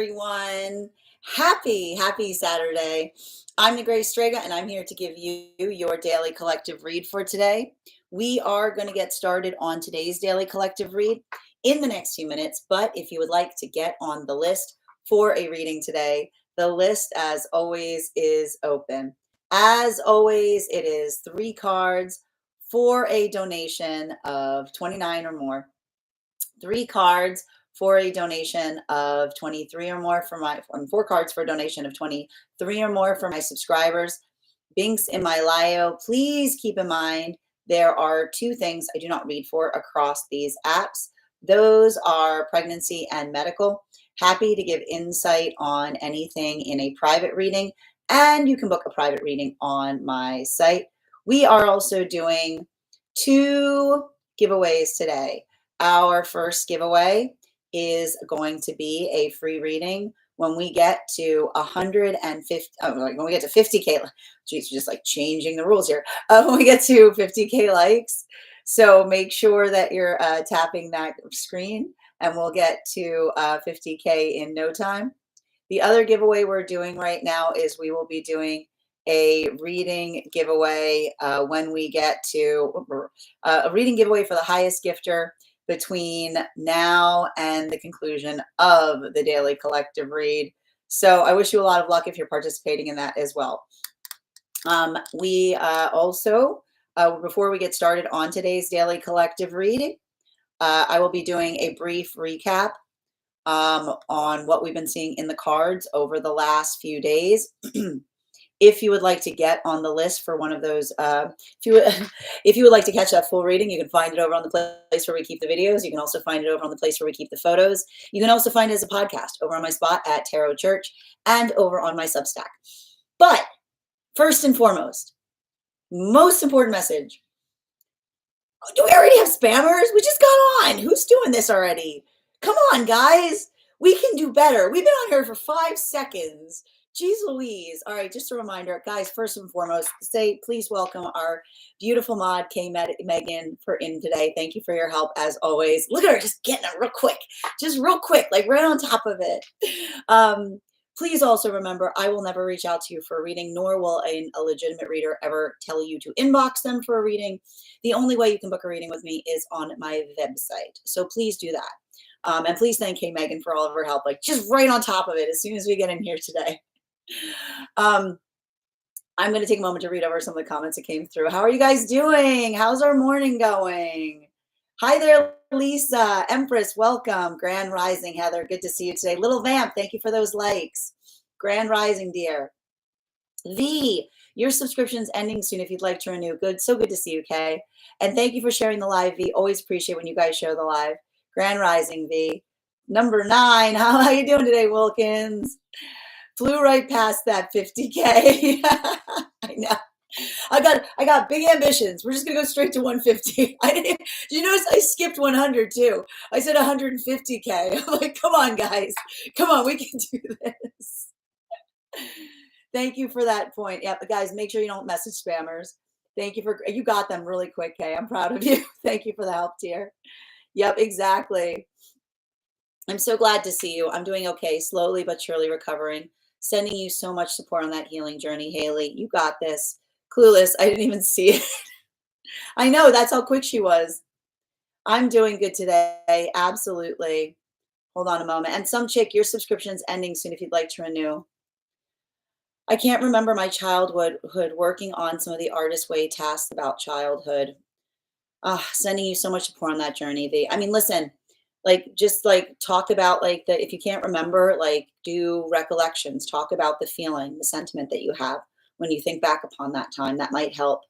everyone. Happy Saturday. I'm the Grace Strega, and I'm here to give you your daily collective read for today. We are going to get started on today's daily collective read in the next few minutes, but if you would like to get on the list for a reading today, the list, as always, is open. As always, it is 3 cards for a donation of 29 or more. 3 cards for a donation of 23 or more for my, 4 cards for a donation of 23 or more for my subscribers. Links in my bio. Please keep in mind there are 2 things I do not read for across these apps. Those are pregnancy and medical. Happy to give insight on anything in a private reading, and you can book a private reading on my site. We are also doing 2 giveaways today. Our first giveaway is going to be a free reading when we get to 150. When we get to 50K. Geez, just like changing the rules here. When we get to 50K likes, so make sure that you're tapping that screen, and we'll get to 50K in no time. The other giveaway we're doing right now is we will be doing a reading giveaway when we get to a reading giveaway for the highest gifter between now and the conclusion of the daily collective read. So I wish you a lot of luck if you're participating in that as well. We also, before we get started on today's daily collective reading, I will be doing a brief recap on what we've been seeing in the cards over the last few days. If you would like to get on the list for one of those, if you would like to catch that full reading, you can find it over on the place where we keep the videos. You can also find it over on the place where we keep the photos. You can also find it as a podcast over on my spot at Tarot Church and over on my Substack. But first and foremost, most important message. Do we already have spammers? We just got on. Who's doing this already? Come on, guys. We can do better. We've been on here for 5 seconds. Jeez Louise. All right, just a reminder, guys, first and foremost, please welcome our beautiful mod, Megan, for in today. Thank you for your help, as always. Look at her just getting it real quick. Just real quick, like right on top of it. Please also remember, I will never reach out to you for a reading, nor will a legitimate reader ever tell you to inbox them for a reading. The only way you can book a reading with me is on my website. So please do that. And please thank Megan for all of her help, like just right on top of it as soon as we get in here today. I'm going to take a moment to read over some of the comments that came through. How are you guys doing? How's our morning going? Hi there, Lisa. Empress, welcome. Grand Rising, Heather. Good to see you today. Little Vamp, thank you for those likes. Grand Rising, dear. V, your subscription's ending soon if you'd like to renew. Good. So good to see you, Kay. And thank you for sharing the live, V. Always appreciate when you guys share the live. Grand Rising, V. Number 9. How are you doing today, Wilkins? Flew right past that 50K. I know. I got big ambitions. We're just gonna go straight to 150. Did you notice I skipped 100 too? I said 150K. I'm like, come on, guys. Come on, we can do this. Thank you for that point. Yep, guys, make sure you don't message spammers. Thank you you got them really quick, Kay. I'm proud of you. Thank you for the help, dear. Yep, exactly. I'm so glad to see you. I'm doing okay, slowly but surely recovering. Sending you so much support on that healing journey, Haley. You got this. Clueless. I didn't even see it. I know. That's how quick she was. I'm doing good today. Absolutely. Hold on a moment. And some chick, your subscription's ending soon if you'd like to renew. I can't remember my childhood working on some of the artist way tasks about childhood. Sending you so much support on that journey, V. I mean, listen. Just talk about if you can't remember, do recollections, talk about the feeling, the sentiment that you have when you think back upon that time. That might help.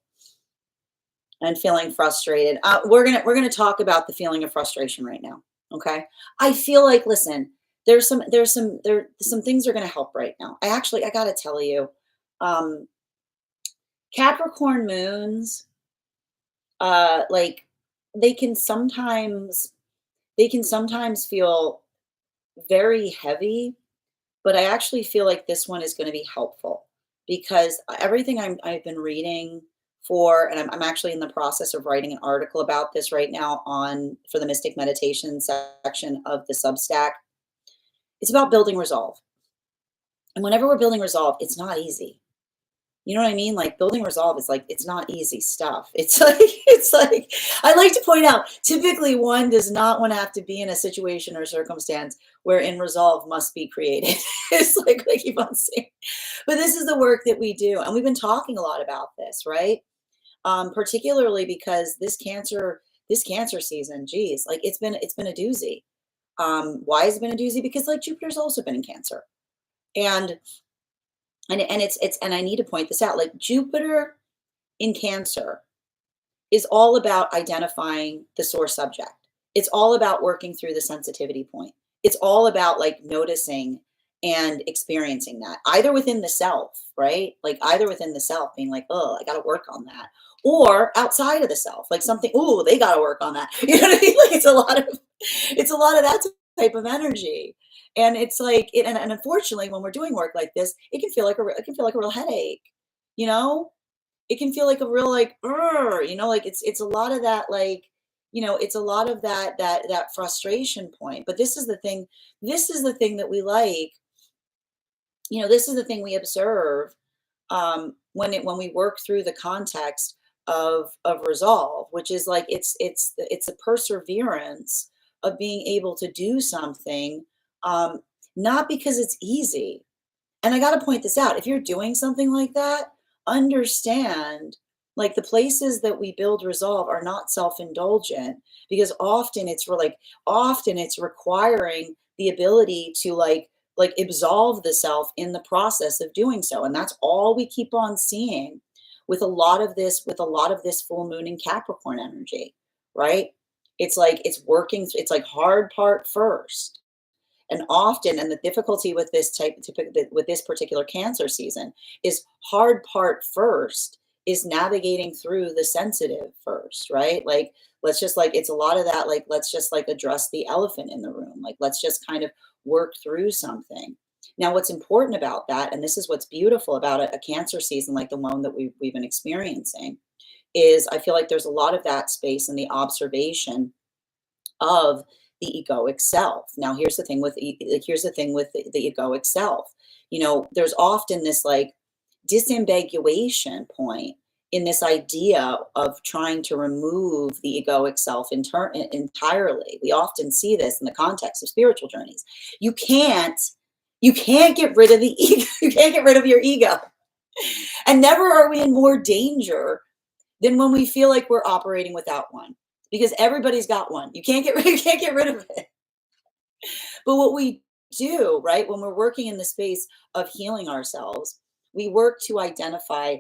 And feeling frustrated. We're gonna talk about the feeling of frustration right now. Okay. I feel like, listen, there's some things are gonna help right now. I gotta tell you, Capricorn moons, they can sometimes feel very heavy, but I actually feel like this one is going to be helpful because everything I've been reading for, and I'm actually in the process of writing an article about this right now for the Mystic Meditation section of the Substack. It's about building resolve. And whenever we're building resolve, it's not easy. You know what I mean? Like building resolve is like, it's not easy stuff. It's like, it's like, I like to point out, typically one does not want to have to be in a situation or circumstance wherein resolve must be created. It's like I keep on saying, but this is the work that we do. And we've been talking a lot about this, right? Particularly because this cancer season, geez, like it's been a doozy. Why has it been a doozy? Because like Jupiter's also been in Cancer. And and I need to point this out, like Jupiter in Cancer is all about identifying the source subject. It's all about working through the sensitivity point. It's all about like noticing and experiencing that either within the self, right? Like either within the self being like, oh, I got to work on that, or outside of the self, like something, oh, they got to work on that. You know what I mean? Like it's a lot of that type of energy. And it's like, and unfortunately, when we're doing work like this, it can feel like it can feel like a real headache, you know? It can feel like a real like, you know, like it's a lot of that, like, you know, it's a lot of that frustration point. But this is the thing that we like, you know, this is the thing we observe when we work through the context of resolve, which is like it's a perseverance of being able to do something, not because it's easy. And I got to point this out. If you're doing something like that, understand like the places that we build resolve are not self-indulgent, because often it's requiring the ability to like absolve the self in the process of doing so. And that's all we keep on seeing with a lot of this full moon in Capricorn energy, right? It's like it's like hard part first. And often, and the difficulty with with this particular Cancer season is hard part first is navigating through the sensitive first, right? Like, let's just like, it's a lot of that, like, let's just like address the elephant in the room. Like, let's just kind of work through something. Now, what's important about that, and this is what's beautiful about a Cancer season like the one that we've been experiencing, is I feel like there's a lot of that space in the observation of the egoic self. Now, here's the thing with here's the thing with the egoic self. You know, there's often this like disambiguation point in this idea of trying to remove the egoic self entirely. We often see this in the context of spiritual journeys. You can't you can't get rid of the ego. You can't get rid of your ego. And never are we in more danger than when we feel like we're operating without one, because everybody's got one. You can't get rid, you can't get rid of it. But what we do, right, when we're working in the space of healing ourselves, we work to identify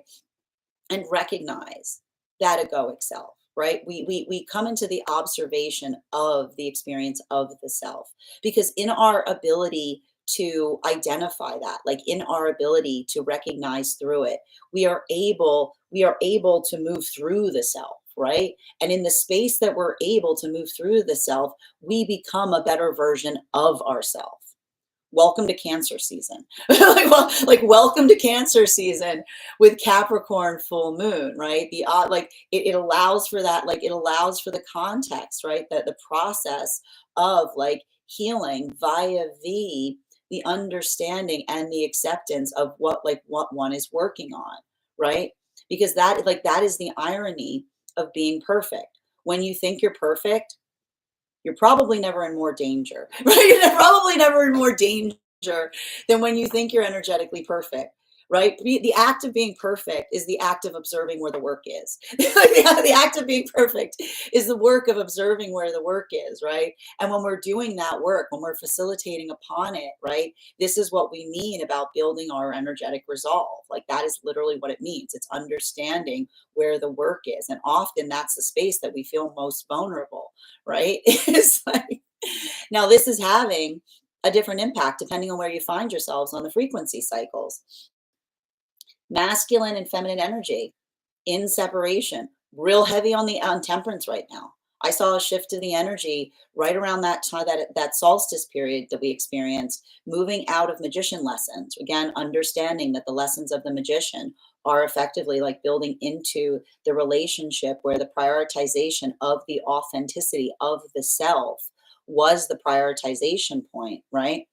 and recognize that egoic self, right? We come into the observation of the experience of the self, because in our ability to identify that, like in our ability to recognize through it, we are able to move through the self, right? And in the space that we're able to move through the self, we become a better version of ourself. Welcome to Cancer season. Like welcome to Cancer season with Capricorn full moon, right? It allows for that, like it allows for the context, right? That the process of like healing via the understanding and the acceptance of what one is working on, right? Because that is the irony of being perfect. When you think you're perfect, you're probably never in more danger, right? You're probably never in more danger than when you think you're energetically perfect, right? The act of being perfect is the act of observing where the work is. The act of being perfect is the work of observing where the work is, right? And when we're doing that work, when we're facilitating upon it, right, this is what we mean about building our energetic resolve. Like that is literally what it means. It's understanding where the work is. And often that's the space that we feel most vulnerable, right? It's like, now this is having a different impact depending on where you find yourselves on the frequency cycles. Masculine and feminine energy in separation, real heavy on temperance right now. I saw a shift of the energy right around that time, that solstice period that we experienced, moving out of magician lessons. Again, understanding that the lessons of the magician are effectively like building into the relationship where the prioritization of the authenticity of the self was the prioritization point, right?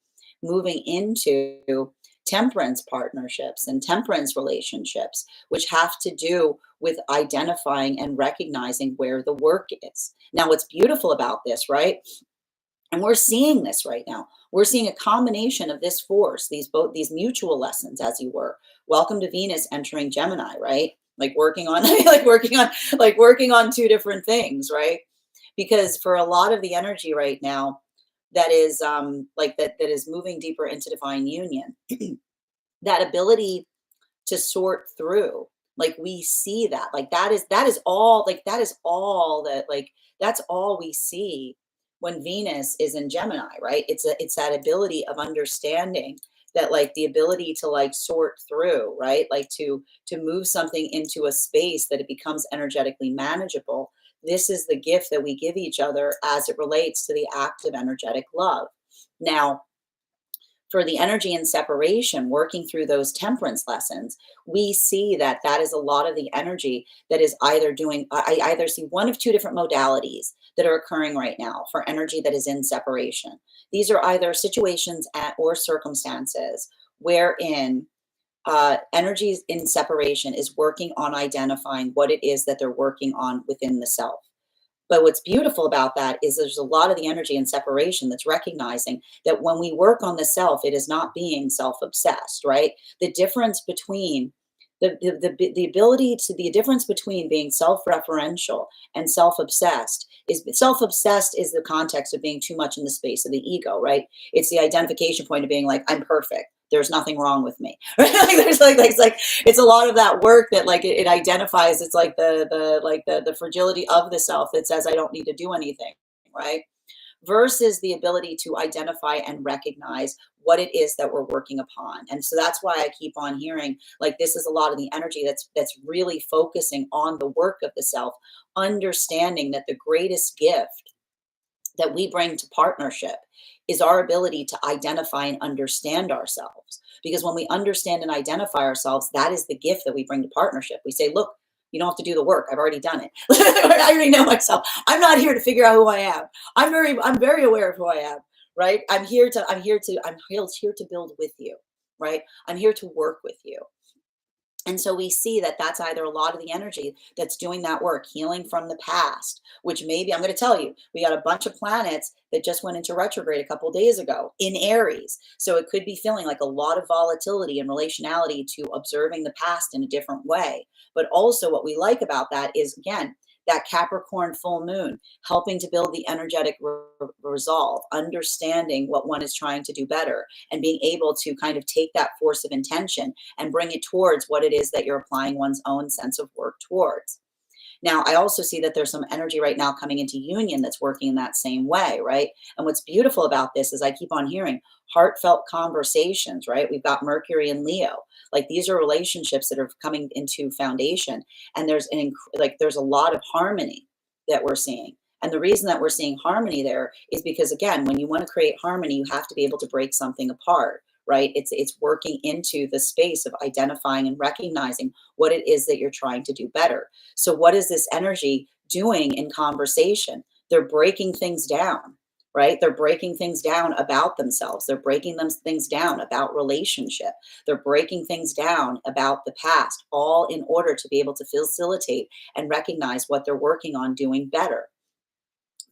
moving into temperance partnerships and temperance relationships, which have to do with identifying and recognizing where the work is. Now, what's beautiful about this, right? And we're seeing this right now. We're seeing a combination of this force, these mutual lessons, as you were. Welcome to Venus entering Gemini, right? Like working on working on two different things, right? Because for a lot of the energy right now that is that is moving deeper into divine union, that ability to sort through, like we see that, like that is all, that's all we see when Venus is in Gemini, right? It's that ability of understanding, that like the ability to like sort through, right? Like to move something into a space that it becomes energetically manageable. This is the gift that we give each other as it relates to the act of energetic love. Now, for the energy and separation, working through those temperance lessons, we see that that is a lot of the energy that is either doing, I either see one of two different modalities that are occurring right now for energy that is in separation. These are either situations or circumstances wherein energy in separation is working on identifying what it is that they're working on within the self. But what's beautiful about that is there's a lot of the energy in separation that's recognizing that when we work on the self, it is not being self-obsessed, right? The difference between the ability to the difference between being self-referential and self-obsessed is the context of being too much in the space of the ego, right? It's the identification point of being like, I'm perfect. There's nothing wrong with me. Right? It's a lot of that work that like it identifies. It's like the fragility of the self that says I don't need to do anything, right? Versus the ability to identify and recognize what it is that we're working upon. And so that's why I keep on hearing like this is a lot of the energy that's really focusing on the work of the self, understanding that the greatest gift that we bring to partnership is our ability to identify and understand ourselves. Because when we understand and identify ourselves, that is the gift that we bring to partnership. We say, look, you don't have to do the work. I've already done it. I already know myself. I'm not here to figure out who I am. I'm very aware of who I am, right? I'm here to build with you, right? I'm here to work with you. And so we see that that's either a lot of the energy that's doing that work, healing from the past, which maybe I'm going to tell you, we got a bunch of planets that just went into retrograde a couple days ago in Aries. So it could be feeling like a lot of volatility and relationality to observing the past in a different way. But also what we like about that is, again, that Capricorn full moon, helping to build the energetic resolve, understanding what one is trying to do better, and being able to kind of take that force of intention and bring it towards what it is that you're applying one's own sense of work towards. Now, I also see that there's some energy right now coming into union that's working in that same way, right? And what's beautiful about this is I keep on hearing heartfelt conversations, right? We've got Mercury and Leo. Like these are relationships that are coming into foundation, and there's a lot of harmony that we're seeing. And the reason that we're seeing harmony there is because, again, when you want to create harmony, you have to be able to break something apart, right? It's working into the space of identifying and recognizing what it is that you're trying to do better. So what is this energy doing in conversation? They're breaking things down, right? They're breaking things down about themselves. They're breaking things down about relationship. They're breaking things down about the past, all in order to be able to facilitate and recognize what they're working on doing better.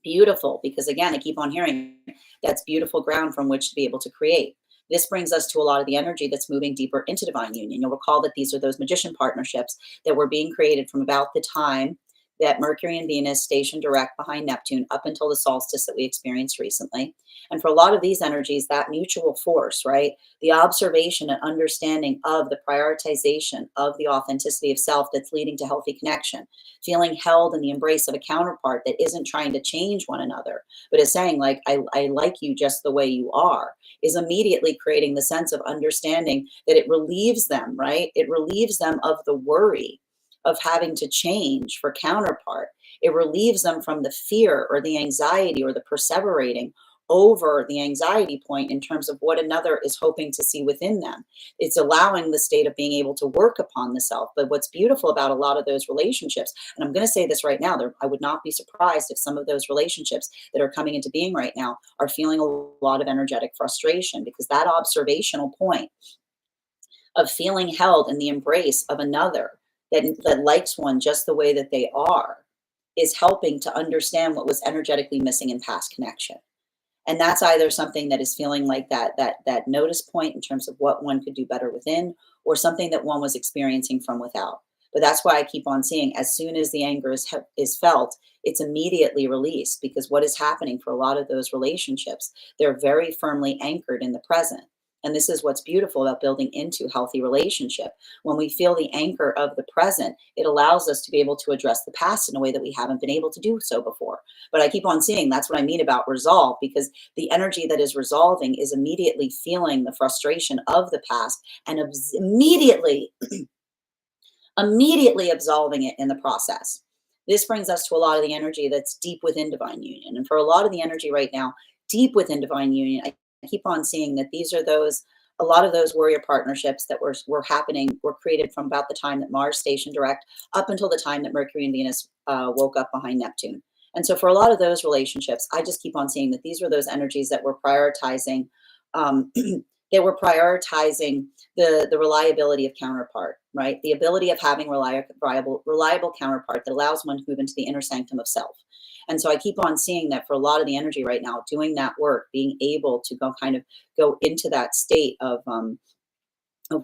Beautiful, because again, I keep on hearing that's beautiful ground from which to be able to create. This brings us to a lot of the energy that's moving deeper into divine union. You'll recall that these are those magician partnerships that were being created from about the time that Mercury and Venus stationed direct behind Neptune up until the solstice that we experienced recently. And for a lot of these energies, that mutual force, right? The observation and understanding of the prioritization of the authenticity of self that's leading to healthy connection, feeling held in the embrace of a counterpart that isn't trying to change one another, but is saying like, I like you just the way you are, is immediately creating the sense of understanding that it relieves them, right? It relieves them of the worry of having to change for counterpart. It relieves them from the fear or the anxiety or the perseverating over the anxiety point in terms of what another is hoping to see within them. It's allowing the state of being able to work upon the self. But what's beautiful about a lot of those relationships, and I'm going to say this right now, I would not be surprised if some of those relationships that are coming into being right now are feeling a lot of energetic frustration, because that observational point of feeling held in the embrace of another that likes one just the way that they are is helping to understand what was energetically missing in past connection. And that's either something that is feeling like that notice point in terms of what one could do better within, or something that one was experiencing from without. But that's why I keep on seeing, as soon as the anger is felt, it's immediately released, because what is happening for a lot of those relationships, they're very firmly anchored in the present. And this is what's beautiful about building into healthy relationship. When we feel the anchor of the present, it allows us to be able to address the past in a way that we haven't been able to do so before. But I keep on seeing, that's what I mean about resolve, because the energy that is resolving is immediately feeling the frustration of the past and immediately absolving it in the process. This brings us to a lot of the energy that's deep within divine union. And for a lot of the energy right now, deep within divine union, I keep on seeing that these are a lot of those warrior partnerships that were happening, were created from about the time that Mars stationed direct up until the time that Mercury and Venus woke up behind Neptune. And so for a lot of those relationships, I just keep on seeing that these were those energies that were prioritizing, they were prioritizing the reliability of counterpart, right? The ability of having reliable counterpart that allows one to move into the inner sanctum of self. And so I keep on seeing that for a lot of the energy right now, doing that work, being able to go into that state of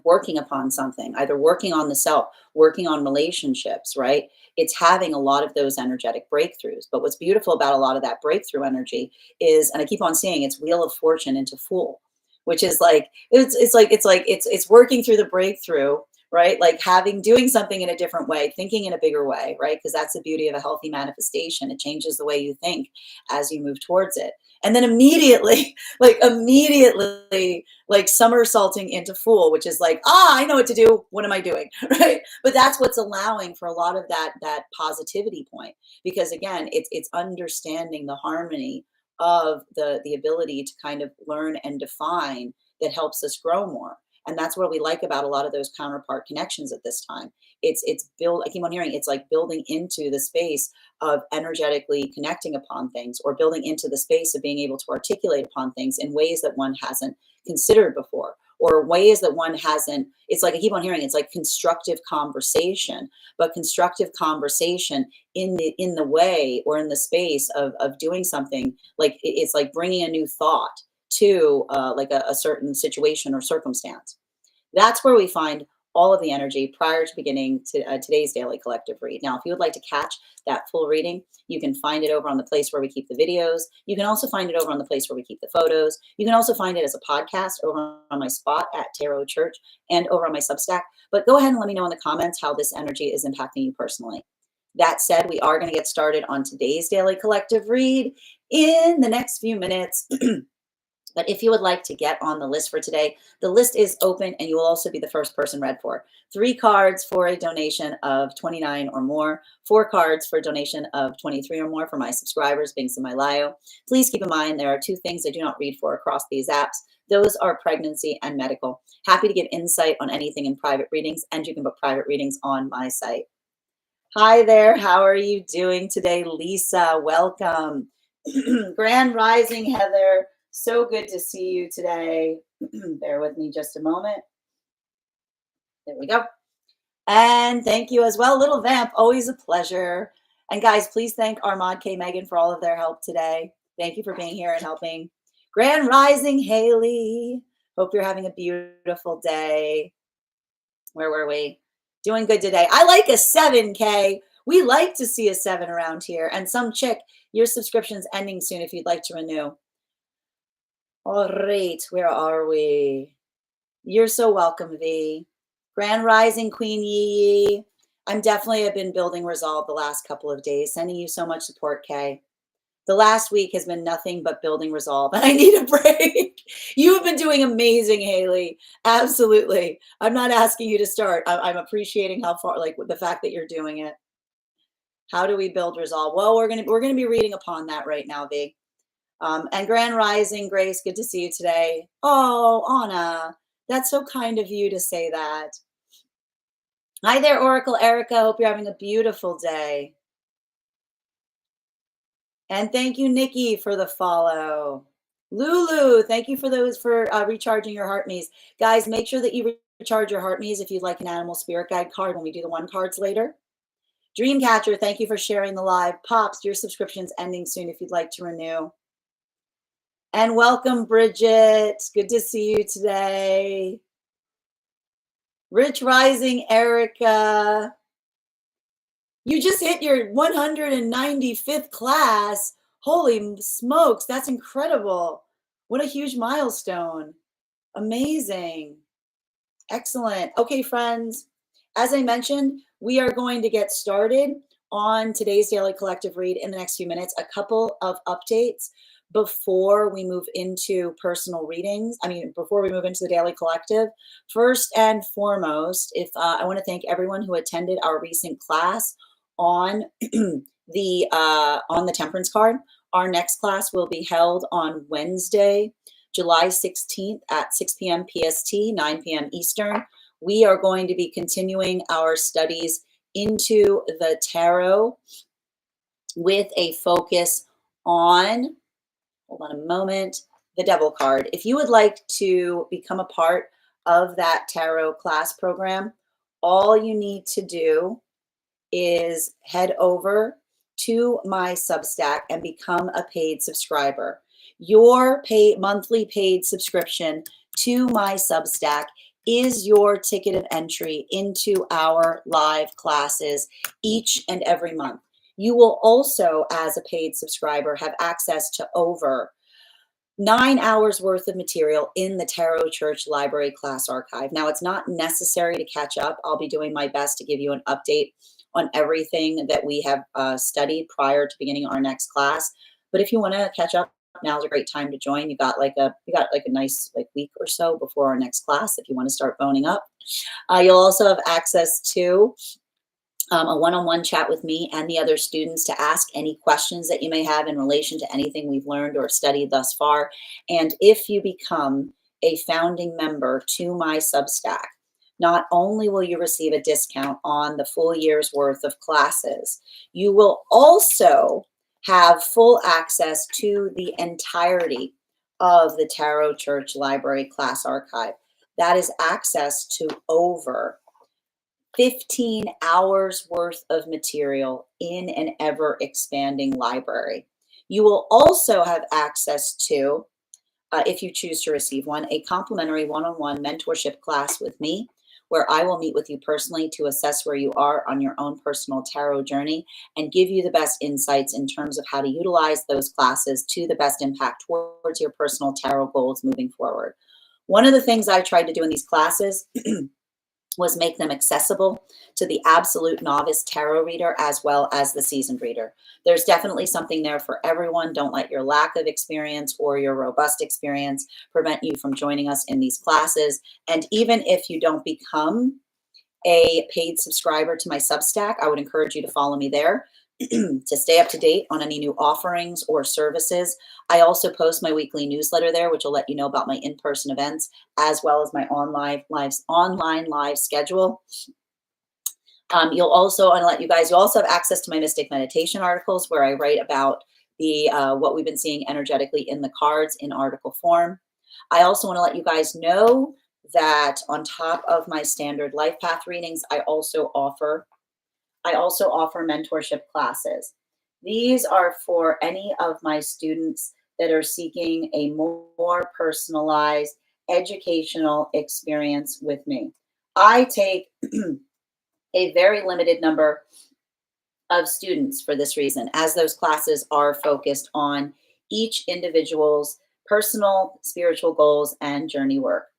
working upon something, either working on the self, working on relationships, right? It's having a lot of those energetic breakthroughs. But what's beautiful about a lot of that breakthrough energy is, and I keep on saying, it's wheel of fortune into fool, which is like, it's working through the breakthrough, right? Like doing something in a different way, thinking in a bigger way, right? Because that's the beauty of a healthy manifestation. It changes the way you think as you move towards it. And then immediately, like somersaulting into fool, which is like, I know what to do. What am I doing? Right. But that's what's allowing for a lot of that positivity point, because again, it's understanding the harmony of the ability to kind of learn and define that helps us grow more. And that's what we like about a lot of those counterpart connections at this time. I keep on hearing, it's like building into the space of energetically connecting upon things, or building into the space of being able to articulate upon things in ways that one hasn't considered before, or ways that one hasn't. It's like, I keep on hearing, it's like constructive conversation, but constructive conversation in the way, or in the space of doing something. Like it's like bringing a new thought to like a certain situation or circumstance. That's where we find all of the energy prior to beginning today's daily collective read. Now, if you would like to catch that full reading, you can find it over on the place where we keep the videos. You can also find it over on the place where we keep the photos. You can also find it as a podcast over on my spot at Tarot Church and over on my Substack. But go ahead and let me know in the comments how this energy is impacting you personally. That said, we are going to get started on today's daily collective read in the next few minutes. But if you would like to get on the list for today, the list is open and you will also be the first person read for. 3 cards for a donation of $29 or more, 4 cards for a donation of $23 or more for my subscribers, being Malayo. Please keep in mind there are 2 things I do not read for across these apps. Those are pregnancy and medical. Happy to give insight on anything in private readings, and you can book private readings on my site. Hi there, how are you doing today, Lisa? Welcome. Grand Rising, Heather. So good to see you today. Bear with me just a moment. There we go. And thank you as well, Little Vamp. Always a pleasure. And guys, please thank Armand K. Megan for all of their help today. Thank you for being here and helping. Grand Rising, Haley. Hope you're having a beautiful day. Where were we? Doing good today. I like a 7K. We like to see a 7 around here. And some chick, your subscription's ending soon if you'd like to renew. All right, where are we? You're so welcome, V. Grand Rising, Queen Yee. I'm definitely have been building resolve the last couple of days. Sending you so much support, Kay. The last week has been nothing but building resolve, and I need a break. You have been doing amazing, Haley. Absolutely. I'm not asking you to start. I'm appreciating how far, like the fact that you're doing it. How do we build resolve? Well, we're gonna be reading upon that right now, V. And Grand Rising, Grace, good to see you today. Oh, Anna, that's so kind of you to say that. Hi there, Oracle Erica. Hope you're having a beautiful day. And thank you, Nikki, for the follow. Lulu, thank you for recharging your heart me's. Guys, make sure that you recharge your heart me's if you'd like an animal spirit guide card when we do the one cards later. Dreamcatcher, thank you for sharing the live. Pops, your subscription's ending soon if you'd like to renew. And welcome, Bridget. Good to see you today. Rich Rising, Erica. You just hit your 195th class. Holy smokes, that's incredible. What a huge milestone. Amazing. Excellent. Okay, friends, as I mentioned, we are going to get started on today's daily collective read in the next few minutes. A couple of updates before we move into personal readings. Before we move into the daily collective. First and foremost, I want to thank everyone who attended our recent class on the temperance card. Our next class will be held on Wednesday, July 16th at 6 p.m. PST, 9 p.m. Eastern. We are going to be continuing our studies into the tarot with a focus on, hold on a moment, the Devil card. If you would like to become a part of that tarot class program, all you need to do is head over to my Substack and become a paid subscriber. Your monthly paid subscription to my Substack is your ticket of entry into our live classes each and every month. You will also, as a paid subscriber, have access to over 9 hours worth of material in the Tarot Church Library class archive. Now, it's not necessary to catch up. I'll be doing my best to give you an update on everything that we have studied prior to beginning our next class. But if you want to catch up, now's a great time to join. You got like a nice week or so before our next class if you want to start boning up. You'll also have access to a one-on-one chat with me and the other students to ask any questions that you may have in relation to anything we've learned or studied thus far. And if you become a founding member to my Substack, not only will you receive a discount on the full year's worth of classes, you will also have full access to the entirety of the Tarot Church Library class archive. That is access to over 15 hours worth of material in an ever expanding library. You will also have access to, if you choose to receive one, a complimentary one-on-one mentorship class with me, where I will meet with you personally to assess where you are on your own personal tarot journey and give you the best insights in terms of how to utilize those classes to the best impact towards your personal tarot goals moving forward. One of the things I tried to do in these classes was make them accessible to the absolute novice tarot reader as well as the seasoned reader. There's definitely something there for everyone. Don't let your lack of experience or your robust experience prevent you from joining us in these classes. And even if you don't become a paid subscriber to my Substack, I would encourage you to follow me there to stay up to date on any new offerings or services. I also post my weekly newsletter there, which will let you know about my in-person events, as well as my online live schedule. You'll also have access to my Mystic Meditation articles, where I write about what we've been seeing energetically in the cards in article form. I also want to let you guys know that on top of my standard life path readings, I also offer mentorship classes. These are for any of my students that are seeking a more personalized educational experience with me. I take a very limited number of students for this reason, as those classes are focused on each individual's personal spiritual goals and journey work.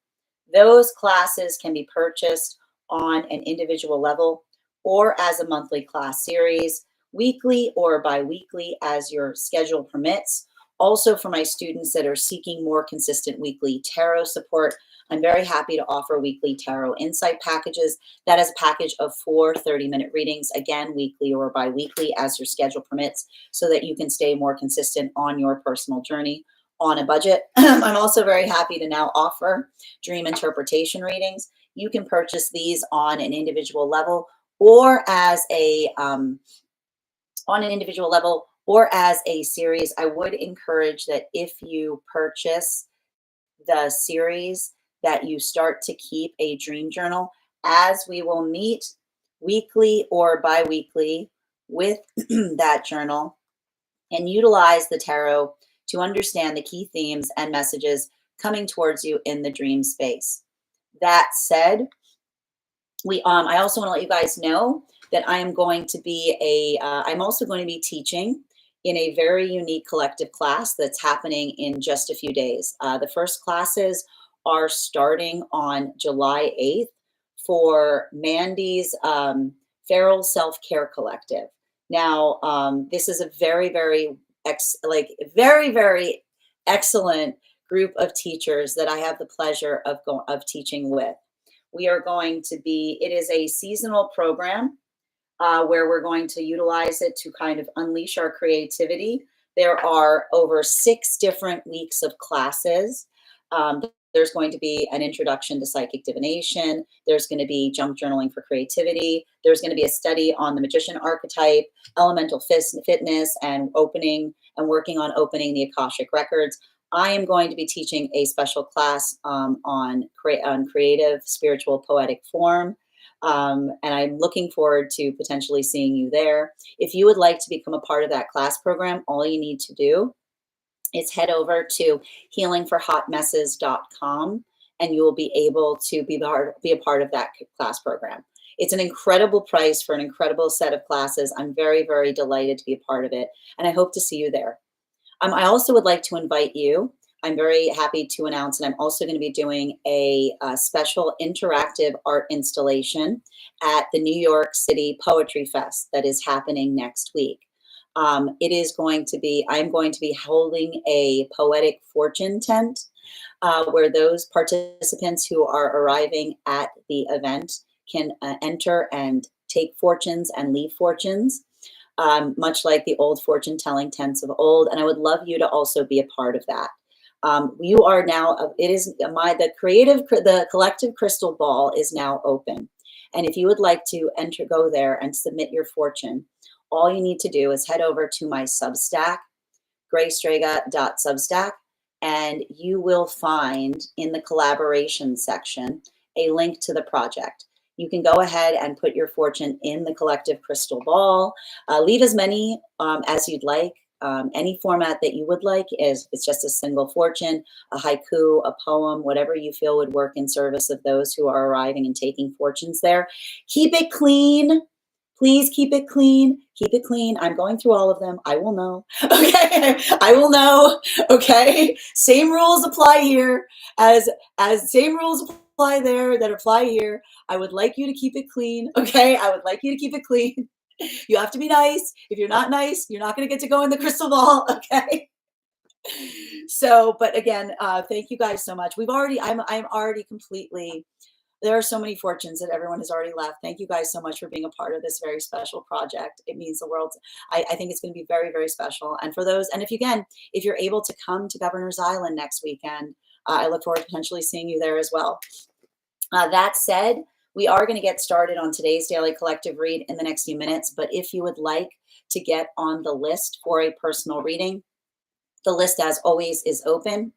Those classes can be purchased on an individual level or as a monthly class series, weekly or bi-weekly as your schedule permits. Also, for my students that are seeking more consistent weekly tarot support, I'm very happy to offer weekly tarot insight packages. That is a package of 4 30-minute readings, again, weekly or bi-weekly as your schedule permits, so that you can stay more consistent on your personal journey on a budget. I'm also very happy to now offer dream interpretation readings. You can purchase these on an individual level or as a series. I would encourage that if you purchase the series, that you start to keep a dream journal, as we will meet weekly or bi-weekly with that journal and utilize the tarot to understand the key themes and messages coming towards you in the dream space. That said, I also want to let you guys know that I am going to be I'm also going to be teaching in a very unique collective class that's happening in just a few days. The first classes are starting on July 8th for Mandy's Feral Self-Care Collective. Now, this is a very, very, very excellent group of teachers that I have the pleasure of teaching with. It is a seasonal program where we're going to utilize it to kind of unleash our creativity. There are over 6 different weeks of classes. There's going to be an introduction to psychic divination. There's going to be junk journaling for creativity. There's going to be a study on the magician archetype, elemental fitness, and working on opening the Akashic records. I am going to be teaching a special class on creative, spiritual, poetic form. And I'm looking forward to potentially seeing you there. If you would like to become a part of that class program, all you need to do is head over to healingforhotmesses.com and you will be able to be a part of that class program. It's an incredible price for an incredible set of classes. I'm very, very delighted to be a part of it, and I hope to see you there. I also would like to invite you. I'm very happy to announce that I'm also going to be doing a special interactive art installation at the New York City Poetry Fest that is happening next week. I'm going to be holding a poetic fortune tent where those participants who are arriving at the event can enter and take fortunes and leave fortunes. Much like the old fortune telling tents of old. And I would love you to also be a part of that. You are now, the collective crystal ball is now open. And if you would like to go there and submit your fortune, all you need to do is head over to my Substack, graystrega.substack, and you will find in the collaboration section a link to the project. You can go ahead and put your fortune in the collective crystal ball. Leave as many as you'd like. Any format that you would like. It's just a single fortune, a haiku, a poem, whatever you feel would work in service of those who are arriving and taking fortunes there. Keep it clean. Please keep it clean. Keep it clean. I'm going through all of them. I will know. Okay. I will know. Okay. Same rules apply here as same rules apply there that apply here. I would like you to keep it clean. Okay. I would like you to keep it clean. You have to be nice. If you're not nice, you're not going to get to go in the crystal ball. Okay. So, but again, thank you guys so much. I'm already completely, there are so many fortunes that everyone has already left. Thank you guys so much for being a part of this very special project. It means the world. I think it's going to be very, very special. And for those, and if you're able to come to Governor's Island next weekend, I look forward to potentially seeing you there as well. That said, we are going to get started on today's daily collective read in the next few minutes. But if you would like to get on the list for a personal reading, the list, as always, is open.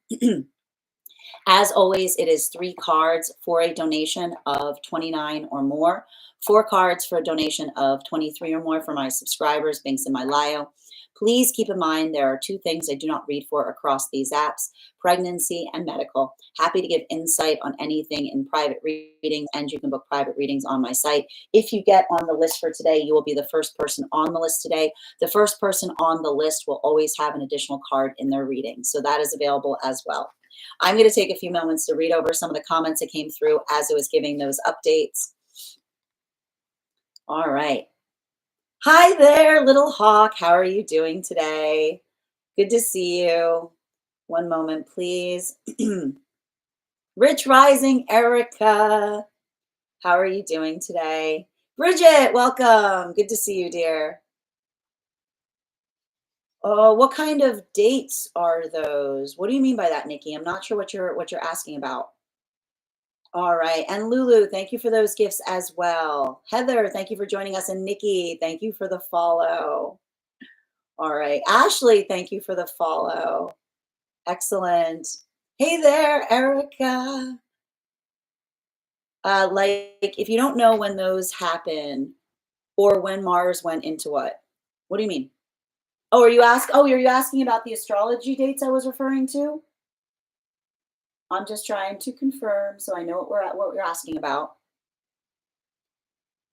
As always, it is 3 cards for a donation of $29 or more, 4 cards for a donation of $23 or more for my subscribers, links in my bio. Please keep in mind there are 2 things I do not read for across these apps: pregnancy and medical. Happy to give insight on anything in private readings, and you can book private readings on my site. If you get on the list for today, you will be the first person on the list today. The first person on the list will always have an additional card in their reading, so that is available as well. I'm going to take a few moments to read over some of the comments that came through as I was giving those updates. All right. Hi there, little hawk. How are you doing today? Good to see you. One moment, please. Rich Rising, Erica. How are you doing today? Bridget, welcome. Good to see you, dear. Oh, what kind of dates are those? What do you mean by that, Nikki? I'm not sure what you're asking about. All right. And Lulu, thank you for those gifts as well. Heather, thank you for joining us. And Nikki, thank you for the follow. All right. Ashley, thank you for the follow. Excellent. Hey there, Erica. Like, if you don't know when those happen or when Mars went into what? What do you mean? Oh, are you asking about the astrology dates I was referring to? I'm just trying to confirm so I know what you're asking about.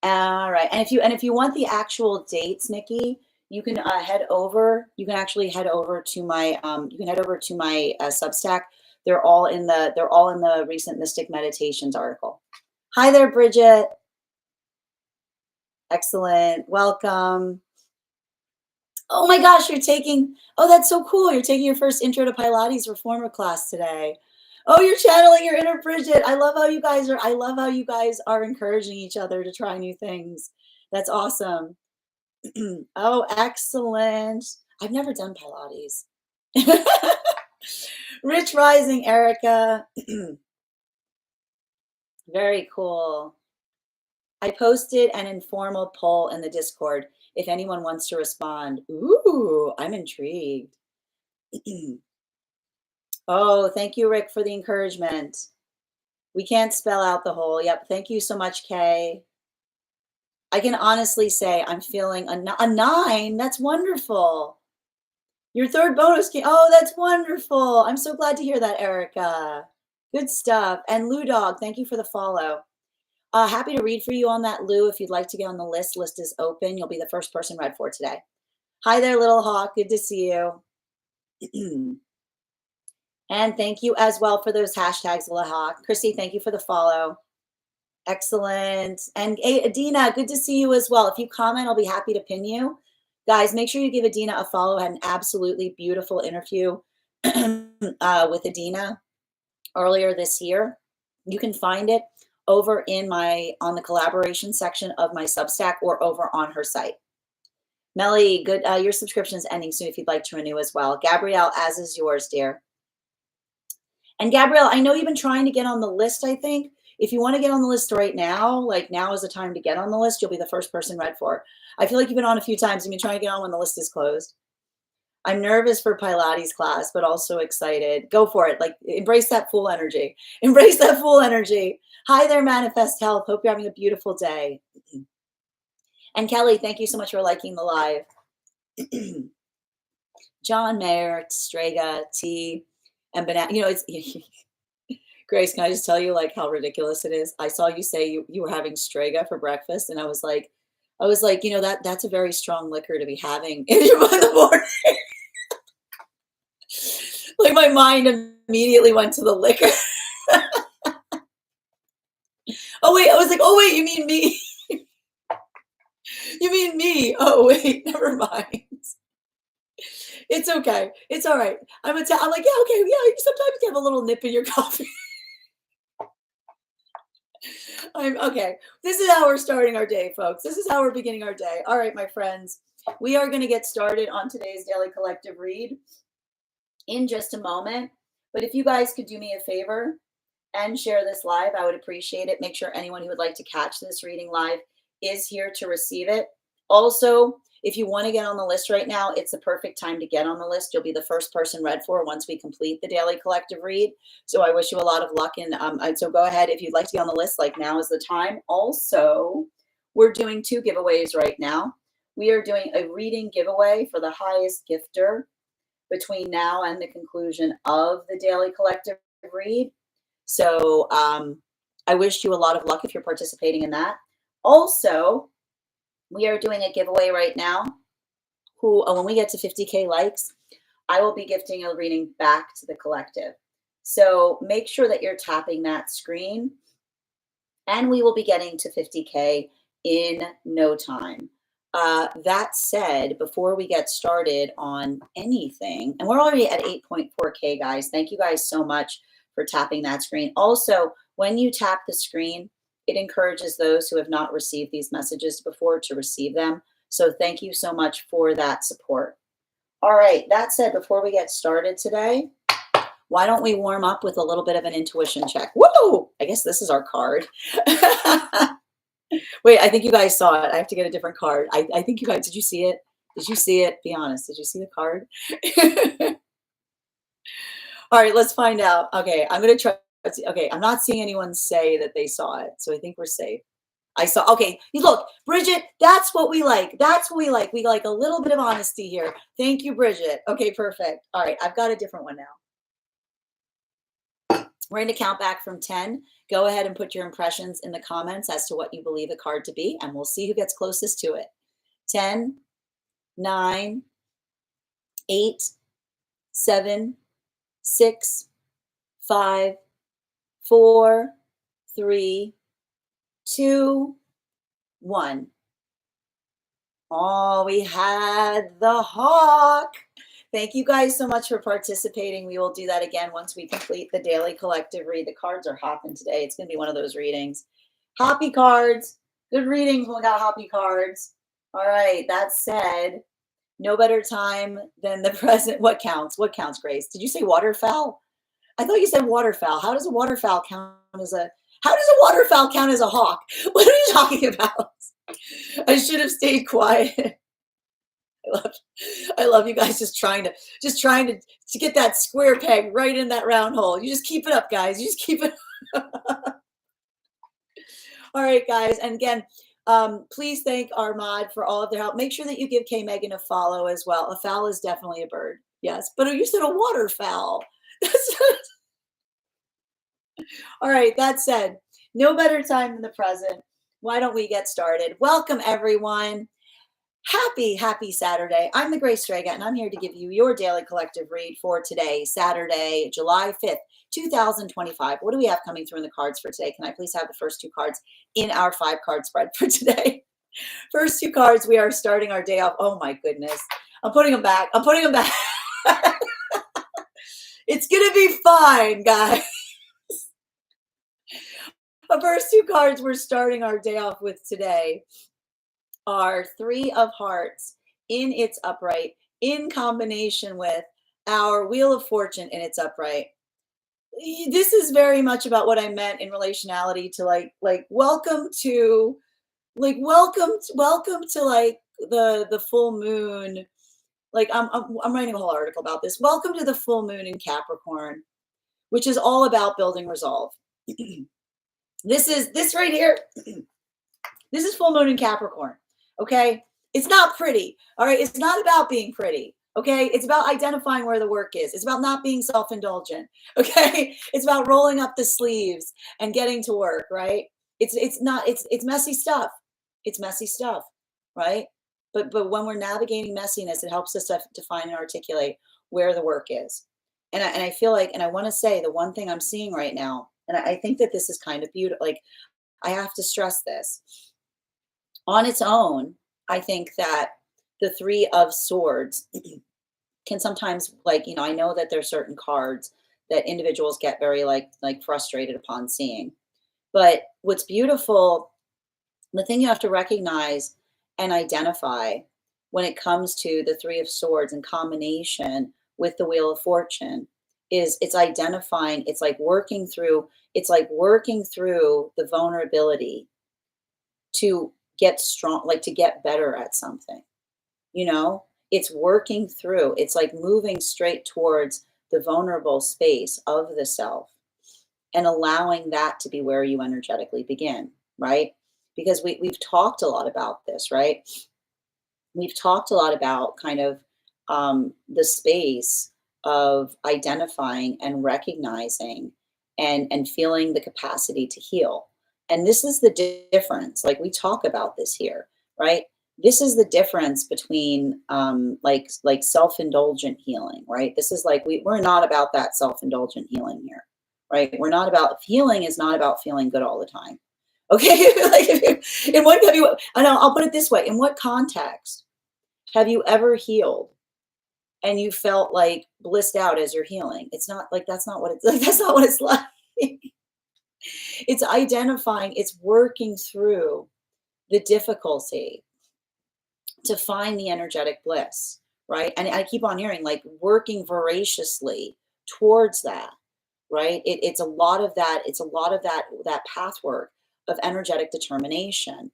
All right. And if you want the actual dates, Nikki, you can head over. You can actually head over to my Substack. They're all in the recent Mystic Meditations article. Hi there, Bridget. Excellent. Welcome. Oh my gosh, oh, that's so cool. You're taking your first Intro to Pilates Reformer class today. Oh, you're channeling your inner Bridget. I love how you guys are encouraging each other to try new things. That's awesome. Oh, excellent. I've never done Pilates. Rich Rising, Erica. Very cool. I posted an informal poll in the Discord if anyone wants to respond. Ooh, I'm intrigued. Oh, thank you, Rick, for the encouragement. We can't spell out the whole. Yep. Thank you so much, Kay. I can honestly say I'm feeling a 9. That's wonderful. Your third bonus game. Oh, that's wonderful. I'm so glad to hear that, Erica. Good stuff. And Lou Dog, thank you for the follow. Happy to read for you on that, Lou. If you'd like to get on the list, list is open. You'll be the first person read for today. Hi there, Little Hawk. Good to see you. And thank you as well for those hashtags, Little Hawk. Chrissy, thank you for the follow. Excellent. And Adina, good to see you as well. If you comment, I'll be happy to pin you. Guys, make sure you give Adina a follow. I had an absolutely beautiful interview with Adina earlier this year. You can find it over on the collaboration section of my Substack or over on her site. Melly, good. Your subscription is ending soon if you'd like to renew as well. Gabrielle, as is yours, dear. And Gabrielle, I know you've been trying to get on the list, I think. If you want to get on the list right now, like now is the time to get on the list. You'll be the first person read for. I feel like you've been on a few times. You've been trying to get on when the list is closed. I'm nervous for Pilates class, but also excited. Go for it. Like, embrace that full energy. Embrace that full energy. Hi there, Manifest Health. Hope you're having a beautiful day. And Kelly, thank you so much for liking the live. John Mayer, Strega, T, and banana. You know, it's Grace, can I just tell you like how ridiculous it is? I saw you say you were having Strega for breakfast, and I was like, you know, that's a very strong liquor to be having in the morning. Like my mind immediately went to the liquor. Oh wait, I was like, oh wait, you mean me? You mean me? Oh wait, never mind. It's okay. It's all right. I'm like, yeah, okay, yeah. Sometimes you have a little nip in your coffee. I'm okay. This is how we're starting our day, folks. This is how we're beginning our day. All right, my friends. We are going to get started on today's daily collective read in just a moment. But if you guys could do me a favor and share this live, I would appreciate it. Make sure anyone who would like to catch this reading live is here to receive it. Also, if you want to get on the list right now, it's the perfect time to get on the list. You'll be the first person read for once we complete the daily collective read. So I wish you a lot of luck. And so go ahead if you'd like to be on the list, like now is the time. Also, we're doing 2 giveaways right now. We are doing a reading giveaway for the highest gifter between now and the conclusion of the daily collective read. So I wish you a lot of luck if you're participating in that. Also, we are doing a giveaway right now. When we get to 50K likes, I will be gifting a reading back to the collective. So make sure that you're tapping that screen, and we will be getting to 50K in no time. That said, before we get started on anything, and we're already at 8.4K, guys. Thank you guys so much for tapping that screen. Also, when you tap the screen, it encourages those who have not received these messages before to receive them. So thank you so much for that support. All right, that said, before we get started today, why don't we warm up with a little bit of an intuition check? Woo! I guess this is our card. Wait, I think you guys saw it. I have to get a different card. I think you guys, did you see it? Did you see it? Be honest. Did you see the card? All right, let's find out. Okay, I'm going to try. Okay, I'm not seeing anyone say that they saw it. So I think we're safe. I saw, okay, look, Bridget, that's what we like. That's what we like. We like a little bit of honesty here. Thank you, Bridget. Okay, perfect. All right, I've got a different one now. We're going to count back from 10. Go ahead and put your impressions in the comments as to what you believe the card to be, and we'll see who gets closest to it. 10, 9, 8, 7, 6, 5, 4, 3, 2, 1. Oh, we had the hawk. Thank you guys so much for participating. We will do that again once we complete the daily collective read. The cards are hopping today. It's going to be one of those readings. Hoppy cards. Good readings when we got hoppy cards. All right. That said, no better time than the present. What counts? What counts, Grace? Did you say waterfowl? I thought you said waterfowl. How does a waterfowl count as a hawk? What are you talking about? I should have stayed quiet. I love you guys just trying to get that square peg right in that round hole. You just keep it up, guys. You just keep it up. All right, guys. And again, please thank our mod for all of their help. Make sure that you give K Megan a follow as well. A fowl is definitely a bird. Yes. But you said a waterfowl. All right. That said, no better time than the present. Why don't we get started? Welcome, everyone. Happy Saturday. I'm the Grace Strega, and I'm here to give you your daily collective read for today, Saturday, July 5th, 2025. What do we have coming through in the cards for today? Can I please have the first two cards in our 5-card spread for today? First two cards, we are starting our day off. Oh my goodness. I'm putting them back. It's going to be fine, guys. The first two cards we're starting our day off with today are 3 of Hearts in its upright, in combination with our Wheel of Fortune in its upright. This is very much about what I meant in relationality to welcome to like the full moon. Like I'm writing a whole article about this. Welcome to the full moon in Capricorn, which is all about building resolve. This right here. This is full moon in Capricorn. Okay. It's not pretty. All right. It's not about being pretty. Okay. It's about identifying where the work is. It's about not being self-indulgent. Okay. It's about rolling up the sleeves and getting to work. Right. It's messy stuff. It's messy stuff. Right. But when we're navigating messiness, it helps us to define and articulate where the work is. And I feel like, and I want to say the one thing I'm seeing right now, and I think that this is kind of beautiful. Like, I have to stress this. On its own, I think that the 3 of Swords can sometimes, I know that there's certain cards that individuals get very frustrated upon seeing. But what's beautiful, the thing you have to recognize and identify when it comes to the 3 of Swords in combination with the Wheel of Fortune is it's identifying, it's like working through the vulnerability to get strong, to get better at something. It's working through, it's like moving straight towards the vulnerable space of the self and allowing that to be where you energetically begin, right? Because we've talked a lot about this, right? We've talked a lot about kind of the space of identifying and recognizing and feeling the capacity to heal. And this is the difference. We talk about this here, right? This is the difference between self-indulgent healing, right? This is we're not about that self-indulgent healing here, right? We're not about, healing is not about feeling good all the time. Okay. I'll put it this way. In what context have you ever healed and you felt like blissed out as you're healing. It's not like that's not what it's like. That's not what it's like. It's identifying, it's working through the difficulty to find the energetic bliss, right? And I keep on hearing like working voraciously towards that, right? It's a lot of that. It's a lot of that path work of energetic determination.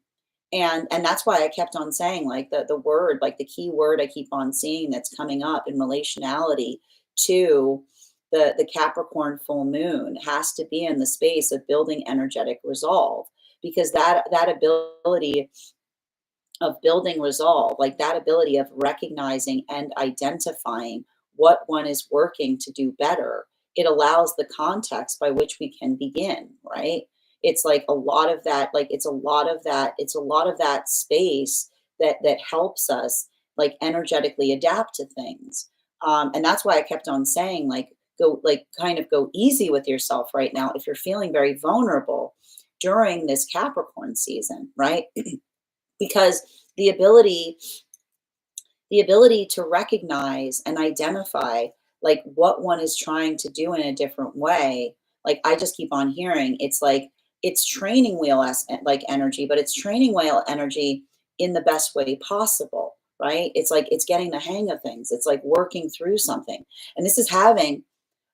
And that's why I kept on saying like the word, like the key word I keep on seeing that's coming up in relationality to the Capricorn full moon has to be in the space of building energetic resolve, because that ability of building resolve, like that ability of recognizing and identifying what one is working to do better, it allows the context by which we can begin, right? It's like a lot of that, like it's a lot of that space that helps us like energetically adapt to things. And that's why I kept on saying, like, go like kind of go easy with yourself right now if you're feeling very vulnerable during this Capricorn season, right? Because the ability the ability to recognize and identify like what one is trying to do in a different way, like I just keep on hearing it's like it's training wheel like energy, but it's training wheel energy in the best way possible, right? It's like it's getting the hang of things, it's like working through something, and this is having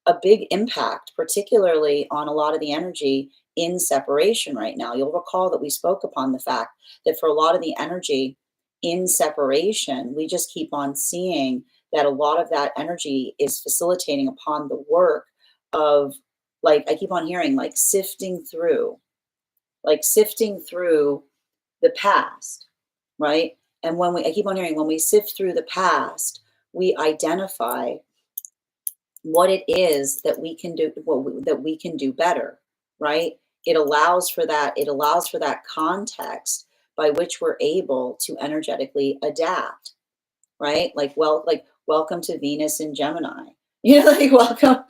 a big impact, particularly on a lot of the energy in separation right now. You'll recall that we spoke upon the fact that for a lot of the energy in separation, we just keep on seeing that a lot of that energy is facilitating upon the work of, like, I keep on hearing, like sifting through the past, right? And I keep on hearing, when we sift through the past, we identify what it is that we can do, that we can do better, right? It allows for that context by which we're able to energetically adapt, right? Like welcome to Venus in Gemini. You know,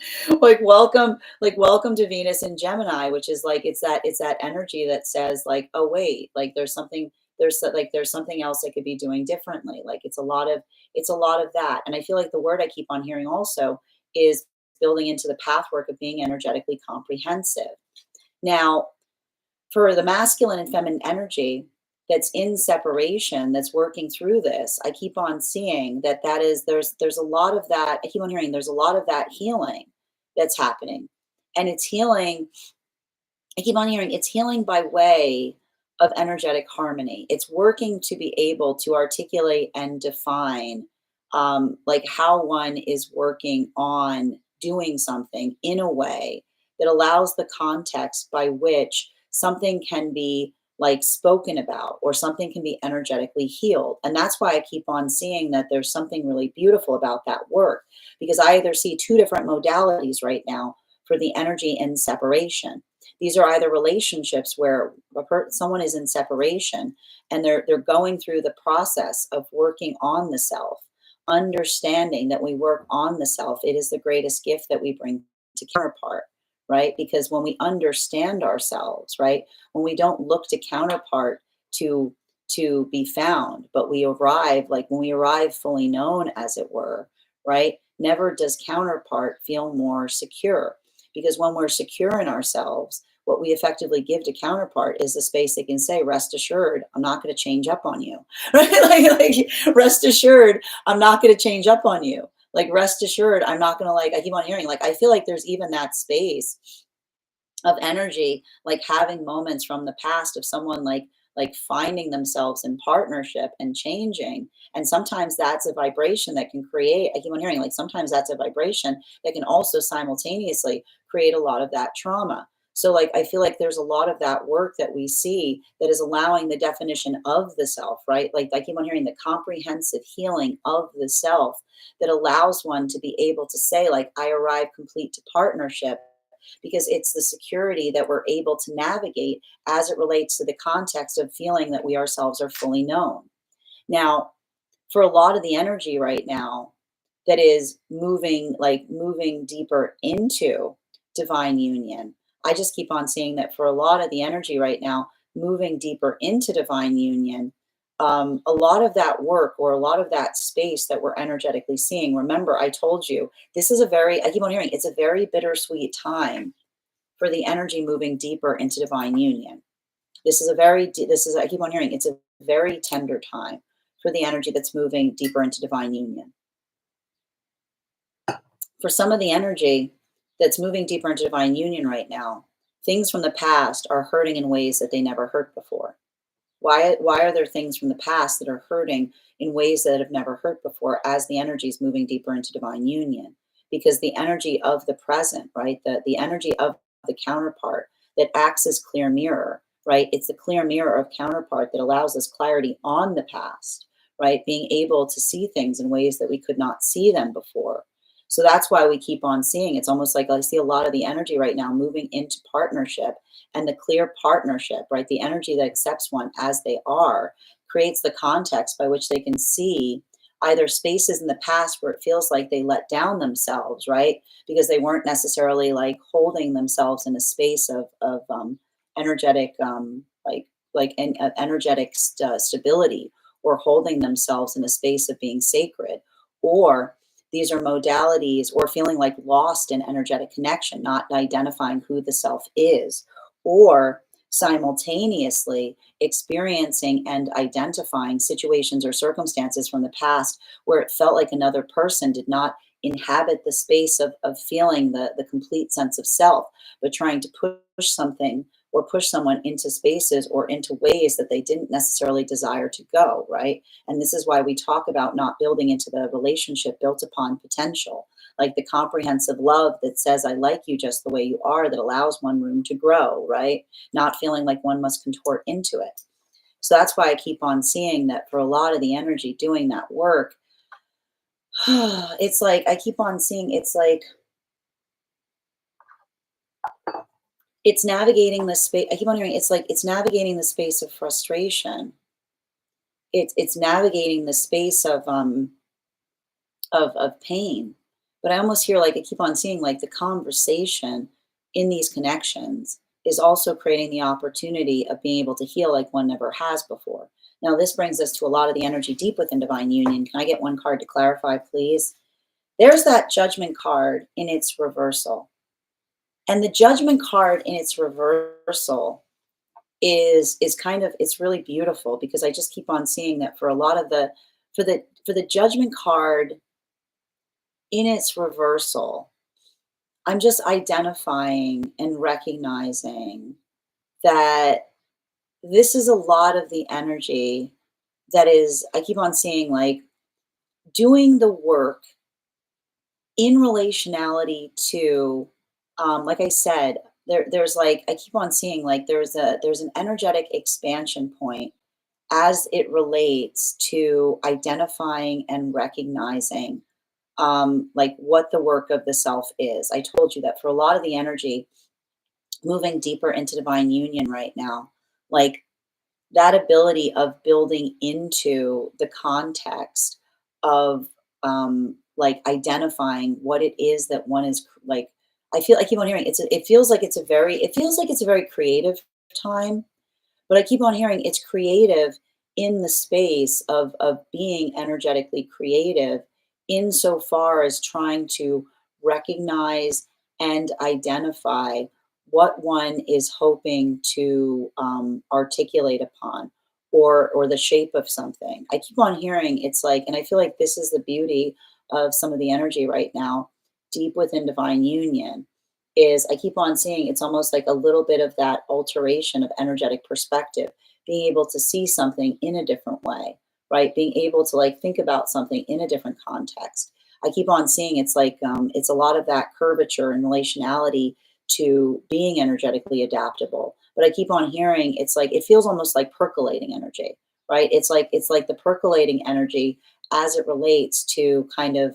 welcome to Venus in Gemini, which is like it's that energy that says like, oh wait, like there's something else I could be doing differently. Like it's a lot of that. And I feel like the word I keep on hearing also is building into the pathwork of being energetically comprehensive. Now, for the masculine and feminine energy that's in separation, that's working through this, I keep on seeing that is there's a lot of that. I keep on hearing there's a lot of that healing that's happening. And it's healing, I keep on hearing it's healing by way of energetic harmony. It's working to be able to articulate and define like how one is working on doing something in a way that allows the context by which something can be like spoken about or something can be energetically healed. And that's why I keep on seeing that there's something really beautiful about that work, because I either see two different modalities right now for the energy in separation. These are either relationships where someone is in separation and they're going through the process of working on the self, understanding that we work on the self. It is the greatest gift that we bring to counterpart, right? Because when we understand ourselves, right, when we don't look to counterpart to be found, but we arrive, like when we arrive fully known, as it were, right? Never does counterpart feel more secure, because when we're secure in ourselves, what we effectively give to counterpart is the space they can say, rest assured, I'm not going to change up on you, right? Like, rest assured, I'm not going to change up on you. Like, rest assured, I'm not going to, like, I keep on hearing, like, I feel like there's even that space of energy, like having moments from the past of someone like finding themselves in partnership and changing. And sometimes that's a vibration that can create, I keep on hearing, like sometimes that's a vibration that can also simultaneously create a lot of that trauma. So like I feel like there's a lot of that work that we see that is allowing the definition of the self, right? Like I keep on hearing the comprehensive healing of the self that allows one to be able to say, like, I arrive complete to partnership, because it's the security that we're able to navigate as it relates to the context of feeling that we ourselves are fully known. Now, for a lot of the energy right now that is moving deeper into divine union, I just keep on seeing that for a lot of the energy right now moving deeper into divine union, a lot of that work or a lot of that space that we're energetically seeing. Remember, I told you this is a very, I keep on hearing, it's a very bittersweet time for the energy moving deeper into divine union. This is a very, this is, I keep on hearing, it's a very tender time for the energy that's moving deeper into divine union. For some of the energy that's moving deeper into divine union right now, things from the past are hurting in ways that they never hurt before. Why are there things from the past that are hurting in ways that have never hurt before as the energy is moving deeper into divine union? Because the energy of the present, right? The energy of the counterpart that acts as clear mirror, right? It's the clear mirror of counterpart that allows us clarity on the past, right? Being able to see things in ways that we could not see them before. So that's why we keep on seeing. It's almost like I see a lot of the energy right now moving into partnership, and the clear partnership, right? The energy that accepts one as they are creates the context by which they can see either spaces in the past where it feels like they let down themselves, right? Because they weren't necessarily like holding themselves in a space of energetic, energetic stability, or holding themselves in a space of being sacred, or these are modalities, or feeling like lost in energetic connection, not identifying who the self is, or simultaneously experiencing and identifying situations or circumstances from the past where it felt like another person did not inhabit the space of feeling the complete sense of self, but trying to push something or push someone into spaces or into ways that they didn't necessarily desire to go, right? And this is why we talk about not building into the relationship built upon potential, like the comprehensive love that says, I like you just the way you are, that allows one room to grow, right? Not feeling like one must contort into it. So that's why I keep on seeing that for a lot of the energy doing that work, it's like I keep on seeing it's navigating the space. I keep on hearing it's like it's navigating the space of frustration. It's navigating the space of pain. But I almost hear like I keep on seeing like the conversation in these connections is also creating the opportunity of being able to heal like one never has before. Now, this brings us to a lot of the energy deep within divine union. Can I get one card to clarify, please? There's that judgment card in its reversal. And the judgment card in its reversal is kind of, it's really beautiful, because I just keep on seeing that for a lot of the for the judgment card in its reversal, I'm just identifying and recognizing that this is a lot of the energy that is, I keep on seeing like doing the work in relationality to, like I said, there's like, I keep on seeing like there's an energetic expansion point as it relates to identifying and recognizing like what the work of the self is. I told you that for a lot of the energy moving deeper into divine union right now, like that ability of building into the context of like identifying what it is that one is like. I keep on hearing it feels like it's a very, it feels like it's a very creative time, but I keep on hearing it's creative in the space of being energetically creative, insofar as trying to recognize and identify what one is hoping to articulate upon, or the shape of something. I keep on hearing it's like, and I feel like this is the beauty of some of the energy right now, deep within divine union, is I keep on seeing it's almost like a little bit of that alteration of energetic perspective, being able to see something in a different way, right? Being able to like think about something in a different context. I keep on seeing it's a lot of that curvature and relationality to being energetically adaptable. But I keep on hearing it's like it feels almost like percolating energy, right? It's like the percolating energy as it relates to kind of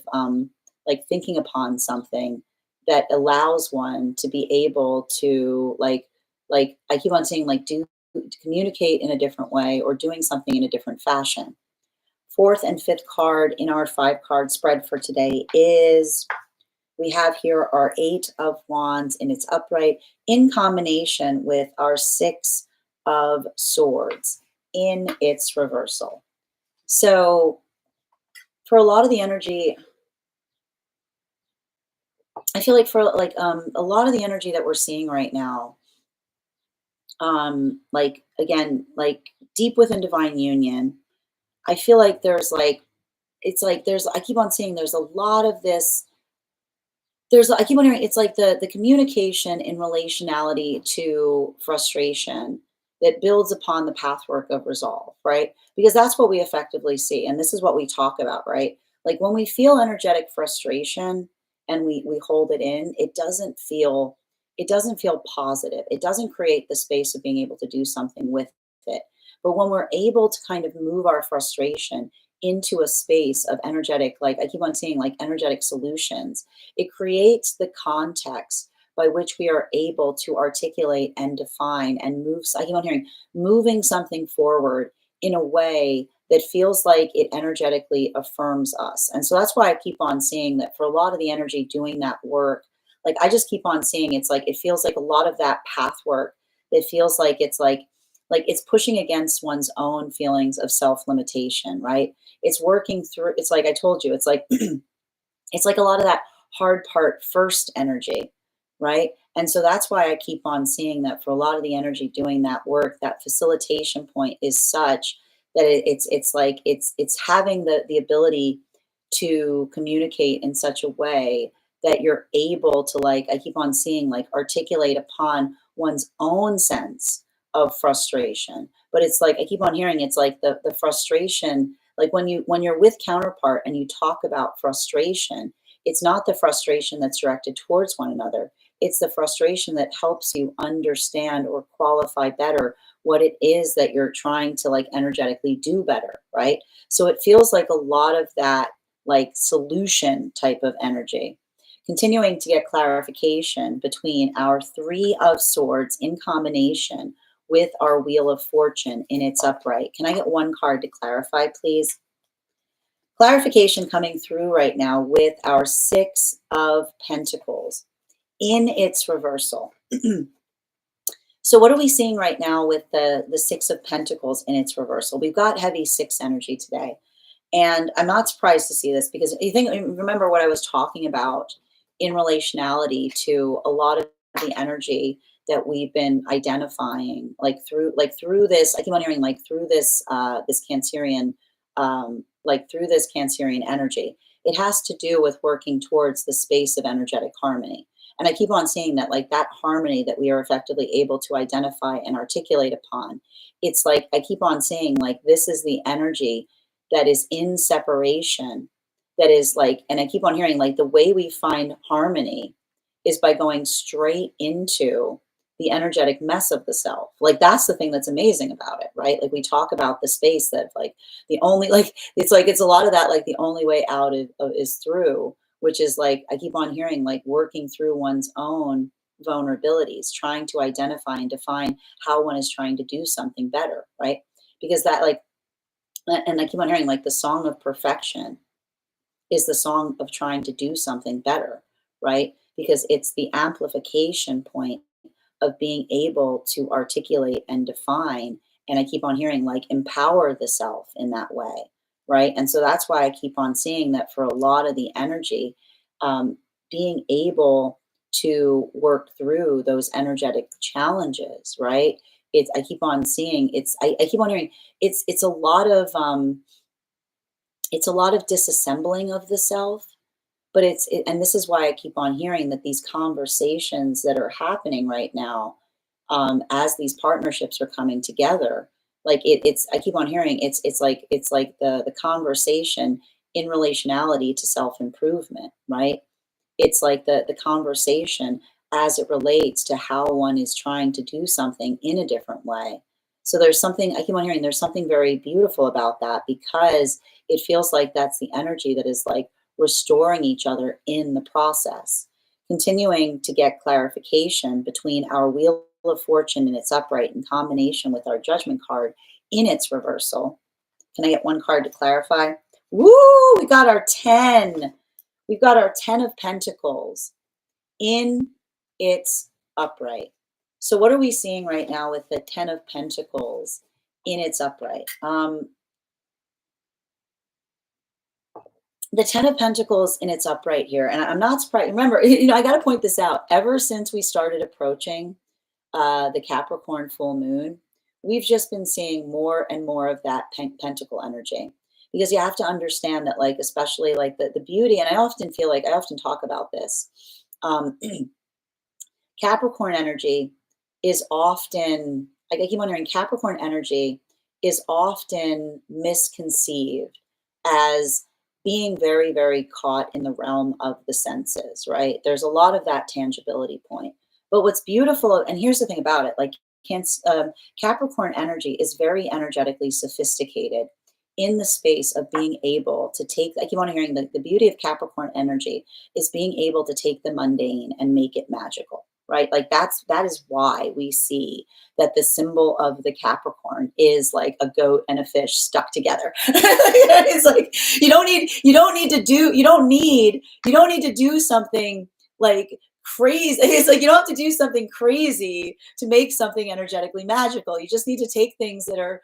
like thinking upon something that allows one to be able to like I keep on saying like do to communicate in a different way, or doing something in a different fashion. Fourth and fifth card in our 5 card spread for today is, we have here our 8 of Wands in its upright in combination with our 6 of Swords. in its reversal. So for a lot of the energy, I feel like for a lot of the energy that we're seeing right now, like again, like deep within divine union, I feel like there's like it's like there's I keep on seeing there's a lot of this. I keep wondering, it's like the communication in relationality to frustration that builds upon the pathwork of resolve, right? Because that's what we effectively see, and this is what we talk about, right? Like when we feel energetic frustration and we hold it in, it doesn't feel positive. It doesn't create the space of being able to do something with it. But when we're able to kind of move our frustration into a space of energetic, like I keep on seeing like energetic solutions, it creates the context by which we are able to articulate and define and move. I keep on hearing moving something forward in a way that feels like it energetically affirms us. And so that's why I keep on seeing that for a lot of the energy doing that work, like I just keep on seeing it's like it feels like a lot of that path work that feels like it's pushing against one's own feelings of self-limitation, right? It's working through, it's like I told you, it's like it's like a lot of that hard part first energy, right? And so that's why I keep on seeing that for a lot of the energy doing that work, that facilitation point is such that it's like it's having the ability to communicate in such a way that you're able to, like I keep on seeing, like articulate upon one's own sense of frustration. But it's like I keep on hearing it's like the frustration, like when you're with counterpart and you talk about frustration, it's not the frustration that's directed towards one another. It's the frustration that helps you understand or qualify better what it is that you're trying to like energetically do better, right? So it feels like a lot of that like solution type of energy. Continuing to get clarification between our Three of Swords in combination with our Wheel of Fortune in its upright. Can I get one card to clarify, please? Clarification coming through right now with our Six of Pentacles in its reversal. So what are we seeing right now with the Six of Pentacles in its reversal? We've got heavy six energy today. And I'm not surprised to see this because you think, remember what I was talking about in relationality to a lot of the energy that we've been identifying, like through this, I keep on hearing like through this Cancerian, like through this Cancerian energy. It has to do with working towards the space of energetic harmony. And I keep on seeing that like that harmony that we are effectively able to identify and articulate upon. It's like I keep on saying like this is the energy that is in separation, that is like, and I keep on hearing like the way we find harmony is by going straight into the energetic mess of the self. Like that's the thing that's amazing about it, right? Like we talk about the space that like the only like it's a lot of that, like the only way out is through, which is like I keep on hearing like working through one's own vulnerabilities, trying to identify and define how one is trying to do something better, right? Because that like, and I keep on hearing like the song of perfection is the song of trying to do something better, right? Because it's the amplification point of being able to articulate and define. And I keep on hearing like empower the self in that way, right? And so that's why I keep on seeing that for a lot of the energy, being able to work through those energetic challenges, right? I keep on seeing I keep on hearing it's a lot of disassembling of the self, but and this is why I keep on hearing that these conversations that are happening right now, as these partnerships are coming together, like it's I keep on hearing it's like the conversation in relationality to self improvement, right? It's like the conversation as it relates to how one is trying to do something in a different way. So there's something I keep on hearing there's something very beautiful about that because it feels like that's the energy that is like restoring each other in the process. Continuing to get clarification between our Wheel of Fortune in its upright in combination with our Judgment card in its reversal. Can I get one card to clarify? Woo! We got our 10. We've got our 10 of Pentacles in its upright. So what are we seeing right now with the 10 of Pentacles in its upright. The 10 of Pentacles in its upright here, and I'm not surprised. Remember, I got to point this out. Ever since we started approaching the Capricorn full moon, we've just been seeing more and more of that pentacle energy. Because you have to understand that, like, especially like the beauty, and I often feel like I often talk about this. Um, Capricorn energy is often, like I keep wondering, Capricorn energy is often misconceived as being very, very caught in the realm of the senses, right? There's a lot of that tangibility point. But what's beautiful, and here's the thing about it, like Capricorn energy is very energetically sophisticated in the space of being able to take, I keep on hearing the beauty of Capricorn energy is being able to take the mundane and make it magical, right? Like that is why we see that the symbol of the Capricorn is like a goat and a fish stuck together. It's like you don't need to do something like crazy. It's like you don't have to do something crazy to make something energetically magical. You just need to take things that are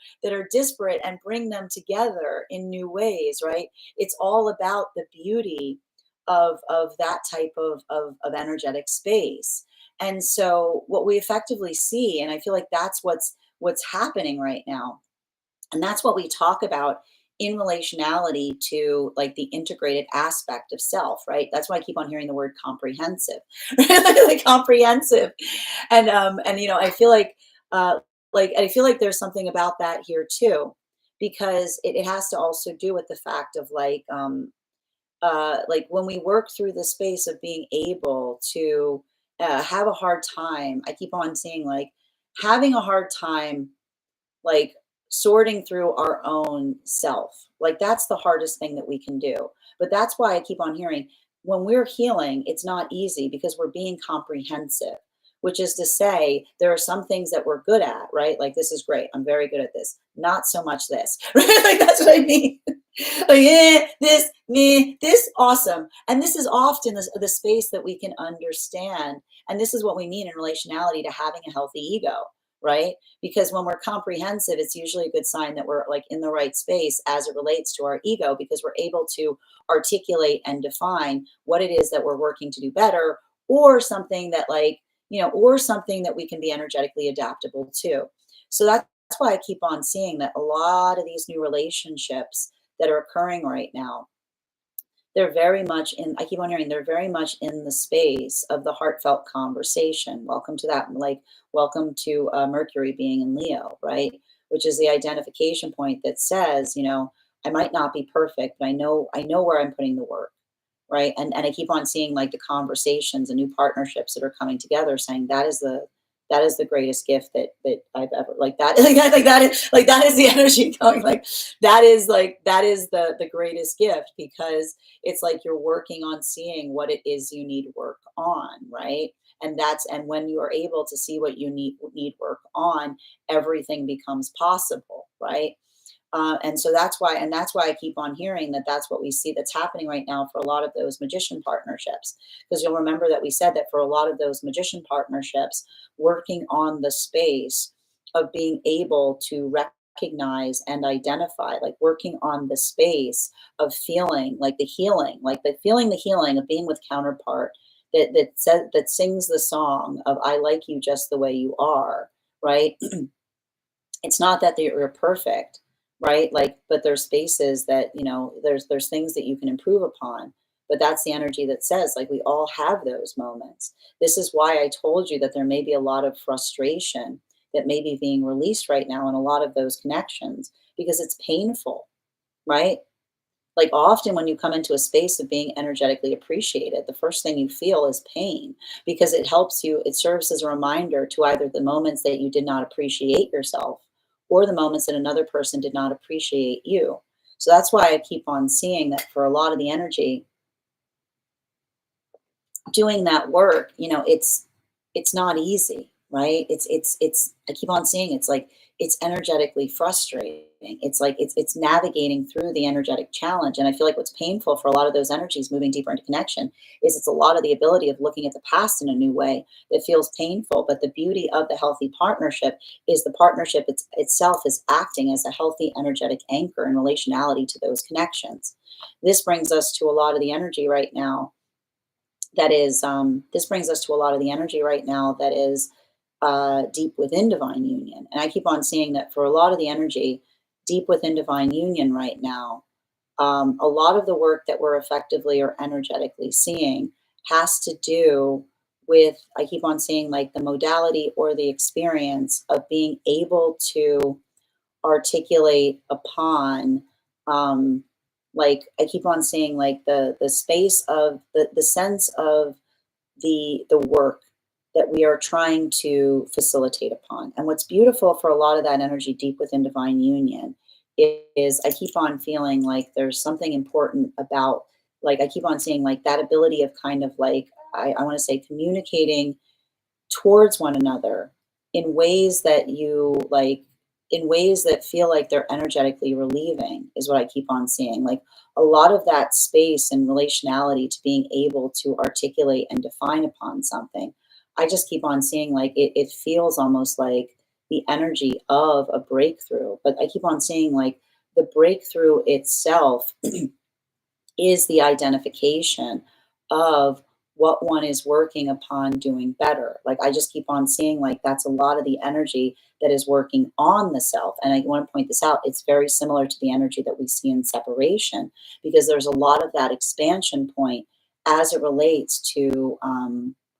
disparate and bring them together in new ways, right? It's all about the beauty of that type of energetic space. And so what we effectively see, and I feel like that's what's happening right now, and that's what we talk about in relationality to like the integrated aspect of self, right? That's why I keep on hearing the word comprehensive, like comprehensive. And I feel uh I feel like there's something about that here too, because it has to also do with the fact of like when we work through the space of being able to have a hard time. I keep on seeing like having a hard time, like sorting through our own self. Like that's the hardest thing that we can do. But that's why I keep on hearing when we're healing, it's not easy because we're being comprehensive, which is to say there are some things that we're good at, right? Like this is great. I'm very good at this. Not so much this, right? Like that's what I mean. Like, this, me, this, awesome. And this is often the space that we can understand. And this is what we mean in relationality to having a healthy ego, right? Because when we're comprehensive, it's usually a good sign that we're like in the right space as it relates to our ego, because we're able to articulate and define what it is that we're working to do better, or something that or something that we can be energetically adaptable to. So that's why I keep on seeing that a lot of these new relationships that are occurring right now, they're very much in, I keep on hearing, they're very much in the space of the heartfelt conversation. Welcome to that. Like, welcome to Mercury being in Leo, right? Which is the identification point that says, I might not be perfect, but I know where I'm putting the work, right? And I keep on seeing like the conversations and new partnerships that are coming together, saying that is the greatest gift that I've ever, like that like that is the energy going, like that is the greatest gift, because it's like you're working on seeing what it is you need work on, right? And when you are able to see what you need work on, everything becomes possible, right? And that's why I keep on hearing that that's what we see that's happening right now for a lot of those magician partnerships. Because you'll remember that we said that for a lot of those magician partnerships, working on the space of being able to recognize and identify, like working on the space of feeling like the healing of being with counterpart that sings the song of I like you just the way you are, right? It's not that you're perfect, right? Like, but there's spaces that, there's things that you can improve upon. But that's the energy that says, like, we all have those moments. This is why I told you that there may be a lot of frustration that may be being released right now in a lot of those connections, because it's painful, right? Like often when you come into a space of being energetically appreciated, the first thing you feel is pain, because it helps you, it serves as a reminder to either the moments that you did not appreciate yourself, or the moments that another person did not appreciate you. So that's why I keep on seeing that for a lot of the energy, doing that work, it's not easy, right? It's I keep on seeing it's like it's energetically frustrating. It's like it's navigating through the energetic challenge. And I feel like what's painful for a lot of those energies moving deeper into connection is it's a lot of the ability of looking at the past in a new way that feels painful. But the beauty of the healthy partnership is the partnership itself is acting as a healthy energetic anchor in relationality to those connections. This brings us to a lot of the energy right now that is this brings us to a lot of the energy right now that is deep within divine union. And I keep on seeing that for a lot of the energy deep within divine union right now, a lot of the work that we're effectively or energetically seeing has to do with, I keep on seeing like the modality or the experience of being able to articulate upon like I keep on seeing like the space of the sense of the work that we are trying to facilitate upon. And what's beautiful for a lot of that energy deep within divine union is I keep on feeling like there's something important about, like I keep on seeing like that ability of kind of like I want to say communicating towards one another in ways that you like, in ways that feel like they're energetically relieving is what I keep on seeing. Like a lot of that space and relationality to being able to articulate and define upon something, I just keep on seeing like it feels almost like the energy of a breakthrough. But I keep on seeing like the breakthrough itself is the identification of what one is working upon doing better. Like I just keep on seeing like that's a lot of the energy that is working on the self. And I want to point this out, it's very similar to the energy that we see in separation, because there's a lot of that expansion point as it relates to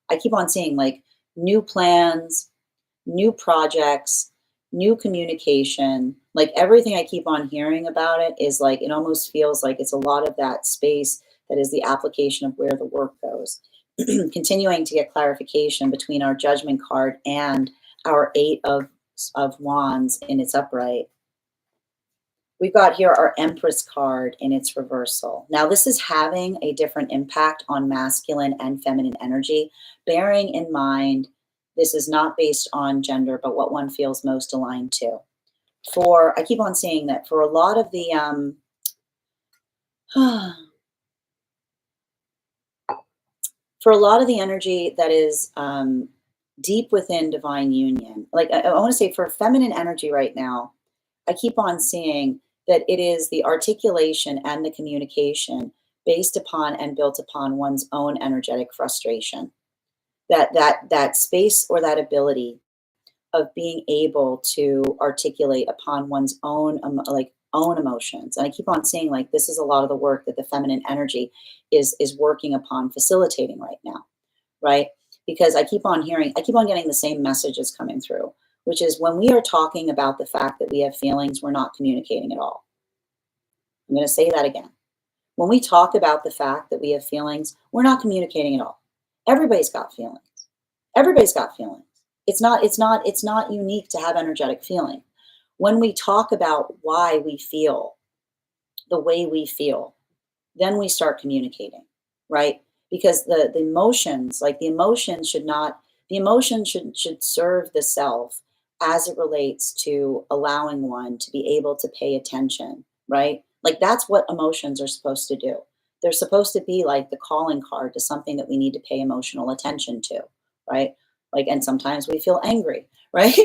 I keep on seeing like new plans, new projects, new communication. Like everything I keep on hearing about it is like, it almost feels like it's a lot of that space that is the application of where the work goes. Continuing to get clarification between our judgment card and our eight of wands in its upright. We've got here our Empress card in its reversal. Now, this is having a different impact on masculine and feminine energy, bearing in mind this is not based on gender, but what one feels most aligned to. I keep on seeing that for a lot of the, for a lot of the energy that is deep within divine union, like I want to say for feminine energy right now, I keep on seeing that it is the articulation and the communication based upon and built upon one's own energetic frustration. That space or that ability of being able to articulate upon one's own like own emotions. And I keep on saying like this is a lot of the work that the feminine energy is working upon facilitating right now, right? Because I keep on getting the same messages coming through, which is when we are talking about the fact that we have feelings, we're not communicating at all. I'm going to say that again. When we talk about the fact that we have feelings, we're not communicating at all. Everybody's got feelings. Everybody's got feelings. It's not unique to have energetic feeling. When we talk about why we feel the way we feel, then we start communicating, right? Because the emotions, like the emotions should not, the emotions should serve the self as it relates to allowing one to be able to pay attention, right? Like that's what emotions are supposed to do. They're supposed to be like the calling card to something that we need to pay emotional attention to, right? Like, and sometimes we feel angry, right?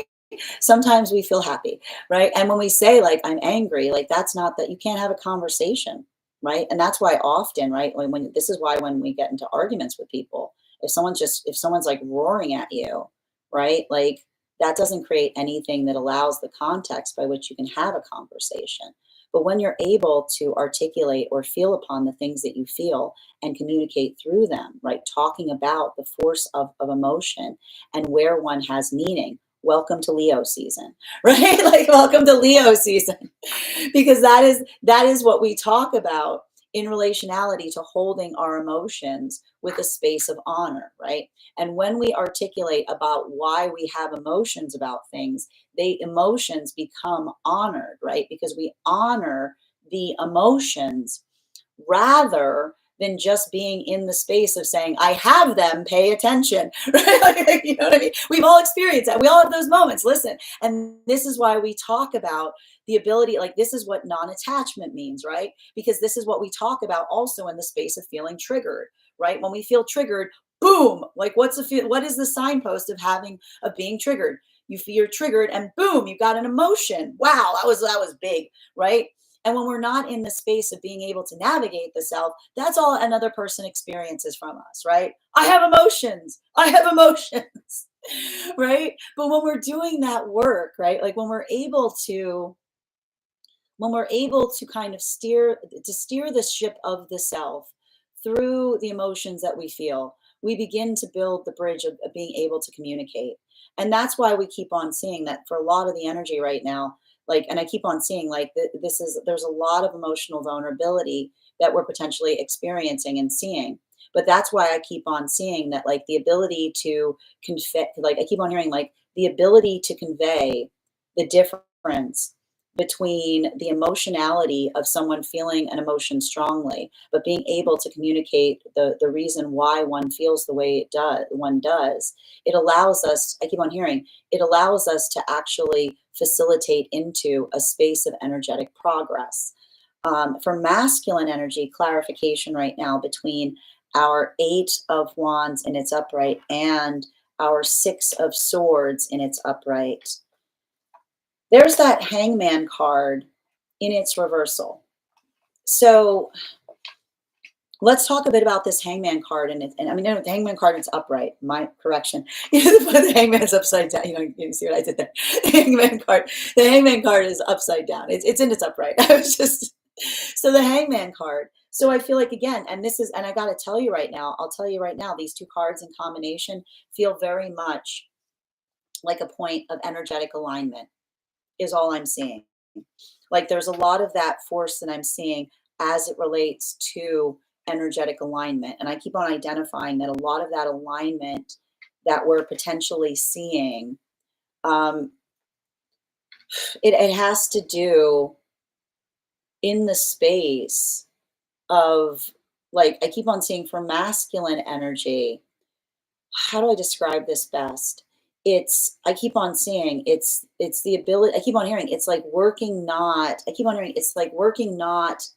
Sometimes we feel happy, right? And when we say like I'm angry, like that's not that you can't have a conversation, right? And that's why often, right, when this is why when we get into arguments with people, if someone's like roaring at you, right, like that doesn't create anything that allows the context by which you can have a conversation. But when you're able to articulate or feel upon the things that you feel and communicate through them, right, talking about the force of emotion and where one has meaning, welcome to Leo season, right? Like welcome to Leo season. Because that is what we talk about in relationality to holding our emotions with a space of honor, right? And when we articulate about why we have emotions about things, they emotions become honored, right? Because we honor the emotions rather than just being in the space of saying, I have them, pay attention, right? Like, you know what I mean? We've all experienced that. We all have those moments. Listen, and this is why we talk about the ability, like this is what non-attachment means, right? Because this is what we talk about also in the space of feeling triggered, right? When we feel triggered, boom, like what is the signpost of being triggered? You feel you're triggered and boom, you got an emotion. Wow, that was big, right? And when we're not in the space of being able to navigate the self, that's all another person experiences from us, right? I have emotions. I have emotions. Right? But when we're doing that work, right? Like when we're able to kind of steer the ship of the self through the emotions that we feel, we begin to build the bridge of being able to communicate. And that's why we keep on seeing that for a lot of the energy right now, like, and I keep on seeing like there's a lot of emotional vulnerability that we're potentially experiencing and seeing. But that's why I keep on seeing that, like the ability to convey, like I keep on hearing like the ability to convey the difference between the emotionality of someone feeling an emotion strongly, but being able to communicate the reason why one feels the way one does. It allows us, I keep on hearing, it allows us to actually facilitate into a space of energetic progress. For masculine energy, clarification right now between our Eight of Wands in its upright and our Six of Swords in its upright. There's that Hangman card in its reversal. So let's talk a bit about this Hangman card. And I mean, no, the Hangman card is upright. My correction. The Hangman is upside down. You see what I did there? The Hangman card is upside down. It's in its upright. I was just so the Hangman card. So I feel like again, and I got to tell you right now. I'll tell you right now. These two cards in combination feel very much like a point of energetic alignment. Is all I'm seeing. Like there's a lot of that force that I'm seeing as it relates to energetic alignment. And I keep on identifying that a lot of that alignment that we're potentially seeing, it has to do in the space of, like, I keep on seeing for masculine energy, how do I describe this best? I keep on seeing it's the ability, I keep on hearing it's like working not, I keep on hearing it's like working not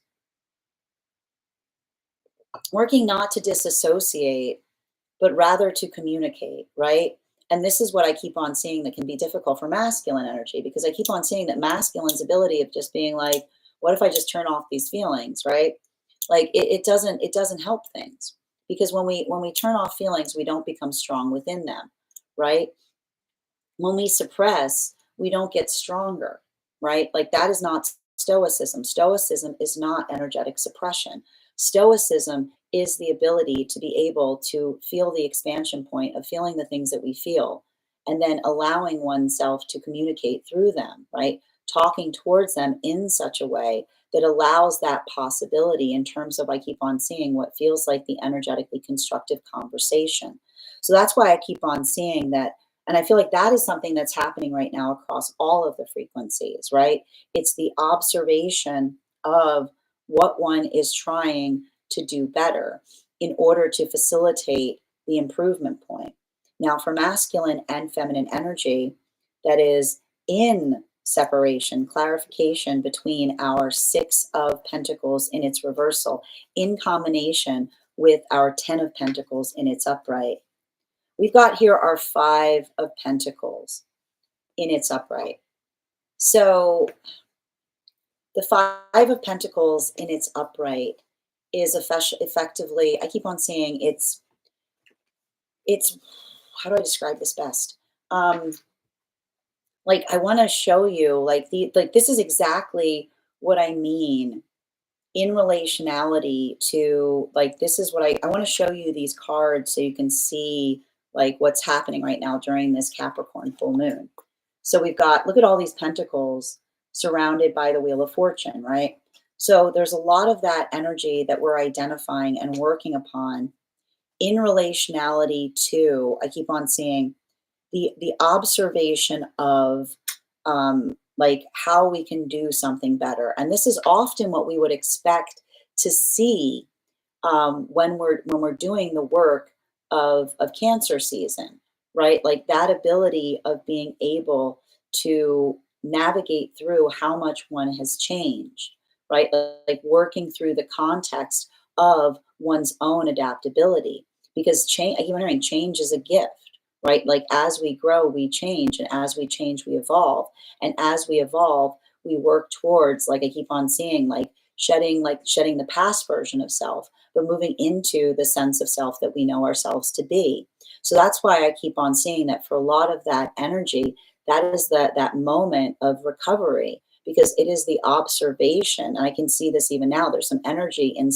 to disassociate, but rather to communicate, right? And this is what I keep on seeing that can be difficult for masculine energy, because I keep on seeing that masculine's ability of just being like, what if I just turn off these feelings, right? Like it doesn't help things, because when we turn off feelings, we don't become strong within them, right? When we suppress, we don't get stronger, right? Like that is not stoicism. Stoicism is not energetic suppression. Stoicism is the ability to be able to feel the expansion point of feeling the things that we feel and then allowing oneself to communicate through them, right? Talking towards them in such a way that allows that possibility in terms of, I keep on seeing what feels like the energetically constructive conversation. So that's why I keep on seeing that, and I feel like that is something that's happening right now across all of the frequencies, right? It's the observation of what one is trying to do better in order to facilitate the improvement point. Now, for masculine and feminine energy, that is in separation, clarification between our Six of Pentacles in its reversal, in combination with our Ten of Pentacles in its upright. We've got here our Five of Pentacles in its upright. So the Five of Pentacles in its upright is effectively, I keep on saying it's, how do I describe this best? Like I want to show you like this is exactly what I mean in relationality to, like, this is what I want to show you these cards so you can see like what's happening right now during this Capricorn full moon. So we've got, look at all these pentacles surrounded by the Wheel of Fortune, right? So there's a lot of that energy that we're identifying and working upon in relationality to, I keep on seeing the observation of like how we can do something better. And this is often what we would expect to see when we're doing the work of cancer season, right? Like that ability of being able to navigate through how much one has changed, right? Like working through the context of one's own adaptability, because change, I keep wondering, change is a gift, right? Like as we grow, we change, and as we change, we evolve, and as we evolve, we work towards, like I keep on seeing, like shedding the past version of self, but moving into the sense of self that we know ourselves to be. So that's why I keep on seeing that for a lot of that energy, that is that moment of recovery, because it is the observation. And I can see this even now. There's some energy in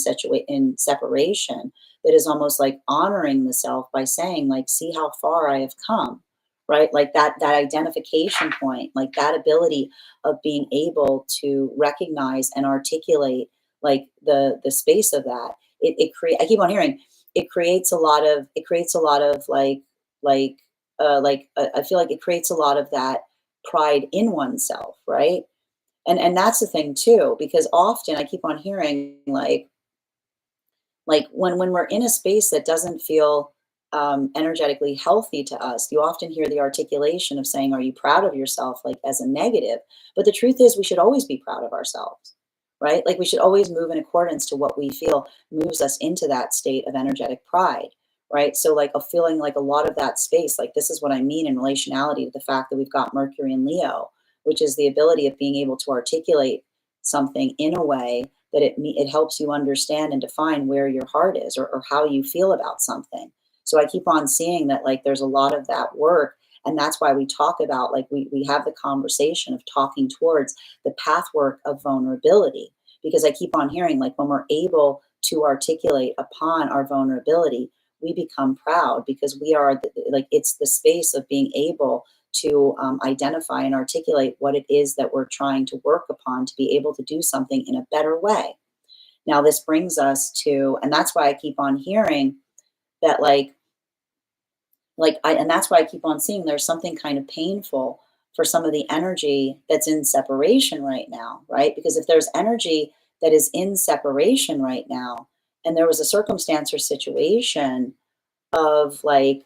separation that is almost like honoring the self by saying, like, see how far I have come, right? Like that identification point, like that ability of being able to recognize and articulate like the space of that. It create I keep on hearing it creates a lot of I feel like it creates a lot of that pride in oneself, right? And that's the thing too, because often I keep on hearing like when we're in a space that doesn't feel energetically healthy to us, you often hear the articulation of saying, "Are you proud of yourself?" Like as a negative. But the truth is, we should always be proud of ourselves, right? Like we should always move in accordance to what we feel moves us into that state of energetic pride, right? So like a feeling like a lot of that space, like this is what I mean in relationality to the fact that we've got Mercury and Leo, which is the ability of being able to articulate something in a way that it helps you understand and define where your heart is, or how you feel about something. So I keep on seeing that like there's a lot of that work, and that's why we talk about like we have the conversation of talking towards the pathwork of vulnerability, because I keep on hearing like when we're able to articulate upon our vulnerability, we become proud, because we are like it's the space of being able to identify and articulate what it is that we're trying to work upon to be able to do something in a better way. Now, this brings us to, and that's why I keep on hearing that, and that's why I keep on seeing there's something kind of painful for some of the energy that's in separation right now, right? Because if there's energy that is in separation right now, and there was a circumstance or situation of like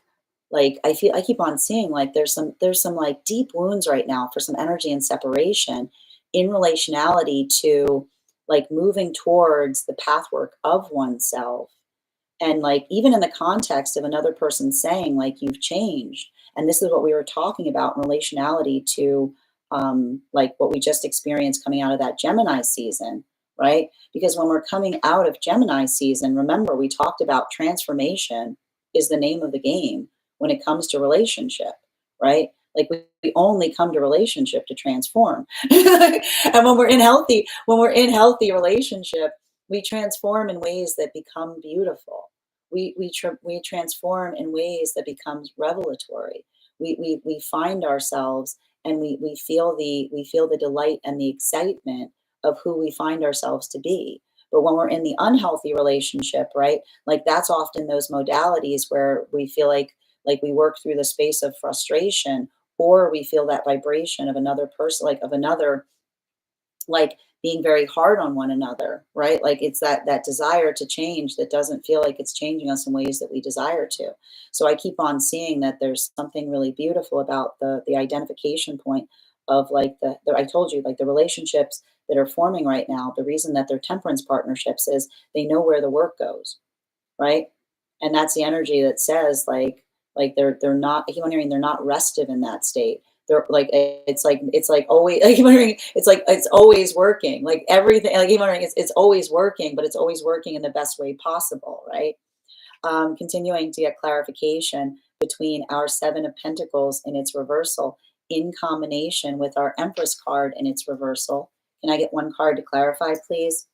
I keep on seeing like there's some like deep wounds right now for some energy and separation in relationality to like moving towards the pathwork of oneself, and like even in the context of another person saying like you've changed. And this is what we were talking about in relationality to like what we just experienced coming out of that Gemini season, right? Because when we're coming out of Gemini season, remember we talked about transformation is the name of the game when it comes to relationship, right? Like we only come to relationship to transform. And when we're in healthy relationship, we transform in ways that become beautiful. We transform in ways that becomes revelatory. We find ourselves, and we feel the delight and the excitement of who we find ourselves to be. But when we're in the unhealthy relationship, right, like that's often those modalities where we feel like we work through the space of frustration, or we feel that vibration of another person, like of another, like being very hard on one another, right? Like it's that desire to change that doesn't feel like it's changing us in ways that we desire to. So I keep on seeing that there's something really beautiful about the identification point of like the I told you, like the relationships that are forming right now. The reason that they're temperance partnerships is they know where the work goes, right? And that's the energy that says like they're not, I keep wondering, they're not restive in that state. They're like it's like always, I keep wondering, it's like it's always working. Like everything, like, I keep wondering, it's always working, but it's always working in the best way possible, right? Continuing to get clarification between our Seven of Pentacles in its reversal in combination with our Empress card in its reversal. Can I get one card to clarify, please?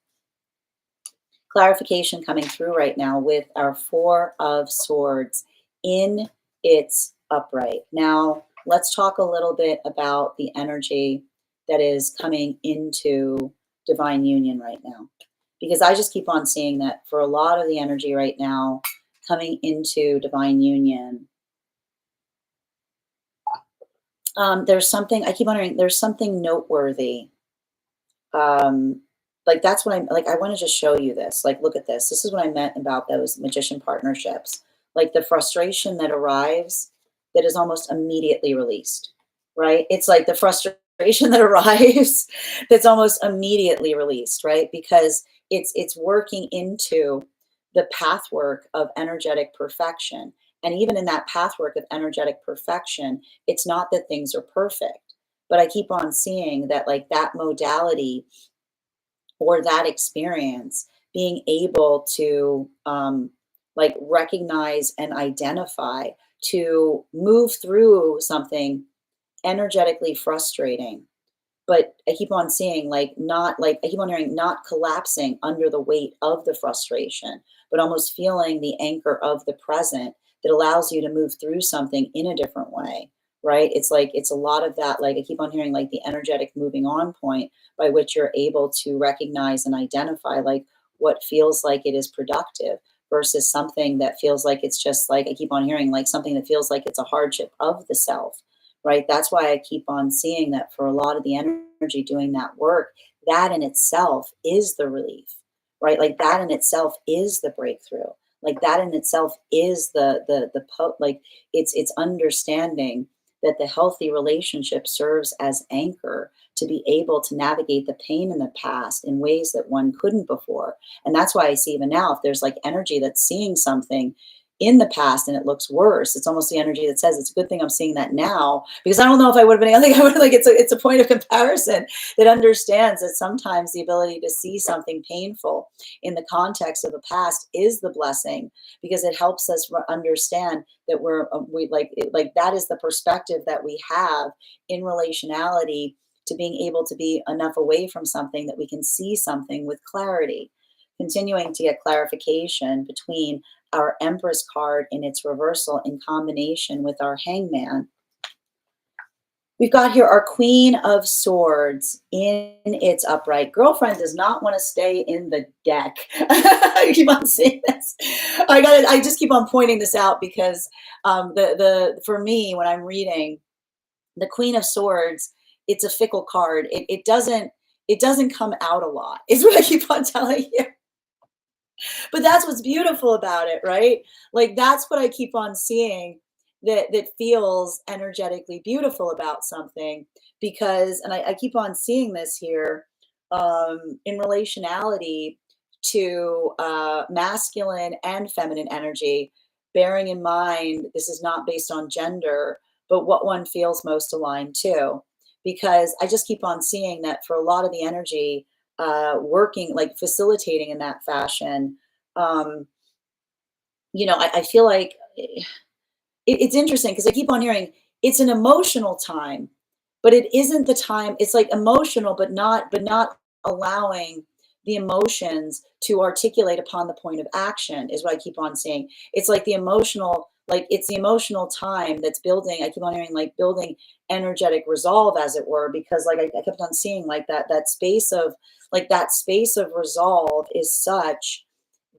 Clarification coming through right now with our Four of Swords in its upright. Now, let's talk a little bit about the energy that is coming into divine union right now. Because I just keep on seeing that for a lot of the energy right now coming into divine union, there's something, I keep wondering, there's something noteworthy. Um, Like, that's what I'm like, I want to just show you this. Like, look at this. This is what I meant about those magician partnerships. Like the frustration that arrives that is almost immediately released, right? It's like the frustration that arrives that's almost immediately released, right? Because it's working into the pathwork of energetic perfection. And even in that pathwork of energetic perfection, it's not that things are perfect, but I keep on seeing that like that modality or that experience, being able to like recognize and identify, to move through something energetically frustrating. But I keep on seeing like not like I keep on hearing not collapsing under the weight of the frustration, but almost feeling the anchor of the present that allows you to move through something in a different way, right? It's like it's a lot of that. Like I keep on hearing like the energetic moving on point by which you're able to recognize and identify like what feels like it is productive versus something that feels like it's just like I keep on hearing like something that feels like it's a hardship of the self, right? That's why I keep on seeing that for a lot of the energy doing that work, that in itself is the relief, right? Like that in itself is the breakthrough. Like that in itself is like it's understanding that the healthy relationship serves as anchor to be able to navigate the pain in the past in ways that one couldn't before. And that's why I see even now, if there's like energy that's seeing something in the past and it looks worse, it's almost the energy that says it's a good thing I'm seeing that now, because I don't know if I would have been, I think I would like it's a point of comparison that understands that sometimes the ability to see something painful in the context of the past is the blessing, because it helps us understand that we like that is the perspective that we have in relationality to being able to be enough away from something that we can see something with clarity, continuing to get clarification between our Empress card in its reversal in combination with our Hangman. We've got here our Queen of Swords in its upright. Girlfriend does not want to stay in the deck. I keep on saying this. I just keep on pointing this out because for me, when I'm reading the Queen of Swords, it's a fickle card. It doesn't come out a lot, is what I keep on telling you. But that's what's beautiful about it, right? Like that's what I keep on seeing that feels energetically beautiful about something, because and I keep on seeing this here in relationality to masculine and feminine energy, bearing in mind this is not based on gender, but what one feels most aligned to. Because I just keep on seeing that for a lot of the energy working, like facilitating in that fashion, um, I feel like it's interesting because I keep on hearing it's an emotional time, but it isn't the time. It's like emotional, but not allowing the emotions to articulate upon the point of action is what I keep on saying. It's like the emotional, like it's the emotional time that's building. I keep on hearing like building energetic resolve, as it were, because like I kept on seeing like that space of like that space of resolve is such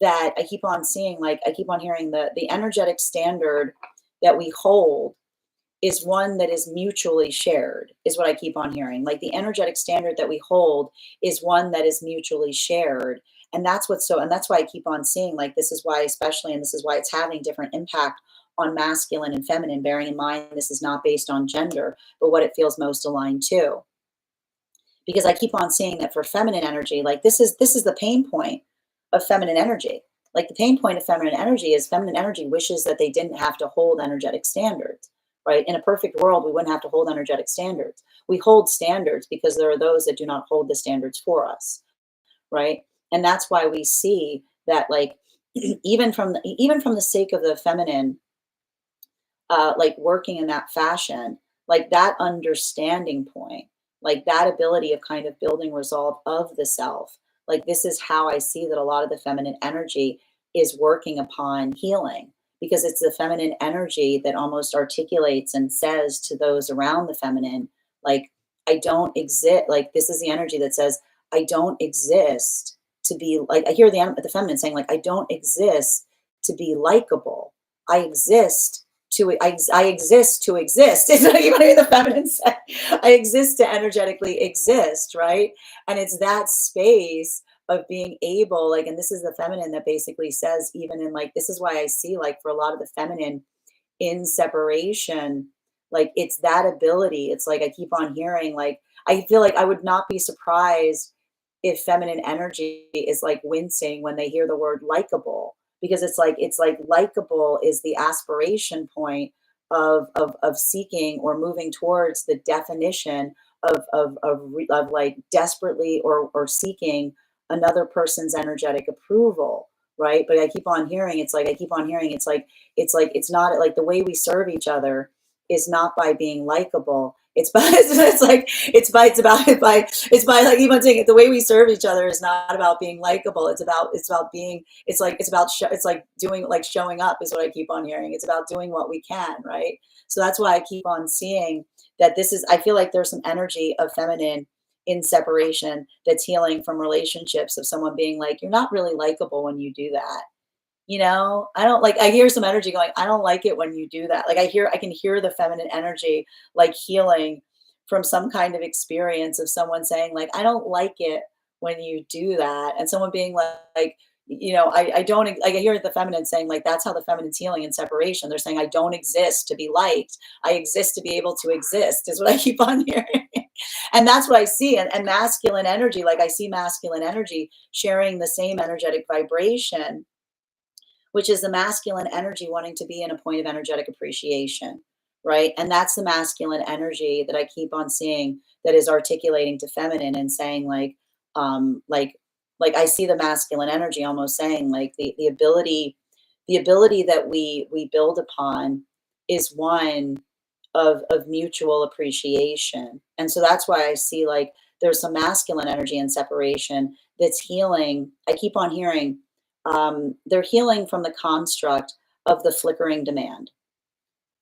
that I keep on seeing, like I keep on hearing the energetic standard that we hold is one that is mutually shared, is what I keep on hearing. Like the energetic standard that we hold is one that is mutually shared. And that's why I keep on seeing like this is why, especially, and this is why it's having different impact on masculine and feminine, bearing in mind this is not based on gender, but what it feels most aligned to. Because I keep on seeing that for feminine energy, like this is the pain point of feminine energy. Like the pain point of feminine energy is feminine energy wishes that they didn't have to hold energetic standards, right? In a perfect world, we wouldn't have to hold energetic standards. We hold standards because there are those that do not hold the standards for us, right? And that's why we see that, like, even from the sake of the feminine, like working in that fashion, like that understanding point, like that ability of kind of building resolve of the self. Like this is how I see that a lot of the feminine energy is working upon healing, because it's the feminine energy that almost articulates and says to those around the feminine, like, I don't exist. Like this is the energy that says, I don't exist to be like, I hear the feminine saying, like, I don't exist to be likable. I exist I exist to exist. It's not even the feminine say. I exist to energetically exist, right? And it's that space of being able, like, and this is the feminine that basically says, even in like, this is why I see like for a lot of the feminine in separation, like it's that ability. It's like I keep on hearing, like, I feel like I would not be surprised if feminine energy is like wincing when they hear the word likable, because it's like likable is the aspiration point of seeking or moving towards the definition of like desperately or seeking another person's energetic approval, right? But I keep on hearing, it's like I keep on hearing, it's not like the way we serve each other is not by being likable. It's by it's by like even saying it, the way we serve each other is not about being likable. It's about being, it's like doing, like showing up is what I keep on hearing. It's about doing what we can, right? So that's why I keep on seeing that this is, I feel like there's some energy of feminine in separation that's healing from relationships, of someone being like, you're not really likable when you do that. I don't like, I hear some energy going, I don't like it when you do that. Like I can hear the feminine energy, like healing from some kind of experience of someone saying like, I don't like it when you do that. And someone being like, I don't, like I hear the feminine saying like, that's how the feminine's healing in separation. They're saying, I don't exist to be liked. I exist to be able to exist, is what I keep on hearing. And that's what I see. And masculine energy, like I see masculine energy sharing the same energetic vibration, which is the masculine energy wanting to be in a point of energetic appreciation, right? And that's the masculine energy that I keep on seeing that is articulating to feminine and saying um, like, like I see the masculine energy almost saying like the ability that we build upon is one of mutual appreciation. And so that's why I see like there's some masculine energy in separation that's healing. I keep on hearing they're healing from the construct of the flickering demand.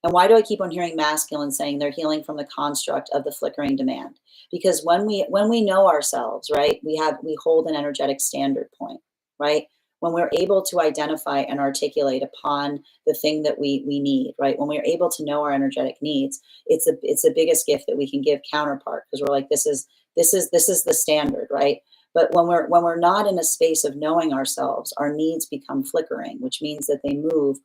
And why do I keep on hearing masculine saying they're healing from the construct of the flickering demand? Because when we know ourselves, right, we hold an energetic standard point, right? When we're able to identify and articulate upon the thing that we need, right? When we're able to know our energetic needs, it's the biggest gift that we can give counterpart, because we're like, this is the standard, right? But when we're not in a space of knowing ourselves, our needs become flickering, which means that they move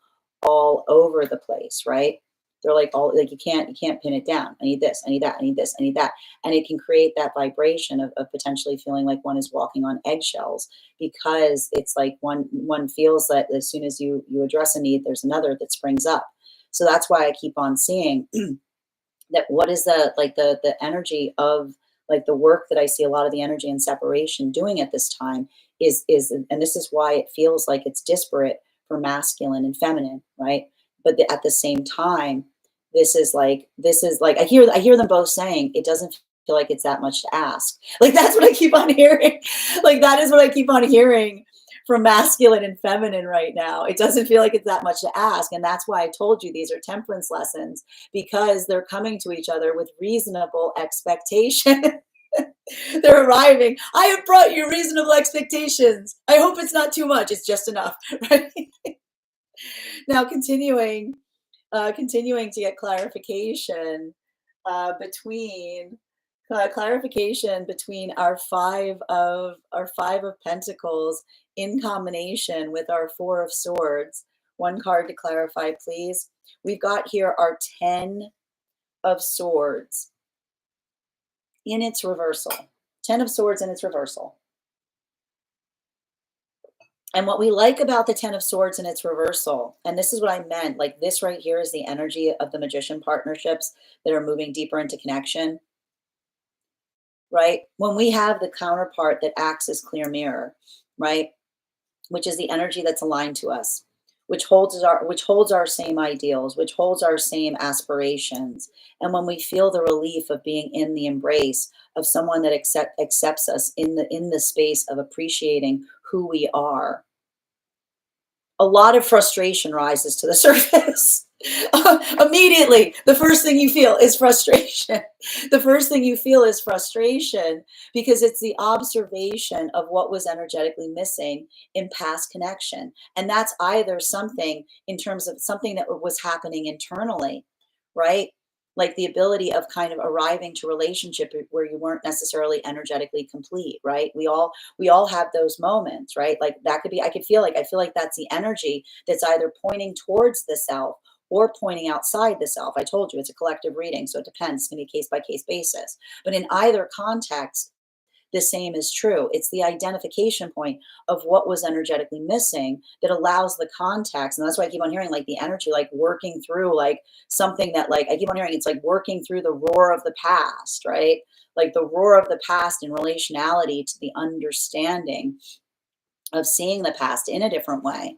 all over the place, right? They're like all like you can't pin it down. I need this, I need that, I need this, I need that. And it can create that vibration of potentially feeling like one is walking on eggshells, because it's like one feels that as soon as you address a need, there's another that springs up. So that's why I keep on seeing that what is the energy of like the work that I see a lot of the energy and separation doing at this time is and this is why it feels like it's disparate for masculine and feminine, right? But at the same time, this is like I hear them both saying it doesn't feel like it's that much to ask. Like that's what I keep on hearing. Like that is what I keep on hearing from masculine and feminine right now. It doesn't feel like it's that much to ask. And that's why I told you these are temperance lessons, because they're coming to each other with reasonable expectation. They're arriving. I have brought you reasonable expectations. I hope it's not too much. It's just enough. Right? Now, continuing to get clarification between clarification between our five of pentacles in combination with our four of swords. One card to clarify, please. We've got here our 10 of swords in its reversal. 10 of swords in its reversal. And what we like about the 10 of swords in its reversal, and this is what I meant, like this right here is the energy of the magician partnerships that are moving deeper into connection, right? When we have the counterpart that acts as clear mirror, right? Which is the energy that's aligned to us, which holds our same ideals, which holds our same aspirations. And when we feel the relief of being in the embrace of someone that accepts us in the space of appreciating who we are, a lot of frustration rises to the surface. Immediately, the first thing you feel is frustration. The first thing you feel is frustration because it's the observation of what was energetically missing in past connection. And that's either something in terms of something that was happening internally, right? Like the ability of kind of arriving to relationship where you weren't necessarily energetically complete, right? We all have those moments, right? Like that could be, I feel like that's the energy that's either pointing towards the self or pointing outside the self. I told you it's a collective reading, so it depends. It's going to be case by case basis. But in either context, the same is true. It's the identification point of what was energetically missing that allows the context. And that's why I keep on hearing like the energy, like working through like something that like I keep on hearing it's like working through the roar of the past, right? Like the roar of the past in relationality to the understanding of seeing the past in a different way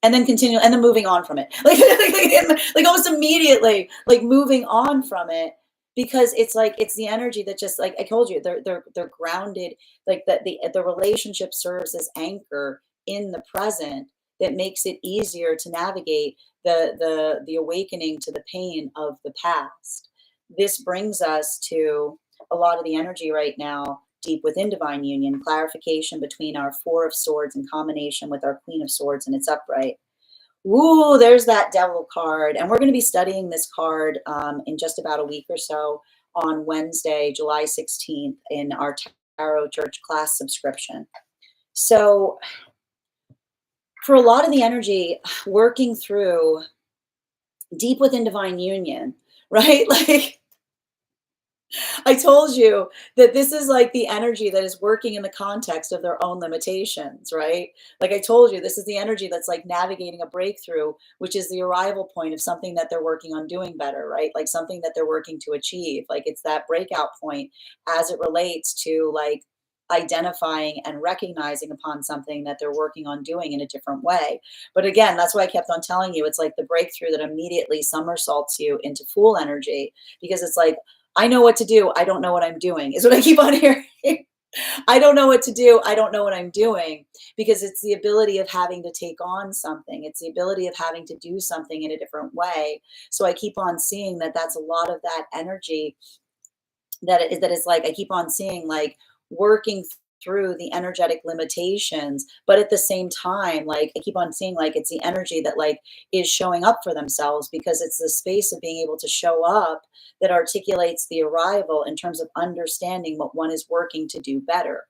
and then continue and then moving on from it like almost immediately like moving on from it because it's like it's the energy that just like I told you they're grounded like the relationship serves as anchor in the present that makes it easier to navigate the awakening to the pain of the past. This brings us to a lot of the energy right now deep within divine union, clarification between our Four of Swords in combination with our Queen of Swords and its upright. Ooh, there's that devil card. And we're going to be studying this card in just about a week or so on Wednesday, July 16th in our Tarot Church class subscription. So for a lot of the energy working through deep within divine union, right? Like I told you that this is like the energy that is working in the context of their own limitations, right? Like I told you, this is the energy that's like navigating a breakthrough, which is the arrival point of something that they're working on doing better, right? Like something that they're working to achieve. Like it's that breakout point as it relates to like identifying and recognizing upon something that they're working on doing in a different way. But again, that's why I kept on telling you, it's like the breakthrough that immediately somersaults you into fool energy because it's like, I know what to do. I don't know what I'm doing, is what I keep on hearing. I don't know what to do. I don't know what I'm doing because it's the ability of having to take on something. It's the ability of having to do something in a different way. So I keep on seeing that that's a lot of that energy that is like I keep on seeing like working through the energetic limitations, but at the same time like I keep on seeing like it's the energy that like is showing up for themselves because it's the space of being able to show up that articulates the arrival in terms of understanding what one is working to do better.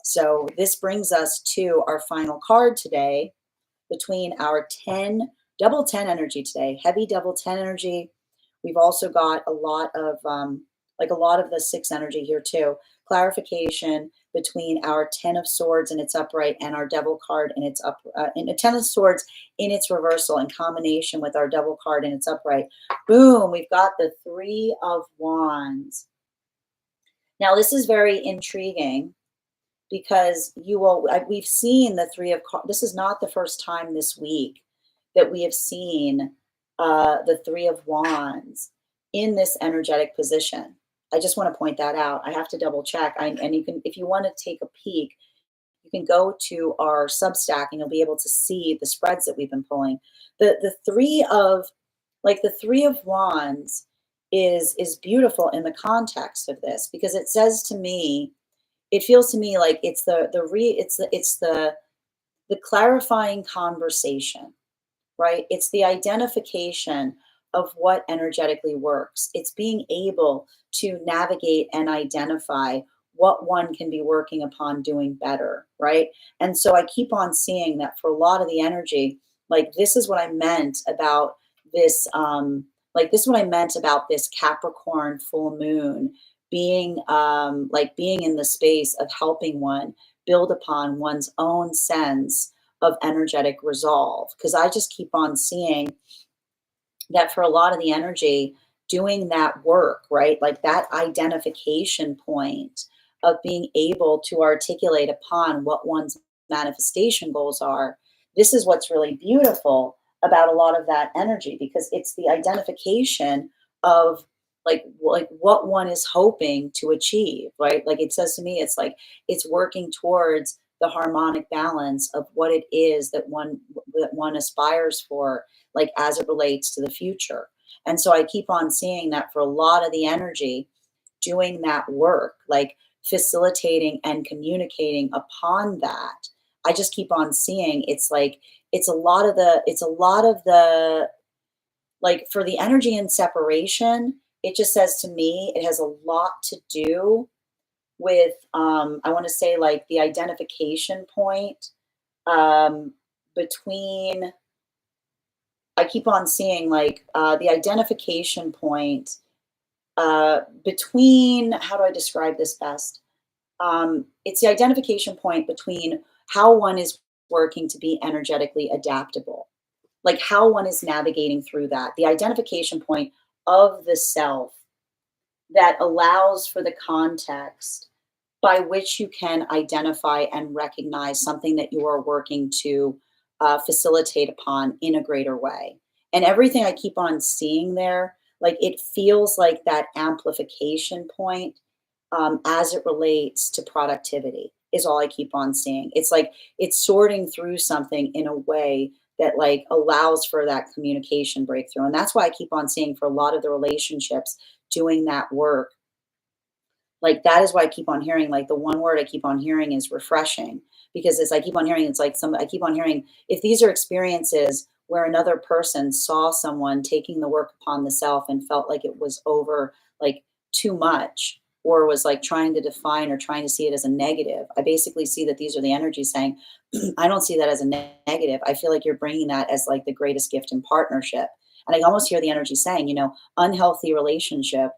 So this brings us to our final card today between our 10 double 10 energy today, heavy double 10 energy. We've also got a lot of like a lot of the 6 energy here too. Clarification between our 10 of swords in its upright and our devil card in its in a 10 of swords in its reversal in combination with our devil card in its upright. Boom, we've got the 3 of wands. Now this is very intriguing because we've seen the 3 of this is not the first time this week that we have seen the 3 of wands in this energetic position. I just want to point that out. I have to double check. And you can, if you want to take a peek, you can go to our Substack and you'll be able to see the spreads that we've been pulling. The 3 of like the 3 of wands is beautiful in the context of this because it says to me, it feels to me like it's the clarifying conversation, right? It's the identification of what energetically works. It's being able to navigate and identify what one can be working upon doing better, right? And so I keep on seeing that for a lot of the energy, like this is what I meant about this, like this is what I meant about this Capricorn full moon being like being in the space of helping one build upon one's own sense of energetic resolve. Because I just keep on seeing that for a lot of the energy, doing that work, right? Like that identification point of being able to articulate upon what one's manifestation goals are. This is what's really beautiful about a lot of that energy because it's the identification of like what one is hoping to achieve, right? Like it says to me, it's like it's working towards the harmonic balance of what it is that one aspires for, like as it relates to the future. And so I keep on seeing that for a lot of the energy doing that work, like facilitating and communicating upon that, I just keep on seeing it's like it's a lot of the like for the energy and separation, it just says to me it has a lot to do with I want to say like the identification point um between I keep on seeing like the identification point between how do I describe this best? It's the identification point between how one is working to be energetically adaptable, like how one is navigating through that, the identification point of the self that allows for the context by which you can identify and recognize something that you are working to facilitate upon in a greater way. And everything I keep on seeing there, like it feels like that amplification point as it relates to productivity is all I keep on seeing. It's like it's sorting through something in a way that like allows for that communication breakthrough. And that's why I keep on seeing for a lot of the relationships doing that work, like that is why I keep on hearing like the one word I keep on hearing is refreshing, because as I keep on hearing it's like some I keep on hearing if these are experiences where another person saw someone taking the work upon the self and felt like it was over like too much or was like trying to define or trying to see it as a negative, I basically see that these are the energies saying I don't see that as a negative. I feel like you're bringing that as like the greatest gift in partnership. And I almost hear the energy saying, you know, unhealthy relationship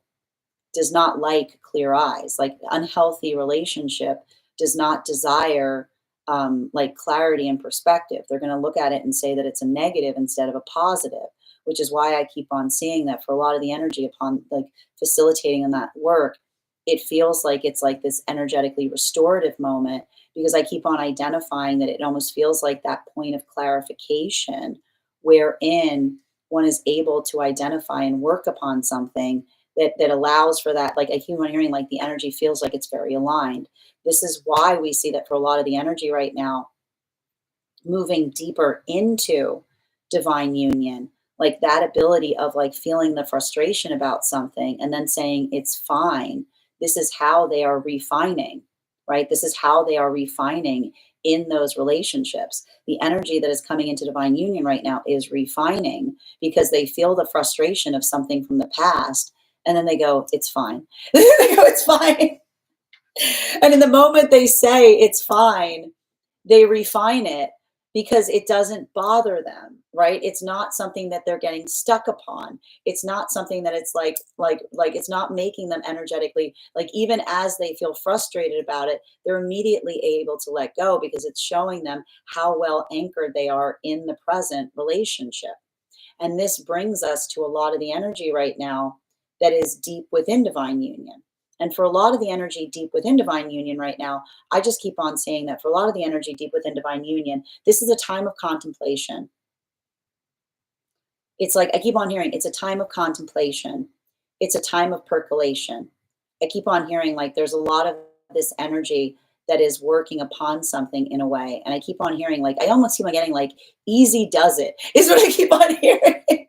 does not like clear eyes. Like unhealthy relationship does not desire like clarity and perspective. They're going to look at it and say that it's a negative instead of a positive, which is why I keep on seeing that for a lot of the energy upon like facilitating in that work, it feels like it's like this energetically restorative moment because I keep on identifying that it almost feels like that point of clarification wherein one is able to identify and work upon something that allows for that. Like I keep on hearing like the energy feels like it's very aligned. This is why we see that for a lot of the energy right now moving deeper into divine union, like that ability of like feeling the frustration about something and then saying it's fine. This is how they are refining, right? This is how they are refining in those relationships. The energy that is coming into divine union right now is refining because they feel the frustration of something from the past and then they go, it's fine. They go, it's fine. And in the moment they say it's fine, they refine it because it doesn't bother them, right? It's not something that they're getting stuck upon. It's not something that it's like it's not making them energetically like even as they feel frustrated about it, they're immediately able to let go because it's showing them how well anchored they are in the present relationship. And this brings us to a lot of the energy right now that is deep within divine union. And for a lot of the energy deep within divine union right now, I just keep on saying that for a lot of the energy deep within divine union, this is a time of contemplation. It's like I keep on hearing it's a time of contemplation. It's a time of percolation. I keep on hearing like there's a lot of this energy that is working upon something in a way. And I keep on hearing like I almost keep on getting like easy does it is what I keep on hearing.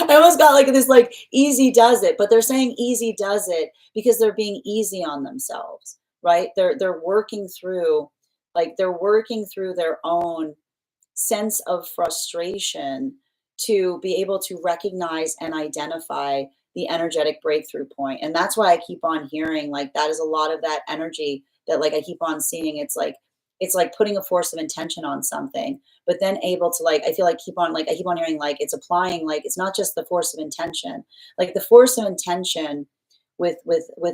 I almost got like this like easy does it, but they're saying easy does it because they're being easy on themselves, right? They're working through like they're working through their own sense of frustration to be able to recognize and identify the energetic breakthrough point. And that's why I keep on hearing like that is a lot of that energy that like I keep on seeing. It's like putting a force of intention on something, but then able to like I feel like I keep on hearing like it's applying like it's not just the force of intention. Like the force of intention with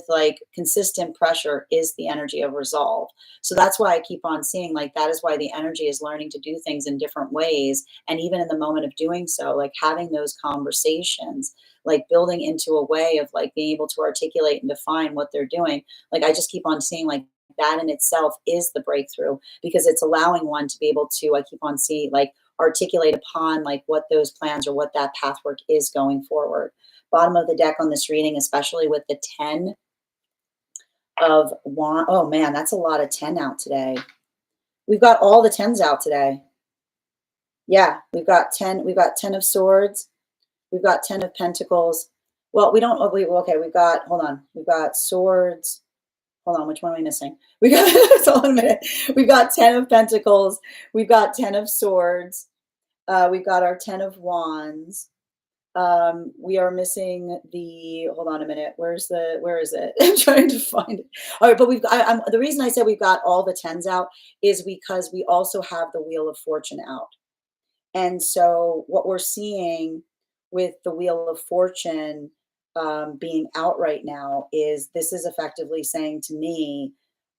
like consistent pressure is the energy of resolve. So that's why I keep on seeing like that is why the energy is learning to do things in different ways. And even in the moment of doing so, like having those conversations, like building into a way of like being able to articulate and define what they're doing. Like I just keep on seeing like that in itself is the breakthrough because it's allowing one to be able to, I keep on seeing like articulate upon like what those plans or what that pathwork is going forward. Bottom of the deck on this reading, especially with the 10 of wand. Oh man, that's a lot of 10 out today. We've got all the tens out today. Yeah, we've got 10 of swords, we've got 10 of pentacles. Well, we don't, oh, okay, we've got, hold on, we've got swords. Hold on, which one am I missing? We got, hold on a minute. We've got 10 of pentacles, we've got 10 of swords, we've got our 10 of wands. We are missing the, hold on a minute, where is it? I'm trying to find it. All right, but we've got, the reason I said we've got all the tens out is because we also have the Wheel of Fortune out. And so what we're seeing with the Wheel of Fortune being out right now is this is effectively saying to me,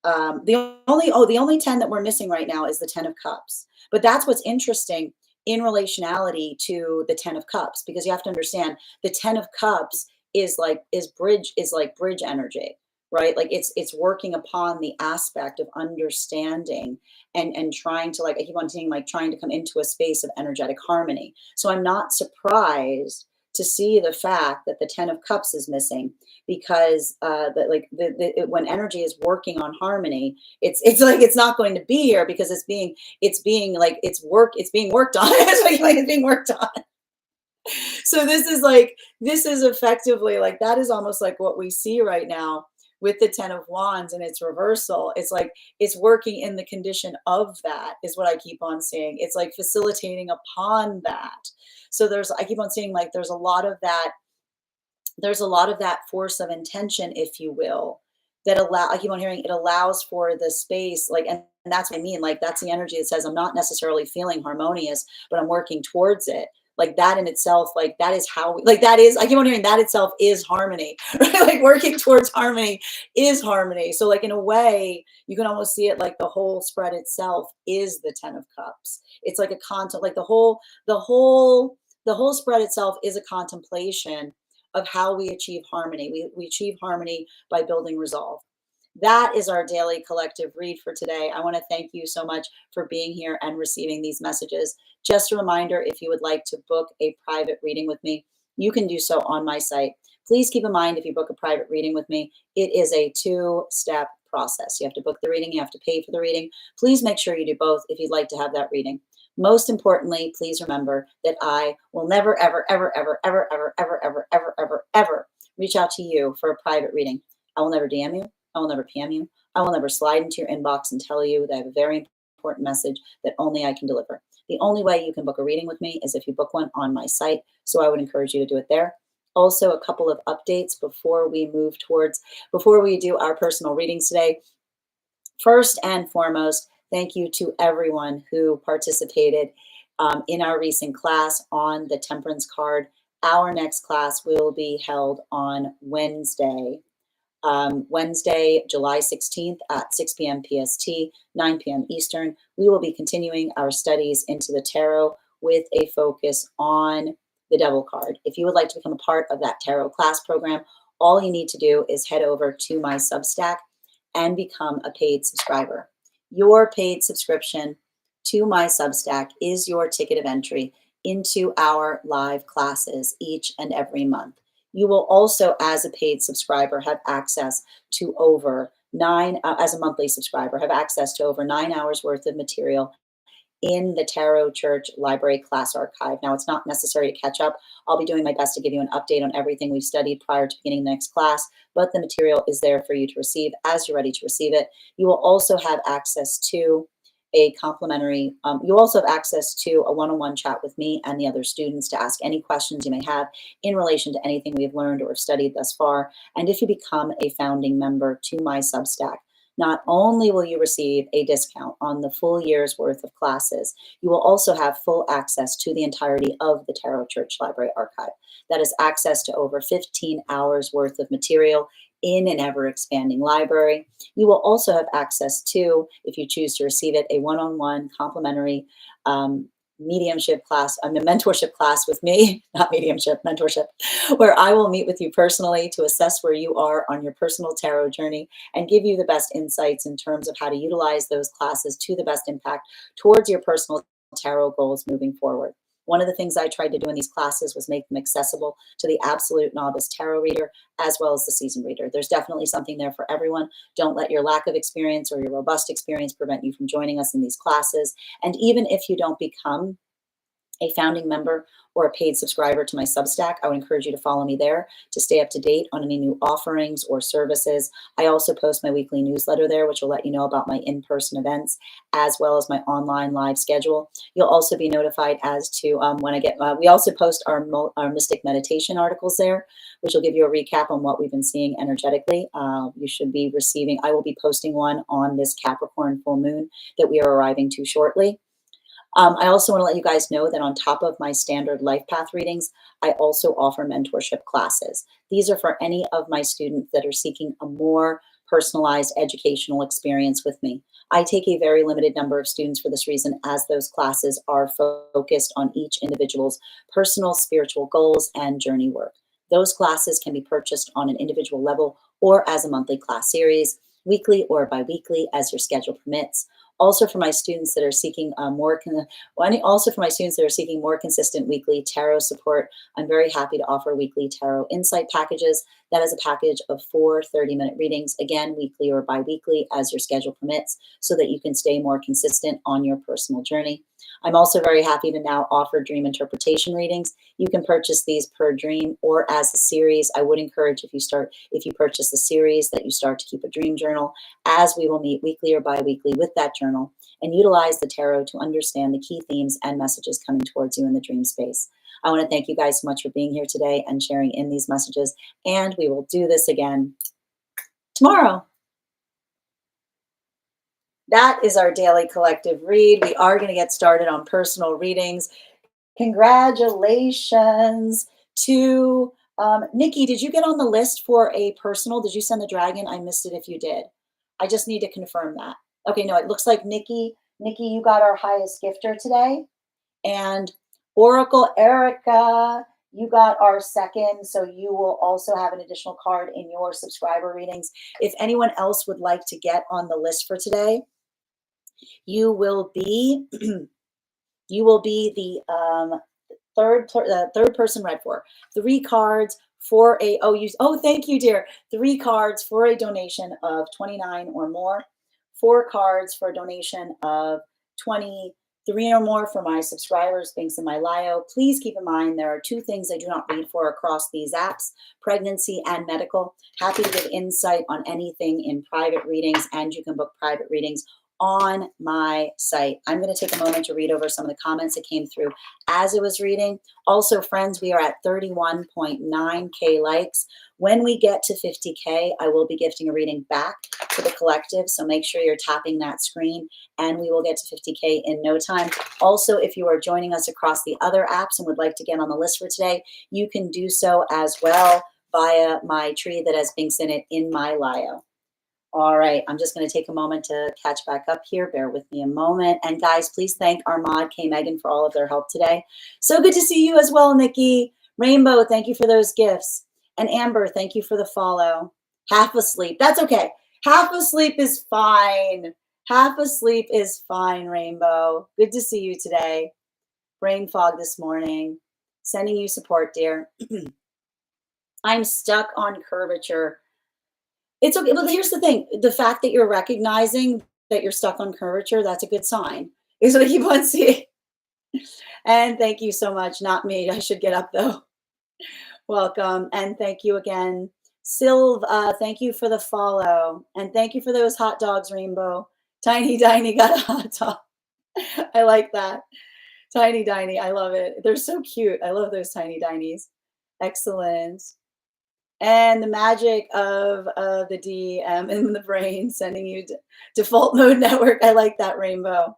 the only 10 that we're missing right now is the 10 of Cups. But that's what's interesting in relationality to the 10 of Cups, because you have to understand the 10 of Cups is like bridge energy, right? Like it's working upon the aspect of understanding and trying to, like, I keep on saying, like, trying to come into a space of energetic harmony. So I'm not surprised to see the fact that the 10 of Cups is missing, because when energy is working on harmony, it's like it's not going to be here because it's being like it's being worked on. It's being worked on. So this is effectively like, that is almost like what we see right now with the 10 of wands and its reversal. It's like it's working in the condition of that, is what I keep on seeing. It's like facilitating upon that. So I keep on seeing, like, there's a lot of that force of intention, if you will, I keep on hearing, it allows for the space, like, and that's what I mean, like, that's the energy that says I'm not necessarily feeling harmonious, but I'm working towards it. Like, that in itself, like, that is how like, that is, I keep on hearing, that itself is harmony, right? Like, working towards harmony is harmony. So, like, in a way, you can almost see it like the whole spread itself is the 10 of Cups. It's like a content, like the whole spread itself is a contemplation of how we achieve harmony. We achieve harmony by building resolve. That is our daily collective read for today. I want to thank you so much for being here and receiving these messages. Just a reminder, if you would like to book a private reading with me, you can do so on my site. Please keep in mind, if you book a private reading with me, it is a two-step process. You have to book the reading, you have to pay for the reading. Please make sure you do both if you'd like to have that reading. Most importantly, please remember that I will never, ever, ever, ever, ever, ever, ever, ever, ever, ever, ever reach out to you for a private reading. I will never DM you. I will never PM you. I will never slide into your inbox and tell you that I have a very important message that only I can deliver. The only way you can book a reading with me is if you book one on my site. So I would encourage you to do it there. Also, a couple of updates before we do our personal readings today. First and foremost, thank you to everyone who participated in our recent class on the Temperance card. Our next class will be held on Wednesday, July 16th at 6 p.m. PST, 9 p.m. Eastern. We will be continuing our studies into the tarot with a focus on the Devil card. If you would like to become a part of that tarot class program, all you need to do is head over to my Substack and become a paid subscriber. Your paid subscription to my Substack is your ticket of entry into our live classes each and every month. You will also, as a paid subscriber, have access to as a monthly subscriber, have access to over 9 hours worth of material in the Tarot Church Library class archive. Now, it's not necessary to catch up. I'll be doing my best to give you an update on everything we've studied prior to beginning the next class, but the material is there for you to receive as you're ready to receive it. You will also have access to a complimentary, you also have access to a one-on-one chat with me and the other students to ask any questions you may have in relation to anything we've learned or have studied thus far. And if you become a founding member to my Substack, not only will you receive a discount on the full year's worth of classes, you will also have full access to the entirety of the Tarot Church Library archive. That is access to over 15 hours worth of material in an ever-expanding library. You will also have access to, if you choose to receive it, a one-on-one complimentary mediumship class, a mentorship class with me, not mediumship, mentorship, where I will meet with you personally to assess where you are on your personal tarot journey and give you the best insights in terms of how to utilize those classes to the best impact towards your personal tarot goals moving forward. One of the things I tried to do in these classes was make them accessible to the absolute novice tarot reader as well as the seasoned reader. There's definitely something there for everyone. Don't let your lack of experience or your robust experience prevent you from joining us in these classes. And even if you don't become a founding member or a paid subscriber to my Substack, I would encourage you to follow me there to stay up to date on any new offerings or services. I also post my weekly newsletter there, which will let you know about my in-person events as well as my online live schedule. You'll also be notified as to when I get, we also post our Mystic Meditation articles there, which will give you a recap on what we've been seeing energetically. You should be receiving, I will be posting one on this Capricorn full moon that we are arriving to shortly. I also want to let you guys know that on top of my standard life path readings, I also offer mentorship classes. These are for any of my students that are seeking a more personalized educational experience with me. I take a very limited number of students for this reason, as those classes are focused on each individual's personal spiritual goals and journey work. Those classes can be purchased on an individual level or as a monthly class series, weekly or bi-weekly as your schedule permits. Also for my students that are seeking more consistent weekly tarot support, I'm very happy to offer weekly tarot insight packages. That is a package of 4 30-minute readings, again, weekly or bi-weekly as your schedule permits, so that you can stay more consistent on your personal journey. I'm also very happy to now offer dream interpretation readings. You can purchase these per dream or as a series. I would encourage if you purchase the series that you start to keep a dream journal, as we will meet weekly or bi-weekly with that journal and utilize the tarot to understand the key themes and messages coming towards you in the dream space. I want to thank you guys so much for being here today and sharing in these messages, and we will do this again tomorrow. That is our daily collective read. We are going to get started on personal readings. Congratulations to Nikki. Did you get on the list for a personal? Did you send the dragon? I missed it if you did. I just need to confirm that. Okay, no, it looks like Nikki, you got our highest gifter today. And Oracle Erica, you got our second, so you will also have an additional card in your subscriber readings. If anyone else would like to get on the list for today, you will be the third person read for. 3 cards for a thank you, dear. 3 cards for a donation of $29 or more. 4 cards for a donation of $23 or more for my subscribers. Links in my bio. Please keep in mind there are 2 things I do not read for across these apps: pregnancy and medical. Happy to give insight on anything in private readings, and you can book private readings on my site. I'm going to take a moment to read over some of the comments that came through as it was reading. Also, friends, we are at 31.9K likes. When we get to 50K, I will be gifting a reading back to the collective. So make sure you're tapping that screen, and we will get to 50K in no time. Also, if you are joining us across the other apps and would like to get on the list for today, you can do so as well via my tree that has links in it in my bio. All right, I'm just going to take a moment to catch back up here. Bear with me a moment. And guys, please thank our mod, K. Megan, for all of their help today. So good to see you as well, Nikki. Rainbow, thank you for those gifts. And Amber, thank you for the follow. Half asleep. That's okay. Half asleep is fine. Half asleep is fine, Rainbow. Good to see you today. Brain fog this morning. Sending you support, dear. I'm stuck on curvature. It's okay. Well, here's the thing. The fact that you're recognizing that you're stuck on curvature, that's a good sign. Is what I keep on seeing. And thank you so much. Not me. I should get up though. Welcome. And thank you again. Sylv, thank you for the follow. And thank you for those hot dogs, Rainbow. Tiny Diny got a hot dog. I like that. Tiny Diny. I love it. They're so cute. I love those Tiny Dinies. Excellent. And the magic of the DM in the brain sending you to default mode network. I like that, Rainbow.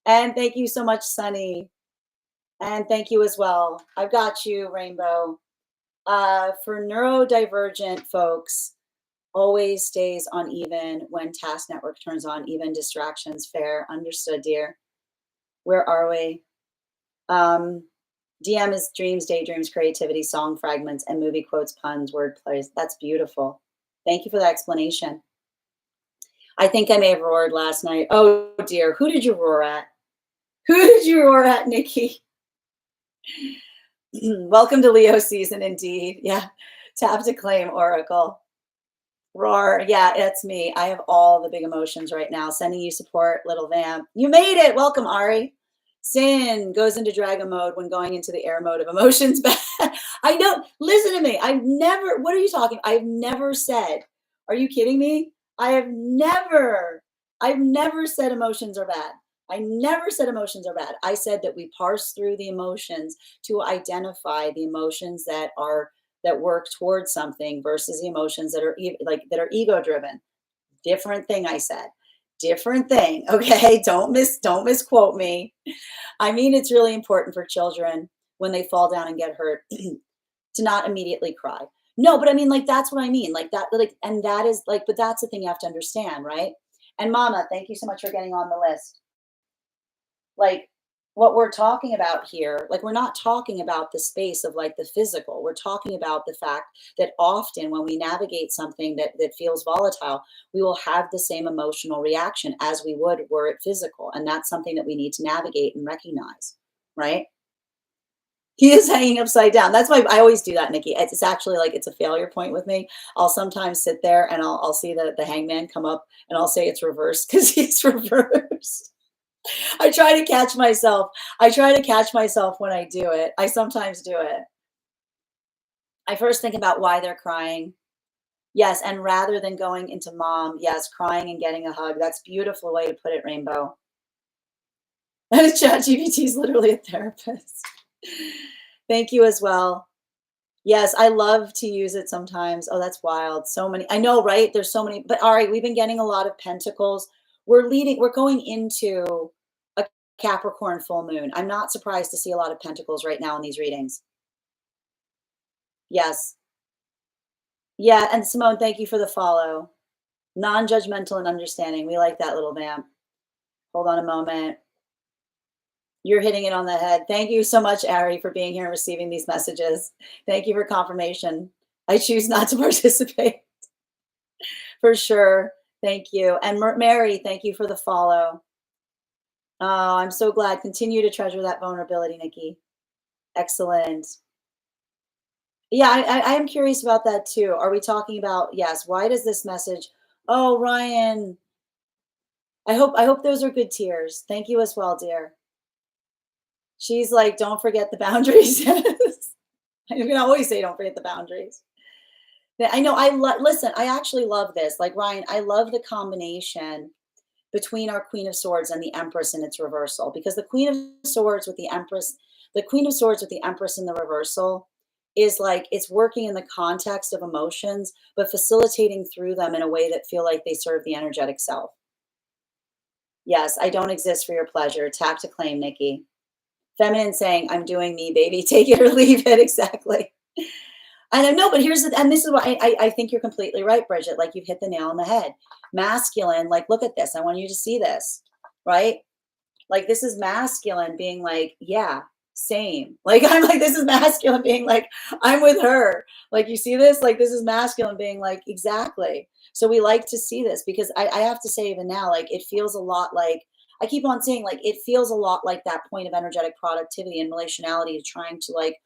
And thank you so much, Sunny. And thank you as well. I've got you, Rainbow. For neurodivergent folks, always stays uneven when task network turns on, even distractions. Fair. Understood, dear. Where are we? DM is dreams, daydreams, creativity, song fragments, and movie quotes, puns, word plays. That's beautiful. Thank you for the explanation. I think I may have roared last night. Oh dear, who did you roar at? Who did you roar at, Nikki? Welcome to Leo season indeed. Yeah. Tap to claim Oracle. Roar. Yeah, it's me. I have all the big emotions right now. Sending you support, little vamp. You made it. Welcome, Ari. Sin goes into dragon mode when going into the air mode of emotions. I know. Listen to me. I've never, what are you talking? I've never said, are you kidding me? I've never said emotions are bad. I never said emotions are bad. I said that we parse through the emotions to identify the emotions that work towards something versus the emotions that are that are ego driven. Different thing, I said. Different thing. Okay. Don't misquote me. I mean, it's really important for children when they fall down and get hurt to not immediately cry. No, but I mean, like, that's what I mean. Like that, like, and that is like, but that's the thing you have to understand, right? And Mama, thank you so much for getting on the list. Like, what we're talking about here, like, we're not talking about the space of like the physical. We're talking about the fact that often when we navigate something that feels volatile, we will have the same emotional reaction as we would were it physical. And that's something that we need to navigate and recognize, right? He is hanging upside down. That's why I always do that, Nikki. It's actually like it's a failure point with me. I'll sometimes sit there and I'll see the hangman come up and I'll say it's reversed because he's reversed. I try to catch myself. I try to catch myself when I do it. I sometimes do it. I first think about why they're crying. Yes, and rather than going into mom, yes, crying and getting a hug. That's a beautiful way to put it, Rainbow. ChatGPT is literally a therapist. Thank you as well. Yes, I love to use it sometimes. Oh, that's wild. So many. I know, right? There's so many. But all right, we've been getting a lot of pentacles. We're going into a Capricorn full moon. I'm not surprised to see a lot of pentacles right now in these readings. Yes. Yeah, and Simone, thank you for the follow. Non-judgmental and understanding. We like that little vamp. Hold on a moment. You're hitting it on the head. Thank you so much, Ari, for being here and receiving these messages. Thank you for confirmation. I choose not to participate. For sure. Thank you. And Mary, thank you for the follow. Oh, I'm so glad. Continue to treasure that vulnerability, Nikki. Excellent. Yeah, I am curious about that too. Are we talking about, yes, why does this message? Oh, Ryan, I hope those are good tears. Thank you as well, dear. She's like, don't forget the boundaries. I can always say don't forget the boundaries. I know listen, I actually love this. Like Ryan, I love the combination between our Queen of Swords and the Empress in its reversal, because the Queen of Swords with the Empress, the Queen of Swords with the Empress in the reversal is like it's working in the context of emotions, but facilitating through them in a way that feel like they serve the energetic self. Yes, I don't exist for your pleasure. Tap to claim, Nikki. Feminine saying, I'm doing me, baby. Take it or leave it. Exactly. I don't know, but and this is why I think you're completely right, Bridget. Like you've hit the nail on the head. Masculine, like, look at this. I want you to see this, right? Like this is masculine being like, yeah, same. Like I'm like, this is masculine being like, I'm with her. Like you see this? Like this is masculine being like, exactly. So we like to see this because I have to say even now, like it feels a lot like I keep on saying like it feels a lot like that point of energetic productivity and relationality trying to like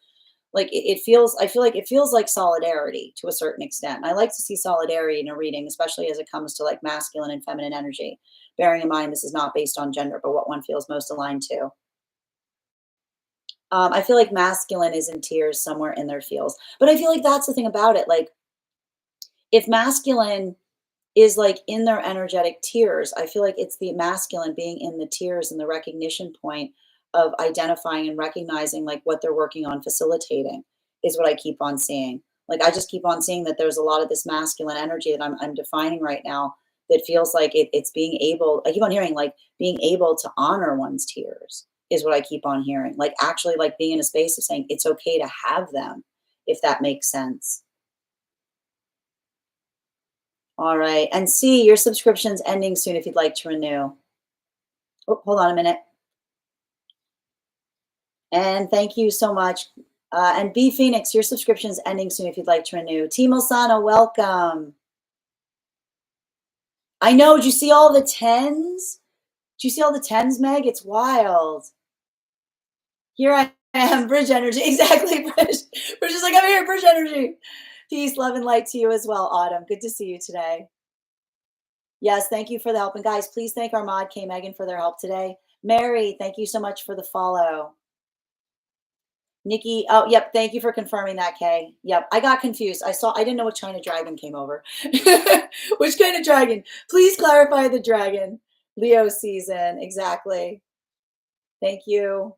it feels I feel like it feels like solidarity to a certain extent. I like to see solidarity in a reading, especially as it comes to like masculine and feminine energy, bearing in mind this is not based on gender but what one feels most aligned to. I feel like masculine is in tears somewhere in their feels, but I feel like that's the thing about it. Like if masculine is like in their energetic tears, I feel like it's the masculine being in the tears and the recognition point of identifying and recognizing like what they're working on facilitating is what I keep on seeing. Like I just keep on seeing that there's a lot of this masculine energy that I'm defining right now that feels like it's being able, I keep on hearing like being able to honor one's tears is what I keep on hearing. Like actually like being in a space of saying it's okay to have them, if that makes sense. All right. And C, your subscription's ending soon if you'd like to renew. Oh, hold on a minute. And thank you so much. And B Phoenix, your subscription's ending soon if you'd like to renew. Timo Sana, welcome. I know. Did you see all the tens? Did you see all the tens, Meg? It's wild. Here I am. Bridge energy. Exactly, Bridge. Bridge is like, I'm here, bridge energy. Peace, love, and light to you as well, Autumn. Good to see you today. Yes, thank you for the help. And guys, please thank our mod, K Megan, for their help today. Mary, thank you so much for the follow. Nikki, oh, yep, thank you for confirming that, Kay. Yep, I got confused. I didn't know what China dragon came over. Which kind of dragon? Please clarify the dragon. Leo season, exactly. Thank you.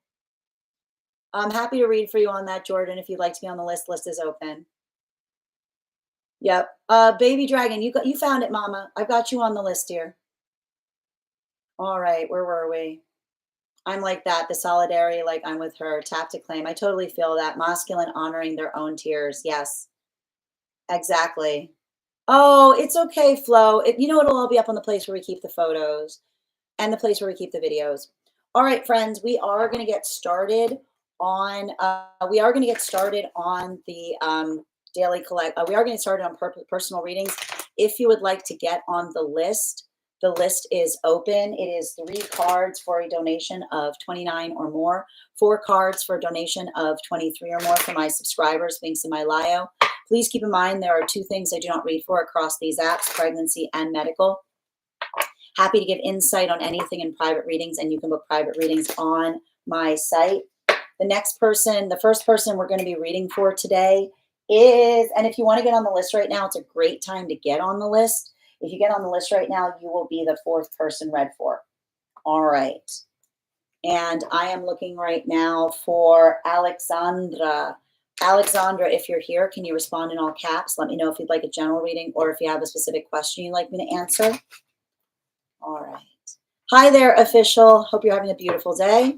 I'm happy to read for you on that, Jordan. If you'd like to be on the list is open. Yep. Baby dragon, you found it, Mama. I've got you on the list here. All right, where were we? I'm like that, the solidarity, like I'm with her. Tap to claim. I totally feel that. Masculine honoring their own tears. Yes, exactly. Oh, it's okay, Flo. It'll all be up on the place where we keep the photos and the place where we keep the videos. All right, friends, we are going to get started on the daily collect. We are going to get started on personal readings. If you would like to get on the list is open. It is 3 cards for a donation of 29 or more, 4 cards for a donation of 23 or more for my subscribers. Links in my bio. Please keep in mind there are 2 things I do not read for across these apps: pregnancy and medical. Happy to give insight on anything in private readings, and you can book private readings on my site. The first person we're going to be reading for today is, and if you want to get on the list right now, it's a great time to get on the list. If you get on the list right now, you will be the 4th person read for. All right. And I am looking right now for Alexandra. Alexandra, if you're here, can you respond in all caps? Let me know if you'd like a general reading or if you have a specific question you'd like me to answer. All right. Hi there, official. Hope you're having a beautiful day.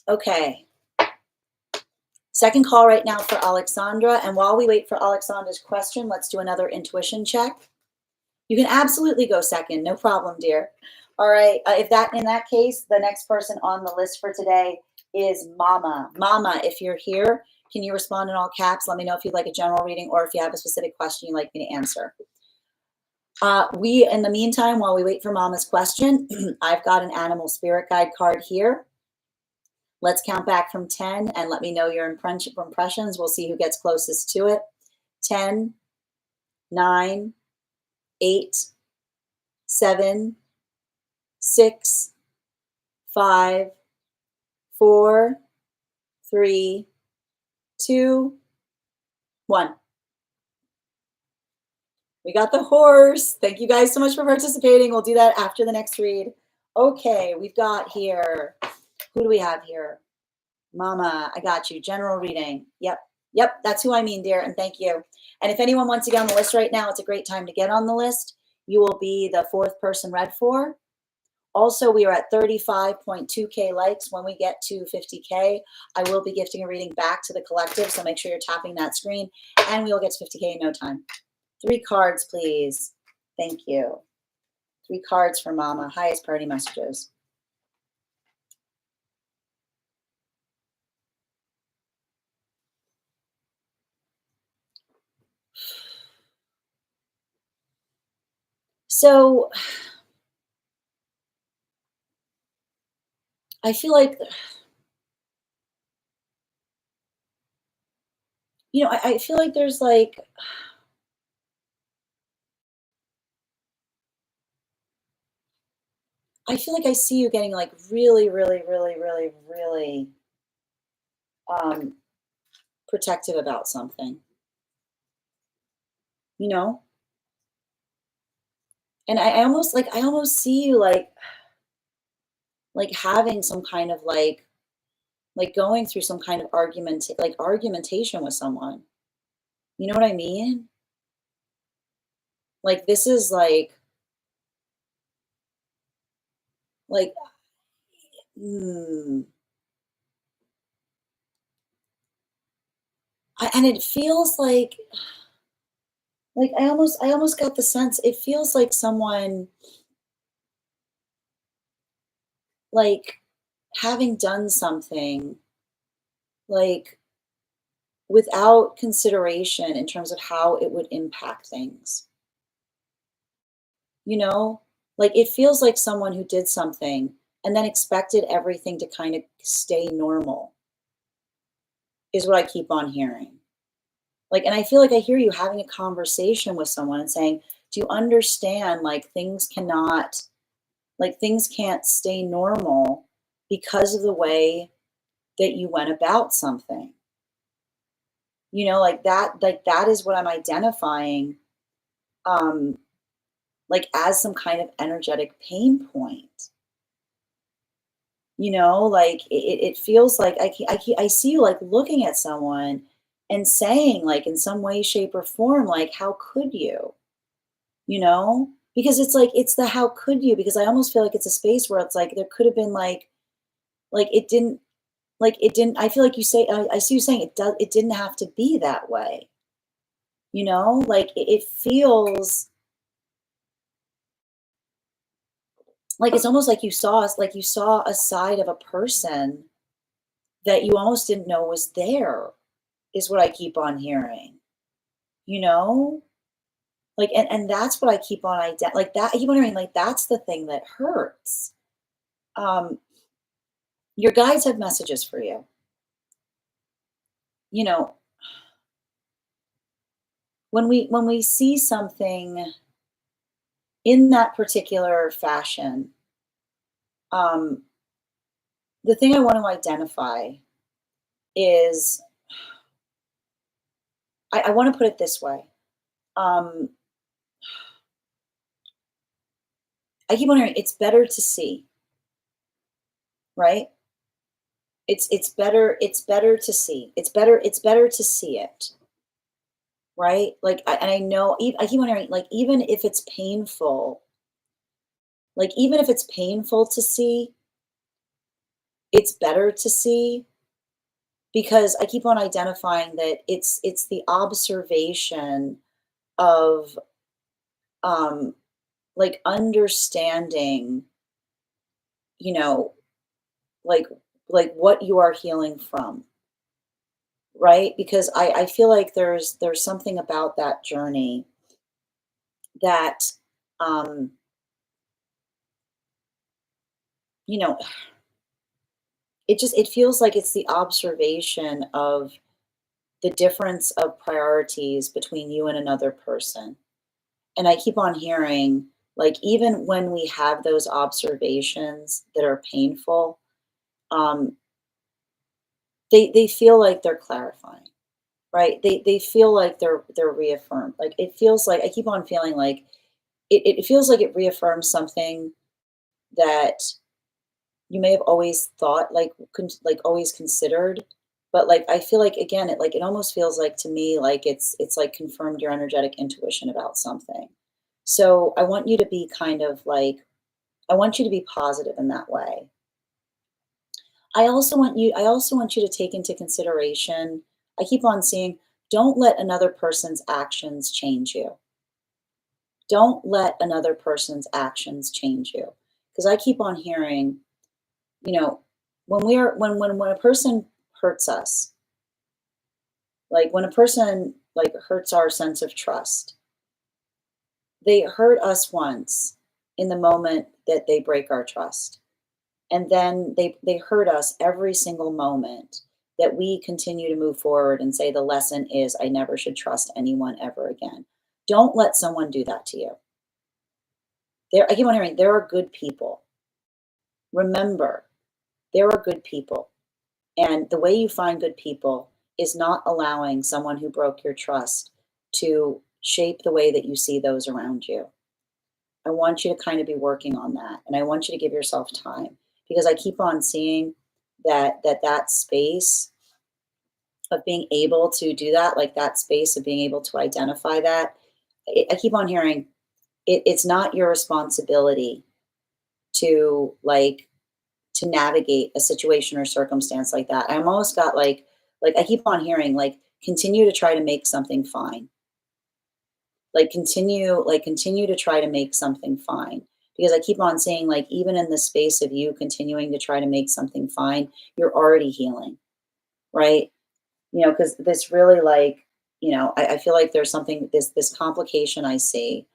Okay. Second call right now for Alexandra. And while we wait for Alexandra's question, let's do another intuition check. You can absolutely go second. No problem, dear. All right. In that case, the next person on the list for today is Mama. Mama, if you're here, can you respond in all caps? Let me know if you'd like a general reading or if you have a specific question you'd like me to answer. In the meantime, while we wait for Mama's question, I've got an animal spirit guide card here. Let's count back from 10 and let me know your impressions. We'll see who gets closest to it. 10, 9, 8, 7, 6, 5, 4, 3, 2, 1. We got the horse. Thank you guys so much for participating. We'll do that after the next read. Okay, we've got here, who do we have here? Mama, I got you. General reading. Yep, that's who I mean, dear, and thank you. And if anyone wants to get on the list right now, it's a great time to get on the list. You will be the 4th person read for. Also, we are at 35.2K likes. When we get to 50K, I will be gifting a reading back to the collective, so make sure you're tapping that screen, and we will get to 50K in no time. 3 cards, please. Thank you. 3 cards for Mama. Highest priority messages. So I feel like, I feel like there's like, I feel like I see you getting like really, really, really, really, really protective about something, you know? And I almost see you like having some kind of like going through some kind of argumentation with someone. You know what I mean? Like this is like mm, and it feels like I almost got the sense it feels like someone like having done something like without consideration in terms of how it would impact things. You know, like it feels like someone who did something and then expected everything to kind of stay normal, is what I keep on hearing. Like, and I feel like I hear you having a conversation with someone and saying, "Do you understand, like, things can't stay normal because of the way that you went about something." Like that is what I'm identifying, um, like, as some kind of energetic pain point. Like, it feels like I see you, like, looking at someone and saying, like, in some way, shape, or form, like, "How could you?" You know? Because it's like, it's the "how could you?" Because I almost feel like it's a space where it's like there could have been, like, it didn't. I feel like you say, I see you saying it didn't have to be that way, Like, it feels like it's almost like you saw a side of a person that you almost didn't know was there, is what I keep on hearing, you know? Like, and that's what I keep on like, that I keep on hearing, like, that's the thing that hurts. Um, your guides have messages for you. You know, when we see something in that particular fashion, um, the thing I want to identify is, I want to put it this way. Um, I keep on hearing it's better to see, right? It's better to see. It's better to see it, right? Like, and I know, I keep on hearing, like, even if it's painful to see, it's better to see, because I keep on identifying that it's the observation of, um like, understanding, you know, like what you are healing from, right? Because I feel like there's something about that journey that, um you know it feels like it's the observation of the difference of priorities between you and another person. And I keep on hearing, like, even when we have those observations that are painful, um, they feel like they're clarifying, right? They feel like they're reaffirmed. Like, it feels like I keep on feeling like it feels like it reaffirms something that you may have always thought, like, like, always considered, but, like, I feel like, again, it almost feels like, to me, like, it's like confirmed your energetic intuition about something. So I want you to be kind of like, I want you to be positive in that way. I also want you to take into consideration, I keep on seeing, don't let another person's actions change you. Don't let another person's actions change you. Because I keep on hearing, you know, when a person hurts us, like, when a person, like, hurts our sense of trust, they hurt us once in the moment that they break our trust. And then they hurt us every single moment that we continue to move forward and say the lesson is, I never should trust anyone ever again. Don't let someone do that to you. I keep on hearing, there are good people. Remember, there are good people. And the way you find good people is not allowing someone who broke your trust to shape the way that you see those around you. I want you to kind of be working on that. And I want you to give yourself time, because I keep on seeing that space of being able to do that, like, that space of being able to identify that. I keep on hearing, it's not your responsibility to, like, to navigate a situation or circumstance like that. I'm almost got, like, I keep on hearing, like, continue to try to make something fine. Like, continue to try to make something fine. Because I keep on saying, like, even in the space of you continuing to try to make something fine, you're already healing, right? Because this really, like, I feel like there's something, this complication I see.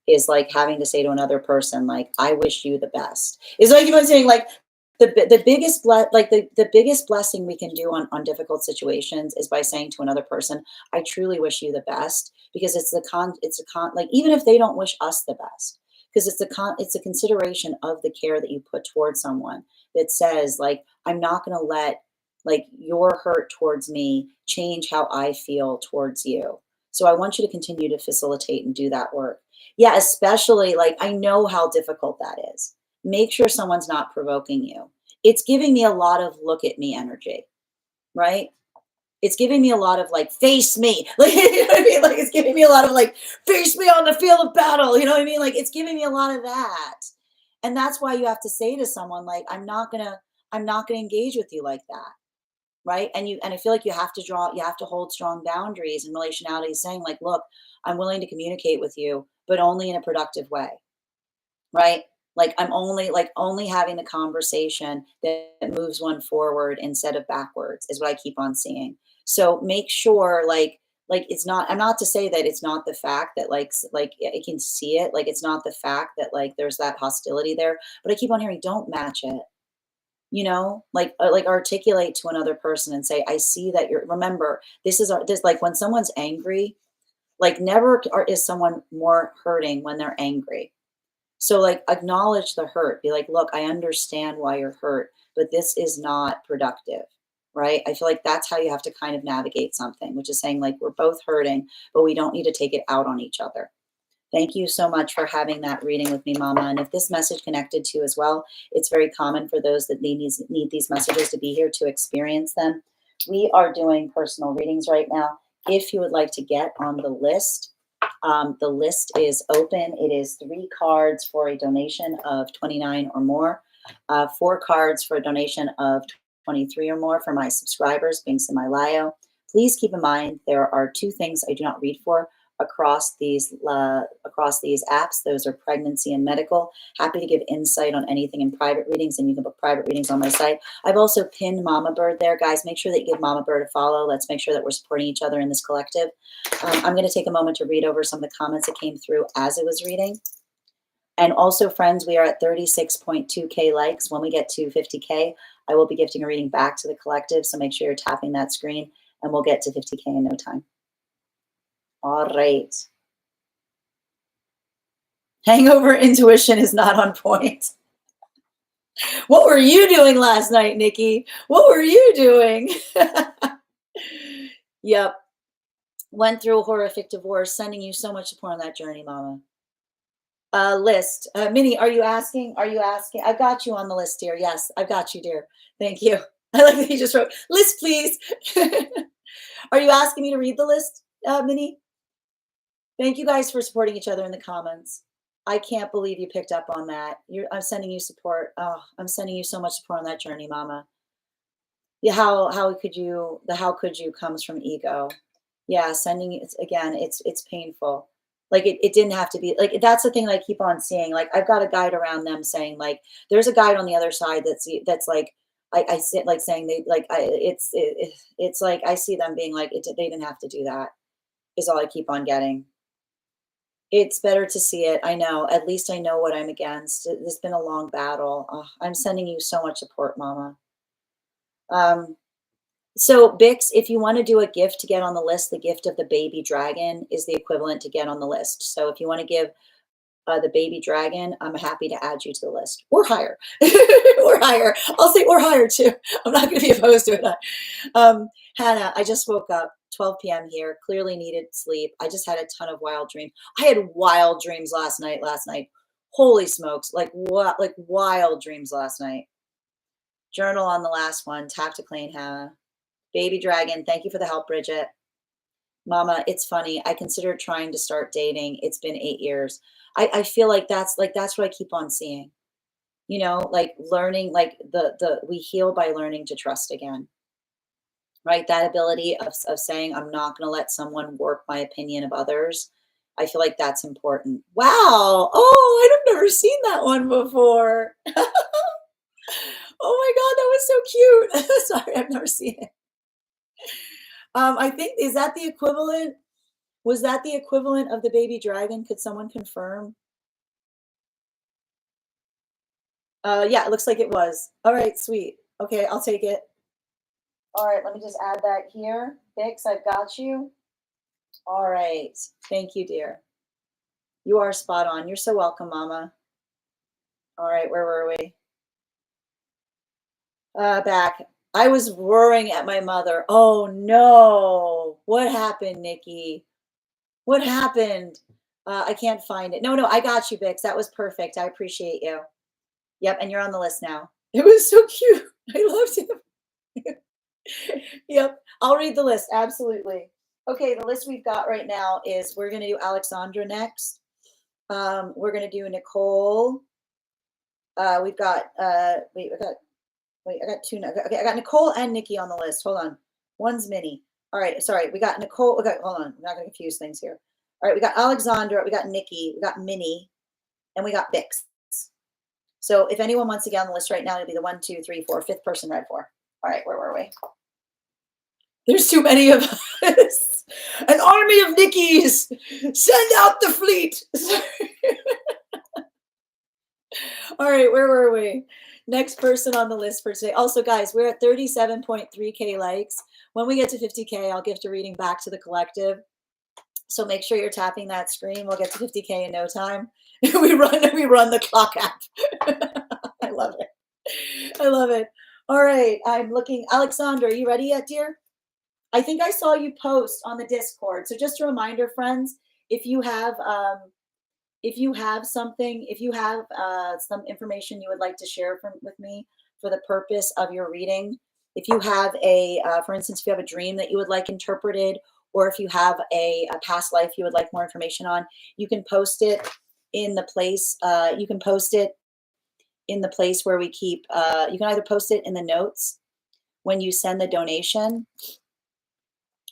is like having to say to another person, like, I wish you the best. It's like, you know what I'm saying? Like the biggest the biggest blessing we can do on difficult situations is by saying to another person, I truly wish you the best, because it's a con like, even if they don't wish us the best, because it's a consideration of the care that you put towards someone, that says like, I'm not going to let like your hurt towards me change how I feel towards you. So I want you to continue to facilitate and do that work. Yeah, especially like, I know how difficult that is. Make sure someone's not provoking you. It's giving me a lot of look at me energy, right? It's giving me a lot of like, face me. Like, you know what I mean? Like, it's giving me a lot of like, face me on the field of battle. You know what I mean? Like, it's giving me a lot of that. And that's why you have to say to someone, like, I'm not gonna engage with you like that. Right. And I feel like you have to hold strong boundaries in relationality, saying, like, look, I'm willing to communicate with you, but only in a productive way. Right? Like, I'm only having the conversation that moves one forward instead of backwards, is what I keep on seeing. So make sure, like it's not, I'm not to say that it's not the fact that like I can see it, like it's not the fact that like there's that hostility there, but I keep on hearing, don't match it. Like articulate to another person and say, I see that you're, remember, this, like when someone's angry, like never is someone more hurting when they're angry. So, like, acknowledge the hurt. Be like, look, I understand why you're hurt, but this is not productive, right? I feel like that's how you have to kind of navigate something, which is saying, like, we're both hurting, but we don't need to take it out on each other. Thank you so much for having that reading with me, Mama. And if this message connected to you as well, it's very common for those that need these messages to be here to experience them. We are doing personal readings right now. If you would like to get on the list is open. It is 3 cards for a donation of 29 or more, 4 cards for a donation of 23 or more for my subscribers, being Semi-Lio. Please keep in mind there are 2 things I do not read for across these apps. Those are pregnancy and medical. Happy to give insight on anything in private readings, and you can book private readings on my site. I've also pinned Mama Bird there, guys. Make sure that you give Mama Bird a follow. Let's make sure that we're supporting each other in this collective. I'm going to take a moment to read over some of the comments that came through as it was reading. And also, friends, we are at 36.2K likes. When we get to 50K, I will be gifting a reading back to the collective. So make sure you're tapping that screen, and we'll get to 50K in no time. All right. Hangover intuition is not on point. What were you doing last night, Nikki? What were you doing? Yep. Went through a horrific divorce. Sending you so much support on that journey, Mama. List. Minnie, are you asking? Are you asking? I've got you on the list, dear. Yes, I've got you, dear. Thank you. I like that you just wrote, list, please. Are you asking me to read the list, Minnie? Thank you guys for supporting each other in the comments. I can't believe you picked up on that. I'm sending you support. Oh, I'm sending you so much support on that journey, Mama. Yeah, how could you? The how could you comes from ego. Yeah, sending it again. It's painful. Like it didn't have to be like, that's the thing that I keep on seeing. Like I've got a guide around them saying like there's a guide on the other side that's like I sit like saying they like it's like I see them being like they didn't have to do that, is all I keep on getting. It's better to see it. I know. At least I know what I'm against. It's been a long battle. Oh, I'm sending you so much support, Mama. So Bix, if you want to do a gift to get on the list, the gift of the baby dragon is the equivalent to get on the list. So if you want to give the baby dragon, I'm happy to add you to the list, or higher, or higher. I'll say or higher too. I'm not going to be opposed to it. Hannah, I just woke up. 12 p.m. here. Clearly needed sleep. I just had a ton of wild dreams. I had wild dreams last night. Holy smokes! Like what? Like wild dreams last night. Journal on the last one. Tap to clean, Hannah. Baby dragon. Thank you for the help, Bridget. Mama, it's funny. I considered trying to start dating. It's been 8 years. I feel like that's what I keep on seeing. You know, like learning, like we heal by learning to trust again. Right? That ability of saying, I'm not going to let someone warp my opinion of others. I feel like that's important. Wow. Oh, I've never seen that one before. Oh my God, that was so cute. Sorry, I've never seen it. I think, is that the equivalent? Was that the equivalent of the baby dragon? Could someone confirm? Yeah, it looks like it was. All right, sweet. Okay, I'll take it. All right, let me just add that here. Bix, I've got you. All right. Thank you, dear. You are spot on. You're so welcome, Mama. All right, where were we? Back. I was roaring at my mother. Oh no. What happened, Nikki? What happened? I can't find it. No, I got you, Bix. That was perfect. I appreciate you. Yep, and you're on the list now. It was so cute. I loved him. Yep, I'll read the list. Absolutely. Okay, the list we've got right now is we're going to do Alexandra next. We're going to do Nicole. We've got, wait, I got two. Okay, I got Nicole and Nikki on the list. Hold on. One's Minnie. All right, sorry. We got Nicole. Okay, hold on. I'm not going to confuse things here. All right, we got Alexandra. We got Nikki. We got Minnie. And we got Bix. So if anyone wants to get on the list right now, it'll be the 1, 2, 3, 4, fifth person read for. All right, where were we? There's too many of us. An army of Nickies. Send out the fleet. All right, where were we? Next person on the list for today. Also, guys, we're at 37.3K likes. When we get to 50K, I'll gift a reading back to the collective. So make sure you're tapping that screen. We'll get to 50K in no time. we run the clock app. I love it. I love it. All right, I'm looking. Alexandra, are you ready yet, dear? I think I saw you post on the Discord. So just a reminder, friends, if you have something, if you have some information you would like to share with me for the purpose of your reading, if you have for instance, if you have a dream that you would like interpreted, or if you have a past life you would like more information on, you can post it in the place. You can post it in the place where we keep. You can either post it in the notes when you send the donation,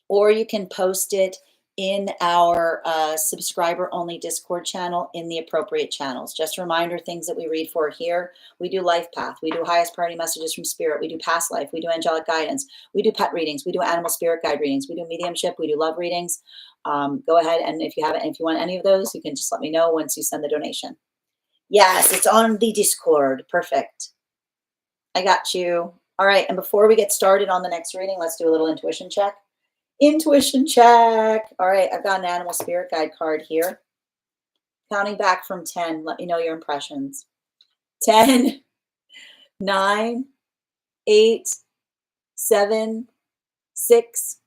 or you can post it in our subscriber-only Discord channel in the appropriate channels. Just a reminder, things that we read for here. We do life path. We do highest priority messages from spirit. We do past life. We do angelic guidance. We do pet readings. We do animal spirit guide readings. We do mediumship. We do love readings. Go ahead, and if you want any of those, you can just let me know once you send the donation. Yes, it's on the Discord. Perfect. I got you. All right, and before we get started on the next reading, let's do a little intuition check. Intuition check. All right, I've got an animal spirit guide card here. Counting back from 10, let me know your impressions. 10, 9, 8, 7, 6,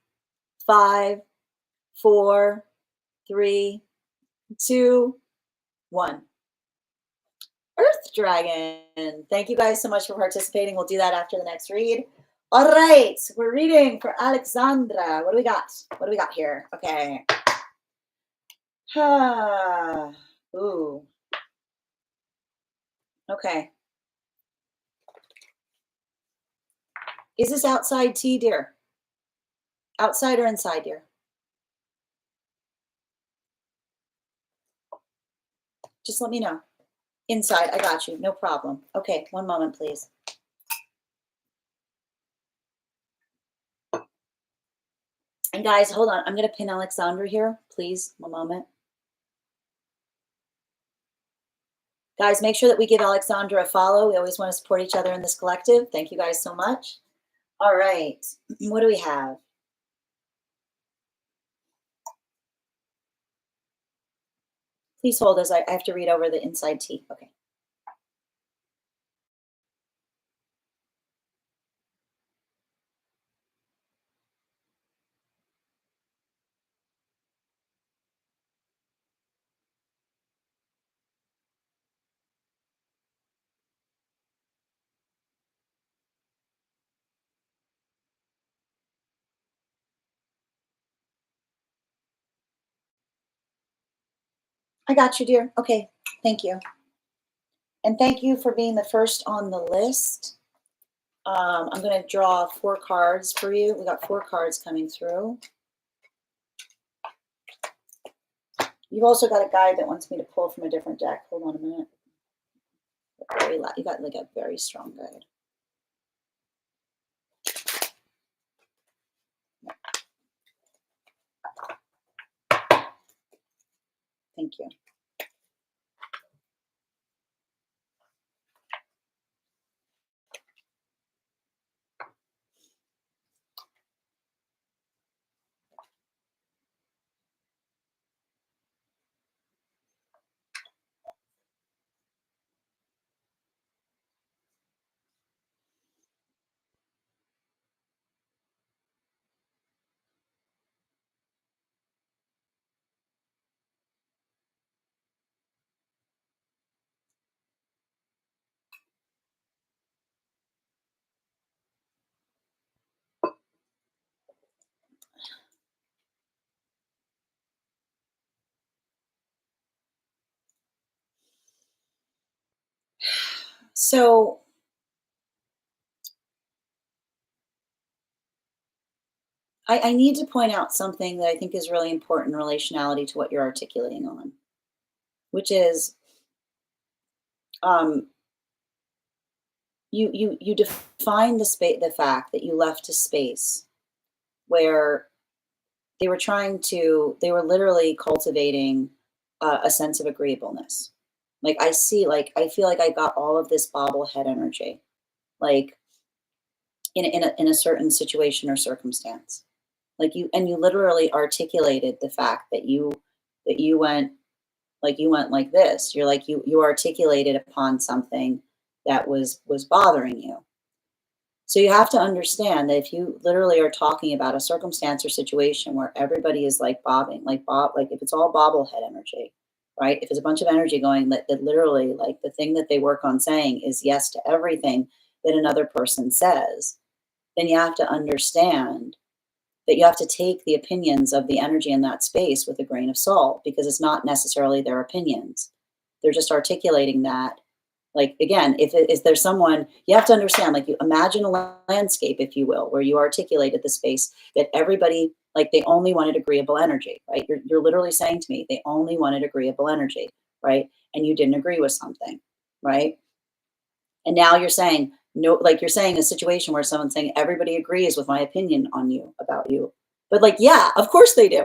5, 4, 3, 2, 1. Earth Dragon. Thank you guys so much for participating. We'll do that after the next read. All right, we're reading for Alexandra. What do we got? What do we got here? Okay. Ooh. Okay. Is this outside tea, dear? Outside or inside, dear? Just let me know. Inside, I got you. No problem. Okay, one moment, please. And guys, hold on. I'm going to pin Alexandra here, please. One moment. Guys, make sure that we give Alexandra a follow. We always want to support each other in this collective. Thank you guys so much. All right. What do we have? Please hold as I have to read over the inside tea. Okay. I got you, dear. Okay. Thank you. And thank you for being the first on the list. I'm going to draw 4 cards for you. We got 4 cards coming through. You've also got a guide that wants me to pull from a different deck. Hold on a minute. You got like a very strong guide. Thank you. So I need to point out something that I think is really important in relationality to what you're articulating on, which is um, you define the fact that you left a space where they were literally cultivating a sense of agreeableness. Like I feel like I got all of this bobblehead energy, like in a certain situation or circumstance. Like you literally articulated the fact that you went you went like this. You're like you articulated upon something that was bothering you. So you have to understand that if you literally are talking about a circumstance or situation where everybody is like bobbing, like if it's all bobblehead energy, right? If it's a bunch of energy going that literally like the thing that they work on saying is yes to everything that another person says, then you have to understand that you have to take the opinions of the energy in that space with a grain of salt because it's not necessarily their opinions. They're just articulating that. Like again, if there's someone, you have to understand, like you imagine a landscape, if you will, where you articulated the space that everybody, like they only wanted agreeable energy, right? You're literally saying to me, they only wanted agreeable energy, right? And you didn't agree with something, right? And now you're saying, no, like you're saying a situation where someone's saying, everybody agrees with my opinion on you, about you. But like, yeah, of course they do.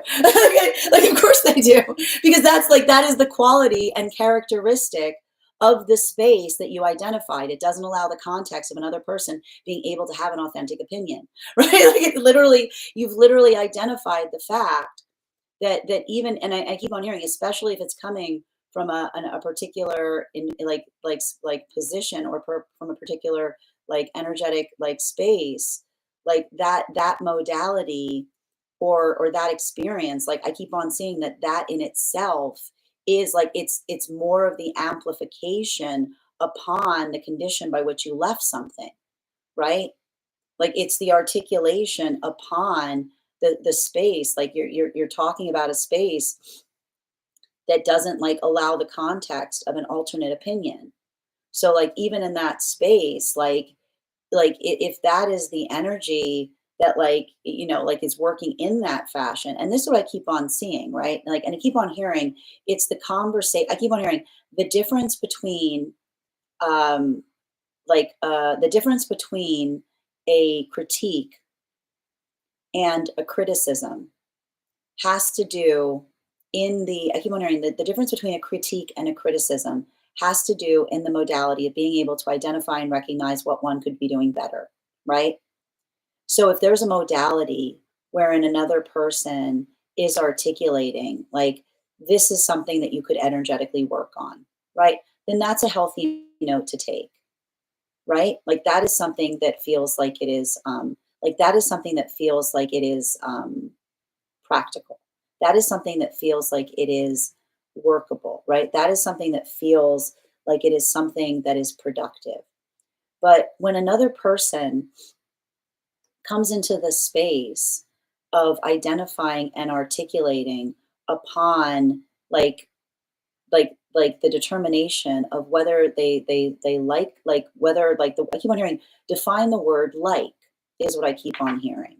Like, of course they do. Because that is the quality and characteristic of the space that you identified. It doesn't allow the context of another person being able to have an authentic opinion, right? Like you've literally identified the fact that even and I keep on hearing, especially if it's coming from a particular in like position or from a particular like energetic like space, like that modality or that experience, like I keep on seeing that in itself is like it's more of the amplification upon the condition by which you left something, right? Like it's the articulation upon the space. Like you're talking about a space that doesn't like allow the context of an alternate opinion. So like even in that space, if that is the energy that like is working in that fashion, and this is what I keep on seeing, right? Like, and I keep on hearing, it's the conversation. I keep on hearing the difference between the difference between a critique and a criticism has to do in the I keep wondering the difference between a critique and a criticism has to do in the modality of being able to identify and recognize what one could be doing better, right? So if there's a modality wherein another person is articulating like this is something that you could energetically work on, right? Then that's a healthy note to take, right? Like that is something that feels like it is that is something that feels like it is practical. That is something that feels like it is workable, right? That is something that feels like it is something that is productive. But when another person comes into the space of identifying and articulating upon like the determination of whether they like whether like the I keep on hearing define the word like is what I keep on hearing,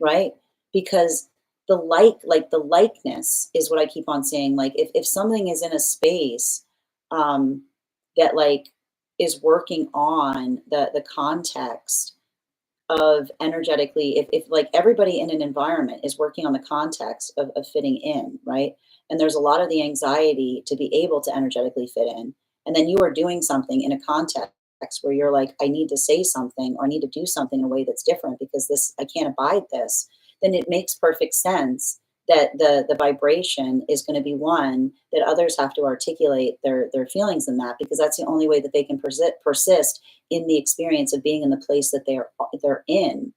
right? Because the likeness is what I keep on saying. Like if something is in a space um that like is working on the context of energetically if like everybody in an environment is working on the context of fitting in, right? And there's a lot of the anxiety to be able to energetically fit in. And then you are doing something in a context where you're like, I need to say something or I need to do something in a way that's different because this, I can't abide this. Then it makes perfect sense that the vibration is going to be one that others have to articulate their feelings in that, because that's the only way that they can persist in the experience of being in the place that they're in.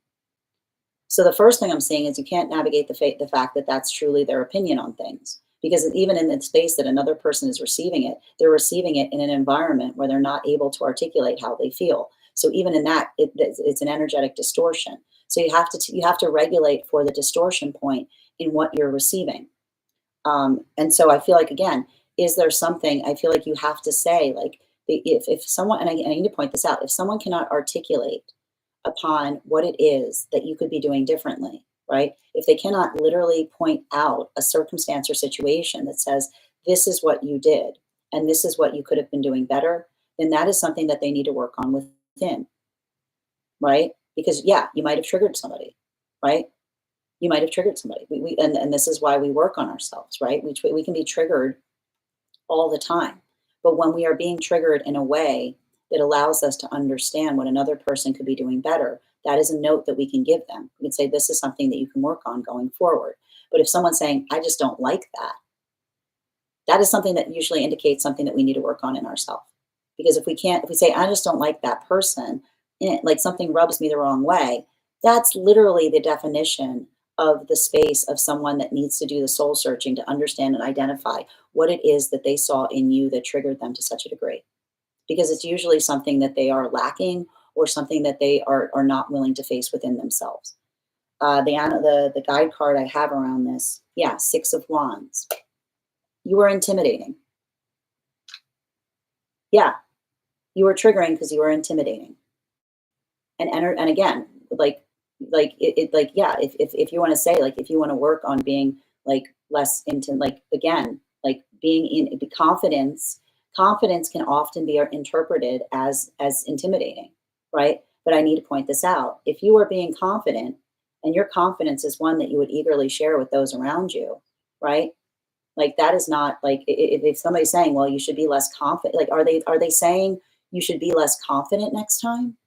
So the first thing I'm saying is you can't navigate the fact that that's truly their opinion on things, because even in the space that another person is receiving it, they're receiving it in an environment where they're not able to articulate how they feel. So even in that, it's an energetic distortion. So you have to regulate for the distortion point in what you're receiving. And so I feel like, again, is there something I feel like you have to say, like, if someone, and I need to point this out, if someone cannot articulate upon what it is that you could be doing differently, right? If they cannot literally point out a circumstance or situation that says, this is what you did, and this is what you could have been doing better, then that is something that they need to work on within, right? Because, yeah, you might have triggered somebody, right? You might have triggered somebody. And this is why we work on ourselves, right? We can be triggered all the time. But when we are being triggered in a way that allows us to understand what another person could be doing better, that is a note that we can give them. We can say, this is something that you can work on going forward. But if someone's saying, I just don't like that, that is something that usually indicates something that we need to work on in ourselves. Because if we say, I just don't like that person, like something rubs me the wrong way, that's literally the definition of the space of someone that needs to do the soul searching to understand and identify what it is that they saw in you that triggered them to such a degree. Because it's usually something that they are lacking or something that they are not willing to face within themselves. The guide card I have around this, yeah, Six of Wands. You are intimidating. Yeah, you are triggering because you are intimidating. And again, yeah, if you want to say, like, if you want to work on being like less into, like, again, like being in confidence can often be interpreted as intimidating, right? But I need to point this out. If you are being confident and your confidence is one that you would eagerly share with those around you, right? Like, that is not like, if somebody's saying, well, you should be less confident, like, are they saying you should be less confident next time?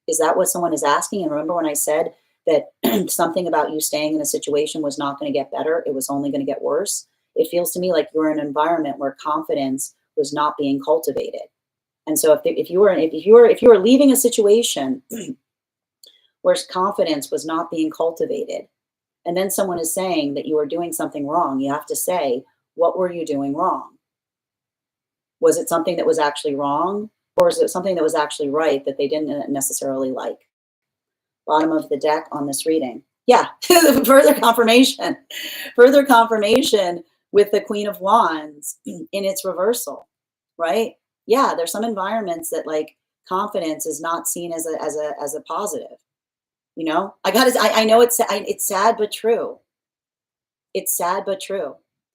Is that what someone is asking? And remember when I said that something about you staying in a situation was not going to get better, it was only going to get worse? It feels to me like you're in an environment where confidence was not being cultivated. And so if you were leaving a situation where confidence was not being cultivated, and then someone is saying that you are doing something wrong, you have to say, what were you doing wrong? Was it something that was actually wrong? Or is it something that was actually right that they didn't necessarily like? Bottom of the deck on this reading. Yeah, further confirmation. Further confirmation with the Queen of Wands in its reversal, right? Yeah, there's some environments that, like, confidence is not seen as a positive. You know, I know it's sad but true. It's sad but true.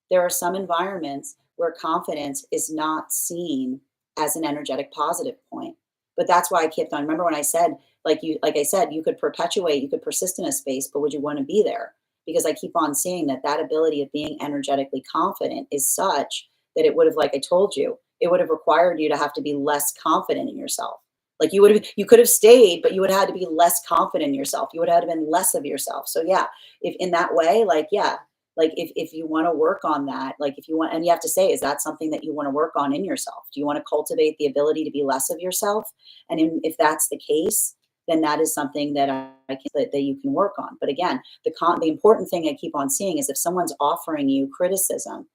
There are some environments where confidence is not seen as an energetic positive point. But that's why I kept on. Remember when I said, like I said, you could perpetuate, you could persist in a space, but would you want to be there? Because I keep on seeing that ability of being energetically confident is such that it would have, like I told you, it would have required you to have to be less confident in yourself. Like, you could have stayed, but you would have had to be less confident in yourself. You would have had to been less of yourself. So yeah, if in that way, like, yeah, like if you want to work on that, like if you want, and you have to say, is that something that you want to work on in yourself? Do you want to cultivate the ability to be less of yourself? And if that's the case, then that is something that that you can work on. But again, the important thing I keep on seeing is if someone's offering you criticism,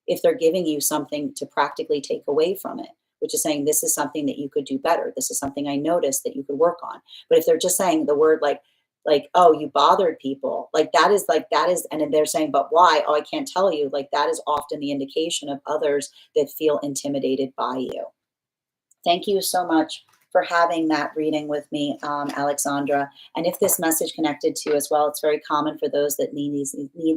if they're giving you something to practically take away from it, which is saying, this is something that you could do better. This is something I noticed that you could work on. But if they're just saying the word like, oh, you bothered people, like that is, and then they're saying, but why? Oh, I can't tell you. Like, that is often the indication of others that feel intimidated by you. Thank you so much for having that reading with me, Alexandra. And if this message connected to you as well, it's very common for those that need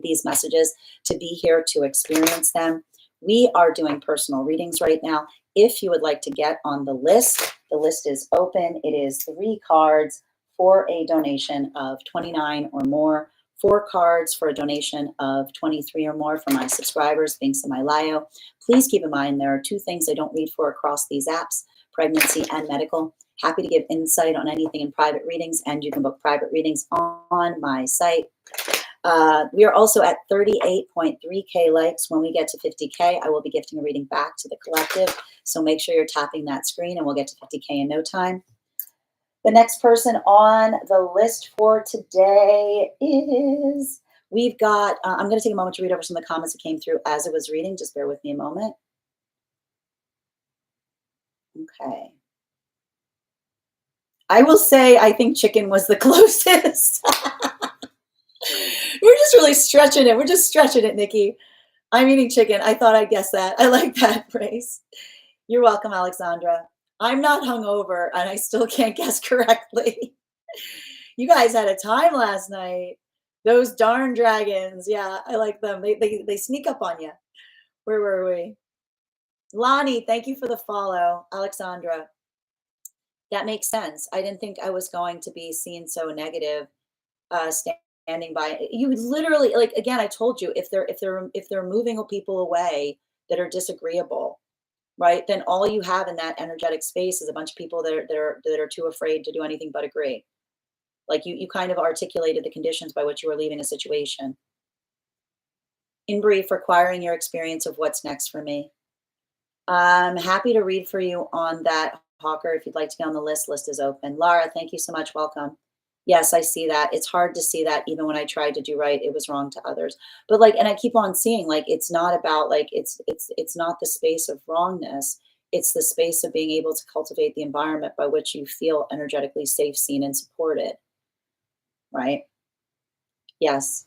these messages to be here to experience them. We are doing personal readings right now. If you would like to get on the list is open. It is 3 cards for a donation of $29 or more 4 cards for a donation of 23 or more for my subscribers, being semi-lyo. Please keep in mind there are 2 things I don't read for across these apps, pregnancy and medical. Happy to give insight on anything in private readings, and you can book private readings on my site. We are also at 38.3K likes. When we get to 50K, I will be gifting a reading back to the collective. So make sure you're tapping that screen and we'll get to 50K in no time. The next person on the list for today is, we've got, I'm going to take a moment to read over some of the comments that came through as it was reading. Just bear with me a moment. Okay. I will say I think chicken was the closest. We're just really stretching it. We're just stretching it, Nikki. I'm eating chicken. I thought I'd guess that. I like that phrase. You're welcome, Alexandra. I'm not hungover and I still can't guess correctly. You guys had a time last night. Those darn dragons. Yeah, I like them. They sneak up on you. Where were we? Lonnie, thank you for the follow. Alexandra. That makes sense. I didn't think I was going to be seen so negative. Standing by, you would literally, like, again, I told you, if they're moving people away that are disagreeable, right, then all you have in that energetic space is a bunch of people that are too afraid to do anything but agree. Like you kind of articulated the conditions by which you were leaving a situation. In brief, requiring your experience of what's next for me. I'm happy to read for you on that, Hawker. If you'd like to be on the list is open. Lara, thank you so much. Welcome. Yes, I see that. It's hard to see that even when I tried to do right, it was wrong to others. But like, and I keep on seeing, like, it's not about like, it's not the space of wrongness. It's the space of being able to cultivate the environment by which you feel energetically safe, seen, and supported. Right? Yes.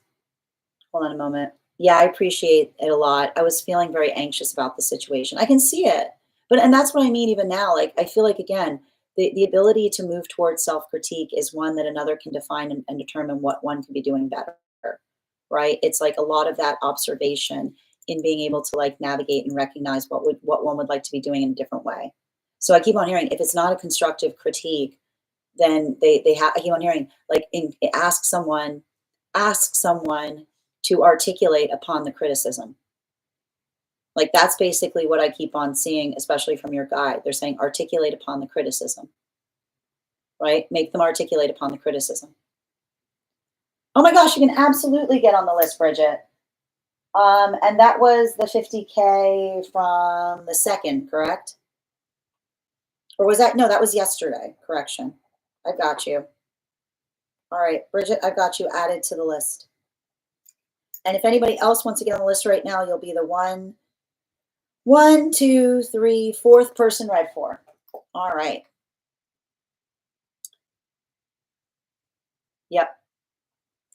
Hold on a moment. Yeah, I appreciate it a lot. I was feeling very anxious about the situation. I can see it. And that's what I mean even now. Like, I feel like, again, the ability to move towards self-critique is one that another can define and determine what one can be doing better, right? It's like a lot of that observation in being able to like navigate and recognize what one would like to be doing in a different way. So I keep on hearing, if it's not a constructive critique, then I keep on hearing, like, ask someone to articulate upon the criticism. Like, that's basically what I keep on seeing, especially from your guide. They're saying articulate upon the criticism, right? Make them articulate upon the criticism. Oh my gosh, you can absolutely get on the list, Bridget. And that was the 50K from the 2nd, correct? Or was that, no, that was yesterday. Correction. I got you. All right, Bridget, I've got you added to the list. And if anybody else wants to get on the list right now, you'll be the 4th person read for. All right. Yep.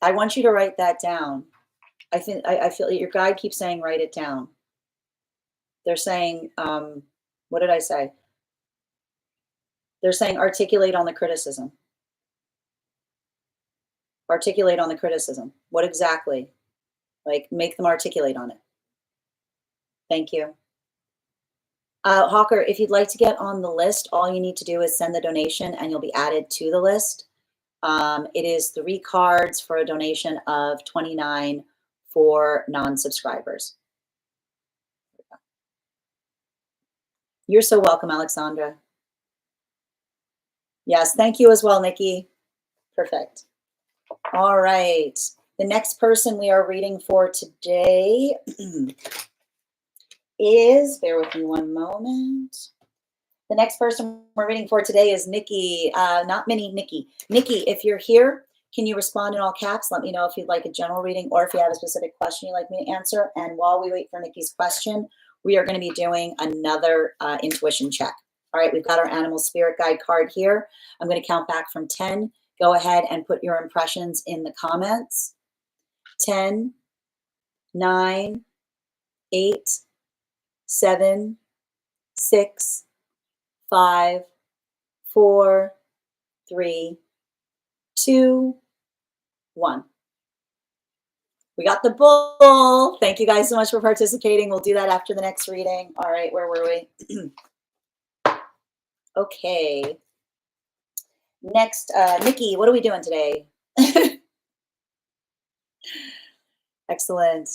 I want you to write that down. I feel your guide keeps saying, write it down. They're saying, what did I say? They're saying articulate on the criticism. Articulate on the criticism. What exactly? Like, make them articulate on it. Thank you. Hawker, if you'd like to get on the list, all you need to do is send the donation and you'll be added to the list. It is 3 cards for a donation of 29 for non-subscribers. You're so welcome, Alexandra. Yes, thank you as well, Nikki. Perfect. All right. The next person we are reading for today is, bear with me one moment. The next person we're reading for today is Nikki, not Minnie, Nikki. Nikki, if you're here, can you respond in all caps? Let me know if you'd like a general reading or if you have a specific question you'd like me to answer. And while we wait for Nikki's question, we are going to be doing another intuition check. All right, we've got our animal spirit guide card here. I'm going to count back from 10. Go ahead and put your impressions in the comments. 10, 9, 8, 7, 6, 5, 4, 3, 2, 1. We got the bull. Thank you guys so much for participating. We'll do that after the next reading. All right, where were we? Okay. Next, Nikki, what are we doing today? Excellent.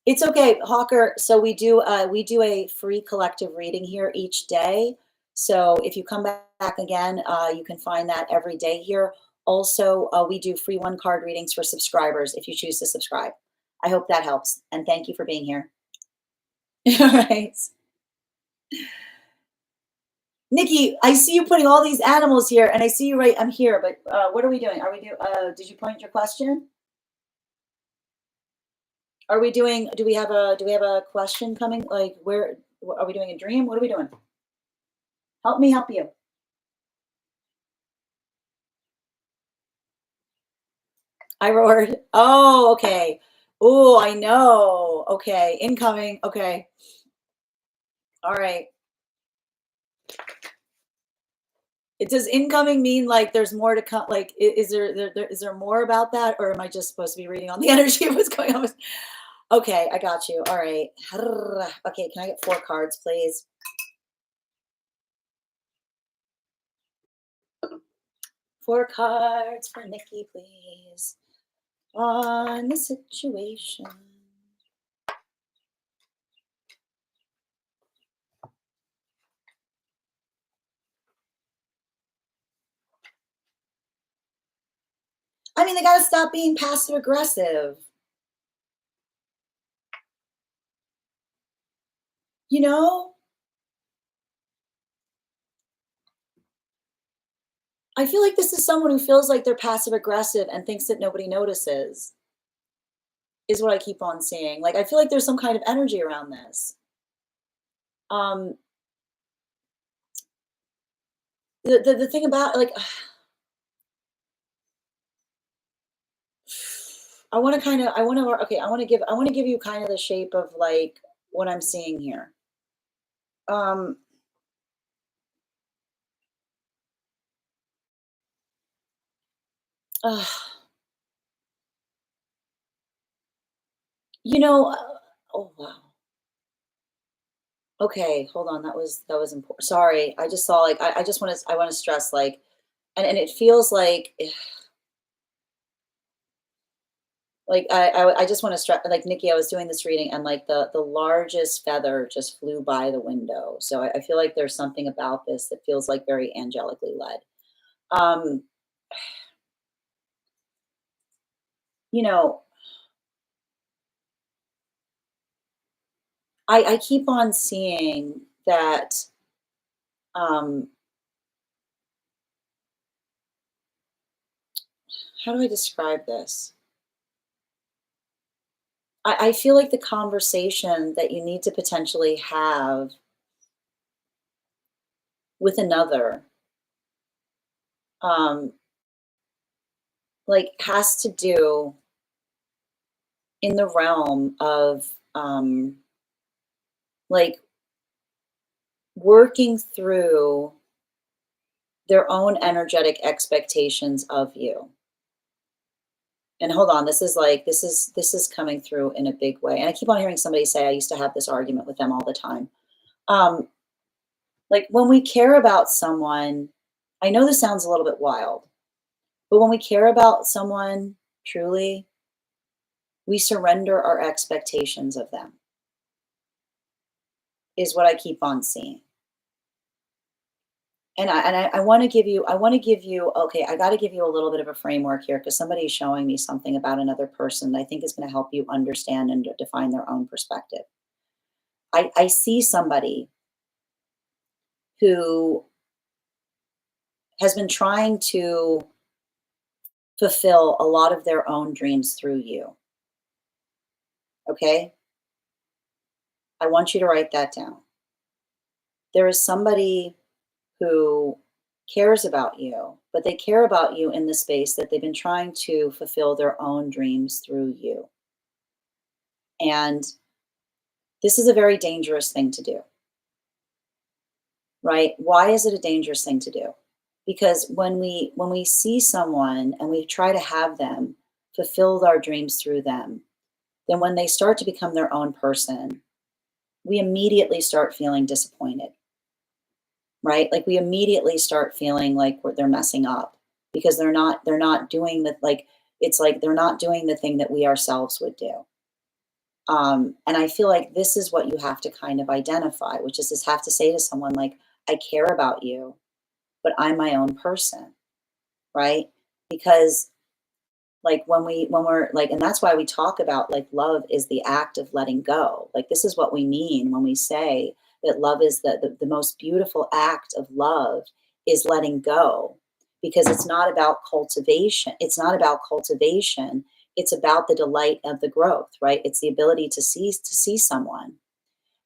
It's okay, Hawker. So we do a free collective reading here each day. So if you come back again, you can find that every day here. Also, we do free one card readings for subscribers if you choose to subscribe. I hope that helps, and thank you for being here. All right. Nikki, I see you putting all these animals here, and I see you right. I'm here, but what are we doing? Are we do? Did you point your question? Are we doing? Do we have a question coming? Like, where are we doing a dream? What are we doing? Help me help you. I roared. Oh, okay. Oh, I know. Okay, incoming. Okay, all right. It does incoming mean like there's more to come? Like, is there more about that, or am I just supposed to be reading on the energy of what's going on? Okay, I got you. All right. Okay, can I get 4 cards, please? 4 cards for Nikki, please. On the situation. I mean, they got to stop being passive aggressive. You know, I feel like this is someone who feels like they're passive aggressive and thinks that nobody notices, is what I keep on seeing. Like, I feel like there's some kind of energy around this. Um, the thing about like, I want to, okay, I want to give you kind of the shape of like what I'm seeing here. Um, uh, you know, oh wow. Okay, hold on. That was important. Sorry, I just saw like I want to stress like, and it feels like like I just want to stress like Nikki. I was doing this reading and like the largest feather just flew by the window. So I feel like there's something about this that feels like very angelically led. Um, you know, I keep on seeing that. Um, how do I describe this? I feel like the conversation that you need to potentially have with another, um, like, has to do in the realm of, like, working through their own energetic expectations of you. And hold on, this is coming through in a big way. And I keep on hearing somebody say, I used to have this argument with them all the time. Um, like when we care about someone, I know this sounds a little bit wild, but when we care about someone truly, we surrender our expectations of them, is what I keep on seeing. And I want to give you, okay, I got to give you a little bit of a framework here because somebody's showing me something about another person that I think is going to help you understand and define their own perspective. I see somebody who has been trying to fulfill a lot of their own dreams through you. Okay. I want you to write that down. There is somebody who cares about you, but they care about you in the space that they've been trying to fulfill their own dreams through you. And this is a very dangerous thing to do, right? Why is it a dangerous thing to do? Because when we see someone and we try to have them fulfill our dreams through them, then when they start to become their own person, we immediately start feeling disappointed, right? Like we immediately start feeling like they're messing up because they're not doing the like It's like they're not doing the thing that we ourselves would do. And I feel like this is what you have to kind of identify, which is just have to say to someone like, I care about you, but I'm my own person, right? Because like when we're like, and that's why we talk about like love is the act of letting go. Like this is what we mean when we say that love is the most beautiful act of love is letting go, because it's not about cultivation. It's not about cultivation. It's about the delight of the growth, right? It's the ability to see someone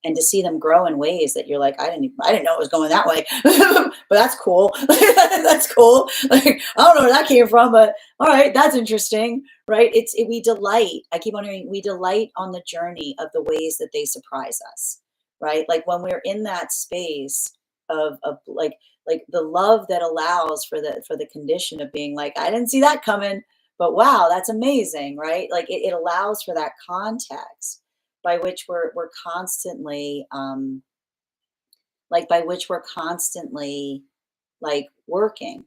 and to see them grow in ways that you're like, I didn't know it was going that way, but that's cool. That's cool. Like, I don't know where that came from, but all right, that's interesting, right? We delight. I keep on hearing we delight on the journey of the ways that they surprise us, right? Like when we're in that space of like the love that allows for the condition of being like, I didn't see that coming, but wow, that's amazing, right? Like it allows for that context by which we're constantly by which we're constantly like working,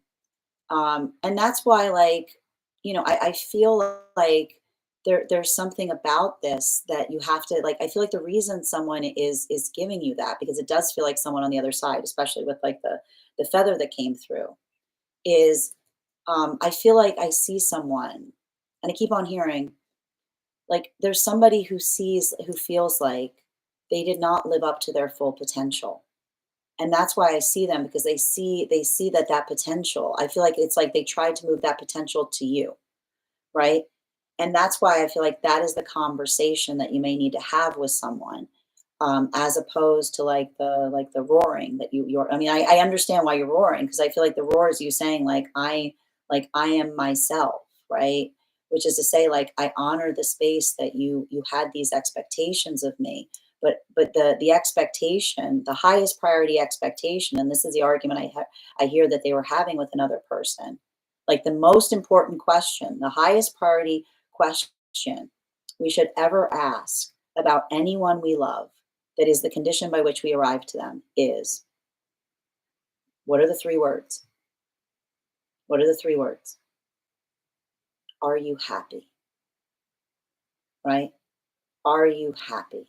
and that's why I feel like there's something about this that you have to like. I feel like the reason someone is giving you that, because it does feel like someone on the other side, especially with like the feather that came through, is I feel like I see someone, and I keep on hearing like there's somebody who feels like they did not live up to their full potential. And that's why I see them, because they see that potential. I feel like it's like they tried to move that potential to you, right? And that's why I feel like that is the conversation that you may need to have with someone, as opposed to like the roaring that you're. I mean, I understand why you're roaring, because I feel like the roar is you saying like I am myself, right? Which is to say, like I honor the space that you had these expectations of me, but the expectation, the highest priority expectation, and this is the argument I hear that they were having with another person, like the most important question, the highest priority question we should ever ask about anyone we love, that is the condition by which we arrive to them, is what are the three words? What are the three words? Are you happy? Right? Are you happy?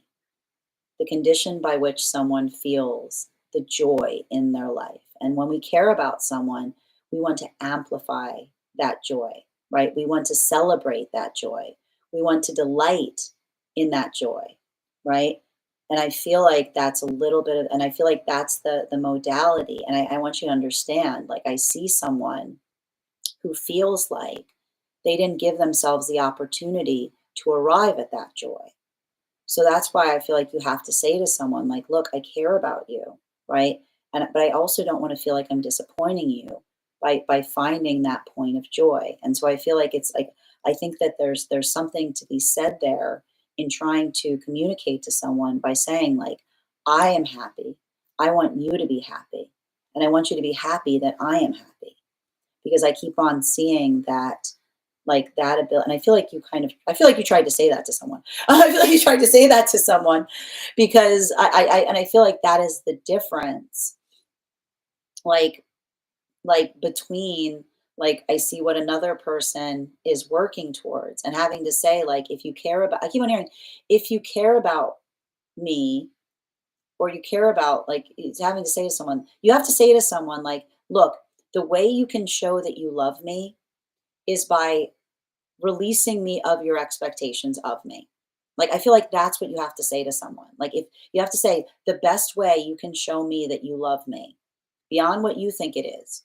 The condition by which someone feels the joy in their life. And when we care about someone, we want to amplify that joy, right? We want to celebrate that joy. We want to delight in that joy, right? And I feel like that's a little bit of, and I feel like that's the modality. And I want you to understand, like I see someone who feels like they didn't give themselves the opportunity to arrive at that joy. So that's why I feel like you have to say to someone like, "Look, I care about you," right? And but I also don't want to feel like I'm disappointing you by finding that point of joy. And so I feel like it's like I think that there's something to be said there in trying to communicate to someone by saying like, "I am happy. I want you to be happy. And I want you to be happy that I am happy." Because I keep on seeing that like that ability, and I feel like you tried to say that to someone. I feel like you tried to say that to someone, because I feel like that is the difference, like between like I see what another person is working towards and having to say like, if you care about, I keep on hearing, if you care about me, or you care about, like it's having to say to someone, you have to say to someone like, look, the way you can show that you love me is by releasing me of your expectations of me. Like, I feel like that's what you have to say to someone. Like, if you have to say, the best way you can show me that you love me beyond what you think it is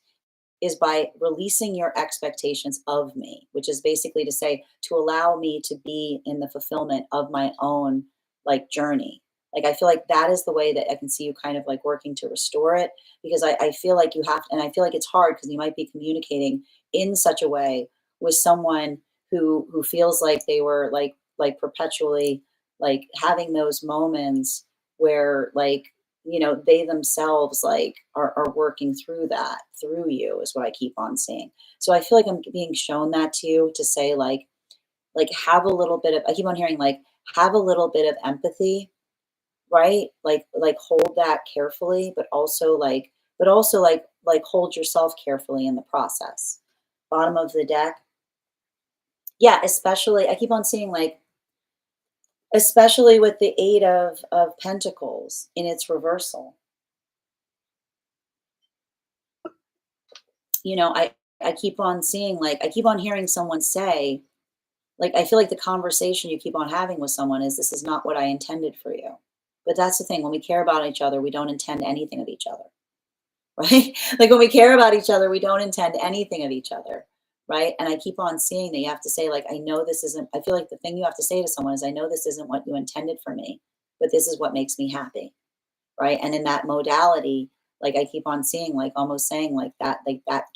by releasing your expectations of me, which is basically to say, to allow me to be in the fulfillment of my own like journey. Like, I feel like that is the way that I can see you kind of like working to restore it, because I feel like you have, and I feel like it's hard because you might be communicating in such a way with someone who feels like they were like perpetually like having those moments where like they themselves like are working through that through you, is what I keep on saying. So I feel like I'm being shown that to you, to say like have a little bit of, I keep on hearing like have a little bit of empathy, right? Like hold that carefully, but also like hold yourself carefully in the process. Bottom of the deck, Yeah, especially I keep on seeing like, especially with the Eight of Pentacles in its reversal. You know, I keep on seeing like I keep on hearing someone say, like, I feel like the conversation you keep on having with someone is, "This is not what I intended for you." But that's the thing, when we care about each other, we don't intend anything of each other, right? Like, when we care about each other, we don't intend anything of each other, right? And I keep on seeing that you have to say, like, "I know this isn't," I feel like the thing you have to say to someone is, "I know this isn't what you intended for me, but this is what makes me happy." Right? And in that modality, like I keep on seeing, like almost saying like that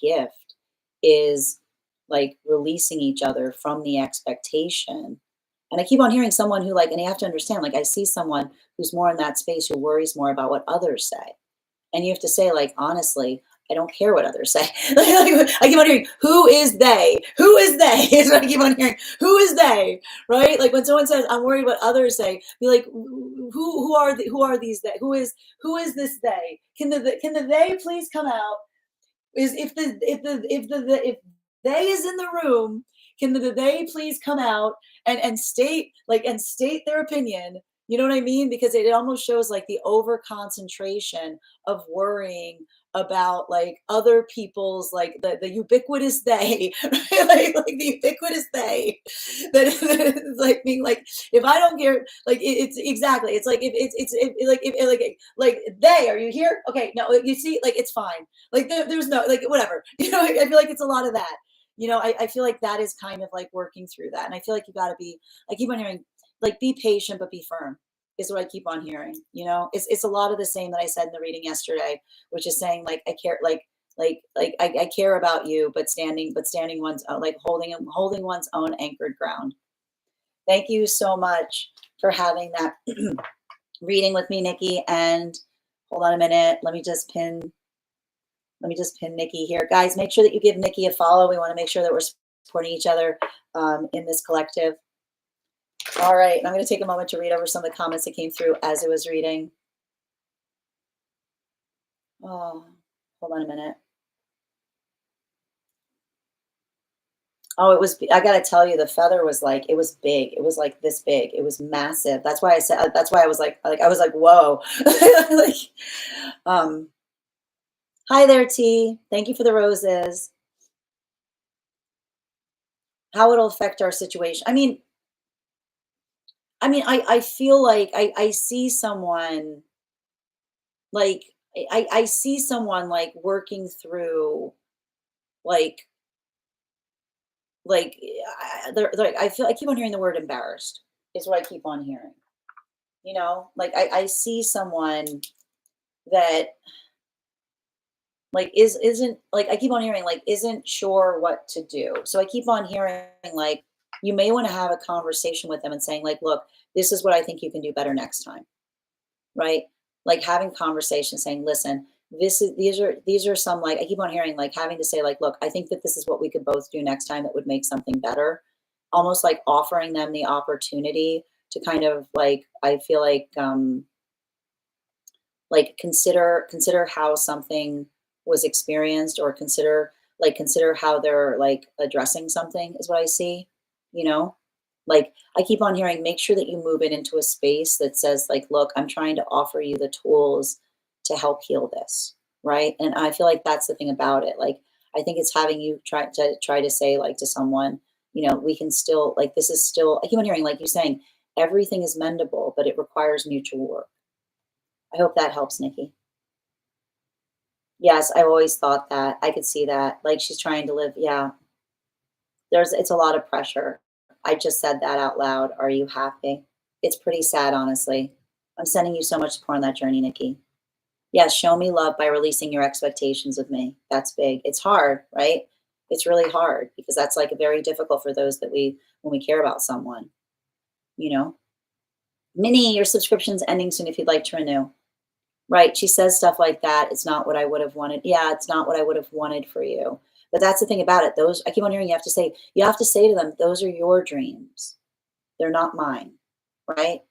gift is like releasing each other from the expectation. And I keep on hearing someone who like, and you have to understand, like I see someone who's more in that space who worries more about what others say. And you have to say, like, honestly, I don't care what others say. Like, I keep on hearing, who is they? Who is they? Is what I keep on hearing. Who is they? Right? Like when someone says, I'm worried what others say, be like, who are these they? Who is this they? Can the they please come out? Is if they is in the room, can the they please come out and state like and state their opinion? You know what I mean? Because it almost shows like the over concentration of worrying about like other people's like the ubiquitous they, right? Like the ubiquitous they that is like being like, if I don't care, like it's exactly, it's like if like they, are you here? Okay, no, you see, like it's fine, like there's no like whatever. You know, I feel like it's a lot of that. You know, I feel like that is kind of like working through that. And I feel like you got to be, I keep on hearing, like, be patient, but be firm is what I keep on hearing. You know, it's a lot of the same that I said in the reading yesterday, which is saying like, I care, I care about you, but standing one's like holding one's own anchored ground. Thank you so much for having that reading with me, Nikki. And hold on a minute. Let me just pin Nikki here. Guys, make sure that you give Nikki a follow. We want to make sure that we're supporting each other in this collective. All right. I'm going to take a moment to read over some of the comments that came through as it was reading. Oh, hold on a minute. Oh, I got to tell you, the feather was like, it was big. It was like this big. It was massive. That's why I was I was like, whoa. like, um, hi there, T. Thank you for the roses. How it'll affect our situation. I feel like I see someone like I see someone like working through like they're like I feel I keep on hearing the word embarrassed is what I keep on hearing. You know, like I see someone that like isn't like I keep on hearing like isn't sure what to do. So I keep on hearing like you may want to have a conversation with them and saying like, look, this is what I think you can do better next time, right? Like having conversations saying, listen, these are some like I keep on hearing like having to say like, look, I think that this is what we could both do next time that would make something better. Almost like offering them the opportunity to kind of like I feel like consider how something was experienced or consider how they're like addressing something is what I see, you know? Like I keep on hearing make sure that you move it into a space that says like, look, I'm trying to offer you the tools to help heal this, right? And I feel like that's the thing about it. Like I think it's having you try to say like to someone, you know, we can still like this is still I keep on hearing like you saying everything is mendable, but it requires mutual work. I hope that helps, Nikki. Yes, I've always thought that. I could see that. Like she's trying to live. Yeah, it's a lot of pressure. I just said that out loud. Are you happy? It's pretty sad, honestly. I'm sending you so much support on that journey, Nikki. Yes, show me love by releasing your expectations of me. That's big. It's hard, right? It's really hard because that's like very difficult for those that when we care about someone, you know? Minnie, your subscription's ending soon if you'd like to renew. Right, she says stuff like that, "It's not what I would have wanted." Yeah, it's not what I would have wanted for you. But that's the thing about it, those I keep on hearing you have to say to them, "Those are your dreams. They're not mine." Right?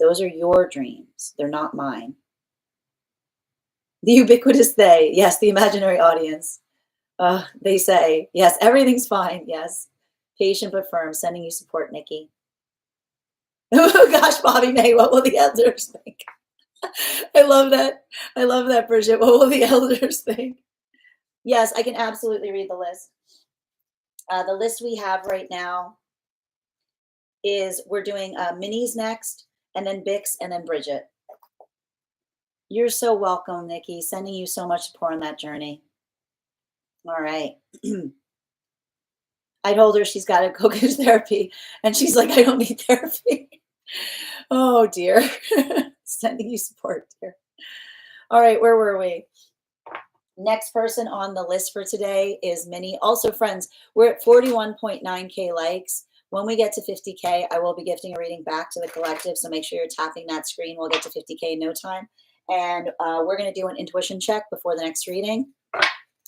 "Those are your dreams. They're not mine." The ubiquitous they. Yes, the imaginary audience. They say, "Yes, everything's fine." Yes. Patient but firm. Sending you support, Nikki. Oh gosh, Bobby May, what will the elders think? I love that. I love that, Bridget. What will the elders think? Yes, I can absolutely read the list. The list we have right now is we're doing minis next, and then Bix, and then Bridget. You're so welcome, Nikki. Sending you so much support on that journey. All right. I told her she's got to go get therapy, and she's like, I don't need therapy. Oh dear. Sending you support, dear. All right, where were we? Next person on the list for today is Minnie. Also, friends, we're at 41.9K likes. When we get to 50K, I will be gifting a reading back to the collective. So make sure you're tapping that screen. We'll get to 50K in no time. And we're going to do an intuition check before the next reading.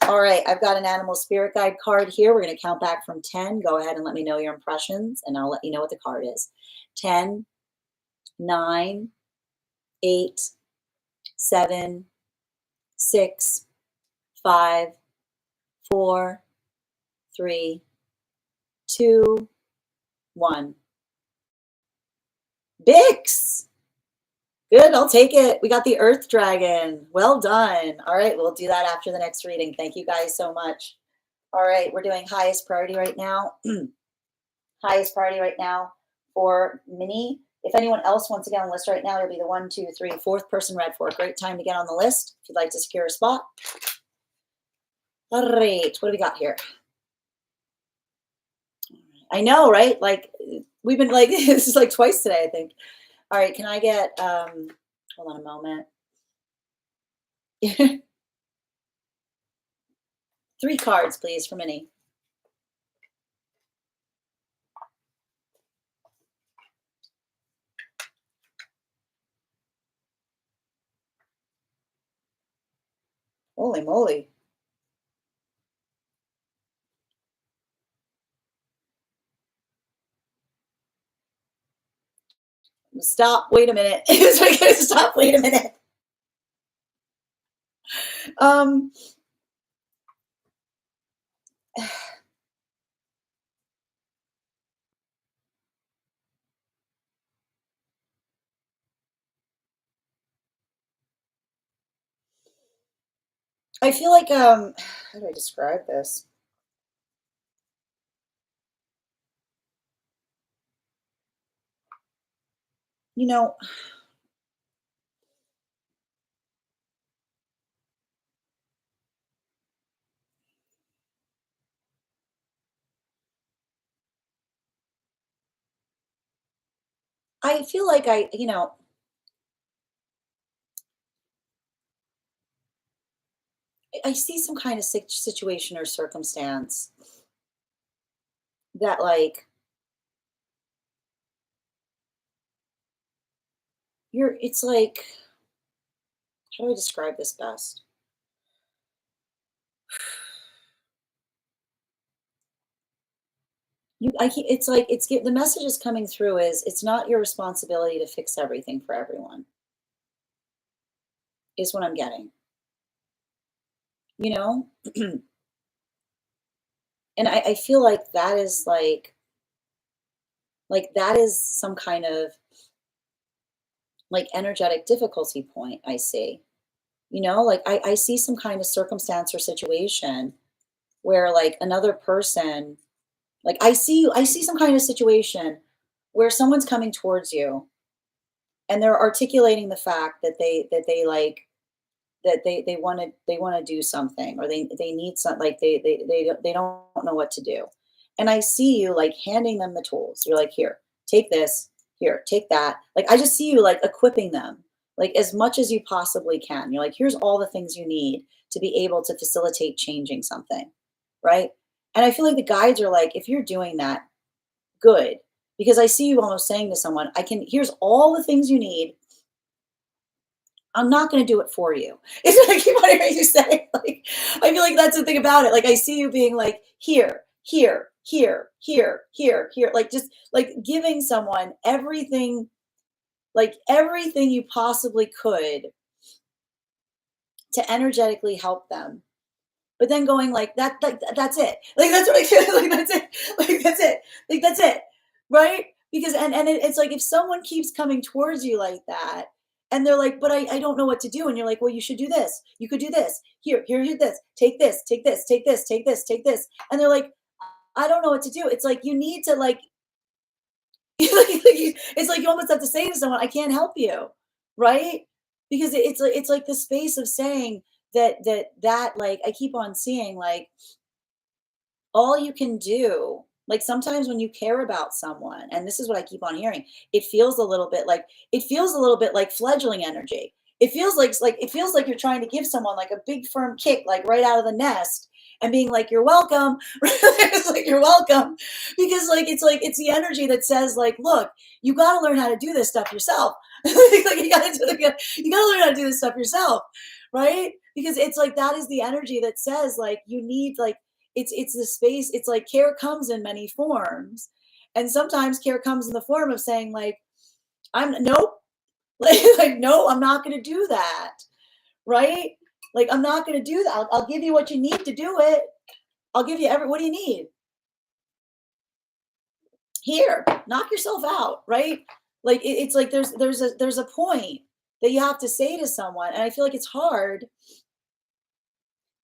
All right, I've got an animal spirit guide card here. We're going to count back from 10. Go ahead and let me know your impressions, and I'll let you know what the card is. 10, 9, 8, 7, 6, 5, 4, 3, 2, 1. Bix! Good, I'll take it. We got the Earth Dragon. Well done. All right, we'll do that after the next reading. Thank you guys so much. All right, we're doing highest priority right now. Highest priority right now for Minnie. If anyone else wants to get on the list right now, it'll be the 1, 2, 3, 4th person read for. Great time to get on the list if you'd like to secure a spot. All right, what do we got here? I know, right? Like, we've been like, this is like twice today, I think. All right, can I get, hold on a moment. 3 cards, please, for Minnie. Holy moly. Stop, wait a minute. It's like, stop, wait a minute. I feel like, how do I describe this? You know, I feel like I see some kind of situation or circumstance that, like, it's like, how do I describe this best? It's like, the message is coming through is it's not your responsibility to fix everything for everyone, is what I'm getting, you know? And I feel like that is like that is some kind of like energetic difficulty point I see. You know, like I see some kind of circumstance or situation where like another person, like I see some kind of situation where someone's coming towards you and they're articulating the fact that they like that they want to do something, or they need some, like they don't know what to do. And I see you like handing them the tools. You're like, here, take this, here, take that. Like, I just see you like equipping them like as much as you possibly can. You're like, here's all the things you need to be able to facilitate changing something, right? And I feel like the guides are like, if you're doing that, good. Because I see you almost saying to someone, here's all the things you need. I'm not going to do it for you. It's like, you want to hear you say, like, I feel like that's the thing about it. Like, I see you being like, here, here, here, here, here, here, like just like giving someone everything, like everything you possibly could to energetically help them. but then going like that, like that's it. Like that's what I feel like that's it. Like that's it. Like that's it. Right? Because it's like if someone keeps coming towards you like that, and they're like, but I don't know what to do. And you're like, well, you should do this. You could do this. Here, this. Take this, take this, take this, take this, take this. And they're like, I don't know what to do. It's like you need to like it's like you almost have to say to someone, "I can't help you," right? Because it's like the space of saying that like I keep on seeing like all you can do like sometimes when you care about someone, and this is what I keep on hearing, it feels a little bit like fledgling energy. It feels like you're trying to give someone like a big firm kick like right out of the nest and being like you're welcome. It's like you're welcome because like it's the energy that says like look, you got to learn how to do this stuff yourself. Like you got to learn how to do this stuff yourself, right? Because it's like that is the energy that says like you need like it's the space. It's like care comes in many forms, and sometimes care comes in the form of saying like I'm nope. Like no, I'm not going to do that, right? Like I'm not going to do that. I'll give you what you need to do it. I'll give you what do you need? Here, knock yourself out, right? Like it's like there's a point that you have to say to someone, and I feel like it's hard,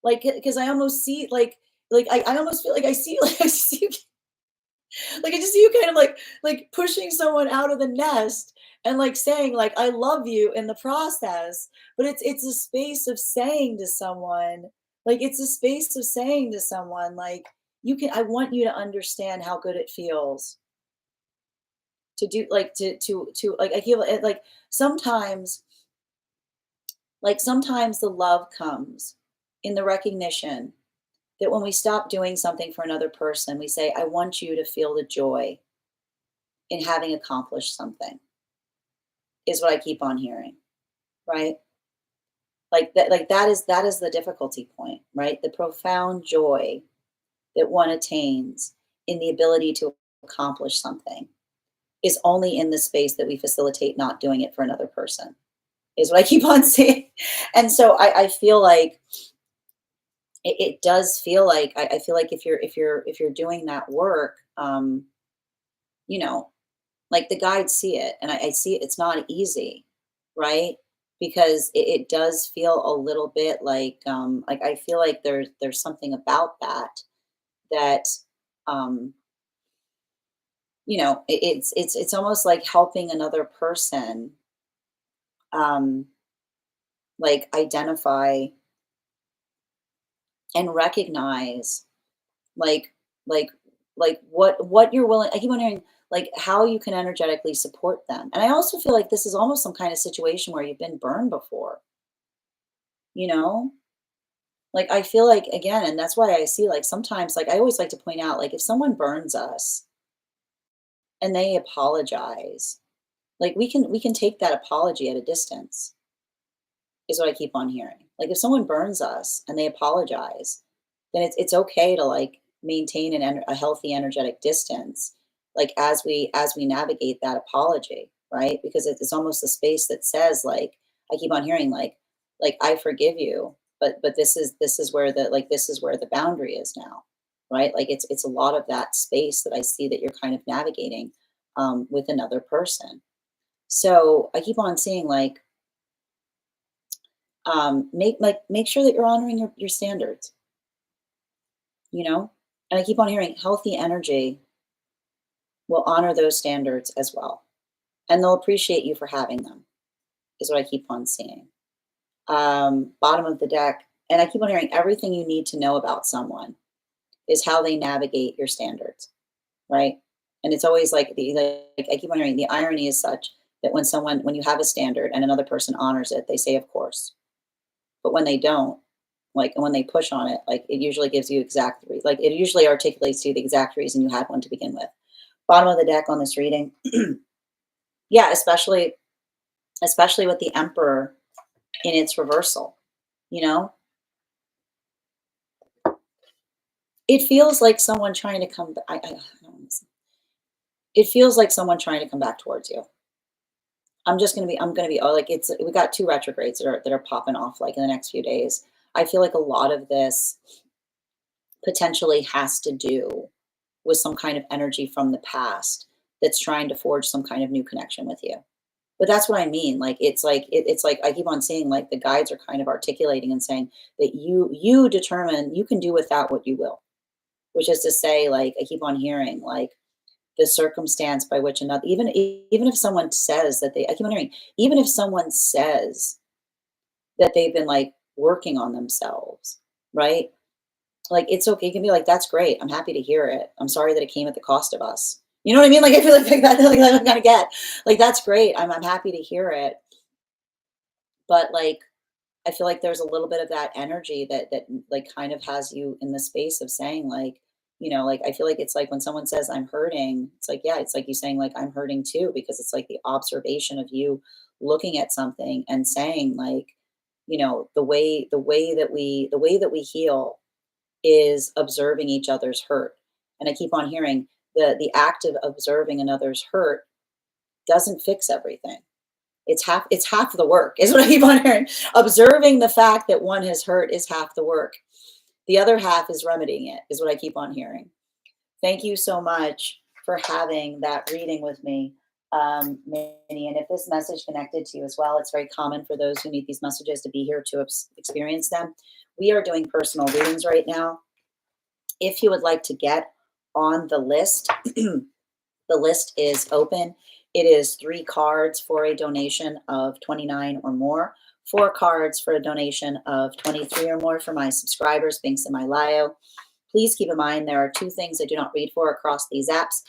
like because I almost see like I almost feel like I see like I see you like I just see you kind of like pushing someone out of the nest and like saying like I love you in the process. But it's a space of saying to someone, like it's a space of saying to someone like you can I want you to understand how good it feels to do like to like I feel like sometimes sometimes the love comes in the recognition that when we stop doing something for another person, we say, I want you to feel the joy in having accomplished something, is what I keep on hearing, right? Like that is the difficulty point, right? The profound joy that one attains in the ability to accomplish something is only in the space that we facilitate not doing it for another person, is what I keep on saying. And so I feel like it does feel like I feel like if you're doing that work, you know, like the guides see it, and I see it. It's not easy, right? Because it does feel a little bit like I feel like there's something about that that um, it's almost like helping another person um, like identify and recognize like like what you're willing. I keep wondering like how you can energetically support them. And I also feel like this is almost some kind of situation where you've been burned before, you know? Like I feel like again, and that's why I see like sometimes like I always like to point out like if someone burns us and they apologize, like we can take that apology at a distance, is what I keep on hearing. Like if someone burns us and they apologize, then it's okay to like maintain a healthy energetic distance, like as we navigate that apology, right? Because it's almost a space that says like I keep on hearing like I forgive you, but this is where this is where the boundary is now, right? Like it's a lot of that space that I see that you're kind of navigating with another person. So I keep on seeing like make sure that you're honoring your standards, you know? And I keep on hearing healthy energy will honor those standards as well. And they'll appreciate you for having them, is what I keep on seeing. Bottom of the deck. And I keep on hearing everything you need to know about someone is how they navigate your standards, right? And it's always like I keep on hearing the irony is such that when you have a standard and another person honors it, they say, of course. But when they don't, like, and when they push on it, like it usually gives you like it usually articulates to you the exact reason you had one to begin with. Bottom of the deck on this reading, yeah, especially with the Emperor in its reversal, you know, it feels like someone trying to come. I don't, it feels like someone trying to come back towards you. I'm gonna be oh like it's we got two retrogrades that are popping off like in the next few days. I feel like a lot of this potentially has to do with some kind of energy from the past that's trying to forge some kind of new connection with you. But that's what I mean. It's like I keep on saying, like, the guides are kind of articulating and saying that you determine, you can do without what you will, which is to say, like, I keep on hearing, like, the circumstance by which another, even if someone says that they, I keep on hearing, even if someone says that they've been, like, working on themselves, right? Like, it's okay. You can be like, "That's great. I'm happy to hear it. I'm sorry that it came at the cost of us." You know what I mean? Like, I feel like that, like, I'm gonna get, like, "That's great. I'm happy to hear it." But, like, I feel like there's a little bit of that energy that, like, kind of has you in the space of saying, like, like, I feel like it's like when someone says, "I'm hurting," it's like, yeah, it's like you saying, like, "I'm hurting too," because it's like the observation of you looking at something and saying, like, the way that we heal is observing each other's hurt. And I keep on hearing the act of observing another's hurt doesn't fix everything. It's half the work, is what I keep on hearing. Observing the fact that one has hurt is half the work. The other half is remedying it, is what I keep on hearing. Thank you so much for having that reading with me, Minnie. And if this message connected to you as well, it's very common for those who need these messages to be here to experience them. We are doing personal readings right now. If you would like to get on the list, the list is open. It is 3 cards for a donation of 29 or more, 4 cards for a donation of 23 or more for my subscribers, links in my bio. Please keep in mind there are 2 things I do not read for across these apps: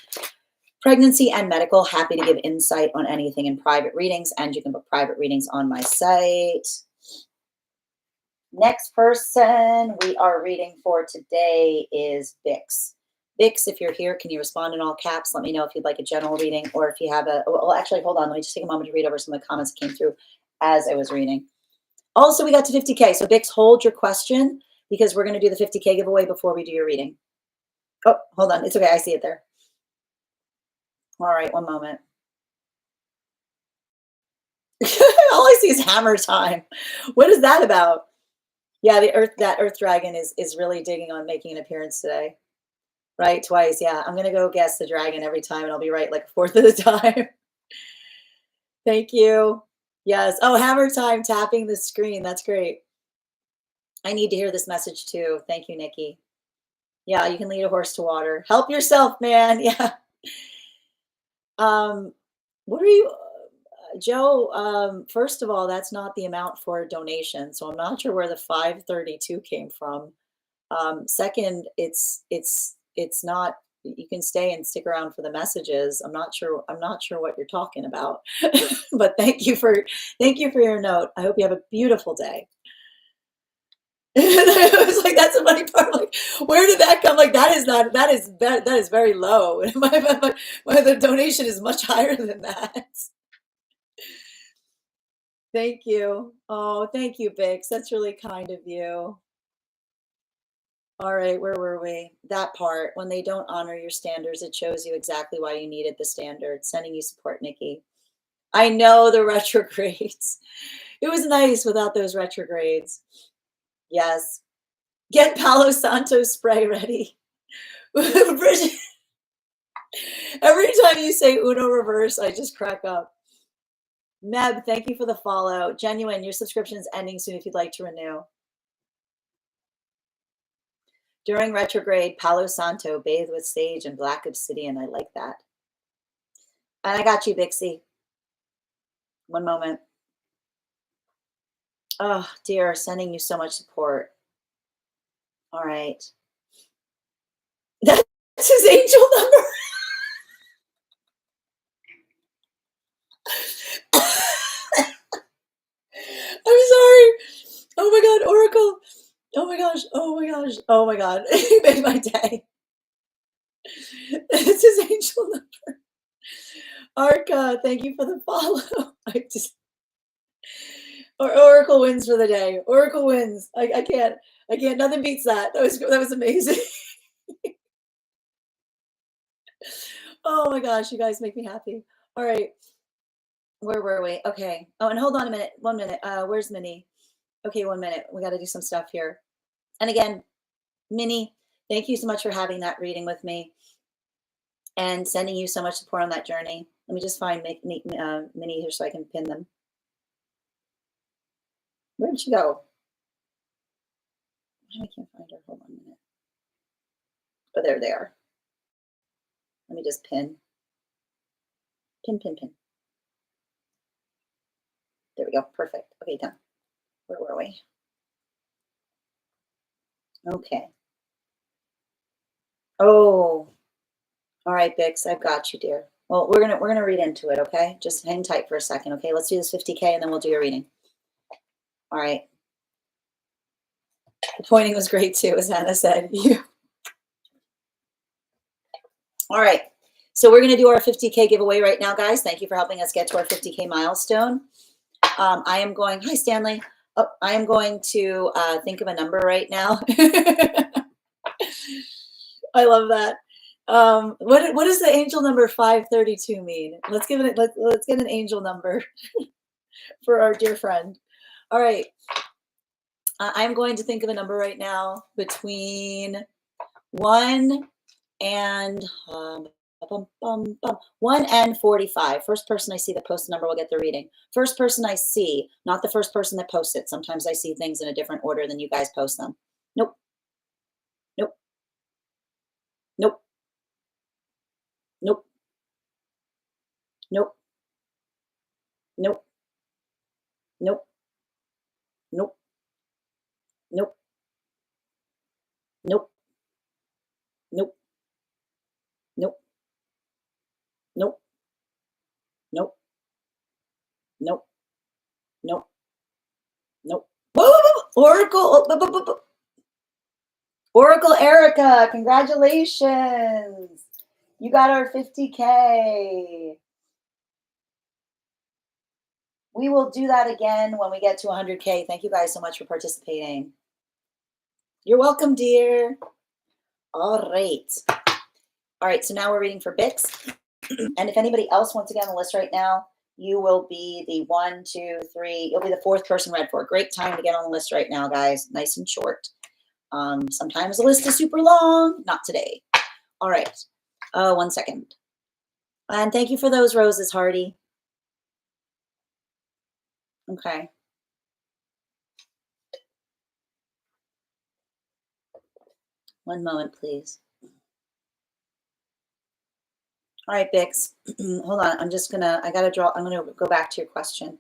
pregnancy and medical. Happy to give insight on anything in private readings, and you can book private readings on my site. Next person we are reading for today is Vix. Vix, if you're here, can you respond in all caps? Let me know if you'd like a general reading, or if you have well, actually, hold on. Let me just take a moment to read over some of the comments that came through as I was reading. Also, we got to 50K. So Vix, hold your question because we're going to do the 50K giveaway before we do your reading. Oh, hold on. It's okay. I see it there. All right. One moment. All I see is hammer time. What is that about? Yeah, that earth dragon is really digging on making an appearance today. Right, twice, yeah. I'm gonna go guess the dragon every time, and I'll be right like a fourth of the time. Thank you. Yes. Oh, hammer time, tapping the screen. That's great. I need to hear this message too. Thank you, Nikki. Yeah, you can lead a horse to water. Help yourself, man. Yeah. Um, what are you, Joe? First of all, that's not the amount for a donation, so I'm not sure where the 532 came from. Second, it's not. You can stay and stick around for the messages. I'm not sure what you're talking about. But thank you for your note. I hope you have a beautiful day. I was like, that's the funny part. Like, where did that come? Like, that is very low. The donation is much higher than that. Thank you. Oh, thank you, Bix. That's really kind of you. All right, where were we? That part, when they don't honor your standards, it shows you exactly why you needed the standard. Sending you support, Nikki. I know the retrogrades. It was nice without those retrogrades. Yes. Get Palo Santo spray ready. Bridget, every time you say Uno reverse, I just crack up. Meb, thank you for the follow. Genuine, your subscription's ending soon if you'd like to renew. During retrograde, Palo Santo, bathe with sage and black obsidian. I like that. And I got you, Bixie. One moment. Oh, dear, sending you so much support. All right. That's his angel number. I'm sorry. Oh my God, Oracle. Oh my gosh. Oh my gosh. Oh my God. He made my day. It's his angel number. Arca, thank you for the follow. Oracle wins for the day. Oracle wins. I can't. Nothing beats that. That was amazing. Oh my gosh, you guys make me happy. All right. Where were we? Okay. Oh, and hold on a minute. 1 minute. Where's Minnie? Okay, 1 minute. We got to do some stuff here. And again, Minnie, Thank you so much for having that reading with me and sending you so much support on that journey. Let me just find Minnie here so I can pin them. Where did she go? I can't find her. Hold on a minute. Oh, there they are. Let me just pin. Pin, pin, pin. There we go. Perfect. Okay, done. Where were we? Okay. Oh, all right, Bix, I've got you, dear. Well, we're gonna read into it, okay? Just hang tight for a second, okay? Let's do this 50K and then we'll do your reading. All right. The pointing was great too, as Hannah said. All right. So we're gonna do our 50K giveaway right now, guys. Thank you for helping us get to our 50K milestone. I am going, hi Stanley. Oh, I am going to think of a number right now. I love that. What does the angel number 532 mean? Let's give it. Let's get an angel number for our dear friend. All right. I'm going to think of a number right now between 1 and 1 and 45. First person I see that posts a number will get the reading. First person I see, not the first person that posts it. Sometimes I see things in a different order than you guys post them. Nope. Nope. Nope. Nope. Nope. Nope. Nope. Nope. Nope. Nope. Nope. Nope. Nope. Nope. Nope. Nope. Nope. Oracle. Oracle Erica, congratulations. You got our 50K. We will do that again when we get to 100K. Thank you guys so much for participating. You're welcome, dear. All right. All right, so now we're reading for Bix. And if anybody else wants to get on the list right now, you will be the 1, 2, 3. You'll be the 4th person read for. Great time to get on the list right now, guys. Nice and short. Sometimes the list is super long. Not today. All right. 1 second. And thank you for those roses, Hardy. Okay. One moment, please. All right, Bix. Hold on. I'm going to go back to your question.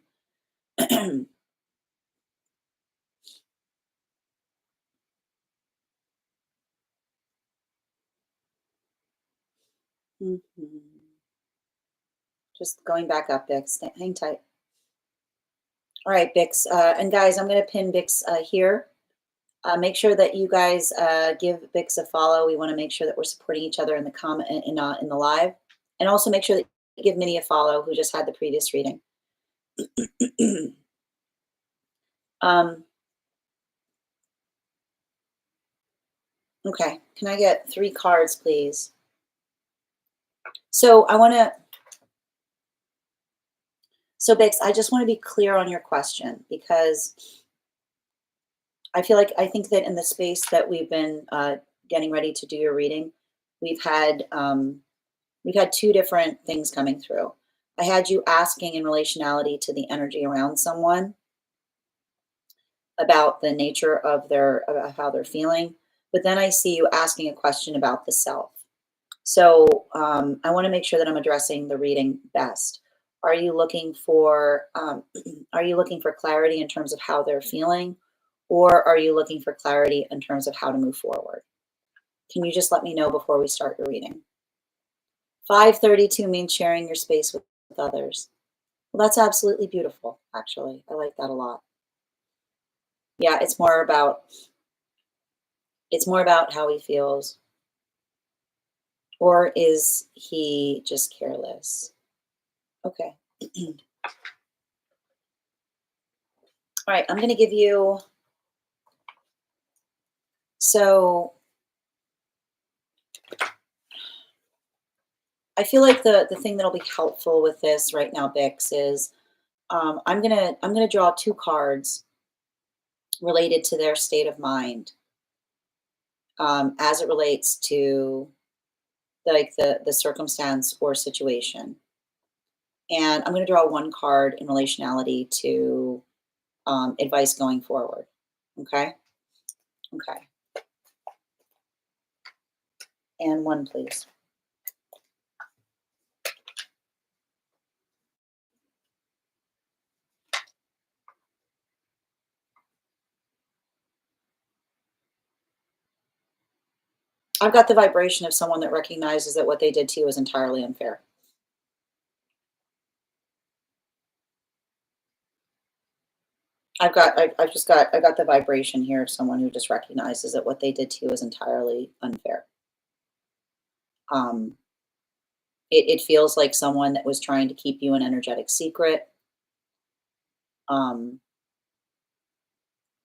Just going back up, Bix. Hang tight. All right, Bix. And guys, I'm going to pin Bix here. Make sure that you guys give Bix a follow. We want to make sure that we're supporting each other in the comment in the live, and also make sure that you give Minnie a follow, who just had the previous reading. Okay, can I get 3 cards, please? So Bix, I just want to be clear on your question, because I think that in the space that we've been getting ready to do your reading, we've had 2 different things coming through. I had you asking in relationality to the energy around someone about the nature of how they're feeling, but then I see you asking a question about the self. So I want to make sure that I'm addressing the reading best. Are you looking for clarity in terms of how they're feeling, or are you looking for clarity in terms of how to move forward? Can you just let me know before we start your reading? 532 means sharing your space with others. Well, that's absolutely beautiful, actually. I like that a lot. Yeah, it's more about how he feels. Or is he just careless? Okay. All right, I'm going to give you, so I feel like the thing that'll be helpful with this right now, Bix, is I'm gonna draw 2 cards related to their state of mind. as it relates to like the circumstance or situation. And I'm going to draw one card in relationality to advice going forward. Okay. Okay. And one, please. I've got the vibration of someone that recognizes that what they did to you is entirely unfair. I got the vibration here of someone who just recognizes that what they did to you is entirely unfair. Um, it feels like someone that was trying to keep you an energetic secret. Um,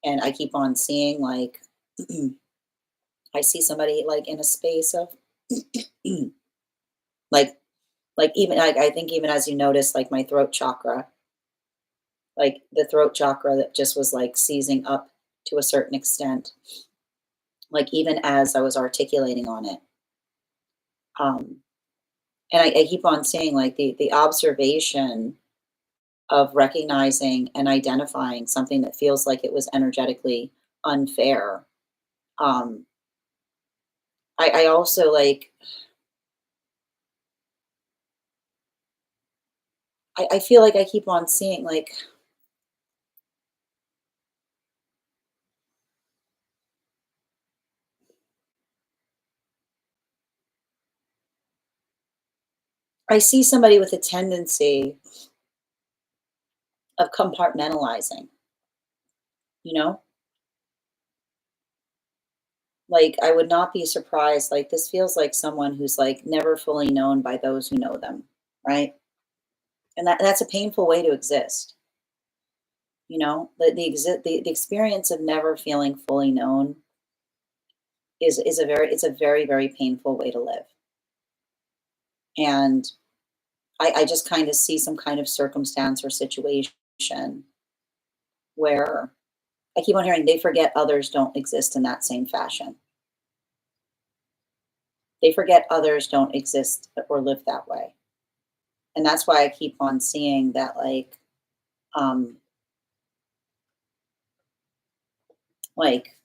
and I keep on seeing like I see somebody like in a space of like even like I think even as you notice like my throat chakra, like the throat chakra that just was like seizing up to a certain extent, like even as I was articulating on it. Um, and I keep on saying like the observation of recognizing and identifying something that feels like it was energetically unfair. Um, I also like I feel like I keep on seeing like I see somebody with a tendency of compartmentalizing, you know? Like, I would not be surprised, like, this feels like someone who's, like, never fully known by those who know them, right? And that's a painful way to exist, you know? The experience of never feeling fully known is a very it's a very, very painful way to live. And I just kind of see some kind of circumstance or situation where I keep on hearing they forget others don't exist in that same fashion. They forget others don't exist or live that way. And that's why I keep on seeing that um like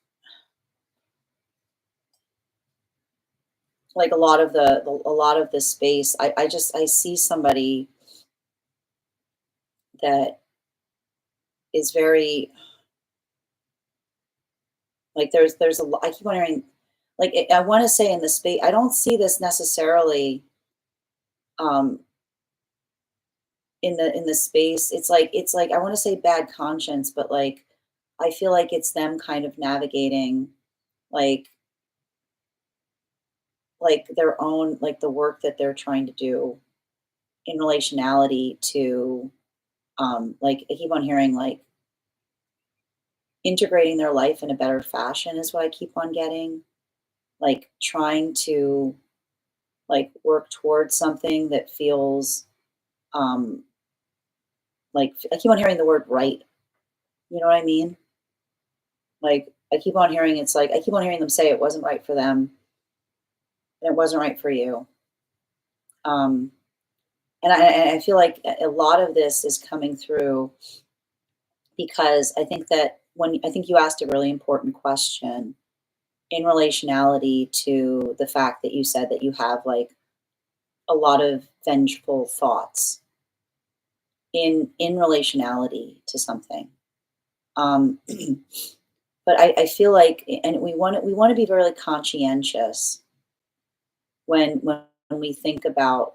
like a lot of a lot of this space I just I see somebody that is very like I keep on hearing like I want to say in the space I don't see this necessarily um in the space it's like I want to say bad conscience but like I feel like it's them kind of navigating like their own like the work that they're trying to do in relationality to like I keep on hearing like integrating their life in a better fashion is what I keep on getting. Like trying to like work towards something that feels um like I keep on hearing the word right. You know what I mean? Like I keep on hearing it's like I keep on hearing them say it wasn't right for them and it wasn't right for you. Um and I feel like a lot of this is coming through because I think that when I think you asked a really important question in relationality to the fact that you said that you have like a lot of vengeful thoughts in relationality to something. Um, but I feel like, and we want to be very conscientious when we think about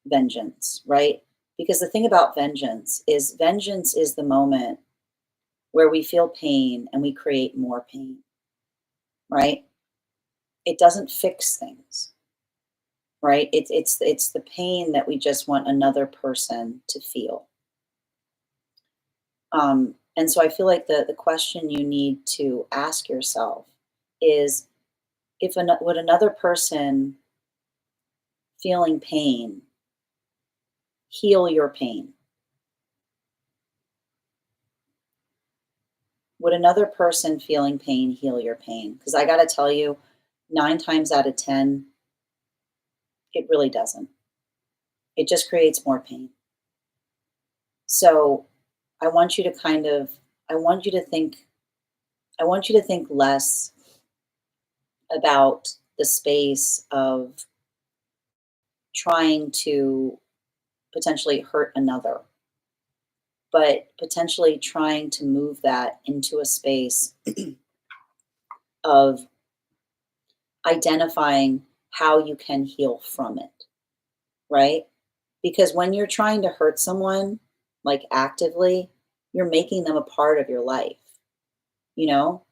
vengeance, right? Because the thing about vengeance is the moment where we feel pain and we create more pain, right? It doesn't fix things, right? It's the pain that we just want another person to feel. And so I feel like the question you need to ask yourself is if would another person feeling pain heal your pain? would another person feeling pain heal your pain? Because I got to tell you, 9 times out of 10, it really doesn't. It just creates more pain. So I want you to kind of, I want you to think, I want you to think less about the space of trying to potentially hurt another, but potentially trying to move that into a space of identifying how you can heal from it, right? Because when you're trying to hurt someone, like actively, you're making them a part of your life, you know?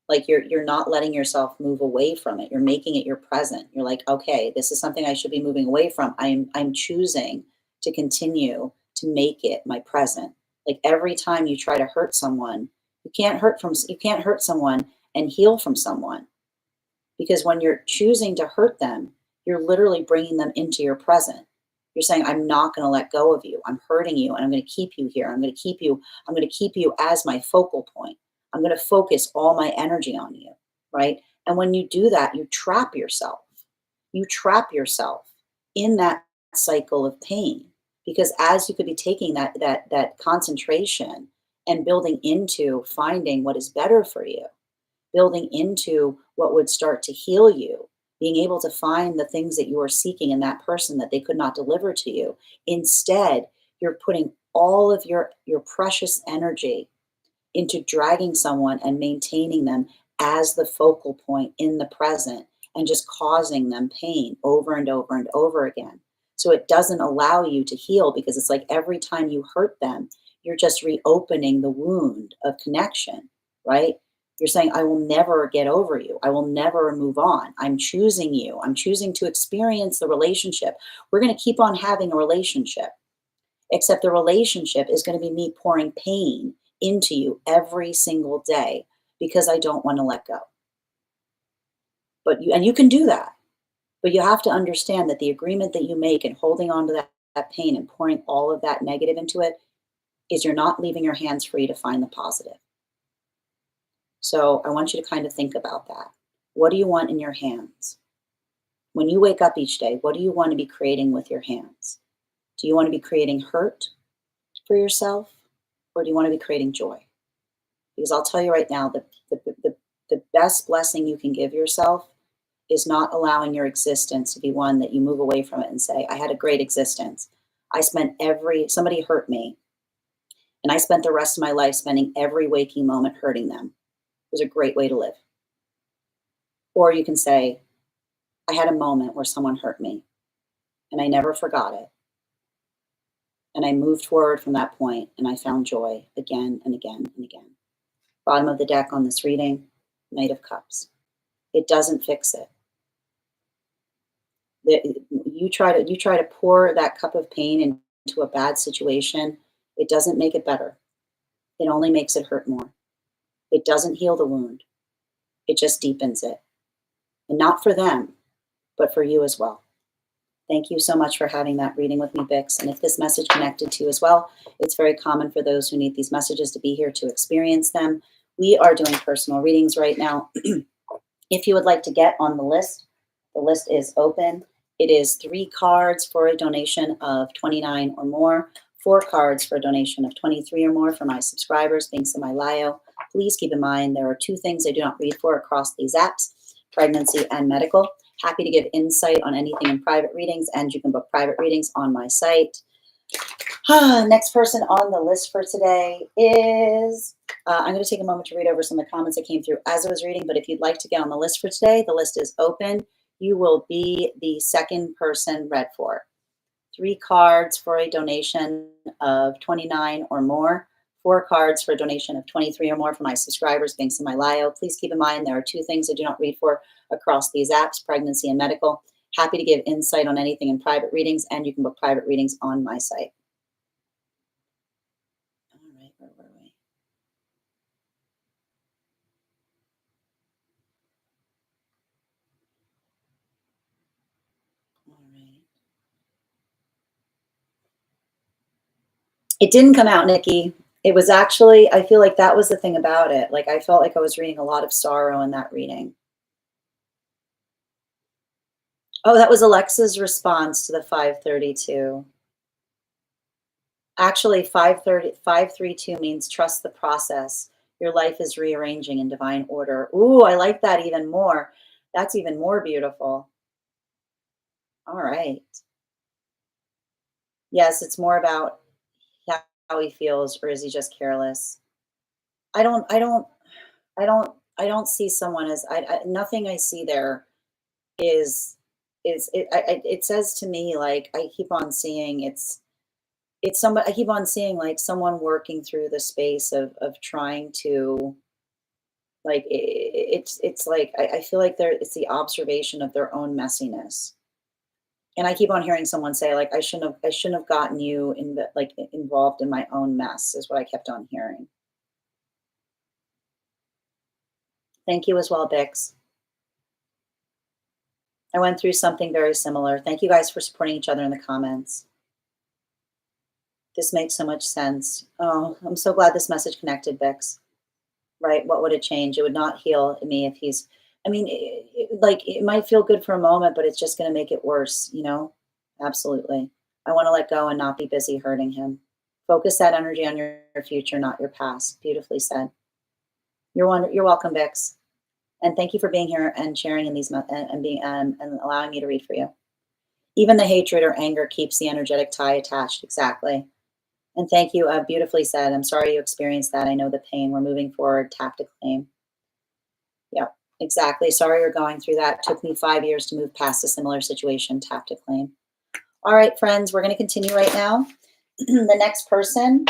Like you're not letting yourself move away from it. You're making it your present. You're like, okay, this is something I should be moving away from. I'm choosing to continue to make it my present. Like every time you try to hurt someone, you can't hurt someone and heal from someone, because when you're choosing to hurt them, you're literally bringing them into your present. You're saying, I'm not going to let go of you. I'm hurting you and I'm going to keep you here. I'm going to keep you as my focal point. I'm going to focus all my energy on you, right? And when you do that, you trap yourself. You trap yourself in that cycle of pain, because as you could be taking that concentration and building into finding what is better for you, building into what would start to heal you, being able to find the things that you are seeking in that person that they could not deliver to you. Instead, you're putting all of your precious energy into dragging someone and maintaining them as the focal point in the present, and just causing them pain over and over and over again. So it doesn't allow you to heal, because it's like every time you hurt them, you're just reopening the wound of connection, right? You're saying, I will never get over you. I will never move on. I'm choosing you. I'm choosing to experience the relationship. We're going to keep on having a relationship, except the relationship is going to be me pouring pain into you every single day because I don't want to let go. And you can do that, but you have to understand that the agreement that you make and holding on to that pain and pouring all of that negative into it is you're not leaving your hands free to find the positive. So I want you to kind of think about that. What do you want in your hands? When you wake up each day, what do you want to be creating with your hands? Do you want to be creating hurt for yourself, or do you want to be creating joy? Because I'll tell you right now, the best blessing you can give yourself is not allowing your existence to be one that you move away from it and say, I had a great existence. Somebody hurt me, and I spent the rest of my life spending every waking moment hurting them. It was a great way to live. Or you can say, I had a moment where someone hurt me and I never forgot it. And I moved forward from that point and I found joy again and again and again. Bottom of the deck on this reading, Knight of Cups. It doesn't fix it. You try to pour that cup of pain into a bad situation. It doesn't make it better. It only makes it hurt more. It doesn't heal the wound. It just deepens it. And not for them, but for you as well. Thank you so much for having that reading with me, Bix. And if this message connected to you as well, it's very common for those who need these messages to be here to experience them. We are doing personal readings right now. If you would like to get on the list is open. It is 3 cards for a donation of $29 or more, 4 cards for a donation of $23 or more for my subscribers, links in my bio. Please keep in mind there are 2 things I do not read for across these apps: pregnancy and medical. Happy to give insight on anything in private readings, and you can book private readings on my site. Next person on the list for today is, I'm going to take a moment to read over some of the comments that came through as I was reading, but if you'd like to get on the list for today, the list is open. You will be the second person read for. 3 cards for a donation of $29 or more, 4 cards for a donation of $23 or more for my subscribers, links in my bio. Please keep in mind there are 2 things I do not read for across these apps: pregnancy and medical. Happy to give insight on anything in private readings, and you can book private readings on my site. All right, where were we? All right. It didn't come out, Nikki. It was actually, I feel like that was the thing about it. Like, I felt like I was reading a lot of sorrow in that reading. Oh, that was Alexa's response to the 532. Actually, 532 means trust the process. Your life is rearranging in divine order. Ooh, I like that even more. That's even more beautiful. All right. Yes, it's more about how he feels, or is he just careless? I don't, I don't, I don't see someone as nothing I see there is it says to me, like, I keep on seeing it's somebody, I keep on seeing like someone working through the space of trying to, like, it's like I feel like it's the observation of their own messiness. And I keep on hearing someone say, like, I shouldn't have gotten you in the, like, involved in my own mess, is what I kept on hearing. Thank you as well, Bix. I went through something very similar. Thank you guys for supporting each other in the comments. This makes so much sense. Oh, I'm so glad this message connected, Bix. Right? What would it change? It would not heal me if he's, I mean, like, it might feel good for a moment, but it's just going to make it worse, you know? Absolutely. I want to let go and not be busy hurting him. Focus that energy on your future, not your past. Beautifully said. You're welcome, Vix. And thank you for being here and sharing in these and being and allowing me to read for you. Even the hatred or anger keeps the energetic tie attached. Exactly. And thank you. Beautifully said. I'm sorry you experienced that. I know the pain. We're moving forward. Tap to claim. Yep. Exactly. Sorry you're going through that. Took me 5 years to move past a similar situation. Tap to claim. All right, friends. We're going to continue right now. The next person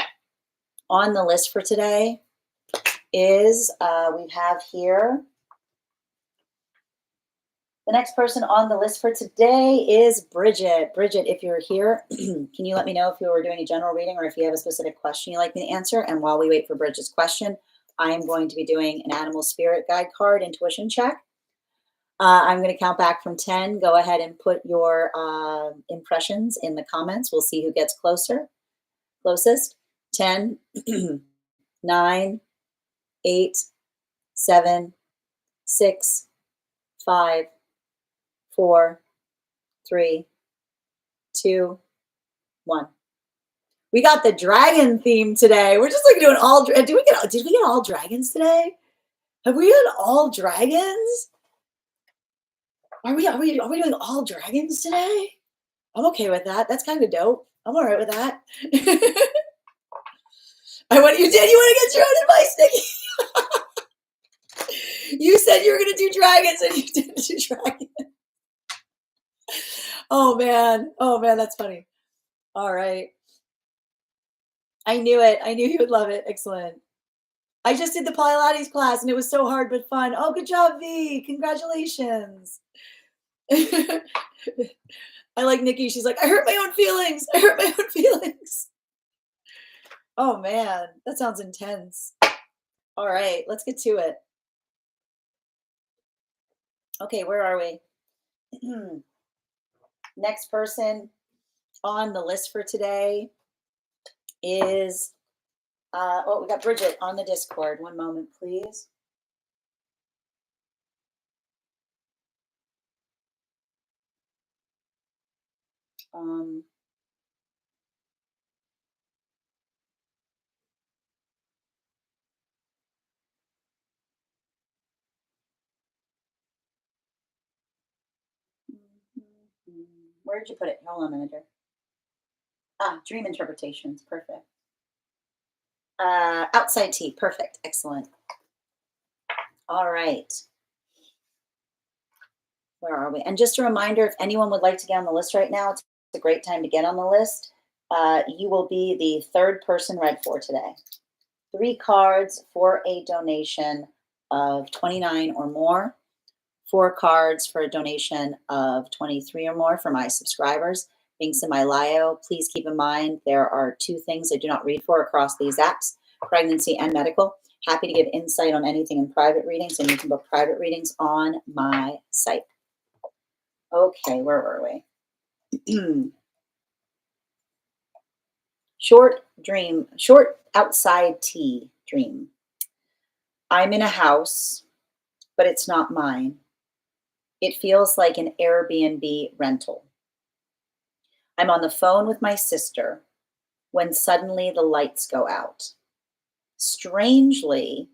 on the list for today is we have here. The next person on the list for today is Bridget. Bridget, if you're here, can you let me know if you were doing a general reading or if you have a specific question you'd like me to answer? And while we wait for Bridget's question, I am going to be doing an animal spirit guide card intuition check. I'm going to count back from 10. Go ahead and put your impressions in the comments. We'll see who gets closest. 10, 9, 8, 7, 6, 5, 4, 3, 2, 1. We got the dragon theme today. We're just like doing all. Did we get all dragons today? Have we done all dragons? Are we doing all dragons today? I'm okay with that. That's kind of dope. I'm all right with that. You want to get your own advice, Nikki? You said you were going to do dragons and you didn't do dragons. Oh man, that's funny. All right. I knew it. I knew you would love it. Excellent. I just did the Pilates class and it was so hard but fun. Oh, good job, V. Congratulations. I like Nikki. She's like, I hurt my own feelings. I hurt my own feelings. Oh man, that sounds intense. All right, let's get to it. Okay, where are we? Next person on the list for today is, we got Bridget on the Discord. One moment, please. Where did you put it? Hold on a minute. Dream interpretations. Perfect. Outside tea. Perfect. Excellent. All right. Where are we? And just a reminder, if anyone would like to get on the list right now, it's a great time to get on the list. You will be the third person read for today. 3 cards for a donation of 29 or more. 4 cards for a donation of 23 or more for my subscribers. Links in my bio. Please keep in mind there are 2 things I do not read for across these apps: pregnancy and medical. Happy to give insight on anything in private readings, and you can book private readings on my site. Okay, where were we? Short Outside tea dream. I'm in a house, but it's not mine. It feels like an Airbnb rental. I'm on the phone with my sister when suddenly the lights go out. Strangely,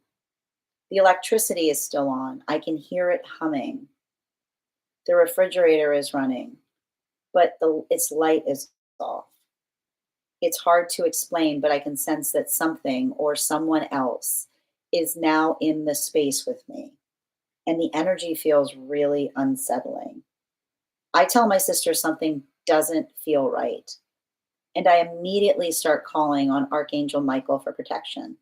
the electricity is still on. I can hear it humming. The refrigerator is running, but its light is off. It's hard to explain, but I can sense that something or someone else is now in the space with me. And the energy feels really unsettling. I tell my sister something doesn't feel right. And I immediately start calling on Archangel Michael for protection.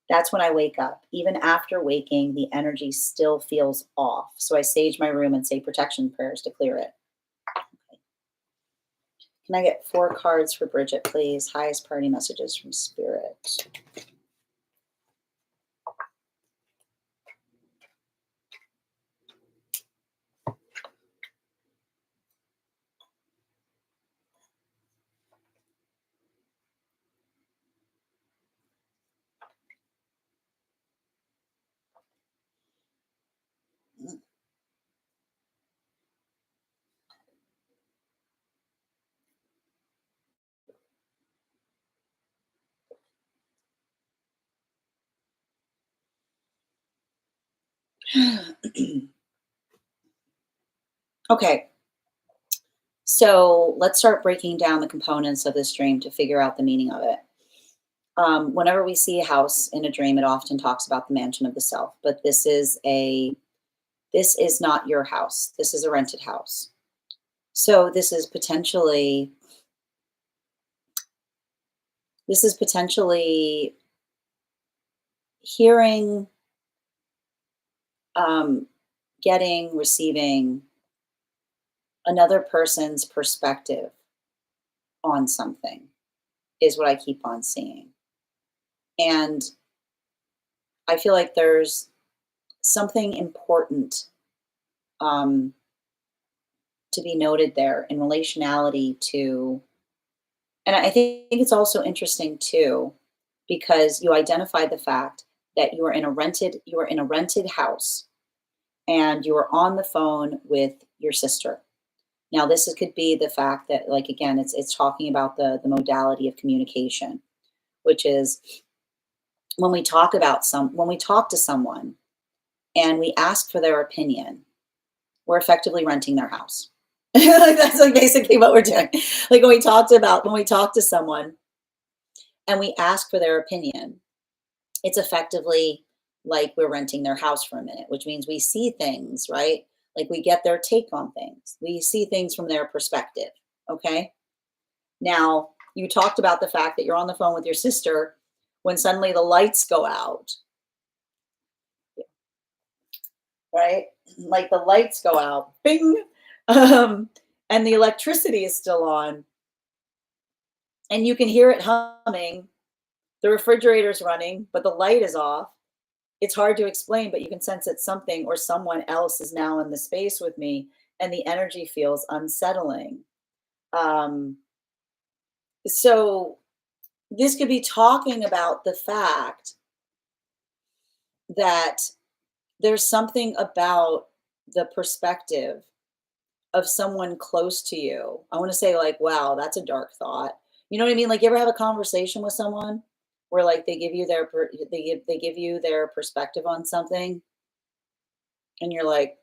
That's when I wake up. Even after waking, the energy still feels off. So I sage my room and say protection prayers to clear it. Can I get 4 cards for Bridget, please? Highest party messages from Spirit. Okay, so let's start breaking down the components of this dream to figure out the meaning of it. Whenever we see a house in a dream, it often talks about the mansion of the self, but this is not your house. This is a rented house. So this is potentially hearing, getting, receiving another person's perspective on something is what I keep on seeing. And I feel like there's something important um, to be noted there in relationality to, and I think it's also interesting too, because you identified the fact that you are in a rented house and you are on the phone with your sister. Now, could be the fact that, like, again, it's talking about the modality of communication, which is when we talk to someone and we ask for their opinion, we're effectively renting their house. Like, that's like basically what we're doing. Like when we talk to someone and we ask for their opinion, it's effectively like we're renting their house for a minute, which means we see things, right? Like we get their take on things. We see things from their perspective. Okay. Now, you talked about the fact that you're on the phone with your sister when suddenly the lights go out, right? Like the lights go out, bing, and the electricity is still on, and you can hear it humming. The refrigerator's running, but the light is off. It's hard to explain, but you can sense that something or someone else is now in the space with me, and the energy feels unsettling. Um, so this could be talking about the fact that there's something about the perspective of someone close to you. I want to say, like, wow, that's a dark thought. You know what I mean? Like, you ever have a conversation with someone where, like, they give you their perspective on something, and you're like,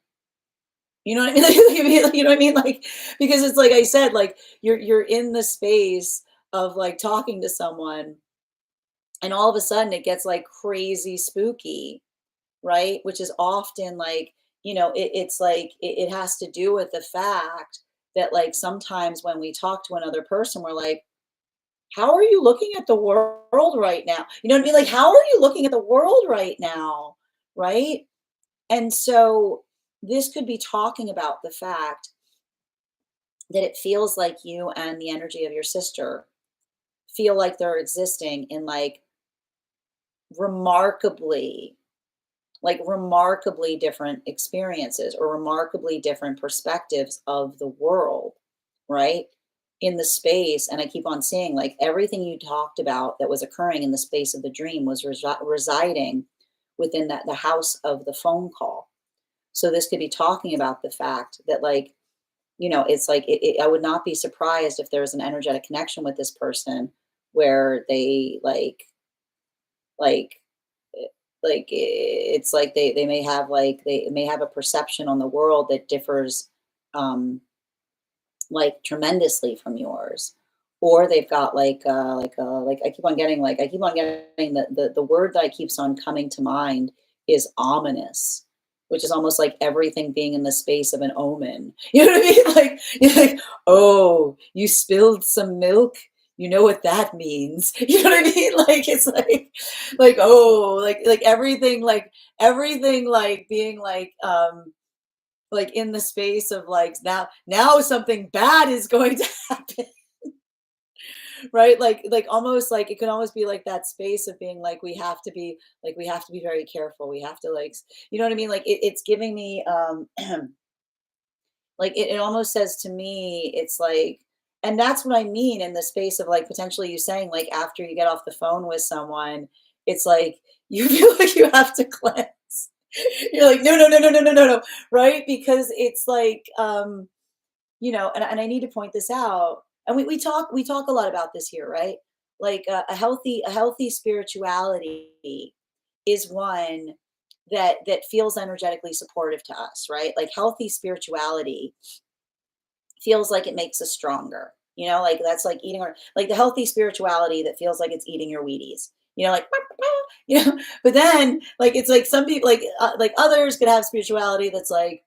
you know what I mean? You know what I mean? Like, because it's like I said, like, you're in the space of, like, talking to someone, and all of a sudden it gets like crazy spooky, right? Which is often like, it's like it has to do with the fact that, like, sometimes when we talk to another person, we're like, how are you looking at the world right now? You know what I mean? Like, how are you looking at the world right now? Right. And so this could be talking about the fact that it feels like you and the energy of your sister feel like they're existing in, like, remarkably remarkably different experiences or remarkably different perspectives of the world, right? in the space, and I keep on seeing like everything you talked about that was occurring in the space of the dream was residing within the house of the phone call. So this could be talking about the fact that like, it's like I would not be surprised if there was an energetic connection with this person where they like eh, it's like they may have a perception on the world that differs um like tremendously from yours, or they've got like I keep on getting the word that keeps on coming to mind is ominous, which is almost like everything being in the space of an omen. You know what I mean? Like you're like, oh, you spilled some milk. You know what that means. You know what I mean? Like it's like oh, like everything like being like in the space of like now something bad is going to happen. Right, like almost like it can almost be like that space of being like we have to be very careful, we have to you know what I mean, like it's giving me like it almost says to me it's like, and that's what I mean in the space of like potentially you saying like after you get off the phone with someone, it's like you feel like you have to cleanse. You're like, no, no, no, no, no, no, no, no, right? Because it's like, and I need to point this out. And we talk a lot about this here, right? Like a healthy spirituality is one that feels energetically supportive to us, right? Like healthy spirituality feels like it makes us stronger. Like that's like eating our like the healthy spirituality that feels like it's eating your Wheaties. Like but then like it's like some people like others could have spirituality that's like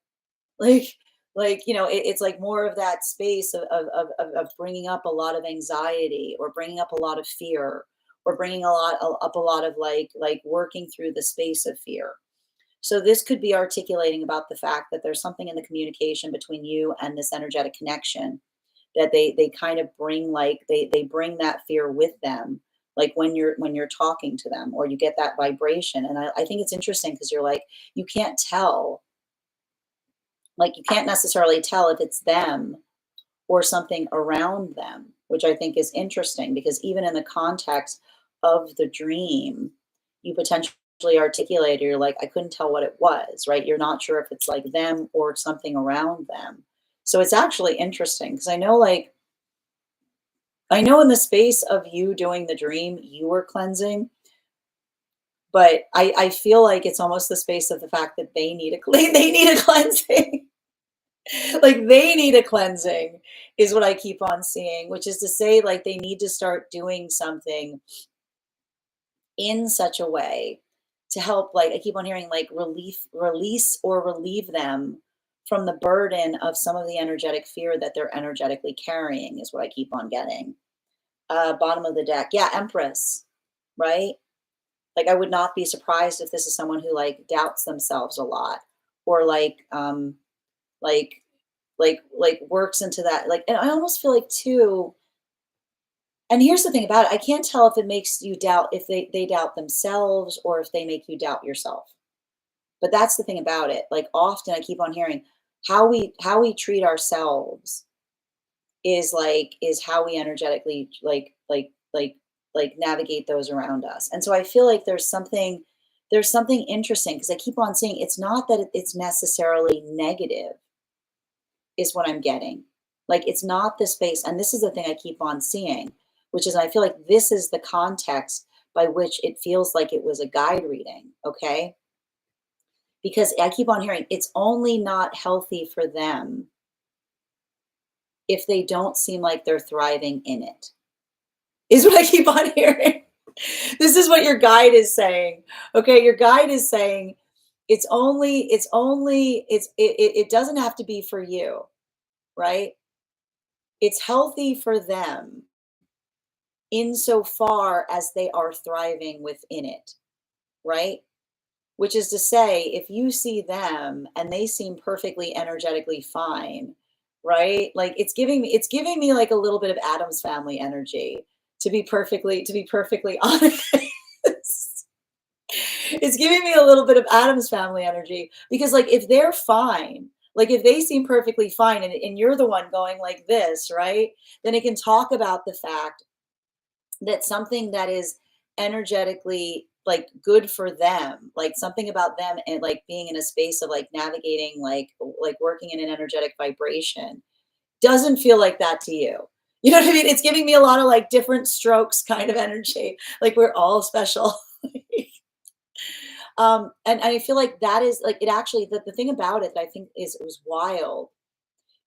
it's like more of that space of bringing up a lot of anxiety or bringing up a lot of fear or bringing up a lot of like working through the space of fear. So this could be articulating about the fact that there's something in the communication between you and this energetic connection that they kind of bring like they bring that fear with them, like when you're talking to them or you get that vibration. And I think it's interesting because you're like you can't tell, like you can't necessarily tell if it's them or something around them, which I think is interesting because even in the context of the dream, you potentially articulated, you're like, I couldn't tell what it was, right? You're not sure if it's like them or something around them. So it's actually interesting because I know in the space of you doing the dream, you were cleansing, but I feel like it's almost the space of the fact that they need a they need a cleansing. Like they need a cleansing is what I keep on seeing, which is to say like they need to start doing something in such a way to help, like I keep on hearing like release or relieve them from the burden of some of the energetic fear that they're energetically carrying is what I keep on getting. Bottom of the deck. Yeah, Empress, right? Like I would not be surprised if this is someone who like doubts themselves a lot or like like works into that like, and I almost feel like too, and here's the thing about it, I can't tell if it makes you doubt if they doubt themselves or if they make you doubt yourself. But that's the thing about it, like often I keep on hearing how we treat ourselves is how we energetically like navigate those around us. And so I feel like there's something interesting because I keep on saying it's not that it's necessarily negative is what I'm getting. Like it's not the space, and this is the thing I keep on seeing, which is I feel like this is the context by which it feels like it was a guide reading, okay? Because I keep on hearing it's only not healthy for them if they don't seem like they're thriving in it. Is what I keep on hearing. This is what your guide is saying. Okay, your guide is saying it doesn't have to be for you, right? It's healthy for them insofar as they are thriving within it, right? Which is to say, if you see them and they seem perfectly energetically fine, right? Like it's giving me like a little bit of Adam's family energy to be perfectly honest. It's giving me a little bit of Adam's family energy because like if they're fine, Like if they seem perfectly fine and you're the one going like this, right? Then it can talk about the fact that something that is energetically like good for them, like something about them and like being in a space of like navigating like working in an energetic vibration doesn't feel like that to you. You know what I mean? It's giving me a lot of like different strokes kind of energy. Like we're all special. And I feel like that is like it actually the thing about it that I think is it was wild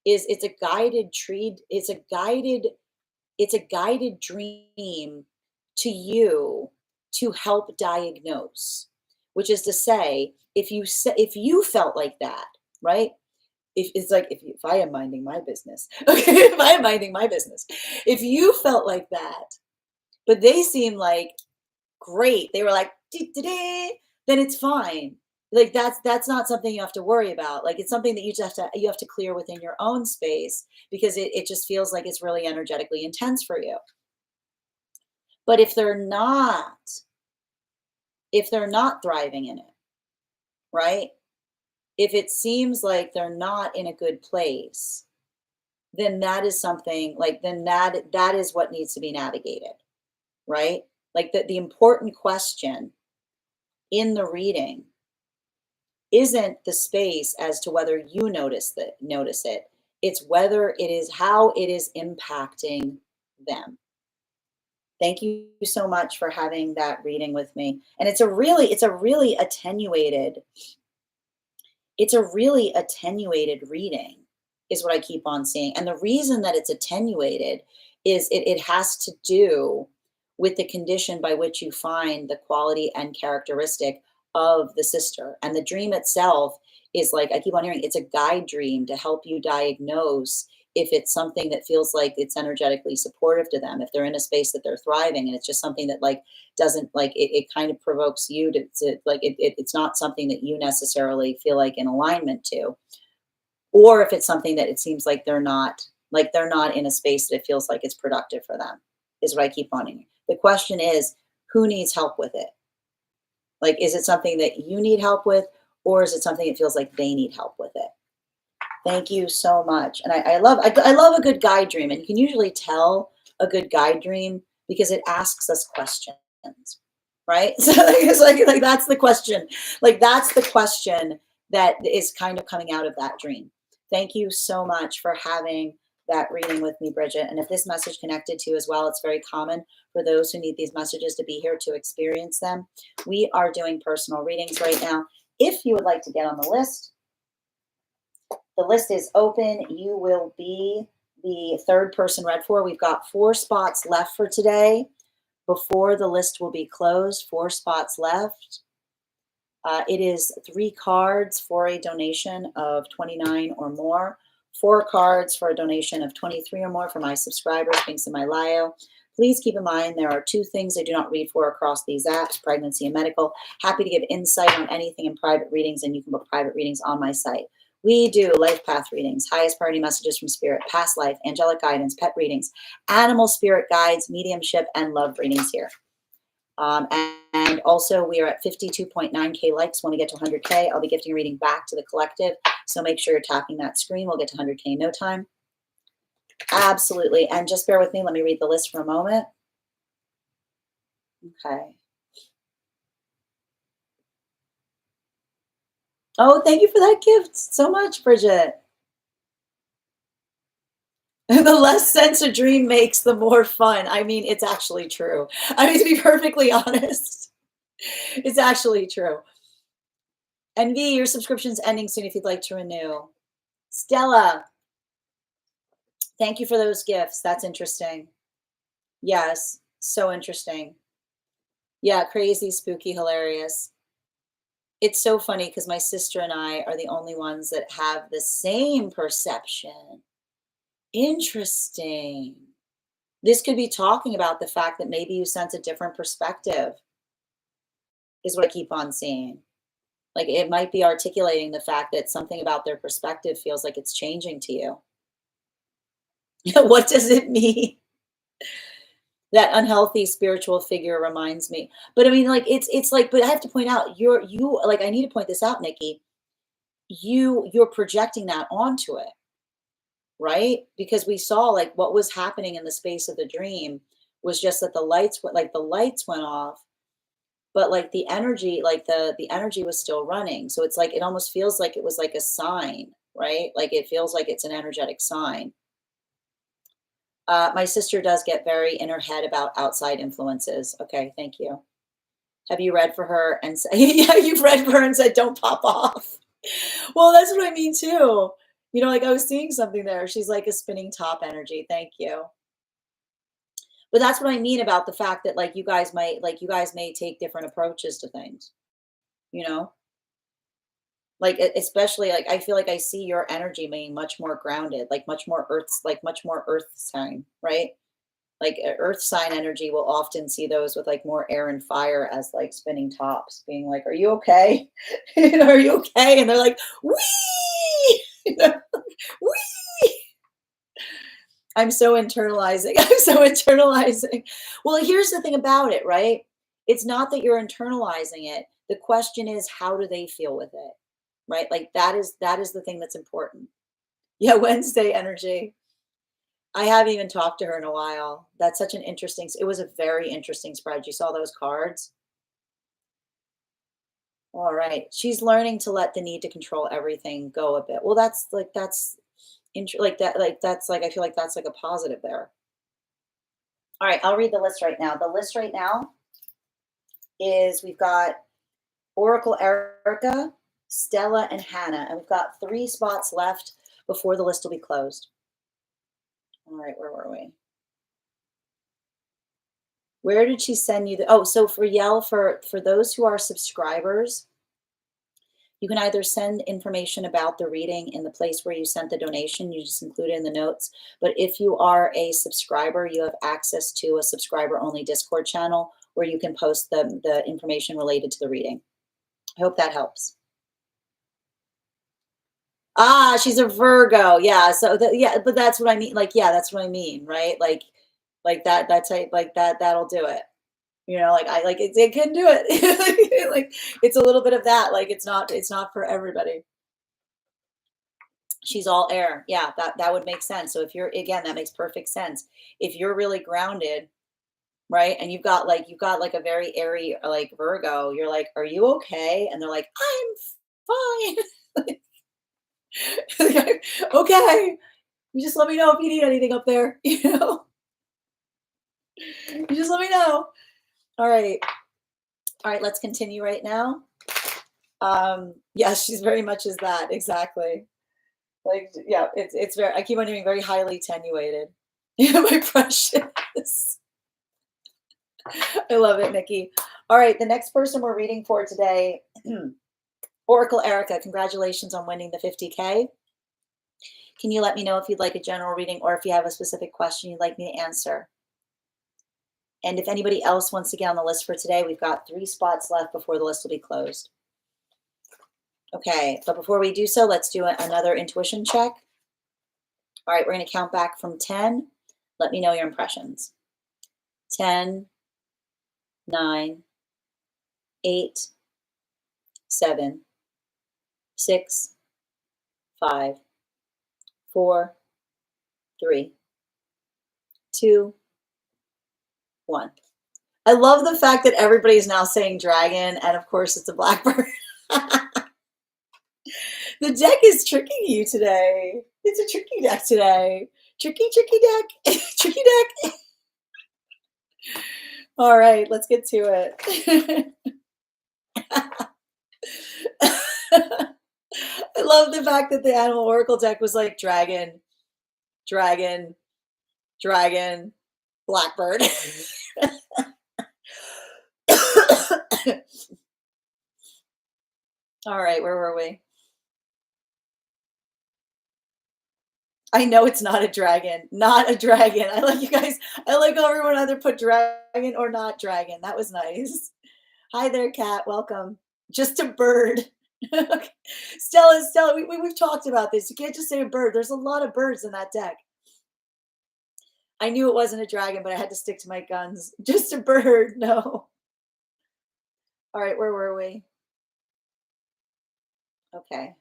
is it's a guided treat, it's a guided dream to you to help diagnose, which is to say, if you felt like that, right? If it's like if I am minding my business, okay, if I am minding my business, if you felt like that, but they seem like great, they were like "Dee-dee-dee," then it's fine. Like that's not something you have to worry about. Like it's something that you have to clear within your own space because it just feels like it's really energetically intense for you. But if they're not thriving in it, right? If it seems like they're not in a good place, then that is something like then that is what needs to be navigated, right? Like the important question in the reading isn't the space as to whether you notice it. It's whether it is how it is impacting them. Thank you so much for having that reading with me. And it's a really attenuated reading is what I keep on seeing. And the reason that it's attenuated is it has to do with the condition by which you find the quality and characteristic of the sister. And the dream itself is like, I keep on hearing it's a guide dream to help you diagnose if it's something that feels like it's energetically supportive to them, if they're in a space that they're thriving and it's just something that like doesn't like it kind of provokes you to like it's not something that you necessarily feel like in alignment to, or if it's something that it seems like they're not in a space that it feels like it's productive for them is what I keep on hearing. The question is who needs help with it? Like is it something that you need help with, or is it something that feels like they need help with it? Thank you so much. And I love a good guide dream, and you can usually tell a good guide dream because it asks us questions, right? So it's like that's the question. Like that's the question that is kind of coming out of that dream. Thank you so much for having that reading with me, Bridget. And if this message connected to you as well, it's very common for those who need these messages to be here to experience them. We are doing personal readings right now. If you would like to get on the list is open. You will be the third person read for. We've got 4 spots left for today before the list will be closed. 4 spots left. It is 3 cards for a donation of $29 or more. 4 cards for a donation of $23 or more for my subscribers. Links in my bio. Please keep in mind there are 2 things I do not read for across these apps, pregnancy and medical. Happy to give insight on anything in private readings, and you can book private readings on my site. We do life path readings, highest priority messages from spirit, past life, angelic guidance, pet readings, animal spirit guides, mediumship, and love readings here. And also we are at 52.9K likes. When we get to 100K, I'll be gifting a reading back to the collective. So make sure you're tapping that screen. We'll get to 100K in no time. Absolutely. And just bear with me. Let me read the list for a moment. Okay. Oh, thank you for that gift so much, Bridget. The less sense a dream makes, the more fun. I mean, it's actually true. I mean, to be perfectly honest, it's actually true. And V, your subscription's ending soon if you'd like to renew. Stella, thank you for those gifts. That's interesting. Yes, so interesting. Yeah, crazy, spooky, hilarious. It's so funny because my sister and I are the only ones that have the same perception. Interesting. This could be talking about the fact that maybe you sense a different perspective, is what I keep on seeing. Like it might be articulating the fact that something about their perspective feels like it's changing to you. What does it mean? That unhealthy spiritual figure reminds me. But I mean, like it's like, but I have to point out, you like I need to point this out, Nikki. you're projecting that onto it, right? Because we saw like what was happening in the space of the dream was just that the lights went off, but like the energy was still running. So it's like it almost feels like it was like a sign, right? Like it feels like it's an energetic sign. My sister does get very in her head about outside influences. Okay, thank you. Have you read for her and said, yeah, you've read for her and said, don't pop off. Well, that's what I mean too. You know, like I was seeing something there. She's like a spinning top energy. Thank you. But that's what I mean about the fact that you guys may take different approaches to things, you know? Like especially like I feel like I see your energy being much more grounded, like much more earth sign, right? Like earth sign energy will often see those with like more air and fire as like spinning tops, being like, "Are you okay? You know, are you okay?" And they're like, "Wee!" You know, "Wee!" I'm so internalizing. I'm so internalizing. Well, here's the thing about it, right? It's not that you're internalizing it. The question is, how do they feel with it? Right? Like that is the thing that's important. Yeah, Wednesday energy. I haven't even talked to her in a while. That's such an interesting it was a very interesting spread. You saw those cards? All right. She's learning to let the need to control everything go a bit. Well, that's that's like I feel like that's like a positive there. All right, I'll read the list right now. The list right now is we've got Oracle Erica, Stella, and Hannah, and we've got 3 spots left before the list will be closed. All right, where were we? Where did she send you the so for Yell, for those who are subscribers, you can either send information about the reading in the place where you sent the donation, you just include it in the notes. But if you are a subscriber, you have access to a subscriber only Discord channel where you can post the information related to the reading. I hope that helps. Ah, she's a Virgo. Yeah. So yeah, but that's what I mean. Like, yeah, that's what I mean, right? Like that type, like that'll do it. You know, like I like it can do it. Like it's a little bit of that. Like it's not for everybody. She's all air. Yeah, that would make sense. So if you're again, that makes perfect sense. If you're really grounded, right, and you've got like a very airy like Virgo, you're like, "Are you okay?" And they're like, "I'm fine." Like, okay, you just let me know if you need anything up there. You know, you just let me know. All right, all right. Let's continue right now. Yes, she's very much is that exactly. Like, yeah, it's very. I keep on hearing very highly attenuated. Yeah, my precious. I love it, Nikki. All right, the next person we're reading for today, Oracle Erica. Congratulations on winning the 50K. Can you let me know if you'd like a general reading or if you have a specific question you'd like me to answer? And if anybody else wants to get on the list for today, we've got 3 spots left before the list will be closed. Okay, but before we do so, let's do another intuition check. All right, we're going to count back from 10. Let me know your impressions. 10, 9, 8, 7, 6, 5, 4, 3, 2, 1. I love the fact that everybody's now saying dragon, and of course it's a blackbird. The deck is tricking you today. It's a tricky deck today. Tricky deck. Tricky deck. All right, let's get to it. I love the fact that the Animal Oracle deck was like dragon, dragon, dragon, blackbird. All right, where were we? I know it's not a dragon. Not a dragon. I like you guys. I like how everyone either put dragon or not dragon. That was nice. Hi there, Kat. Welcome. Just a bird. Okay. Stella, we've talked about this. You can't just say a bird. There's a lot of birds in that deck. I knew it wasn't a dragon, but I had to stick to my guns. Just a bird. No. All right, where were we? Okay.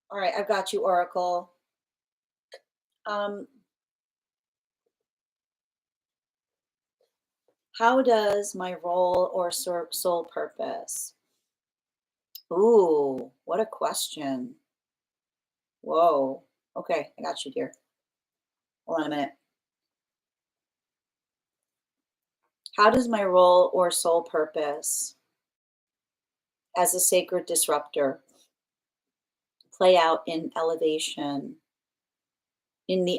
All right, I've got you, Oracle. Um, how does my role or soul purpose? Ooh, what a question. Whoa. Okay, I got you, dear. Hold on a minute. How does my role or soul purpose as a sacred disruptor play out in the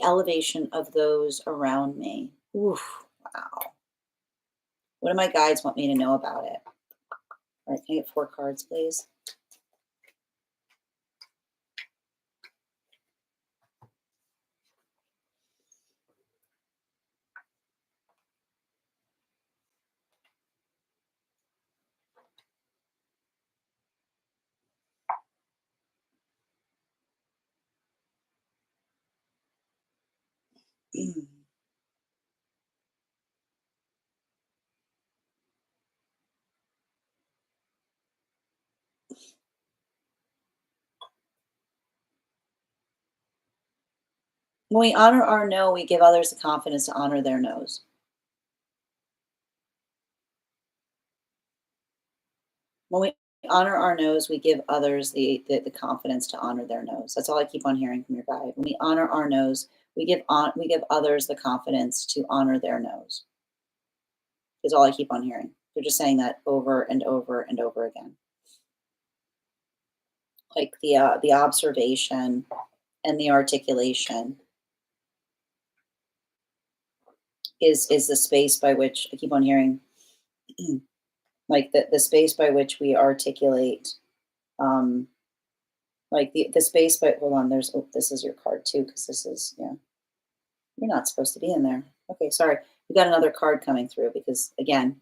elevation of those around me? Oof, wow. What do my guides want me to know about it? All right, can I get 4 cards, please? When we honor our no, we give others the confidence to honor their no's. When we honor our no's, we give others the confidence to honor their no's. That's all I keep on hearing from your guide. When we honor our no's, we give others the confidence to honor their no's. Is all I keep on hearing. They're just saying that over and over and over again. Like the observation and the articulation is the space by which I keep on hearing, like the space by which we articulate, um like the space by hold on, there's oh, this is your card too, because this is yeah, you're not supposed to be in there. Okay, sorry. We got another card coming through because again,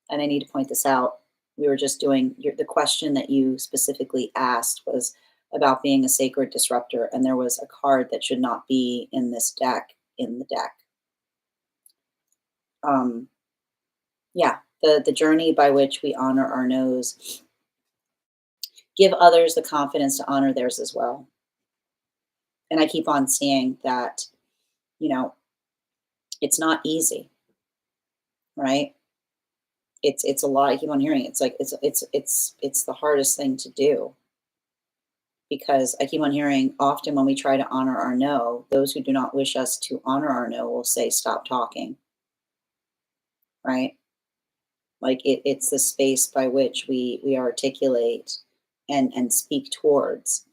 and I need to point this out. We were just doing the question that you specifically asked was about being a sacred disruptor, and there was a card that should not be in this deck in the deck. Um, yeah, the journey by which we honor our no's, give others the confidence to honor theirs as well. And I keep on seeing that, you know, it's not easy, right? It's a lot. I keep on hearing it's like it's the hardest thing to do because I keep on hearing often when we try to honor our no, those who do not wish us to honor our no will say stop talking, right? Like it's the space by which we articulate and speak towards,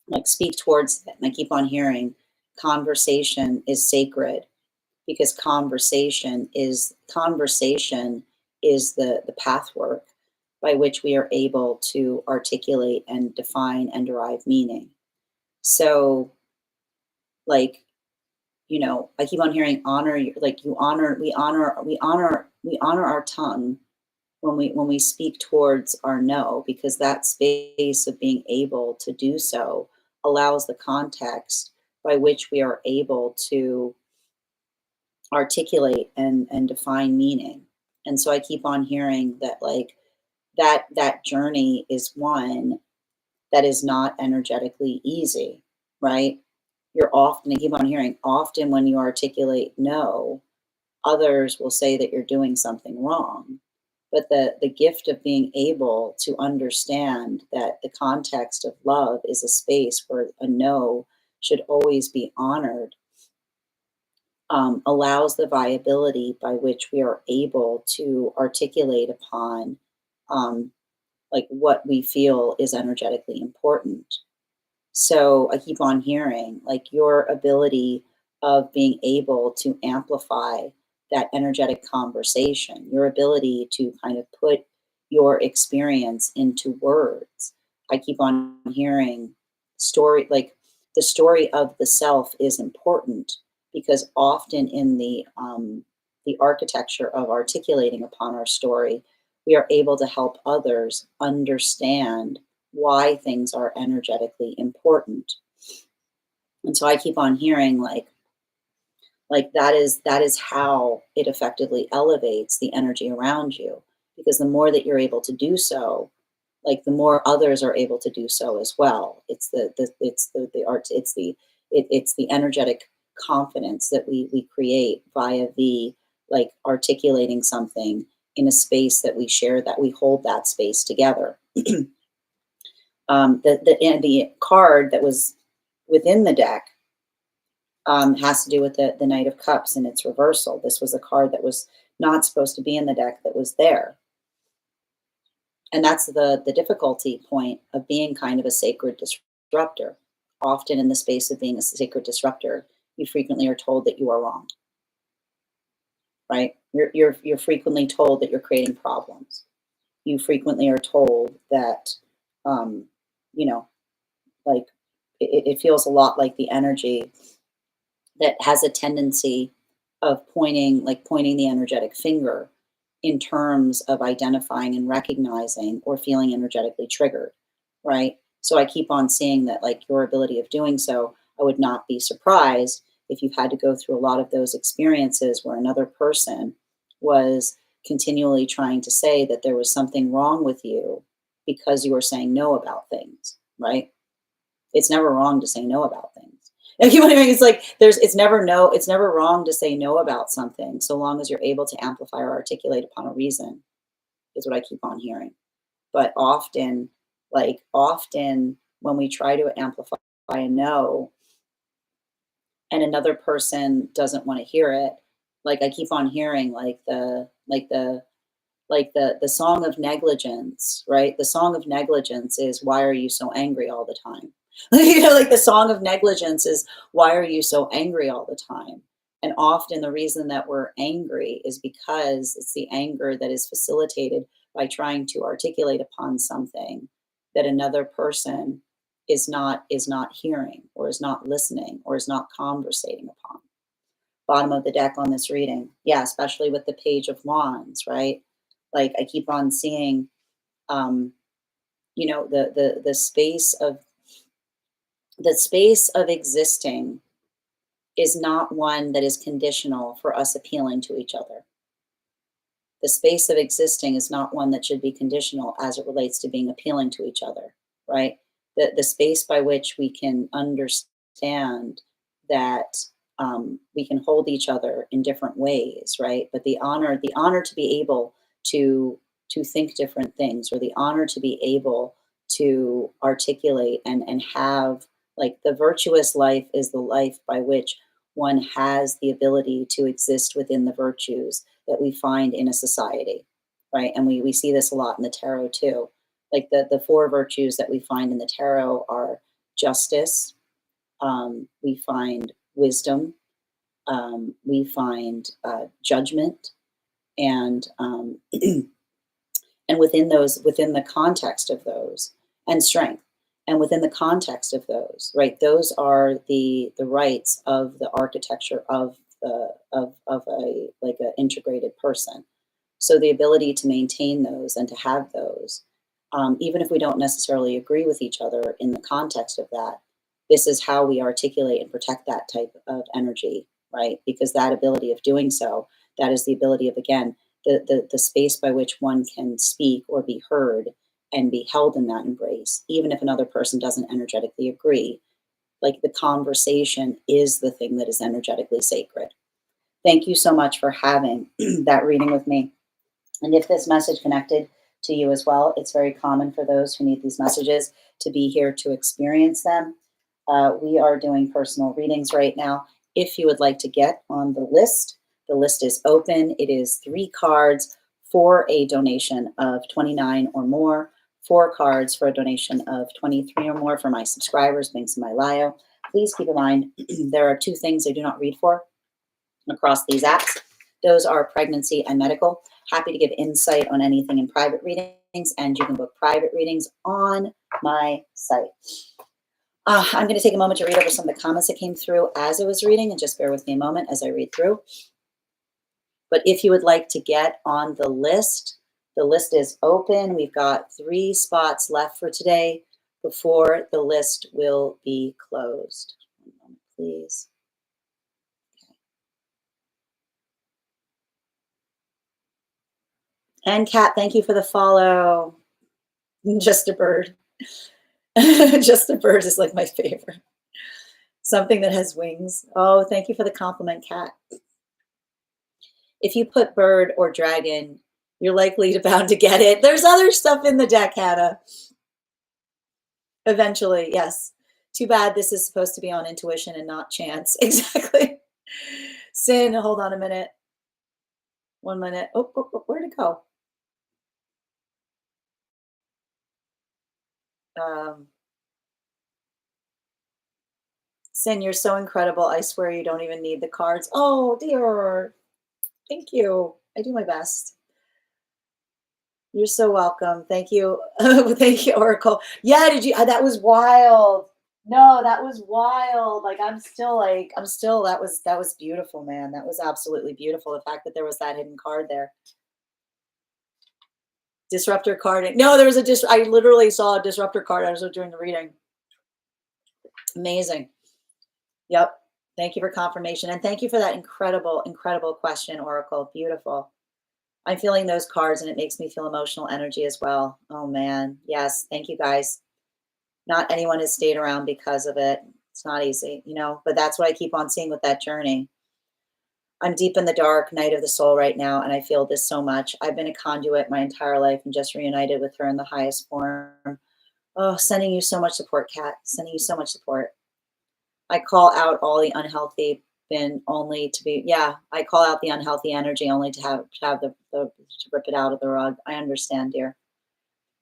like speak towards it. And I keep on hearing conversation is sacred because conversation is the pathwork by which we are able to articulate and define and derive meaning. So, like, I keep on hearing honor like you honor we honor our tongue when we speak towards our no, because that space of being able to do so allows the context by which we are able to articulate and define meaning. And so I keep on hearing that like that journey is one that is not energetically easy, right? You're often, I keep on hearing, often when you articulate no, others will say that you're doing something wrong. But the gift of being able to understand that the context of love is a space where a no should always be honored, allows the viability by which we are able to articulate upon, um, like what we feel is energetically important. So I keep on hearing like your ability of being able to amplify that energetic conversation, your ability to kind of put your experience into words. I keep on hearing story like the story of the self is important because often in the architecture of articulating upon our story, we are able to help others understand why things are energetically important. And so I keep on hearing like that is how it effectively elevates the energy around you because the more that you're able to do so, like the more others are able to do so as well. It's the art, it's the energetic confidence that we create via the, like, articulating something in a space that we share, that we hold that space together. And the card that was within the deck has to do with the Knight of Cups and its reversal. This was a card that was not supposed to be in the deck that was there. And that's the difficulty point of being kind of a sacred disruptor. Often in the space of being a sacred disruptor, you frequently are told that you are wrong, right? You're frequently told that you're creating problems. You frequently are told that, you know, like it feels a lot like the energy that has a tendency of pointing the energetic finger in terms of identifying and recognizing or feeling energetically triggered, right? So I keep on seeing that, like, your ability of doing so, I would not be surprised if you've had to go through a lot of those experiences where another person was continually trying to say that there was something wrong with you because you were saying no about things, right? It's never wrong to say no about things. Like, you know what I mean? It's like it's never no, it's never wrong to say no about something, so long as you're able to amplify or articulate upon a reason, is what I keep on hearing. But often, often when we try to amplify a no and another person doesn't want to hear it, like I keep on hearing the song of negligence, right? The song of negligence is, why are you so angry all the time? Like the song of negligence is, why are you so angry all the time? And often the reason that we're angry is because it's the anger that is facilitated by trying to articulate upon something that another person is not hearing, or is not listening, or is not conversating upon. Bottom of the deck on this reading. Yeah, especially with the Page of Wands, right? Like I keep on seeing, um, the space of existing is not one that is conditional for us appealing to each other. The space of existing is not one that should be conditional as it relates to being appealing to each other, right? The space by which we can understand that, we can hold each other in different ways, right? But the honor to be able to think different things, or the honor to be able to articulate and have, like, the virtuous life is the life by which one has the ability to exist within the virtues that we find in a society, right? And we see this a lot in the tarot too. Like the four virtues that we find in the tarot are justice, we find wisdom, we find judgment, and and within the context of those, and strength, and within the context of those, right? Those are the rights of the architecture of a, like, a integrated person. So the ability to maintain those and to have those, even if we don't necessarily agree with each other in the context of that, this is how we articulate and protect that type of energy, right? Because that ability of doing so, that is the ability of, again, the space by which one can speak or be heard and be held in that embrace, even if another person doesn't energetically agree. Like, the conversation is the thing that is energetically sacred. Thank you so much for having that reading with me. And if this message connected to you as well, it's very common for those who need these messages to be here to experience them. We are doing personal readings right now. If you would like to get on the list is open. It is 3 cards for a donation of $29 or more, 4 cards for a donation of $23 or more for my subscribers, links in my bio. Please keep in mind, there are 2 things I do not read for across these apps. Those are pregnancy and medical. Happy to give insight on anything in private readings, and you can book private readings on my site. I'm going to take a moment to read over some of the comments that came through as I was reading, and just bear with me a moment as I read through. But if you would like to get on the list is open. We've got 3 spots left for today before the list will be closed. One moment, please. And Kat, thank you for the follow. Just a bird. Just a bird is like my favorite. Something that has wings. Oh, thank you for the compliment, Kat. If you put bird or dragon, you're likely to bound to get it. There's other stuff in the deck, Hannah. Eventually, yes. Too bad this is supposed to be on intuition and not chance. Exactly. Sin, hold on a minute. 1 minute. Oh, where'd it go? Um, Sin, you're so incredible. I swear you don't even need the cards. Oh, dear. Thank you. I do my best. You're so welcome. Thank you. Thank you, Oracle. Yeah, did you? That was wild. No, that was wild. That was beautiful, man. That was absolutely beautiful. The fact that there was that hidden card there. Disruptor card. No, there was I literally saw a disruptor card as I was doing the reading. Amazing. Yep. Thank you for confirmation. And thank you for that incredible, incredible question, Oracle. Beautiful. I'm feeling those cards and it makes me feel emotional energy as well. Oh man. Yes. Thank you guys. Not anyone has stayed around because of it. It's not easy, but that's what I keep on seeing with that journey. I'm deep in the dark night of the soul right now, and I feel this so much. I've been a conduit my entire life and just reunited with her in the highest form. Oh, sending you so much support, Kat. Sending you so much support. I call out all the unhealthy I call out the unhealthy energy only to rip it out of the rug. I understand, dear.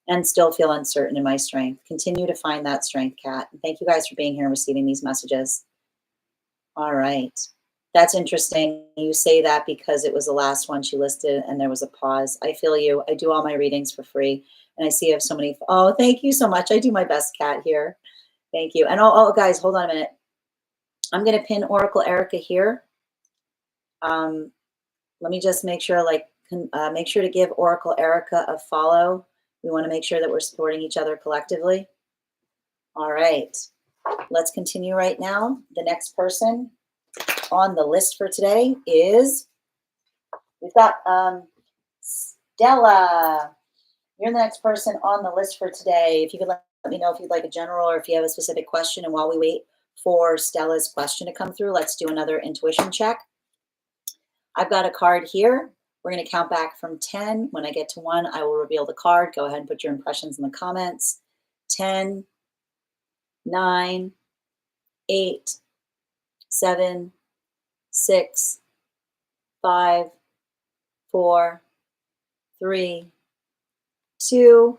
And still feel uncertain in my strength. Continue to find that strength, Kat. And thank you guys for being here and receiving these messages. All right. That's interesting. You say that because it was the last one she listed and there was a pause. I feel you. I do all my readings for free. And I see you have so many. Oh, thank you so much. I do my best, Kat, here. Thank you. And guys, hold on a minute. I'm going to pin Oracle Erica here. Let me just make sure, make sure to give Oracle Erica a follow. We want to make sure that we're supporting each other collectively. All right. Let's continue right now. The next person on the list for today is, we've got Stella. You're the next person on the list for today. If you could let me know if you'd like a general or if you have a specific question. And while we wait for Stella's question to come through, let's do another intuition check. I've got a card here. We're going to count back from 10. When I get to 1, I will reveal the card. Go ahead and put your impressions in the comments. 10, 9, 8, 7, 6, 5, 4, 3, 2,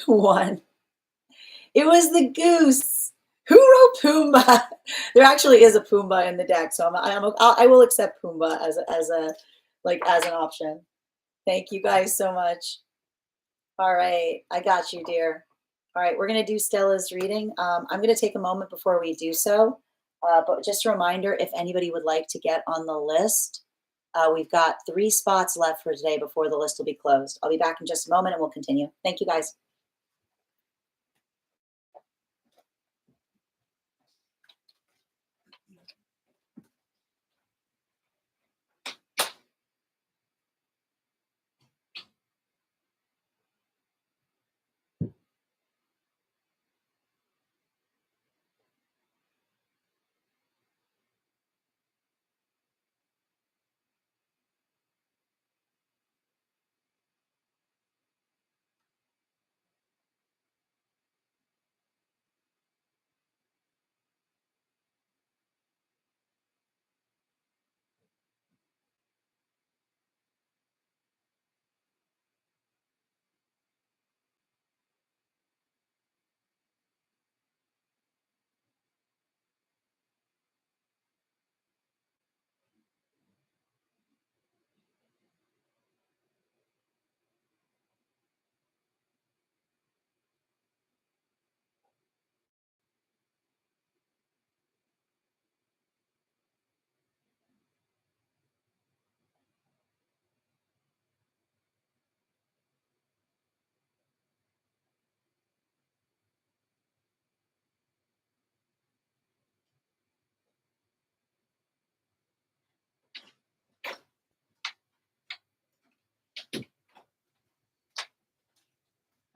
1. It was the goose. Who wrote Pumbaa? There actually is a Pumbaa in the deck, so I will accept Pumbaa as an option. Thank you guys so much. All right, I got you, dear. All right, we're gonna do Stella's reading. I'm gonna take a moment before we do so, but just a reminder, if anybody would like to get on the list, we've got 3 spots left for today before the list will be closed. I'll be back in just a moment and we'll continue. Thank you, guys.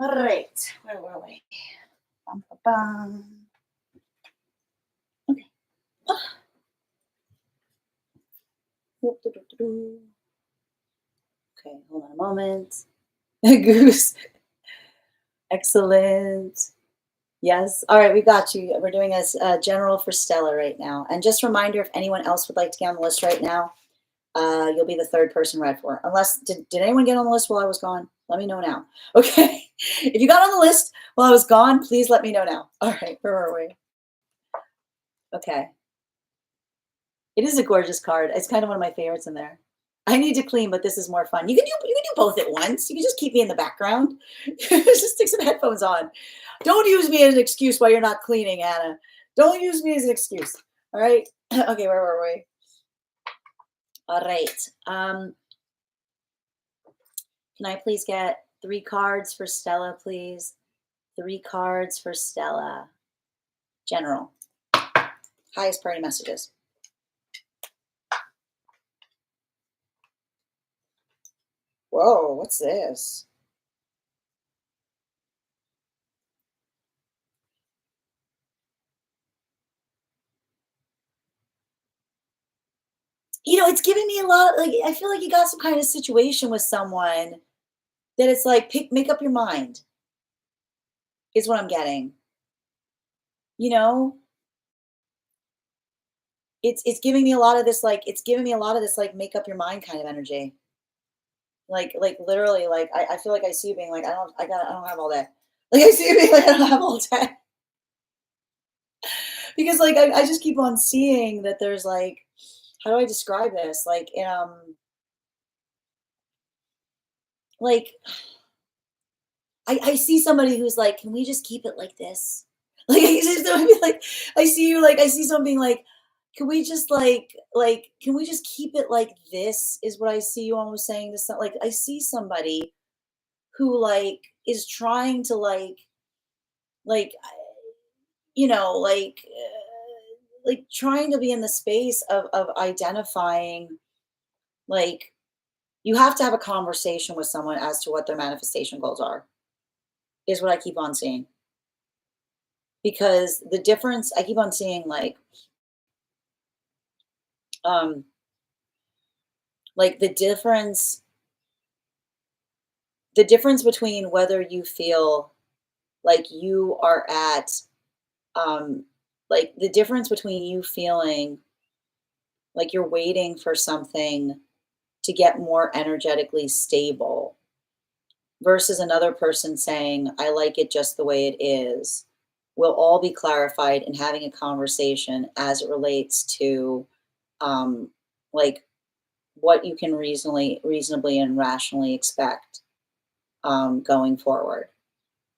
All right, where were we? Bum, bum, bum. Okay. Okay, hold on a moment. Goose. Excellent. Yes. All right, we got you. We're doing a general for Stella right now. And just a reminder, if anyone else would like to get on the list right now, you'll be the third person read for. Unless, did anyone get on the list while I was gone? Let me know now. Okay. If you got on the list while I was gone, please let me know now. All right, where were we? Okay. It is a gorgeous card. It's kind of one of my favorites in there. I need to clean, but this is more fun. You can do both at once. You can just keep me in the background. Just stick some headphones on. Don't use me as an excuse while you're not cleaning, Anna. Don't use me as an excuse. All right. Okay, where were we? All right. Can I please get 3 cards for Stella, please? 3 cards for Stella. General. Highest priority messages. Whoa, what's this? It's giving me a lot, like, I feel like you got some kind of situation with someone that it's like, make up your mind, is what I'm getting. You know? It's giving me a lot of this, like, make up your mind kind of energy. Like literally, like, I feel like I see you being like, I don't have all day. Like, I see you being like, I don't have all day. Because, like, I just keep on seeing that there's, like, how do I describe this? Like, I see somebody who's like, "Can we just keep it like this?" Like, I see somebody like, I see someone being like, "Can we just, can we just keep it like this?" Is what I see you almost saying to some, like, I see somebody who, like, is trying to, like, you know, like, trying to be in the space of identifying, like, you have to have a conversation with someone as to what their manifestation goals are, is what I keep on seeing. Because the difference, I keep on seeing, um, like the difference between whether you feel like you are at, like, the difference between you feeling like you're waiting for something to get more energetically stable versus another person saying, I like it just the way it is, will all be clarified in having a conversation as it relates to, um, like, what you can reasonably and rationally expect, going forward.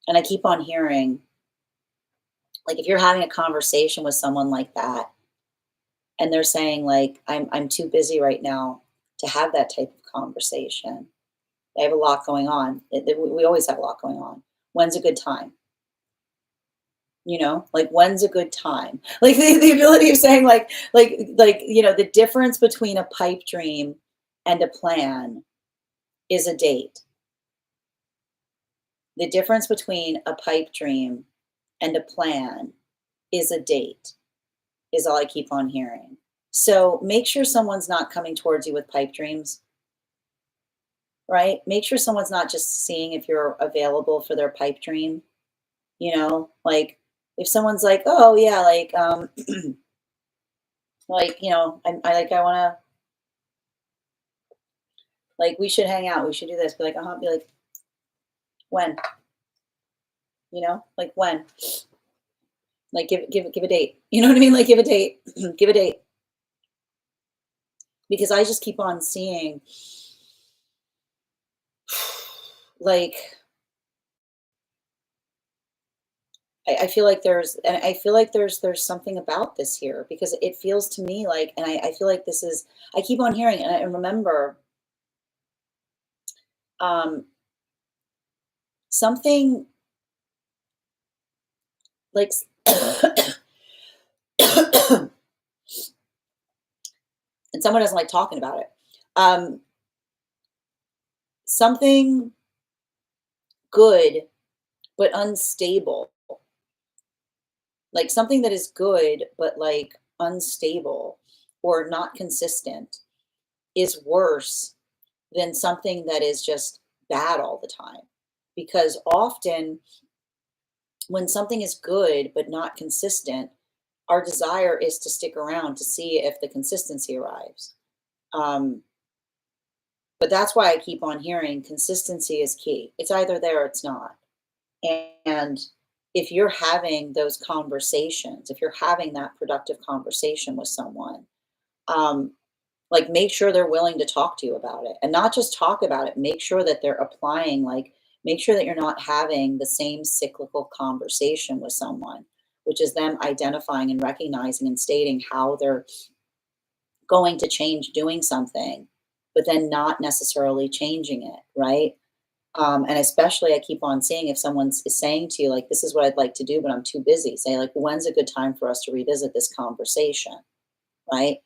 And I keep on hearing, like, if you're having a conversation with someone like that and they're saying, like, I'm too busy right now to have that type of conversation. They have a lot going on. We always have a lot going on. When's a good time? Like, when's a good time? Like, the ability of saying, the difference between a pipe dream and a plan is a date. The difference between a pipe dream and a plan is a date, is all I keep on hearing. So make sure someone's not coming towards you with pipe dreams, right? Make sure someone's not just seeing if you're available for their pipe dream. Like, if someone's like, oh yeah, I want to, like, we should hang out, we should do this, be like, be like, when? Like, when? Like, give a date. You know what I mean? Like, give a date. Give a date. Because I just keep on seeing, like, I feel like there's something about this here, because it feels to me like, and I feel like this is, I keep on hearing, and I remember, um, something like, and someone doesn't like talking about it. Something good but unstable. Like something that is good, but like unstable or not consistent is worse than something that is just bad all the time. Because often when something is good but not consistent, our desire is to stick around to see if the consistency arrives. Um, but that's why I keep on hearing consistency is key. It's either there or it's not. And if you're having those conversations, if you're having that productive conversation with someone, um, like make sure they're willing to talk to you about it and not just talk about it, make sure that they're applying, like, make sure that you're not having the same cyclical conversation with someone, which is them identifying and recognizing and stating how they're going to change doing something, but then not necessarily changing it, right? And especially, I keep on seeing if someone's is saying to you, like, this is what I'd like to do, but I'm too busy. Say, like, when's a good time for us to revisit this conversation, right?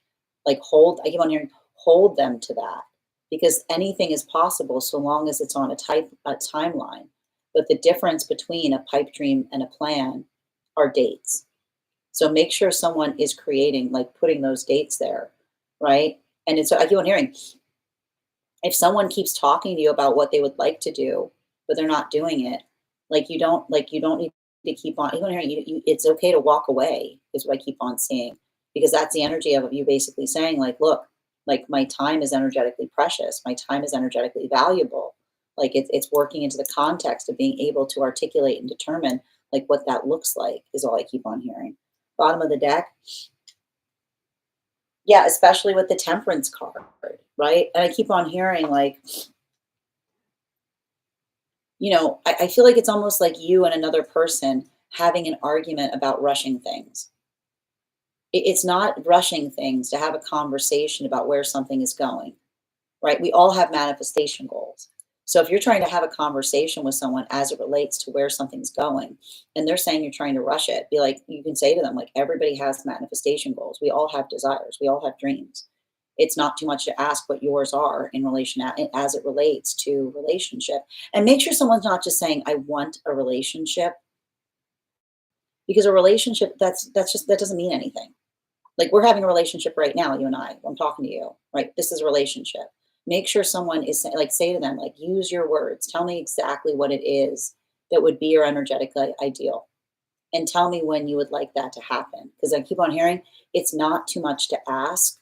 Like, I keep on hearing, hold them to that because anything is possible so long as it's on a timeline. But the difference between a pipe dream and a plan are dates. So make sure someone is creating, like, putting those dates there, right? And it's, I keep on hearing, if someone keeps talking to you about what they would like to do, but they're not doing it, you don't need to keep on. Even hearing it's okay to walk away is what I keep on seeing because that's the energy of you basically saying like, look, like my time is energetically precious, my time is energetically valuable. Like it's working into the context of being able to articulate and determine like what that looks like is all I keep on hearing. Bottom of the deck, yeah, especially with the temperance card, right? And I keep on hearing like, I feel like it's almost like you and another person having an argument about rushing things. It's not rushing things to have a conversation about where something is going, right? We all have manifestation goals. So if you're trying to have a conversation with someone as it relates to where something's going, and they're saying you're trying to rush it, be like, you can say to them, like, everybody has manifestation goals. We all have desires. We all have dreams. It's not too much to ask what yours are in relation as it relates to relationship. And make sure someone's not just saying, I want a relationship, because a relationship, that doesn't mean anything. Like we're having a relationship right now, you and I. I'm talking to you, right? This is a relationship. Make sure someone is like, say to them, like, use your words. Tell me exactly what it is that would be your energetic ideal. And tell me when you would like that to happen. Because I keep on hearing it's not too much to ask.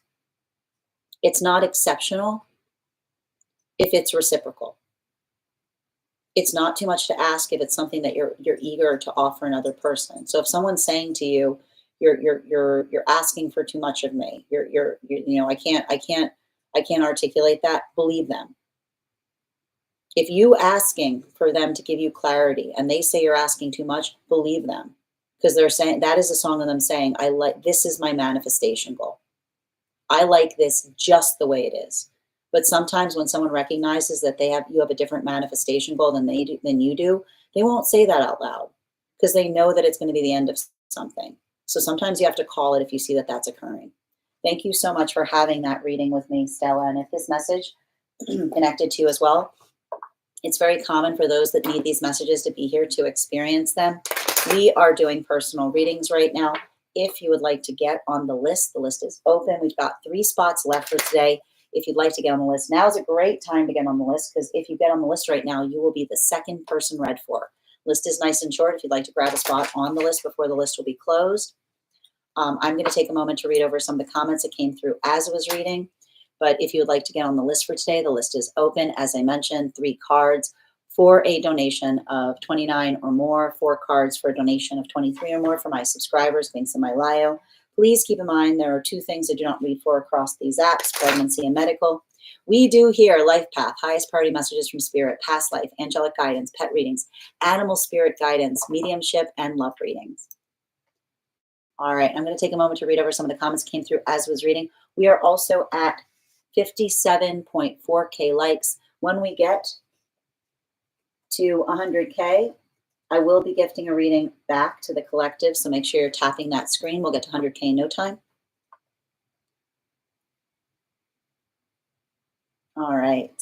It's not exceptional if it's reciprocal. It's not too much to ask if it's something that you're eager to offer another person. So if someone's saying to you, you're asking for too much of me. I can't articulate that. Believe them. If you asking for them to give you clarity and they say you're asking too much, believe them. Because they're saying that is a song of them saying, I like this is my manifestation goal. I like this just the way it is. But sometimes when someone recognizes that you have a different manifestation goal than you do, they won't say that out loud because they know that it's going to be the end of something. So sometimes you have to call it if you see that that's occurring. Thank you so much for having that reading with me, Stella. And if this message connected to you as well, it's very common for those that need these messages to be here to experience them. We are doing personal readings right now. If you would like to get on the list is open. We've got 3 spots left for today. If you'd like to get on the list, now is a great time to get on the list because if you get on the list right now, you will be the second person read for. List is nice and short. If you'd like to grab a spot on the list before the list will be closed. I'm going to take a moment to read over some of the comments that came through as I was reading. But if you would like to get on the list for today, the list is open. As I mentioned, 3 cards for a donation of $29 or more, 4 cards for a donation of $23 or more for my subscribers, links in my bio. Please keep in mind there are 2 things I do not read for across these apps, pregnancy and medical. We do here life path, highest priority messages from spirit, past life, angelic guidance, pet readings, animal spirit guidance, mediumship, and love readings. All right, I'm going to take a moment to read over some of the comments that came through as I was reading. We are also at 57.4K likes. When we get to 100K, I will be gifting a reading back to the collective, so make sure you're tapping that screen. We'll get to 100K in no time. All right.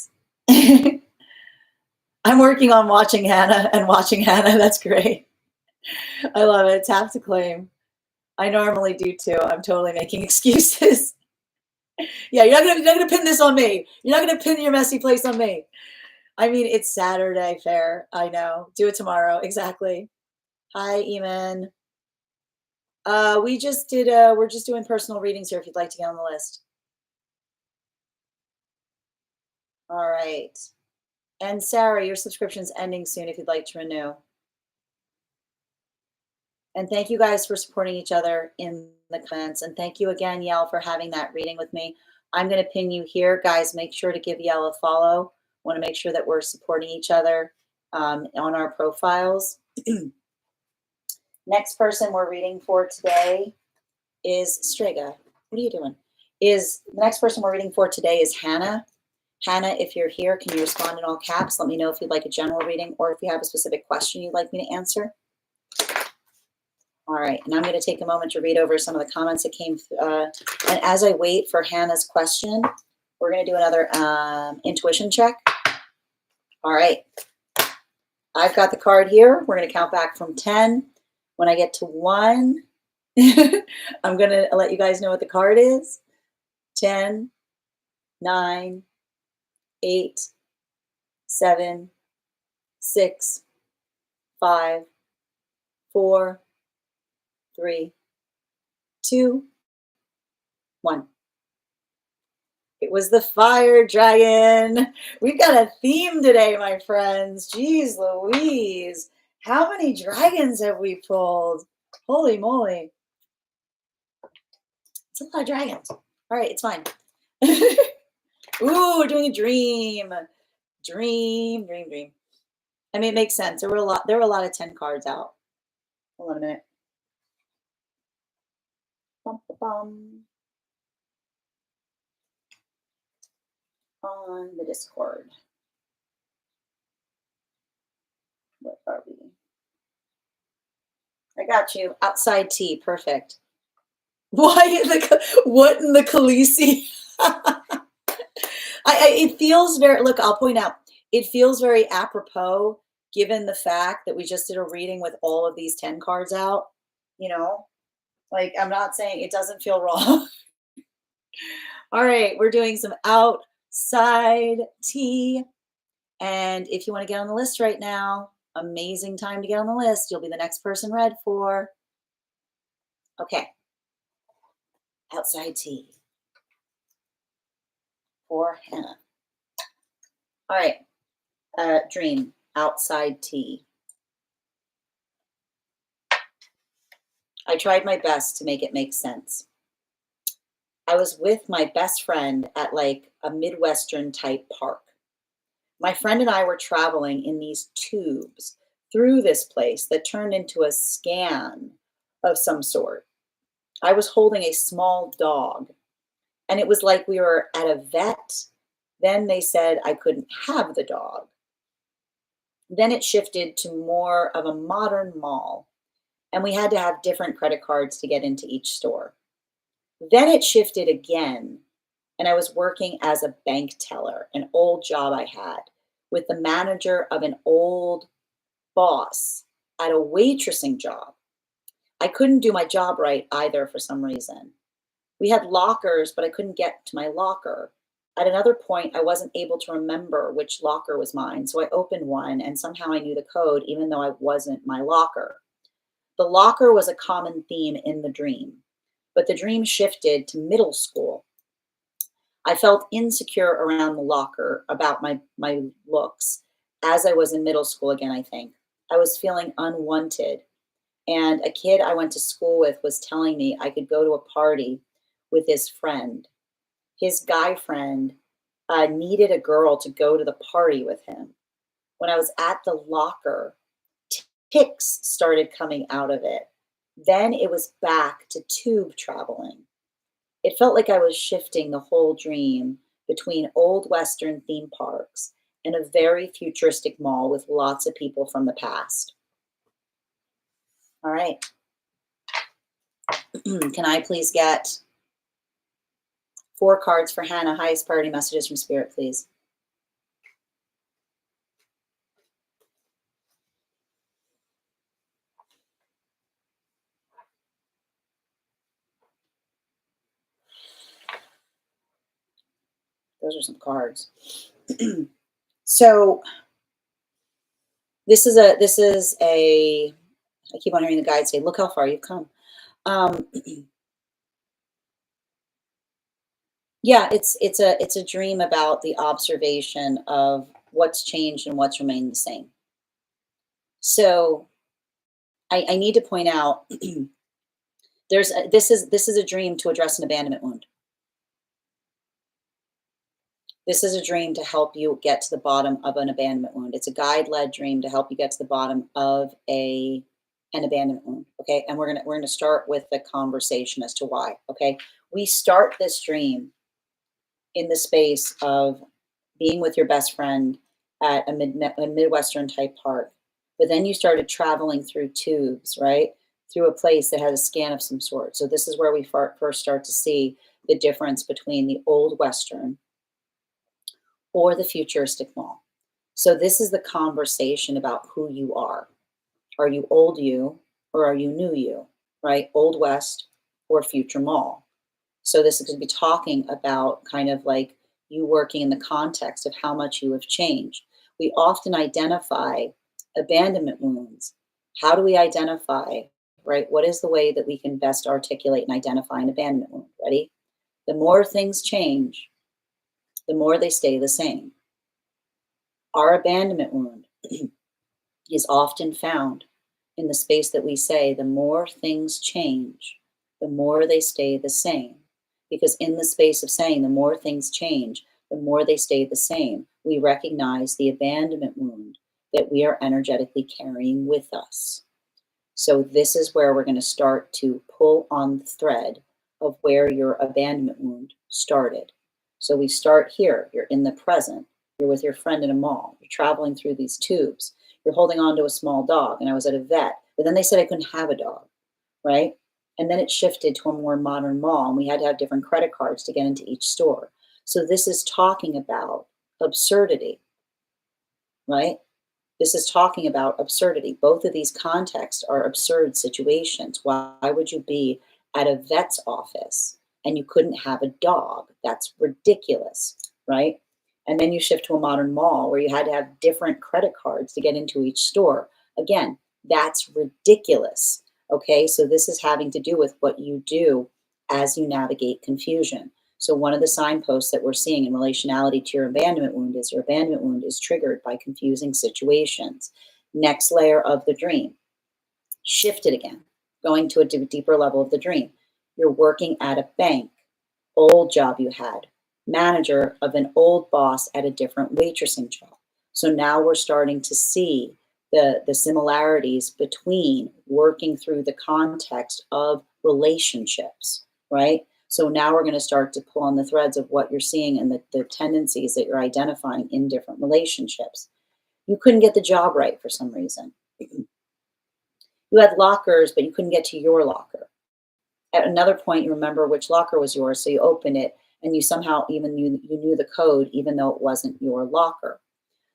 I'm working on watching Hannah and watching Hannah. That's great. I love it. Tap to claim. I normally do too. I'm totally making excuses. Yeah, you're not gonna pin this on me. You're not gonna pin your messy place on me. I mean, it's Saturday fair. I know. Do it tomorrow. Exactly. Hi, Eamon. We just did. We're just doing personal readings here. If you'd like to get on the list. All right. And Sarah, your subscription's ending soon. If you'd like to renew. And thank you guys for supporting each other in the comments. And thank you again, Yell, for having that reading with me. I'm going to pin you here. Guys, make sure to give Yell a follow. Want to make sure that we're supporting each other on our profiles. Next person we're reading for today is Strega. What are you doing? The next person we're reading for today is Hannah. Hannah, if you're here, can you respond in all caps? Let me know if you'd like a general reading or if you have a specific question you'd like me to answer. All right, and I'm going to take a moment to read over some of the comments that came. And as I wait for Hannah's question, we're going to do another intuition check. All right, I've got the card here. We're going to count back from 10. When I get to 1, I'm going to let you guys know what the card is. 10, 9, 8, 7, 6, 5, 4, 3, 2, 1. It was the fire dragon. We've got a theme today, my friends. Jeez Louise. How many dragons have we pulled? Holy moly. It's a lot of dragons. All right, it's fine. Ooh, we're doing a dream. Dream. I mean, it makes sense. There were a lot of 10 cards out. Hold on a minute. Bum, bum. On the Discord. What are we? I got you. Outside tea. Perfect. What in the Khaleesi? It feels very, look, I'll point out, it feels very apropos given the fact that we just did a reading with all of these 10 cards out, you know? Like, I'm not saying it doesn't feel wrong. All right, we're doing some outside tea. And if you want to get on the list right now, amazing time to get on the list. You'll be the next person read for. Okay. Outside tea for Hannah. All right. Dream. Outside tea. I tried my best to make it make sense. I was with my best friend at like a Midwestern type park. My friend and I were traveling in these tubes through this place that turned into a scan of some sort. I was holding a small dog, and it was like we were at a vet. Then they said I couldn't have the dog. Then it shifted to more of a modern mall, and we had to have different credit cards to get into each store. Then it shifted again, and I was working as a bank teller, an old job I had, with the manager of an old boss at a waitressing job. I couldn't do my job right either for some reason. We had lockers, but I couldn't get to my locker. At another point, I wasn't able to remember which locker was mine, so I opened one, and somehow I knew the code, even though I wasn't my locker. The locker was a common theme in the dream, but the dream shifted to middle school. I felt insecure around the locker about my looks as I was in middle school again, I think. I was feeling unwanted. And a kid I went to school with was telling me I could go to a party with his friend. His guy friend needed a girl to go to the party with him. When I was at the locker, ticks started coming out of it. Then it was back to tube traveling. It felt like I was shifting the whole dream between old Western theme parks and a very futuristic mall with lots of people from the past. All right. Can I please get 4 cards for Hannah? Highest priority messages from Spirit, please. Those are some cards. So this is a I keep on hearing the guide say, look how far you've come. Um, yeah, it's a dream about the observation of what's changed and what's remained the same. So I need to point out this is a dream to address an abandonment wound. This is a dream to help you get to the bottom of an abandonment wound. It's a guide-led dream to help you get to the bottom of an abandonment wound. Okay. And we're gonna start with the conversation as to why. Okay. We start this dream in the space of being with your best friend at a Midwestern type park. But then you started traveling through tubes, right? Through a place that had a scan of some sort. So this is where we first start to see the difference between the old Western or the futuristic mall. So this is the conversation about who you are. Are you old you or are you new you, right? Old West or future mall. So this is going to be talking about kind of like you working in the context of how much you have changed. We often identify abandonment wounds. How do we identify, right? What is the way that we can best articulate and identify an abandonment wound? Ready? The more things change, the more they stay the same. Our abandonment wound is often found in the space that we say the more things change, the more they stay the same. Because in the space of saying the more things change, the more they stay the same, we recognize the abandonment wound that we are energetically carrying with us. So this is where we're going to start to pull on the thread of where your abandonment wound started. So we start here. You're in the present. You're with your friend in a mall. You're traveling through these tubes. You're holding on to a small dog. And I was at a vet, but then they said I couldn't have a dog, right? And then it shifted to a more modern mall, and we had to have different credit cards to get into each store. So this is talking about absurdity, right? This is talking about absurdity. Both of these contexts are absurd situations. Why would you be at a vet's office and you couldn't have a dog? That's ridiculous, right? And then you shift to a modern mall where you had to have different credit cards to get into each store. Again, that's ridiculous. Okay, so this is having to do with what you do as you navigate confusion. So one of the signposts that we're seeing in relationality to your abandonment wound is your abandonment wound is triggered by confusing situations. Next layer of the dream, shift it again, going to a deeper level of the dream. You're working at a bank, old job you had, manager of an old boss at a different waitressing job. So now we're starting to see the similarities between working through the context of relationships, right? So now we're going to start to pull on the threads of what you're seeing and the tendencies that you're identifying in different relationships. You couldn't get the job right for some reason. You had lockers, but you couldn't get to your locker. At another point, you remember which locker was yours, so you open it and you somehow even you knew the code, even though it wasn't your locker.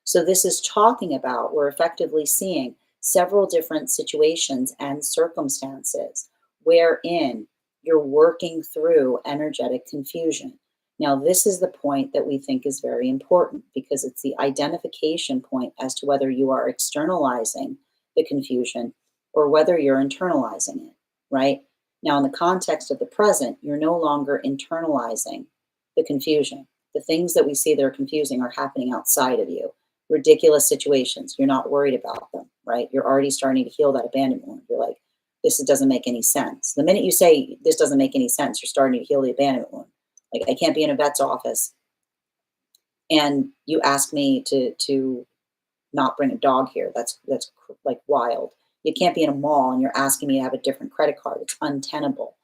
So this is talking about, we're effectively seeing several different situations and circumstances wherein you're working through energetic confusion. Now, this is the point that we think is very important because it's the identification point as to whether you are externalizing the confusion or whether you're internalizing it, right? Now, in the context of the present, you're no longer internalizing the confusion. The things that we see that are confusing are happening outside of you. Ridiculous situations. You're not worried about them, right? You're already starting to heal that abandonment wound. You're like, this doesn't make any sense. The minute you say this doesn't make any sense, you're starting to heal the abandonment wound. Like, I can't be in a vet's office and you ask me to not bring a dog here. That's like wild. You can't be in a mall and you're asking me to have a different credit card. It's untenable,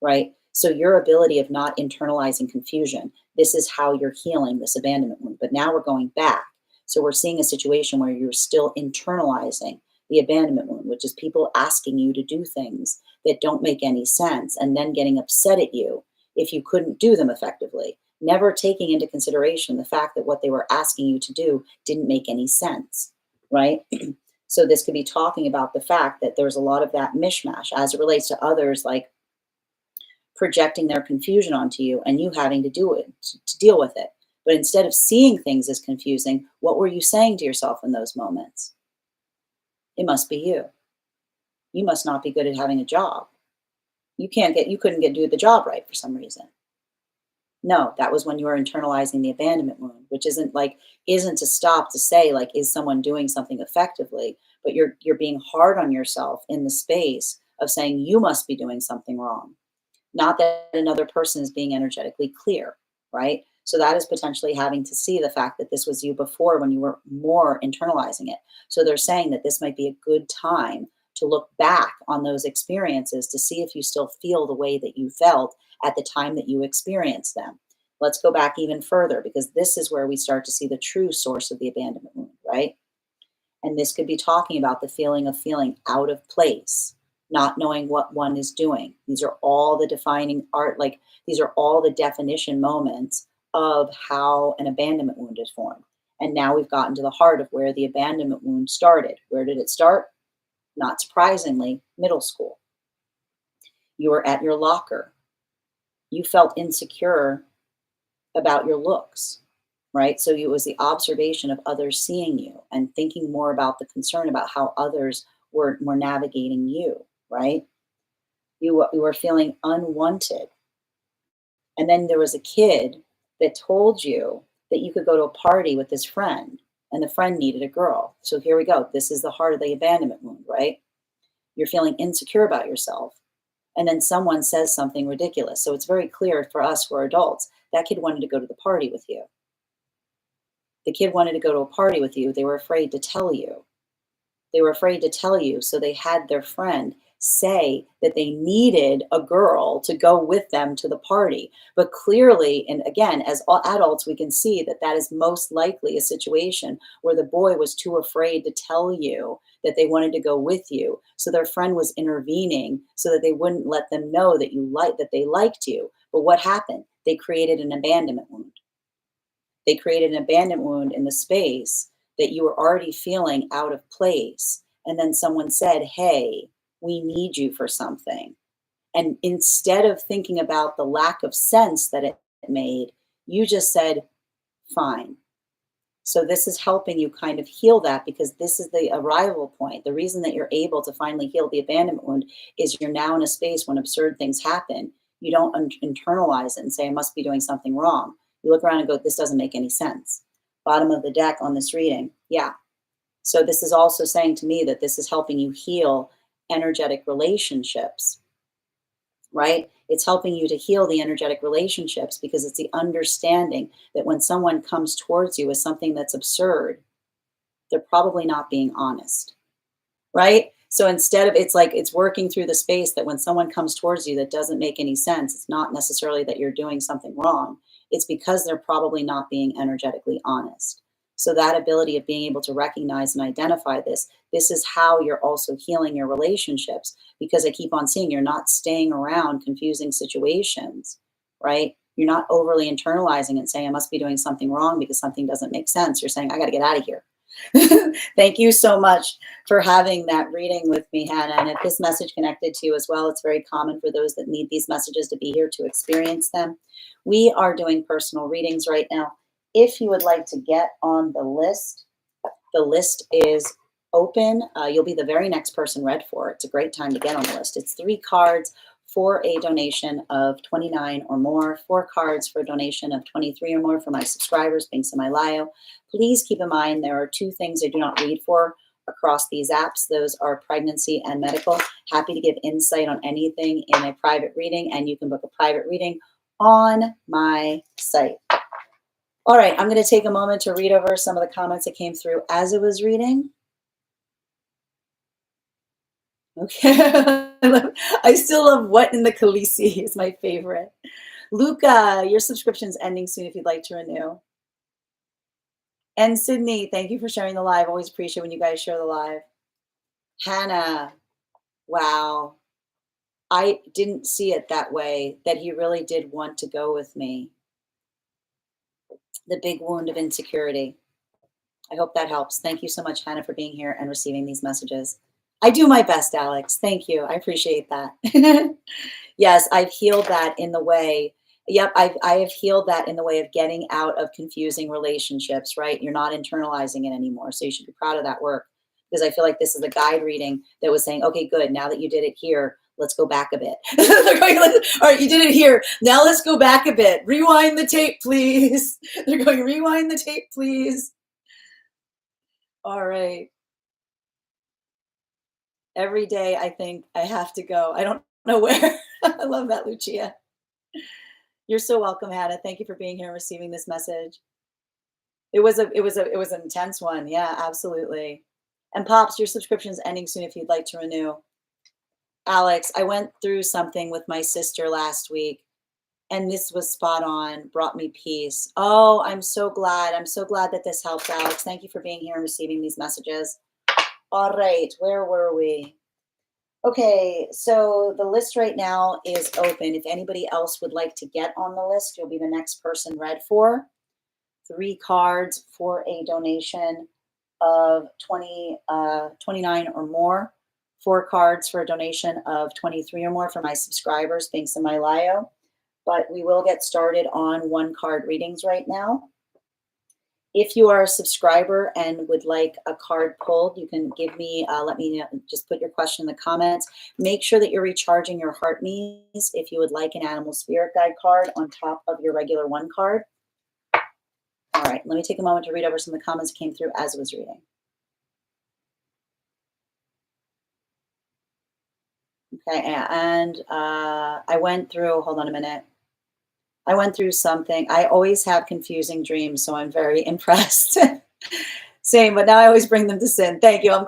right? So your ability of not internalizing confusion, this is how you're healing this abandonment wound. But now we're going back. So we're seeing a situation where you're still internalizing the abandonment wound, which is people asking you to do things that don't make any sense and then getting upset at you if you couldn't do them effectively, never taking into consideration the fact that what they were asking you to do didn't make any sense, right? So this could be talking about the fact that there's a lot of that mishmash as it relates to others, like projecting their confusion onto you and you having to do it, to deal with it. But instead of seeing things as confusing, what were you saying to yourself in those moments? It must be you. You must not be good at having a job. You couldn't do the job right for some reason. No, that was when you were internalizing the abandonment wound, which isn't to stop to say, like, is someone doing something effectively, but you're being hard on yourself in the space of saying you must be doing something wrong, not that another person is being energetically clear, right? So that is potentially having to see the fact that this was you before when you were more internalizing it. So they're saying that this might be a good time to look back on those experiences to see if you still feel the way that you felt at the time that you experienced them. Let's go back even further because this is where we start to see the true source of the abandonment wound, right? And this could be talking about the feeling of feeling out of place, not knowing what one is doing. These are all the defining art, like these are all the definition moments of how an abandonment wound is formed. And now we've gotten to the heart of where the abandonment wound started. Where did it start? Not surprisingly, middle school. You were at your locker. You felt insecure about your looks, right? So it was the observation of others seeing you and thinking more about the concern about how others were navigating you, right? You were feeling unwanted. And then there was a kid that told you that you could go to a party with his friend and the friend needed a girl. So here we go. This is the heart of the abandonment wound, right? You're feeling insecure about yourself. And then someone says something ridiculous. So it's very clear for us who are adults, that kid wanted to go to the party with you. The kid wanted to go to a party with you. They were afraid to tell you. They were afraid to tell you. So they had their friend say that they needed a girl to go with them to the party. But clearly, and again, as adults, we can see that that is most likely a situation where the boy was too afraid to tell you that they wanted to go with you. So their friend was intervening so that they wouldn't let them know that that they liked you. But what happened? They created an abandonment wound. They created an abandonment wound in the space that you were already feeling out of place. And then someone said, hey, we need you for something. And instead of thinking about the lack of sense that it made, you just said, fine. So this is helping you kind of heal that because this is the arrival point. The reason that you're able to finally heal the abandonment wound is you're now in a space when absurd things happen. You don't internalize it and say, I must be doing something wrong. You look around and go, this doesn't make any sense. Bottom of the deck on this reading. Yeah. So this is also saying to me that this is helping you heal energetic relationships, right? It's helping you to heal the energetic relationships because it's the understanding that when someone comes towards you with something that's absurd, they're probably not being honest, right? So instead of, it's like it's working through the space that when someone comes towards you that doesn't make any sense, it's not necessarily that you're doing something wrong. It's because they're probably not being energetically honest. So that ability of being able to recognize and identify this is how you're also healing your relationships because I keep on seeing you're not staying around confusing situations, right? You're not overly internalizing and saying, I must be doing something wrong because something doesn't make sense. You're saying, I got to get out of here. Thank you so much for having that reading with me, Hannah. And if this message connected to you as well, it's very common for those that need these messages to be here to experience them. We are doing personal readings right now. If you would like to get on the list is open. You'll be the very next person read for. It's a great time to get on the list. It's 3 cards for a donation of $29 or more, 4 cards for a donation of $23 or more for my subscribers, being semi-lio. Please keep in mind there are 2 things I do not read for across these apps. Those are pregnancy and medical. Happy to give insight on anything in a private reading, and you can book a private reading on my site. All right, I'm going to take a moment to read over some of the comments that came through as it was reading. Okay. I still love What in the Khaleesi is my favorite. Luca, your subscription's ending soon if you'd like to renew. And Sydney, thank you for sharing the live. Always appreciate when you guys share the live. Hannah, wow. I didn't see it that way, that he really did want to go with me. The big wound of insecurity. I hope that helps. Thank you so much, Hannah, for being here and receiving these messages. I do my best, Alex. Thank you. I appreciate that. Yes, I've healed that in the way. Yep, I have healed that in the way of getting out of confusing relationships, right? You're not internalizing it anymore. So you should be proud of that work because I feel like this is a guide reading that was saying, okay, good. Now that you did it here, let's go back a bit. They're going, all right, you did it here. Now let's go back a bit. Rewind the tape, please. They're going, rewind the tape, please. All right. Every day I think I have to go. I don't know where. I love that, Lucia. You're so welcome, Hannah. Thank you for being here and receiving this message. It was an intense one. Yeah, absolutely. And Pops, your subscription's ending soon if you'd like to renew. Alex, I went through something with my sister last week and this was spot on, brought me peace. Oh, I'm so glad. I'm so glad that this helped, Alex. Thank you for being here and receiving these messages. All right, where were we? Okay, so the list right now is open. If anybody else would like to get on the list, you'll be the next person read for. 3 cards for a donation of 29 or more. 4 cards for a donation of 23 or more for my subscribers. Thanks in my bio. But we will get started on 1 card readings right now. If you are a subscriber and would like a card pulled, you can give me, let me know, just put your question in the comments. Make sure that you're recharging your heart needs if you would like an animal spirit guide card on top of your regular 1 card. All right, let me take a moment to read over some of the comments that came through as I was reading. Okay, and I went through, hold on a minute. I went through something. I always have confusing dreams, so I'm very impressed. Same, but now I always bring them to sin. Thank you. I'm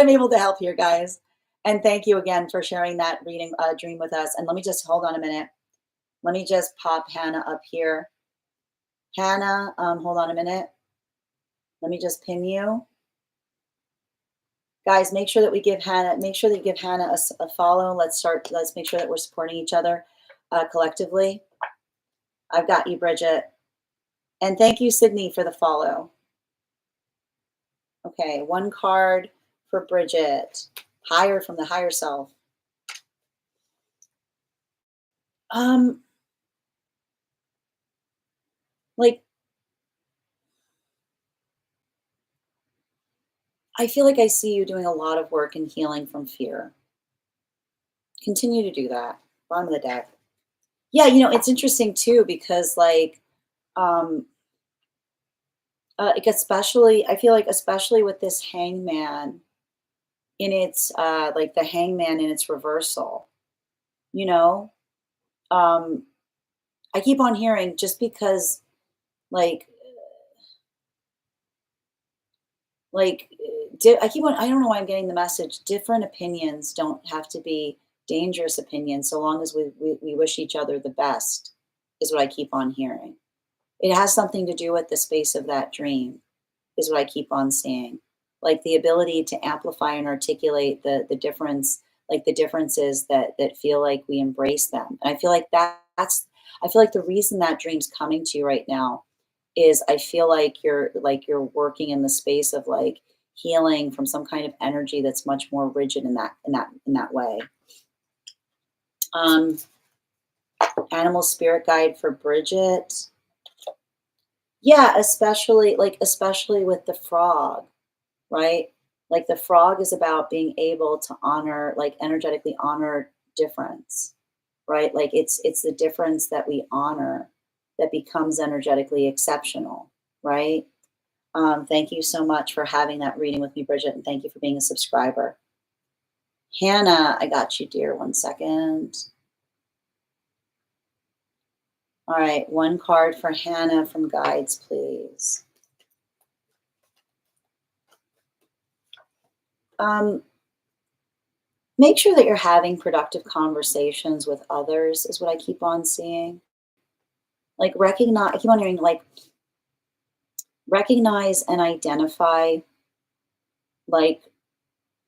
able to help here, guys. And thank you again for sharing that reading dream with us. And let me just hold on a minute. Let me just pop Hannah up here. Hannah, hold on a minute. Let me just pin you. Guys, make sure that we give Hannah, a follow. Let's make sure that we're supporting each other collectively. I've got you, Bridget. And thank you, Sydney, for the follow. Okay, 1 card for Bridget. Higher from the higher self. Like, I feel like I see you doing a lot of work in healing from fear. Continue to do that. Bottom of the deck. Yeah, it's interesting too because um especially I feel like especially with this hangman in its like the hangman in its reversal, you know, um I keep on hearing just because like I don't know why I'm getting the message. Different opinions don't have to be dangerous opinions so long as we wish each other the best, is what I keep on hearing. It has something to do with the space of that dream, is what I keep on seeing. Like the ability to amplify and articulate the difference, like the differences that feel like we embrace them. And I feel like I feel like the reason that dream's coming to you right now is I feel like you're working in the space of like healing from some kind of energy that's much more rigid in that way. Um, Animal spirit guide for Bridget. Yeah, especially with the frog, right? Like the frog is about being able to honor, like energetically honor difference, right? Like it's the difference that we honor that becomes energetically exceptional, right? Thank you so much for having that reading with me, Bridget, and thank you for being a subscriber. Hannah, I got you, dear. 1 second. All right, 1 card for Hannah from guides, please. Make sure that you're having productive conversations with others is what I keep on seeing. Like I keep on hearing like recognize and identify like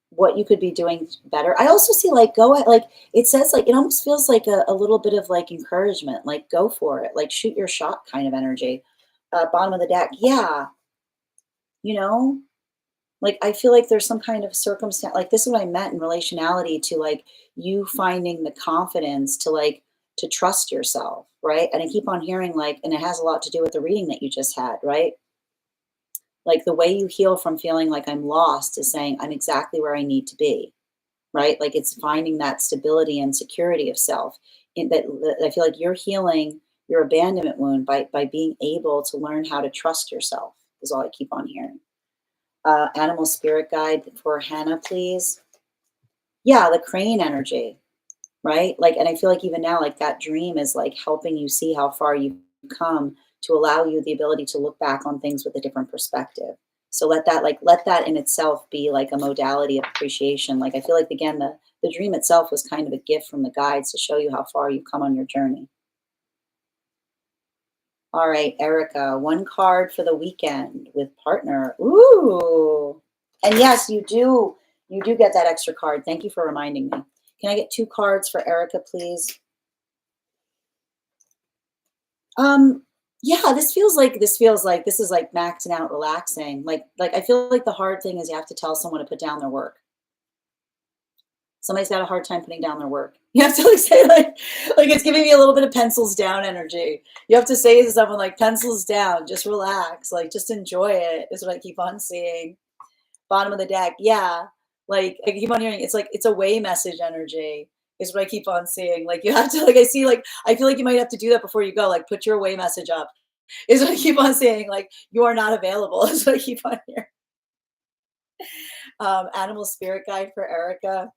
what you could be doing better. I also see like like it says like it almost feels like a little bit of like encouragement, like go for it, like shoot your shot kind of energy. Bottom of the deck. Yeah, you know, like I feel like there's some kind of circumstance like this is what I meant in relationality to like you finding the confidence to like to trust yourself, right? And I keep on hearing like, and it has a lot to do with the reading that you just had, right? Like the way you heal from feeling like I'm lost is saying I'm exactly where I need to be, right? Like it's finding that stability and security of self. In that I feel like you're healing your abandonment wound by being able to learn how to trust yourself. Is all I keep on hearing. Animal spirit guide for Hannah, please. Yeah, the crane energy, right? Like, and I feel like even now, like that dream is like helping you see how far you've come to allow you the ability to look back on things with a different perspective. So let that in itself be like a modality of appreciation. Like I feel like again, the dream itself was kind of a gift from the guides to show you how far you've come on your journey. All right, Erica, one card for the weekend with partner. Ooh. And yes, you do get that extra card. Thank you for reminding me. Can I get 2 cards for Erica, please? Um, yeah, this is like maxing out relaxing. Like I feel like the hard thing is you have to tell someone to put down their work. Somebody's got a hard time putting down their work. You have to like say like it's giving me a little bit of pencils down energy. You have to say to someone like pencils down, just relax, like just enjoy it is what I keep on seeing. Bottom of the deck. Yeah. Like I keep on hearing it's like it's a way message energy is what I keep on seeing. Like you have to like I see like I feel like you might have to do that before you go. Like put your away message up is what I keep on saying. Like you are not available is what I keep on hearing. Animal spirit guide for Erica.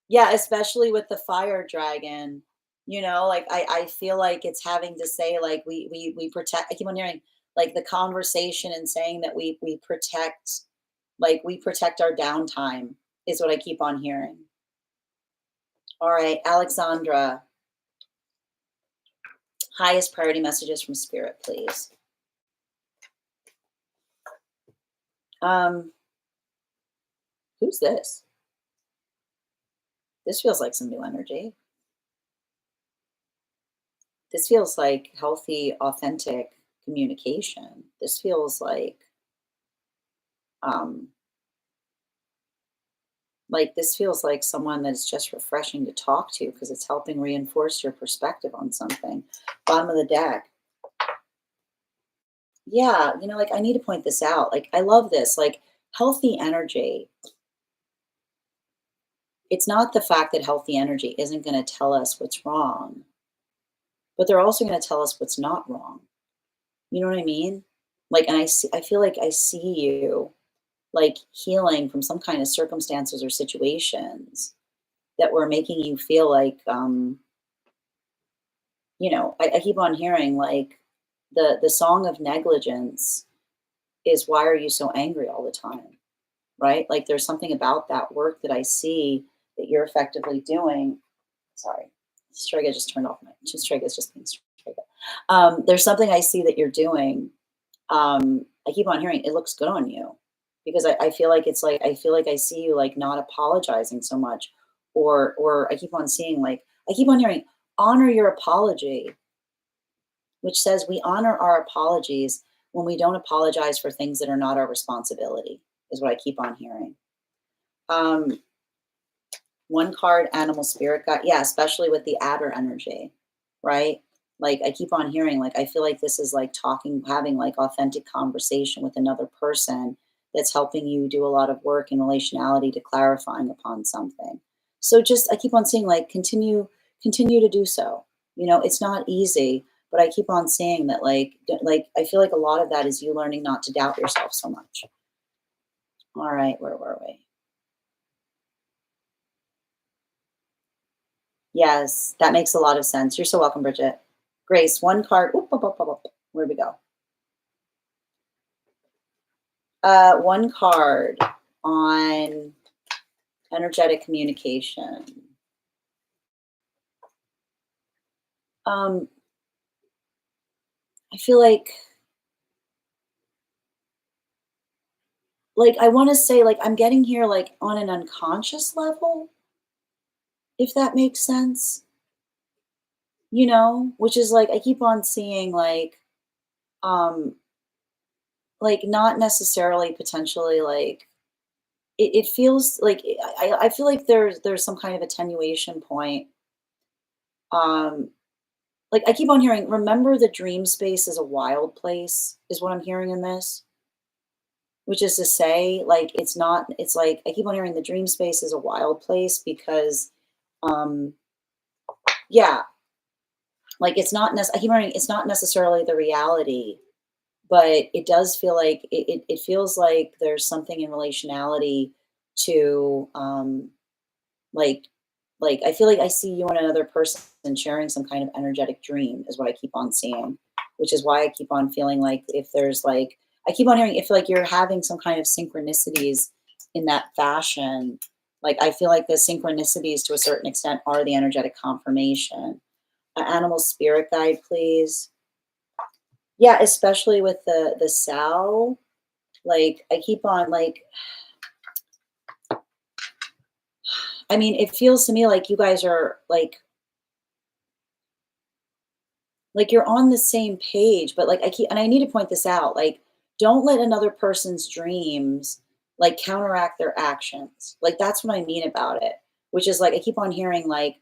Yeah, especially with the fire dragon. You know, like I feel like it's having to say like we protect. I keep on hearing like the conversation and saying that we protect like we protect our downtime is what I keep on hearing. All right, Alexandra, highest priority messages from spirit, please. Um, who's this? This feels like some new energy. This feels like healthy, authentic communication. This feels um like this feels like someone that's just refreshing to talk to because it's helping reinforce your perspective on something. Bottom of the deck. Yeah, you know, like I need to point this out. Like I love this. Like healthy energy. It's not the fact that healthy energy isn't going to tell us what's wrong, but they're also going to tell us what's not wrong. You know what I mean? Like, and I feel like I see you like healing from some kind of circumstances or situations that were making you feel like, you know, I keep on hearing like the song of negligence is why are you so angry all the time? Right? Like there's something about that work that I see that you're effectively doing. Sorry, Strega just turned off my. Strega's just being Strega. There's something I see that you're doing. I keep on hearing it looks good on you because I feel like it's like I feel like I see you like not apologizing so much, or I keep on seeing like I keep on hearing honor your apology, which says we honor our apologies when we don't apologize for things that are not our responsibility. Is what I keep on hearing. Um, One card, animal spirit guide. Yeah, especially with the adder energy, right? Like I keep on hearing, like I feel like this is like talking, having like authentic conversation with another person that's helping you do a lot of work in relationality to clarifying upon something. So just I keep on saying like continue to do so. You know, it's not easy, but I keep on saying that like I feel like a lot of that is you learning not to doubt yourself so much. All right, where were we? Yes, that makes a lot of sense. You're so welcome, Bridget. Grace, one card. Oop, oop, oop, oop, oop. Where we go? One card on energetic communication. Um, I feel like I want to say like I'm getting here like on an unconscious level, if that makes sense. You know, which is like I keep on seeing um like not necessarily potentially like it feels like I feel like there's some kind of attenuation point um like, I keep on hearing, remember the dream space is a wild place, is what I'm hearing in this, which is to say, like, it's not, it's like, I keep on hearing the dream space is a wild place because, um, yeah, like, it's not, I keep hearing it's not necessarily the reality, but it does feel like, it feels like there's something in relationality to, like, I feel like I see you and another person sharing some kind of energetic dream is what I keep on seeing, which is why I keep on feeling like if there's like, I keep on hearing if like you're having some kind of synchronicities in that fashion. Like I feel like the synchronicities to a certain extent are the energetic confirmation. Animal spirit guide, please. Yeah, especially with the sow. Like I keep on like, I mean, it feels to me like you guys are like you're on the same page, but like I keep, and I need to point this out, like don't let another person's dreams like counteract their actions. Like that's what I mean about it, which is like I keep on hearing like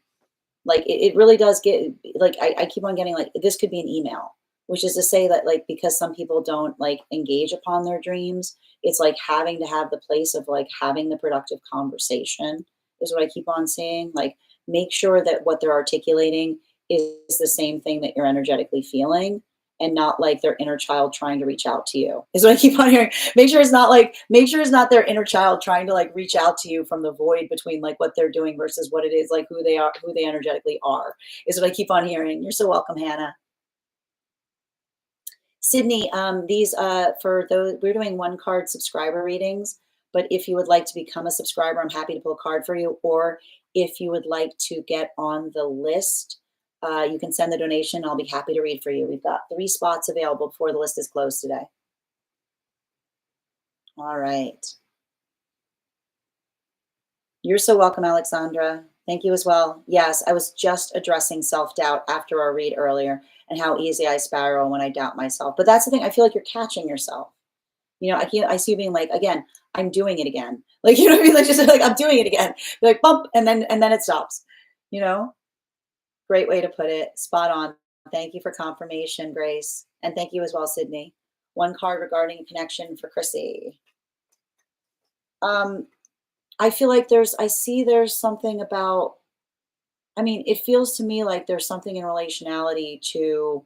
it really does get like I keep on getting like this could be an email, which is to say that like because some people don't like engage upon their dreams, it's like having to have the place of like having the productive conversation is what I keep on saying. Like make sure that what they're articulating is the same thing that you're energetically feeling and not like their inner child trying to reach out to you is what I keep on hearing. Make sure it's not their inner child trying to like reach out to you from the void between like what they're doing versus what it is, like who they are, who they energetically are, is what I keep on hearing. You're so welcome, Hannah. Sydney, these for those, we're doing one card subscriber readings, but if you would like to become a subscriber, I'm happy to pull a card for you. Or if you would like to get on the list, you can send the donation. I'll be happy to read for you. We've got 3 spots available before the list is closed today. All right. You're so welcome, Alexandra. Thank you as well. Yes, I was just addressing self-doubt after our read earlier and how easy I spiral when I doubt myself. But that's the thing. I feel like you're catching yourself. You know, I see you being like, again, I'm doing it again. Like, you know what I mean? Like just like I'm doing it again. You're like bump, and then it stops. You know? Great way to put it. Spot on. Thank you for confirmation, Grace. And thank you as well, Sydney. One card regarding connection for Chrissy. Um, I feel like I see there's something about, I mean, it feels to me like there's something in relationality to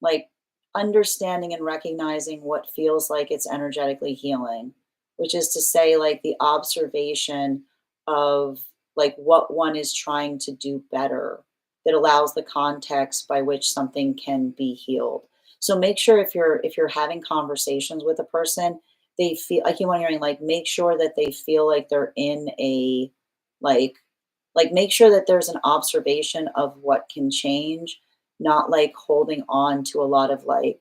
like understanding and recognizing what feels like it's energetically healing, which is to say, like the observation of like what one is trying to do better that allows the context by which something can be healed. So make sure if you're having conversations with a person, they feel like you want hearing like make sure that they feel like they're in a like make sure that there's an observation of what can change, not like holding on to a lot of like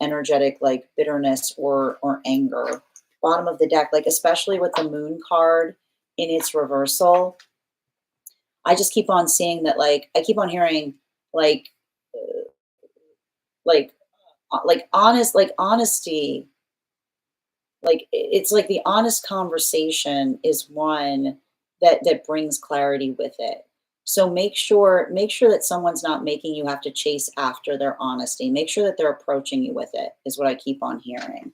energetic like bitterness or anger. Bottom of the deck, like especially with the moon card in its reversal, I just keep on seeing that like I keep on hearing like uh, like like honesty, like it's like the honest conversation is one that brings clarity with it. So make sure that someone's not making you have to chase after their honesty. Make sure that they're approaching you with it is what I keep on hearing.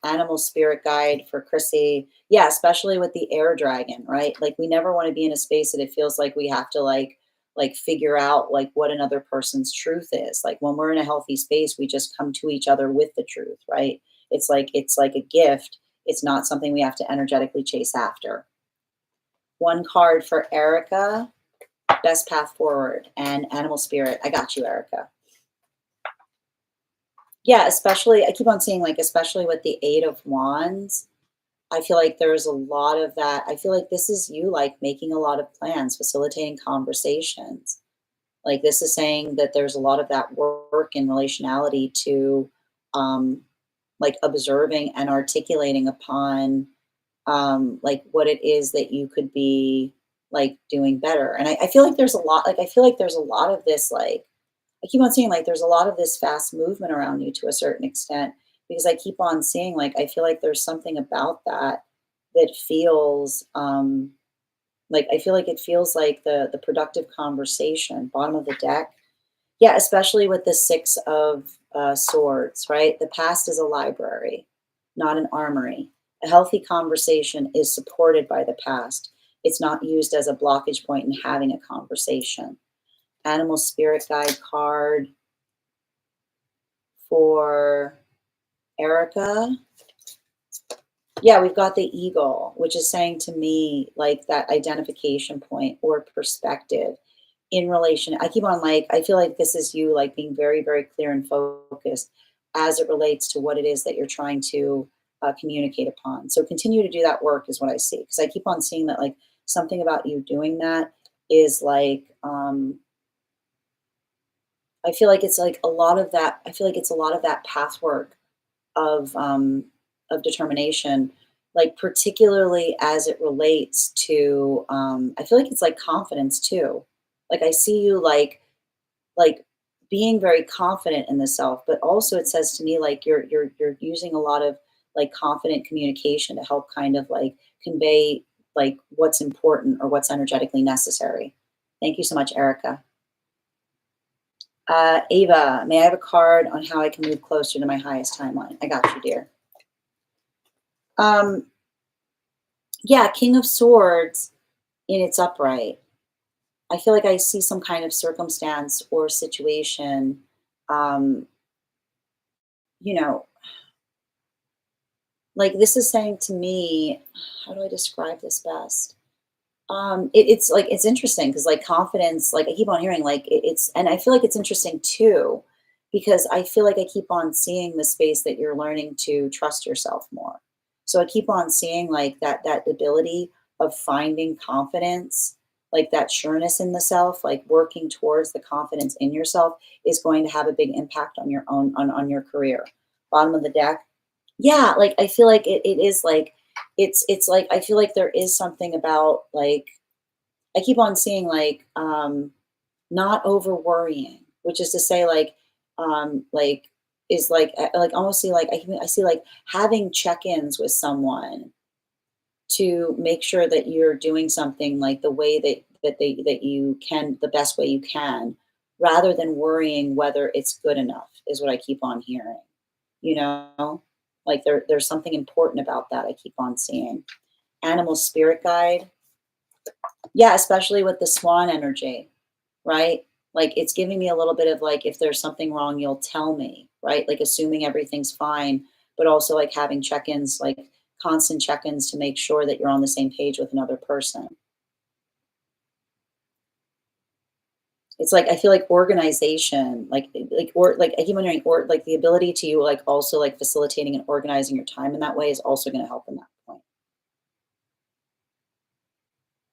Animal spirit guide for Chrissy. Yeah, especially with the air dragon, right? Like we never want to be in a space that it feels like we have to like figure out like what another person's truth is. Like when we're in a healthy space, we just come to each other with the truth, right? It's like a gift. It's not something we have to energetically chase after. One card for Erica, best path forward, and animal spirit. I got you, Erica. Yeah, especially I keep on seeing like especially with the 8 of Wands, I feel like there's a lot of that. I feel like this is you like making a lot of plans, facilitating conversations. Like this is saying that there's a lot of that work in relationality to um like observing and articulating upon like what it is that you could be like doing better. And I feel like there's a lot like I feel like there's a lot of this like I keep on seeing like there's a lot of this fast movement around you to a certain extent because I keep on seeing like I feel like there's something about that that feels Like, I feel like it feels like the productive conversation, bottom of the deck. Yeah, especially with the Six of Swords, right? The past is a library, not an armory. A healthy conversation is supported by the past. It's not used as a blockage point in having a conversation. Animal spirit guide card for Erica. Yeah, we've got the eagle, which is saying to me like that identification point or perspective in relation. I keep on like, I feel like this is you like being very, very clear and focused as it relates to what it is that you're trying to communicate upon. So continue to do that work is what I see. Because I keep on seeing that like something about you doing that is like, I feel like it's like a lot of that. I feel like it's a lot of that path work of determination, like particularly as it relates to I feel like it's like confidence too. Like I see you like being very confident in the self, but also it says to me like you're using a lot of like confident communication to help kind of like convey like what's important or what's energetically necessary. Thank you so much, Erica. Ava, may I have a card on how I can move closer to my highest timeline? I got you, dear. Um, yeah, King of Swords in its upright. I feel like I see some kind of circumstance or situation, um, you know, like this is saying to me, how do I describe this best? It's like it's interesting because like confidence, like I keep on hearing like it's, and I feel like it's interesting too because I feel like I keep on seeing the space that you're learning to trust yourself more. So I keep on seeing like that ability of finding confidence, like that sureness in the self, like working towards the confidence in yourself is going to have a big impact on your own on your career. Bottom of the deck. Yeah, like I feel like it is like it's like I feel like there is something about like I keep on seeing like not over worrying, which is to say like is like almost see like I see like having check-ins with someone to make sure that you're doing something like the way that you can the best way you can rather than worrying whether it's good enough is what I keep on hearing. You know? Like there's something important about that I keep on seeing. Animal spirit guide. Yeah, especially with the swan energy, right? Like it's giving me a little bit of like if there's something wrong, you'll tell me, right? Like assuming everything's fine, but also like having check-ins, like constant check-ins to make sure that you're on the same page with another person. It's like I feel like organization, like I keep wondering, or like the ability to like also like facilitating and organizing your time in that way is also going to help in that point.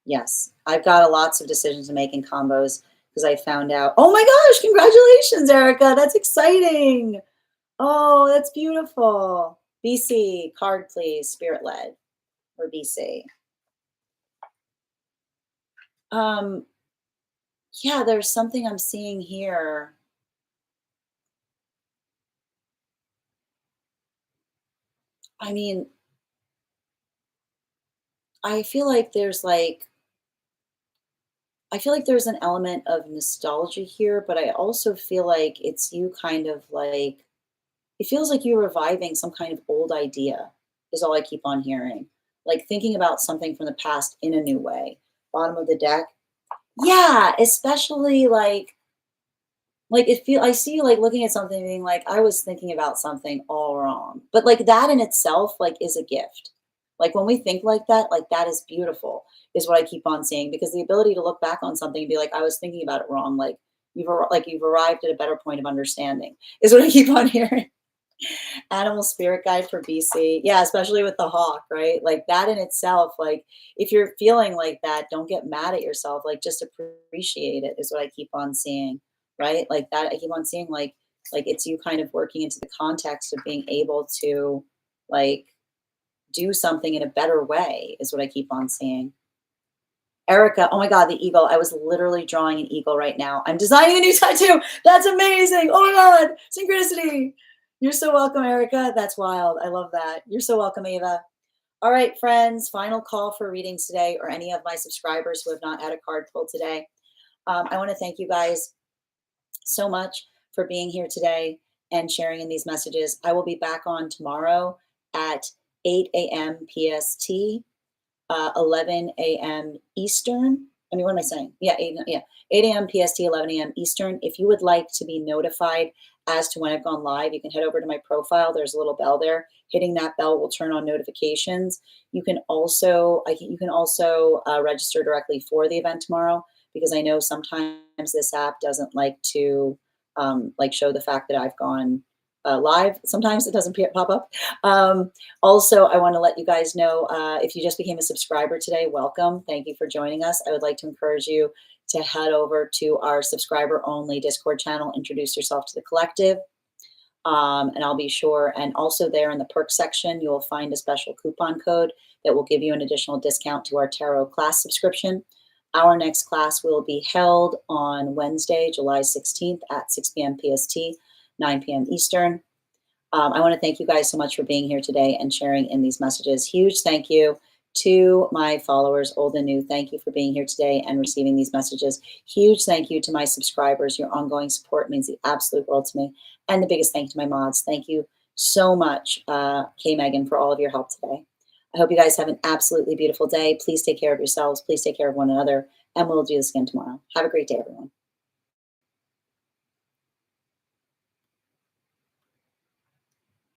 Yes, I've got a lots of decisions to make in combos because I found out. Oh my gosh, congratulations, Erica. That's exciting. Oh, that's beautiful. BC, card please, spirit led or BC. Um, yeah, there's something I'm seeing here. I mean, I feel like there's like I feel like there's an element of nostalgia here, but I also feel like it's you kind of like it feels like you're reviving some kind of old idea, is all I keep on hearing. Like thinking about something from the past in a new way. Bottom of the deck. Yeah, especially like it feel I see you like looking at something and being like, I was thinking about something all wrong. But like that in itself, like is a gift. Like when we think like that is beautiful, is what I keep on saying. Because the ability to look back on something and be like, I was thinking about it wrong, like like you've arrived at a better point of understanding, is what I keep on hearing. Animal spirit guide for BC. Yeah, especially with the hawk, right? Like that in itself, like if you're feeling like that, don't get mad at yourself. Like just appreciate it is what I keep on seeing, right? Like that I keep on seeing like it's you kind of working into the context of being able to like do something in a better way is what I keep on seeing. Erica, oh my God, the eagle. I was literally drawing an eagle right now. I'm designing a new tattoo. That's amazing. Oh my God, synchronicity. You're so welcome, Erica. That's wild. I love that. You're so welcome, Ava. All right, friends, final call for readings today, or any of my subscribers who have not had a card pulled today. I want to thank you guys so much for being here today and sharing in these messages. I will be back on tomorrow at 8 a.m. PST, 11 a.m. Eastern. I mean, what am I saying? Yeah, 8 a.m. PST, 11 a.m. Eastern. If you would like to be notified as to when I've gone live, you can head over to my profile. There's a little bell there. Hitting that bell will turn on notifications. You can also, register directly for the event tomorrow, because I know sometimes this app doesn't like to like show the fact that I've gone live. Sometimes it doesn't pop up. Also, I want to let you guys know, if you just became a subscriber today, welcome. Thank you for joining us. I would like to encourage you to head over to our subscriber only Discord channel, introduce yourself to the collective. And I'll be sure. And also there in the perks section, you will find a special coupon code that will give you an additional discount to our tarot class subscription. Our next class will be held on Wednesday, July 16th at 6 p.m. PST, 9 p.m. Eastern. I want to thank you guys so much for being here today and sharing in these messages. Huge thank you to my followers, old and new. Thank you for being here today and receiving these messages. Huge thank you to my subscribers. Your ongoing support means the absolute world to me. And the biggest thank you to my mods. Thank you so much, Kay Megan, for all of your help today. I hope you guys have an absolutely beautiful day. Please take care of yourselves. Please take care of one another. And we'll do this again tomorrow. Have a great day, everyone.